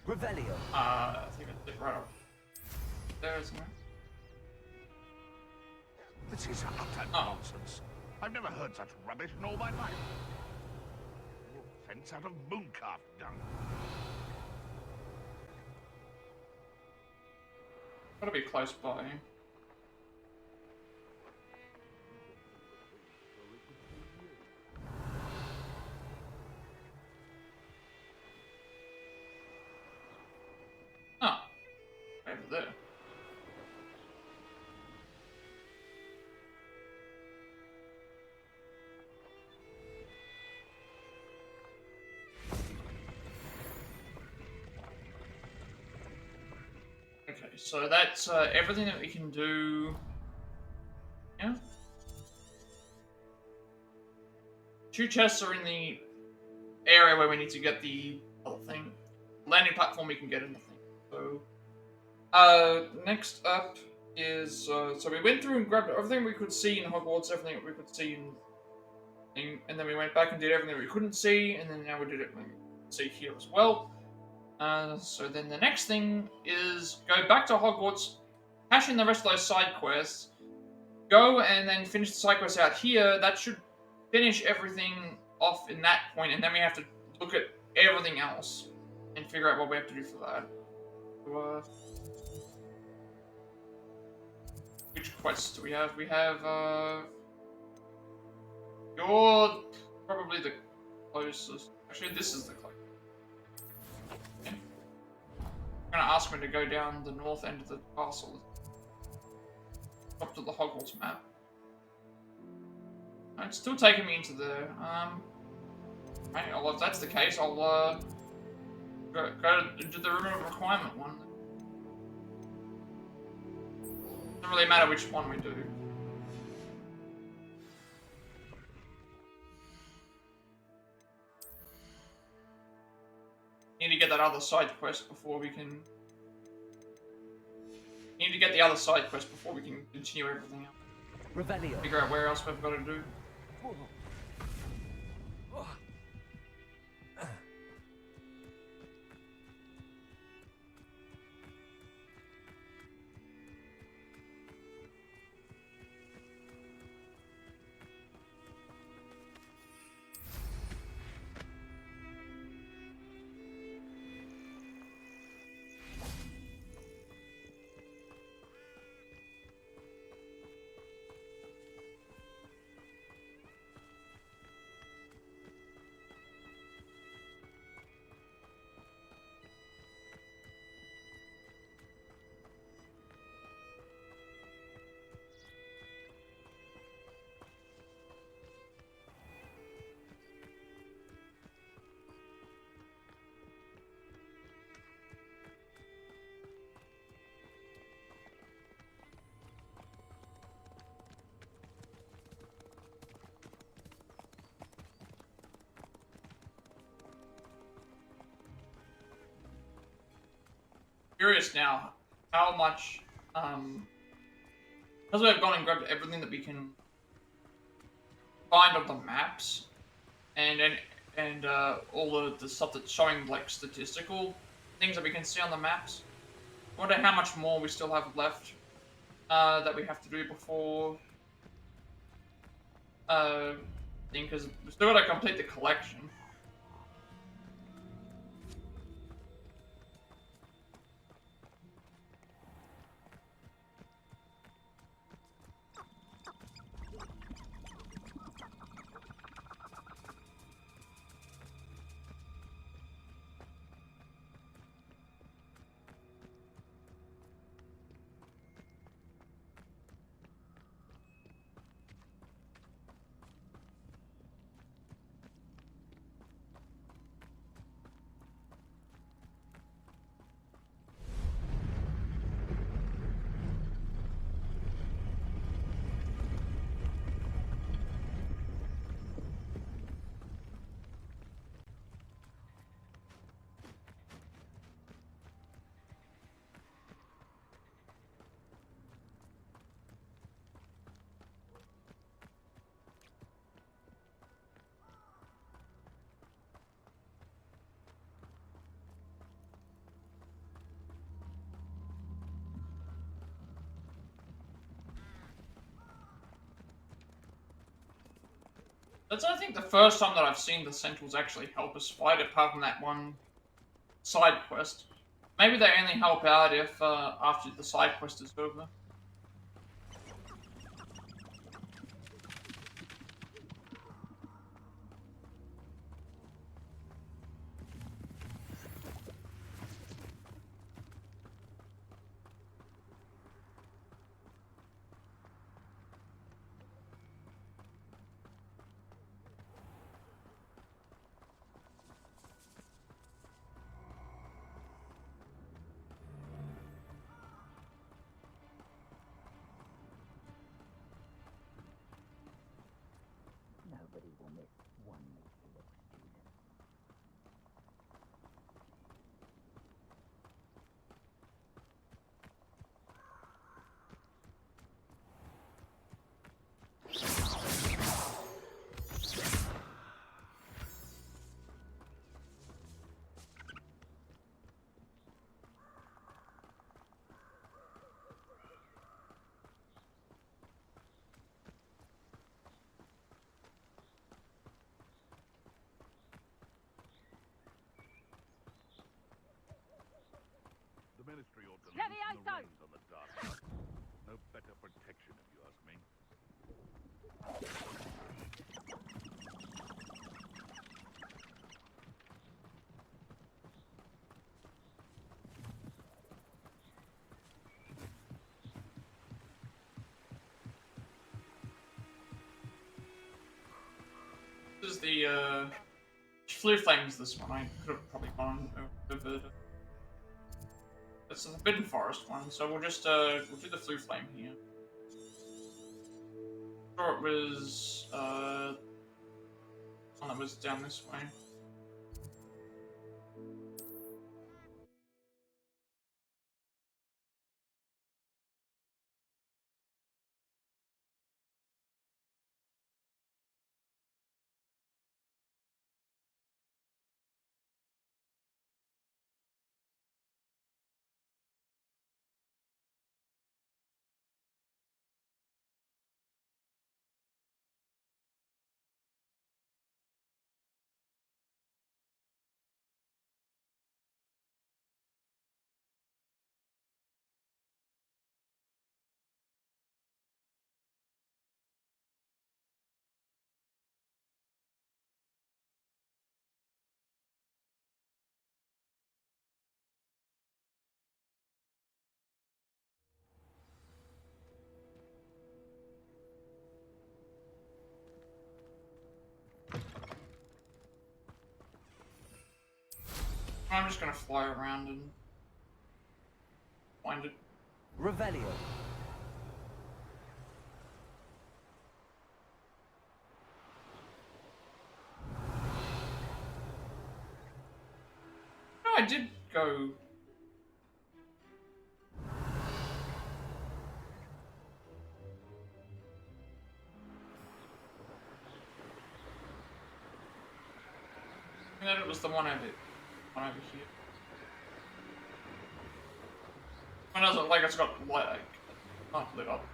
Revelio. I think it's right up there somewhere. This is utter nonsense. I've never heard such rubbish in all my life. Fence out of mooncalf dung. Gotta be close by. Oh, over there. Okay, so that's everything that we can do. Yeah. 2 chests are in the area where we need to get the other thing. Landing platform we can get in the thing. So, next up is so we went through and grabbed everything we could see in Hogwarts, everything that we could see and then we went back and did everything we couldn't see, and then now we did it we see here as well. So then the next thing is go back to Hogwarts, cash in the rest of those side quests, go and then finish the side quests out here. That should finish everything off in that point, and then we have to look at everything else and figure out what we have to do for that. So, which quests do we have? We have, you're probably the closest. Actually, this is the closest. Okay. I'm gonna ask me to go down the north end of the castle. Up to the Hogwarts map. It's still taking me into there. Right, well, if that's the case, I'll, go to the room of requirement one. Doesn't really matter which one we do. Need to get that other side quest before we can. Need to get the other side quest before we can continue everything else. Revelio. Figure out where else we've got to do. Curious now how much because we've gone and grabbed everything that we can find on the maps and all of the stuff that's showing like statistical things that we can see on the maps. I wonder how much more we still have left that we have to do before thing, because we still got to complete the collection. That's, I think, the first time that I've seen the Centrals actually help us fight, apart from that one side quest. Maybe they only help out if after the side quest is over. Nobody will miss one meeting with students. The Ministry ought to loosen the reins on the dark side. No better protection, if you ask me. This is the Flue Flames. This one I could have probably gone over. It's the Forbidden Forest one, so we'll just we'll do the Flue Flame here. Sure, it was one that was down this way. I'm just gonna fly around and find it. Revelio. No, I did go. And then it was the one over here. It doesn't like it's got light, not lit up.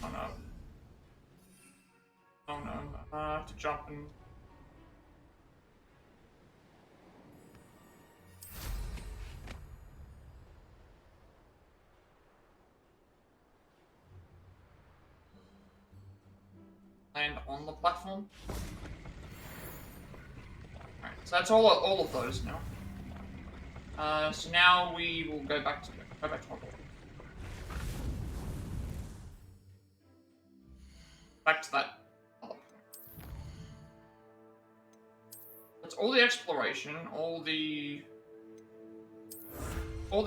Oh no. Oh no. I have to jump and. Land on the platform. Alright, so that's all of those now. So now we will go back to Hogwarts. Back to that other point. That's all the exploration, all the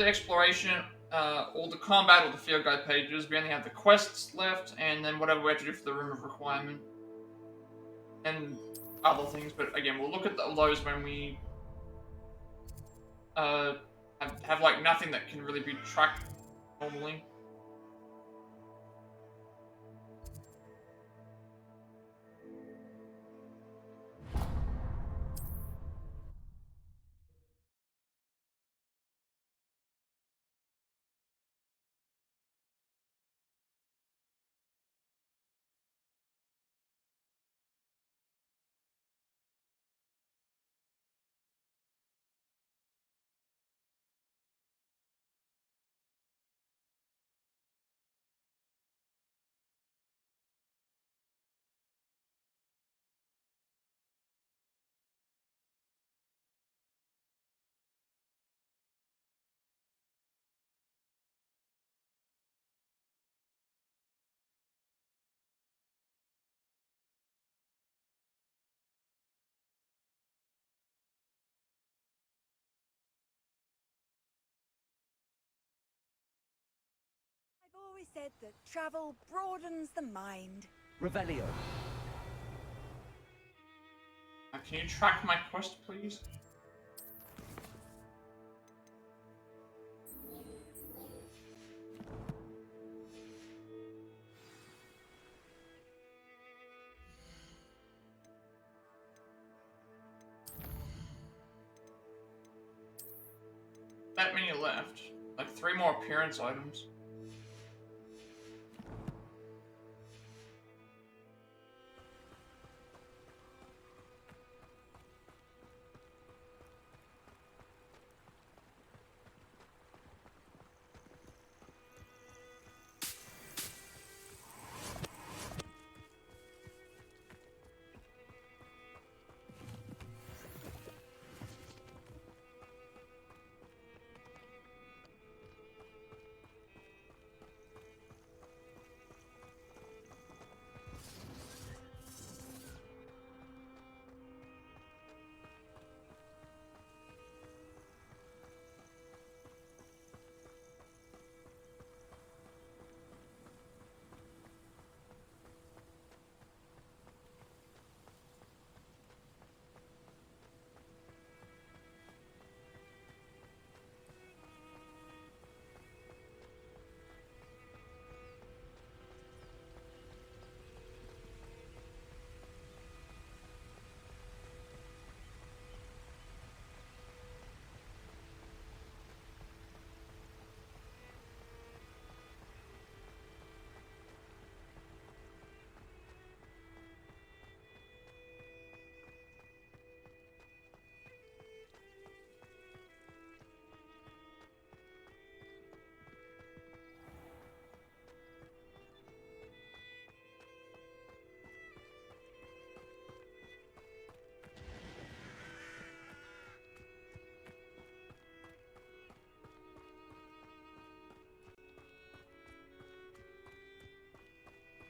exploration, all the combat, all the field guide pages. We only have the quests left, and then whatever we have to do for the Room of Requirement, and other things. But again, we'll look at those when we have like nothing that can really be tracked normally. I've always said that travel broadens the mind. Revelio. Can you track my quest, please? That many left. Like 3 more appearance items.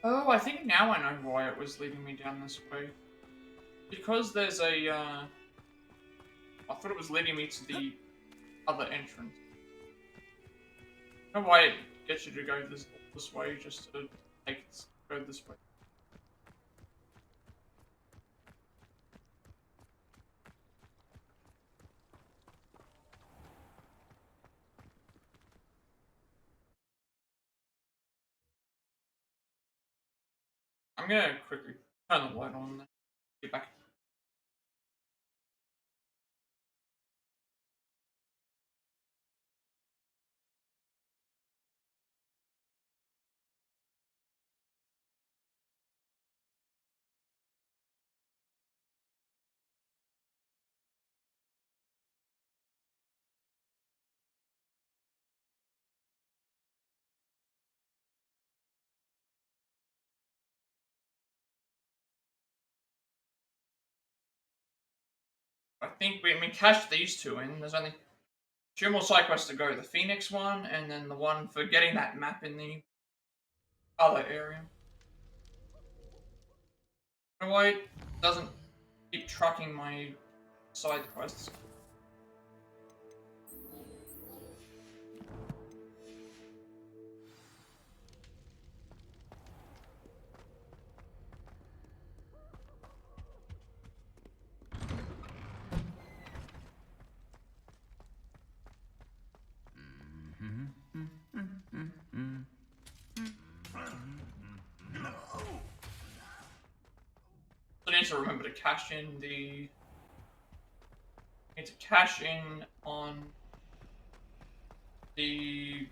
Oh, I think now I know why it was leading me down this way. Because there's a, I thought it was leading me to the other entrance. I don't know why it gets you to go this way, just to go this way. I'm gonna quickly turn the light on and get back. I think we cashed these two in. There's only two more side quests to go. The Phoenix one, and then the one for getting that map in the other area. You know why it doesn't keep tracking my side quests? So I need to remember to cash in the. I need to cash in on the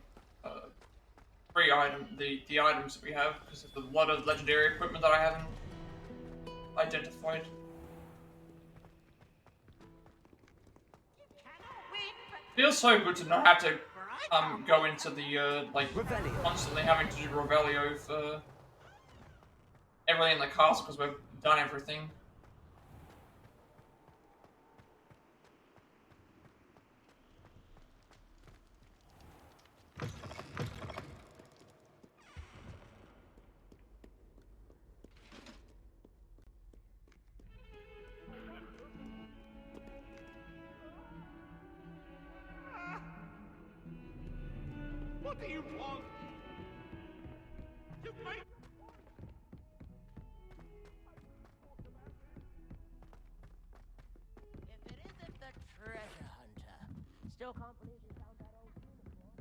free item, the items that we have, because there's a lot of legendary equipment that I haven't identified. Feels so good to not have to go into the like constantly having to do Revelio for everything in the castle because we've done everything. What do you want? You make... If it isn't the treasure hunter, still can't believe you found that old unicorn.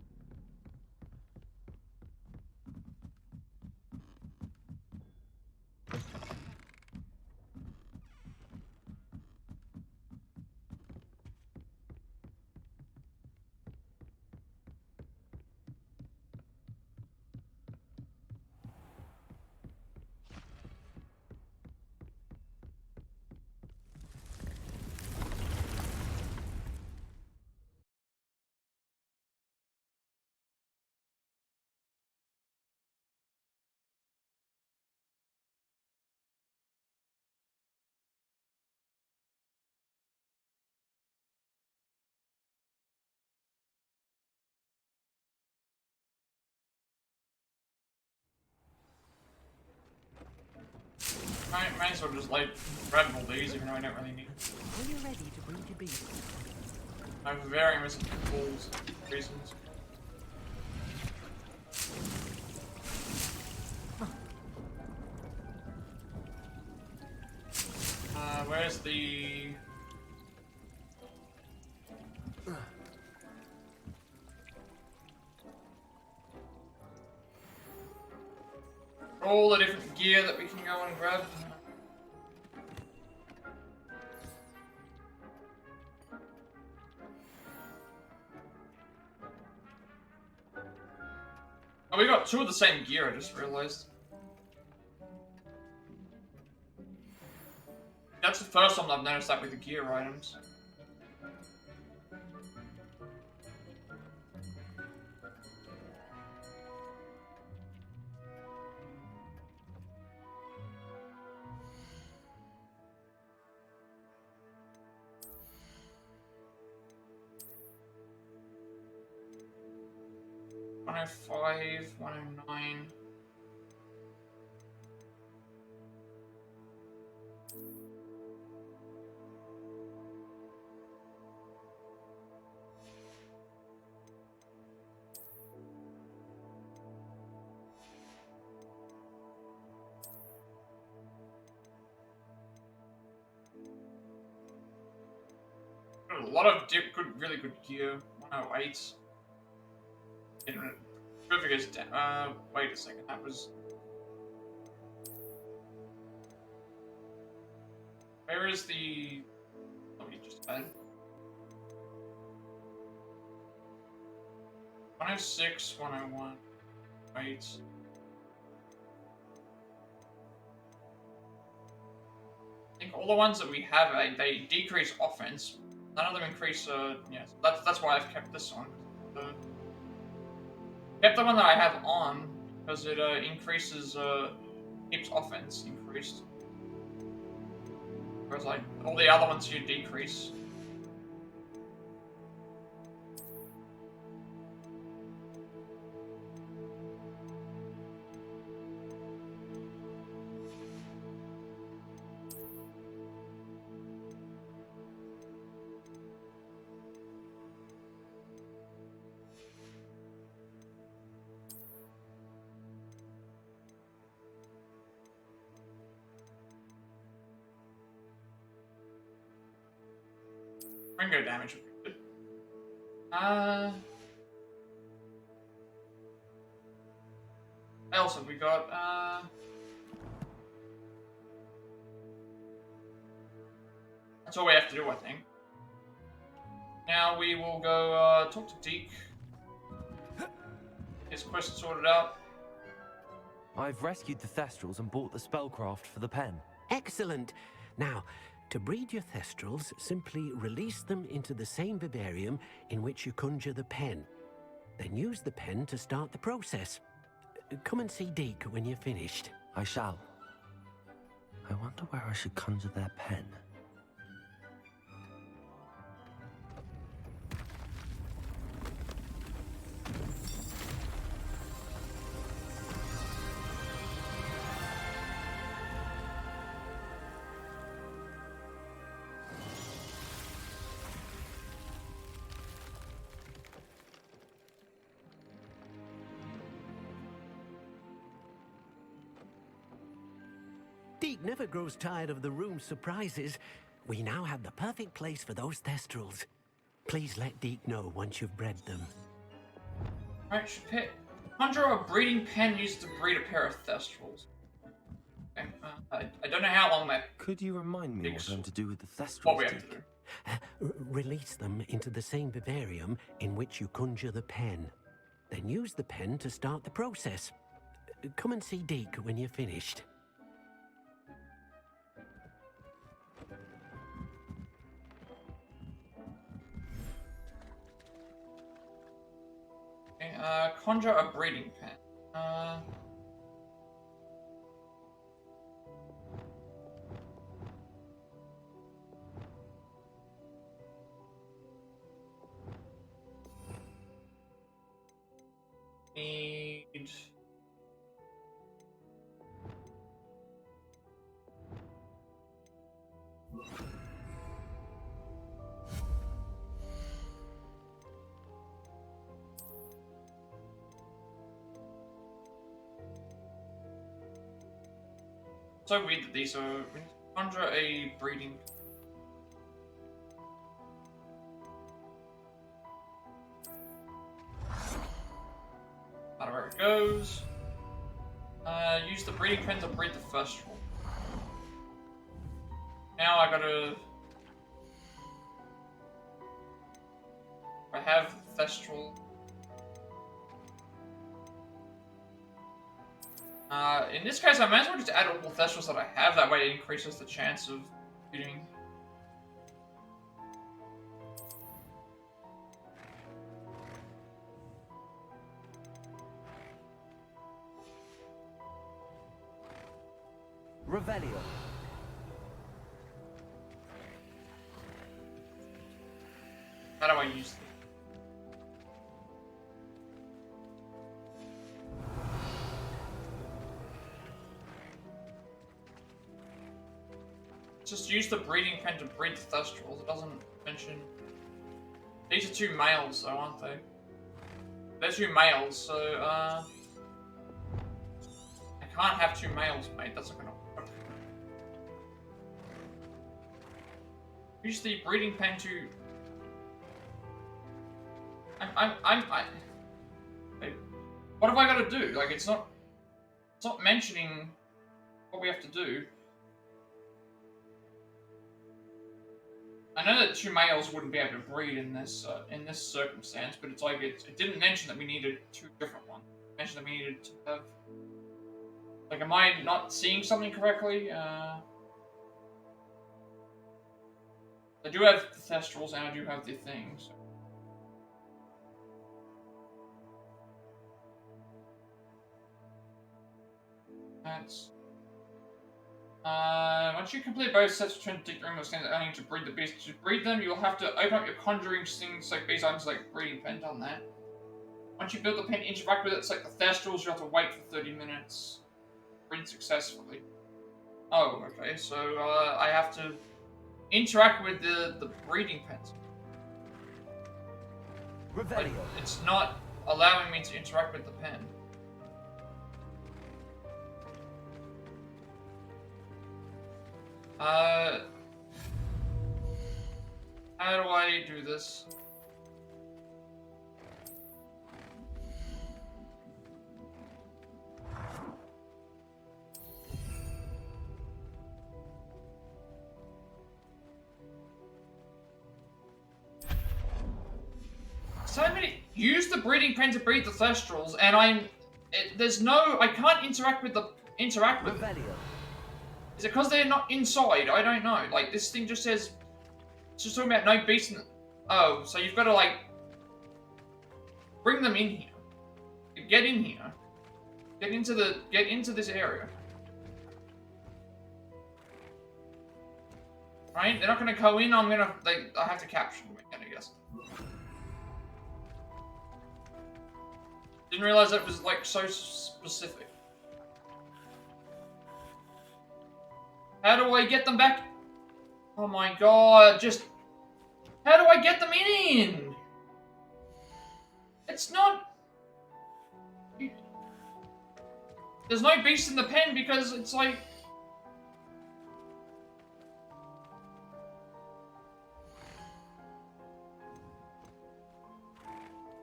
Might as well just like grab all these, even though I don't really need. When you're ready to breed your beast. I have very missing balls reasons. Where's the... all the different gear that we can go and grab. Oh, we got two of the same gear, I just realized. That's the first time I've noticed that with the gear items. $105, $109. A lot of really good gear. 108. Trivia is wait a second, that was... is the... What you just said? 106, 101. Wait. I think all the ones that we have, they decrease offense. None of them increase, yeah. That's why I've kept this on. Kept the one that I have on, because it, increases, keeps offense increased. Whereas, like, all the other ones you decrease. Ringo damage would be good. What else have we got? That's all we have to do, I think. Now we will go talk to Deke. His quest sorted out. I've rescued the Thestrals and bought the spellcraft for the pen. Excellent. Now, to breed your Thestrals, simply release them into the same vivarium in which you conjure the pen. Then use the pen to start the process. Come and see Deke when you're finished. I shall. I wonder where I should conjure their pen. Deke never grows tired of the room's surprises. We now have the perfect place for those Thestrals. Please let Deke know once you've bred them. Alright, should conjure a breeding pen used to breed a pair of Thestrals. Okay, I don't know how long that... Could you remind me what I'm to do with the Thestrals? What we have to do. Release them into the same vivarium in which you conjure the pen. Then use the pen to start the process. Come and see Deke when you're finished. Okay, conjure a breeding pen. Need... So weird that these are... We need to conjure a breeding... I don't know where it goes. Use the breeding pen to breed the first one. Now I gotta... I have Thestral. In this case, I might as well just add all the Thestrals that I have. That way it increases the chance of breeding. Revelio. How do I use them? Just use the breeding pen to breed the Thestrals. It doesn't mention... These are two males, though, aren't they? They're two males, so, I can't have two males, mate. That's not gonna work. Use the breeding pen to... Wait, what have I got to do? Like, it's not mentioning what we have to do. I know that 2 males wouldn't be able to breed in this circumstance, but it's like it didn't mention that we needed 2 different ones. It mentioned that we needed to have. Like, am I not seeing something correctly? I do have the thestrals and I do have the things. That's. Once you complete both sets of 20 room of things that need to breed the beast, to breed them, you'll have to open up your conjuring things like these items like breeding pen, done that. Once you build the pen, interact with it, it's like the thestrals, you have to wait for 30 minutes. Breed successfully. Oh, okay, so I have to interact with the breeding pens. Like, it's not allowing me to interact with the pen. How do I do this? So many. Use the breeding pen to breed the thestrals, and I can't interact with them. Is it because they're not inside? I don't know. Like, this thing just says... It's just talking about no beast in... Oh, so you've got to, like... Bring them in here. Get in here. Get into this area. Right? They're not going to go in, I have to capture them again, I guess. Didn't realize that was, like, so specific. How do I get them back? Oh my god, just... How do I get them in? It's not... There's no beast in the pen because it's like...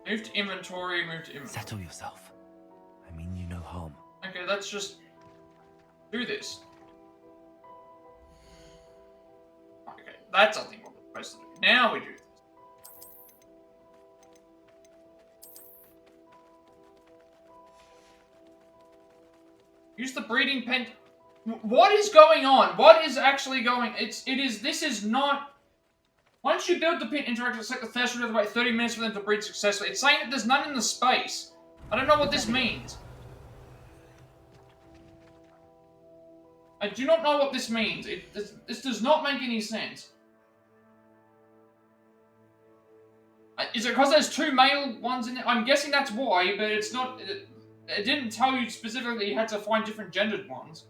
Move to inventory, move to inventory. Settle yourself. I mean you no harm. Okay, let's just do this. Okay, that's I think what we're supposed to do. Now we do this. Use the breeding pen. What is going on? What is actually going? This is not. Once you build the pit, interact with the thestral, you have to wait 30 minutes for them to breed successfully. It's saying that there's none in the space. I don't know what this means. I do not know what this means. This does not make any sense. Is it because there's 2 male ones in there? I'm guessing that's why, but it's not... It didn't tell you specifically you had to find different gendered ones.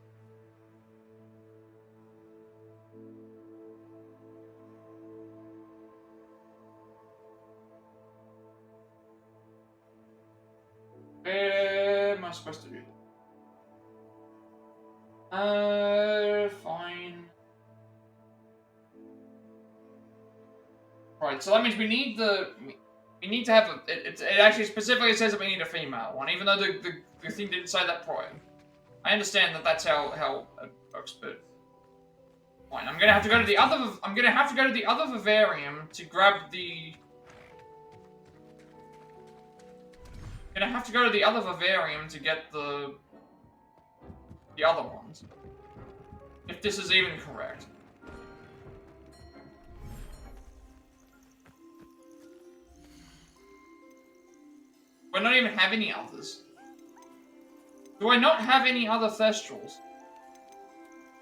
Where am I supposed to do that? Fine. Right, so that means we need to have a... It actually specifically says that we need a female one, even though the thing didn't say that prior. I understand that that's how it works, but... Fine, I'm gonna have to go to the other vivarium to grab the... I'm gonna have to go to the other vivarium to get the other ones. If this is even correct. Do I not even have any others? Do I not have any other thestrals?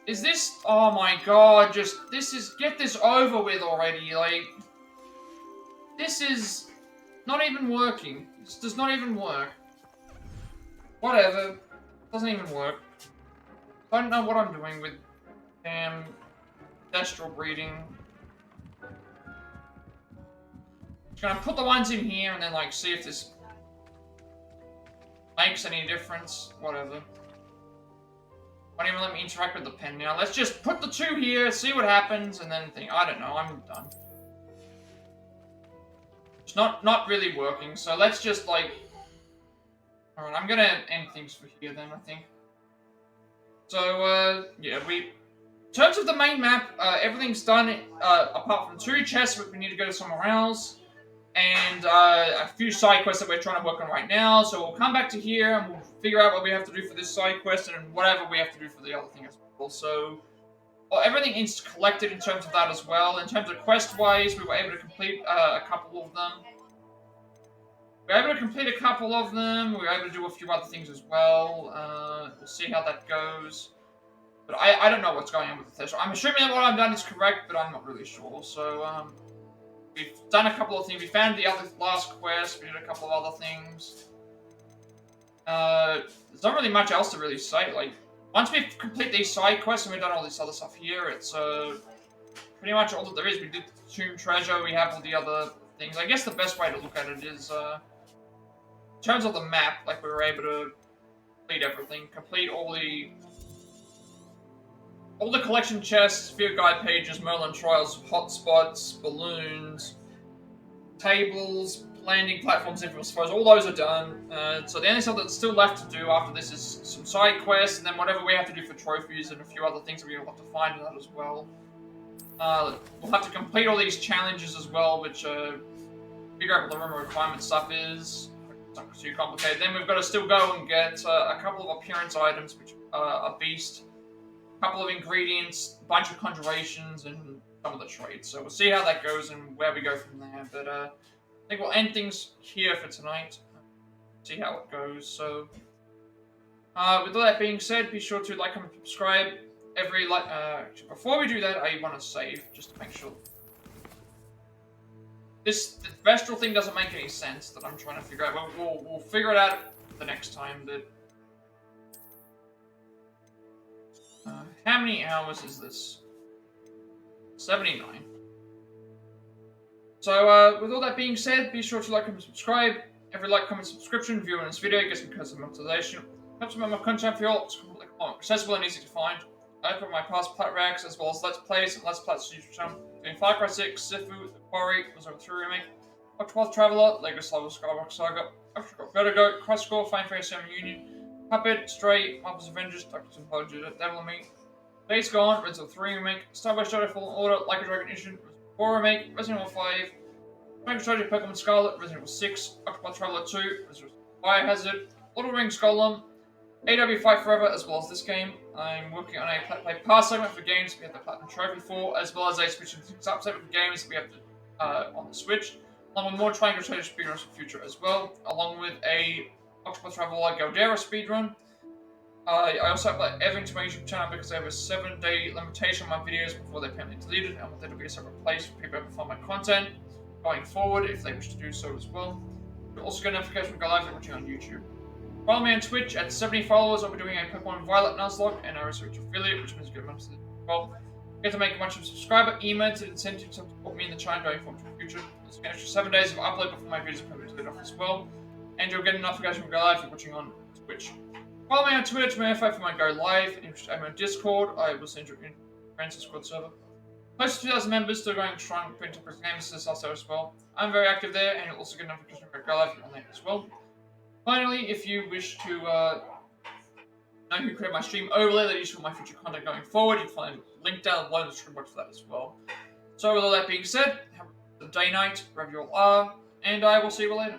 Is this... Oh my god, just... Get this over with already, like... This is... Not even working. This does not even work. Whatever. Doesn't even work. I don't know what I'm doing with damn thestral breeding. Just gonna put the ones in here and then like see if this makes any difference. Whatever. Won't even let me interact with the pen now. Let's just put the 2 here, see what happens, and then think. I don't know. I'm done. It's not really working, so let's just, like... Alright, I'm gonna end things for here then, I think. So, yeah, In terms of the main map, everything's done apart from 2 chests, but we need to go somewhere else. And a few side quests that we're trying to work on right now. So we'll come back to here and we'll figure out what we have to do for this side quest and whatever we have to do for the other thing as well. So everything is collected in terms of that as well. In terms of quest-wise, we were able to complete a couple of them. We were able to complete a couple of them. We were able to do a few other things as well. We'll see how that goes. But I don't know what's going on with the test. I'm assuming that what I've done is correct, but I'm not really sure. So, we've done a couple of things. We found the other last quest. We did a couple of other things. There's not really much else to really say. Like, once we complete these side quests and we've done all this other stuff here, it's pretty much all that there is. We did the Tomb Treasure. We have all the other things. I guess the best way to look at it is, in terms of the map, like we were able to complete everything. Complete all the collection chests, field guide pages, Merlin Trials, hotspots, balloons, tables, landing platforms, I suppose. All those are done. So the only stuff that's still left to do after this is some side quests, and then whatever we have to do for trophies and a few other things that we'll have to find in that as well. We'll have to complete all these challenges as well, which figure out what the room requirement stuff is. It's not too complicated. Then we've got to still go and get a couple of appearance items, which are a beast. Couple of ingredients, a bunch of conjurations, and some of the trades. So we'll see how that goes and where we go from there. But I think we'll end things here for tonight. See how it goes. So with all that being said, be sure to like, comment, subscribe. Before we do that, I want to save just to make sure. The Vestral thing doesn't make any sense that I'm trying to figure out. We'll figure it out the next time. But how many hours is this? 79. So, with all that being said, be sure to like, comment, subscribe. Every like, comment, subscription, view on this video gets me custom monetization. Helps me make my content for you all. It's completely accessible and easy to find. I put my past Plat Racks as well as Let's Plays and Let's Plat's YouTube channel. Doing 5x6, Sifu, The Quarry, was over 3 remake, Octopath Traveler, Lego Star Wars Skywalker Saga, I've got Vertigo, Cross Score, Fine Face, Union, Puppet, Stray, Marvel's Avengers, Doctor's Apology, Devil and Me, Days Gone, Resident Evil 3 remake, Star Wars Shadow Fallen Order, Like a Dragon Edition, 4 remake, Resident Evil 5, Magic Strategy Pokemon Scarlet, Resident Evil 6, Octopath Traveler 2, Resident Evil Biohazard, Lord of the Rings Golem, AW Fight Forever, as well as this game. I'm working on a Play Pass segment for games we have the Platinum Trophy for, as well as a Switch and Up segment for games that we have on the Switch, along with more Triangle Treasure speedruns for future as well, along with a Octopath Traveler Galdera speedrun. I also upload everything to my YouTube channel because I have a 7-day limitation on my videos before they're permanently deleted, and want there to be a separate place for people to find my content going forward if they wish to do so as well. You'll also get a notification when I go live and watching on YouTube. Follow me on Twitch at 70 followers. I'll be doing a Pokemon Violet Nuzlocke and a research affiliate, which means get money to the well. Get to make a bunch of subscriber emails and incentives to support me in the channel going forward to the future. There's an extra 7 days of upload before my videos are permanently off as well. And you'll get a notification when I go live if you're watching on Twitch. Follow me on Twitter to notify when I go live. And if you're on Discord, I will send you in friends Discord server. Close to 2,000 members, still going strong. Putting top games to also as well. I'm very active there, and you'll also get a notification when I go live on there as well. Finally, if you wish to know who created my stream overlay that is for my future content going forward, you can find a link down below in the description box for that as well. So with all that being said, have a day, night, wherever you all are, and I will see you later.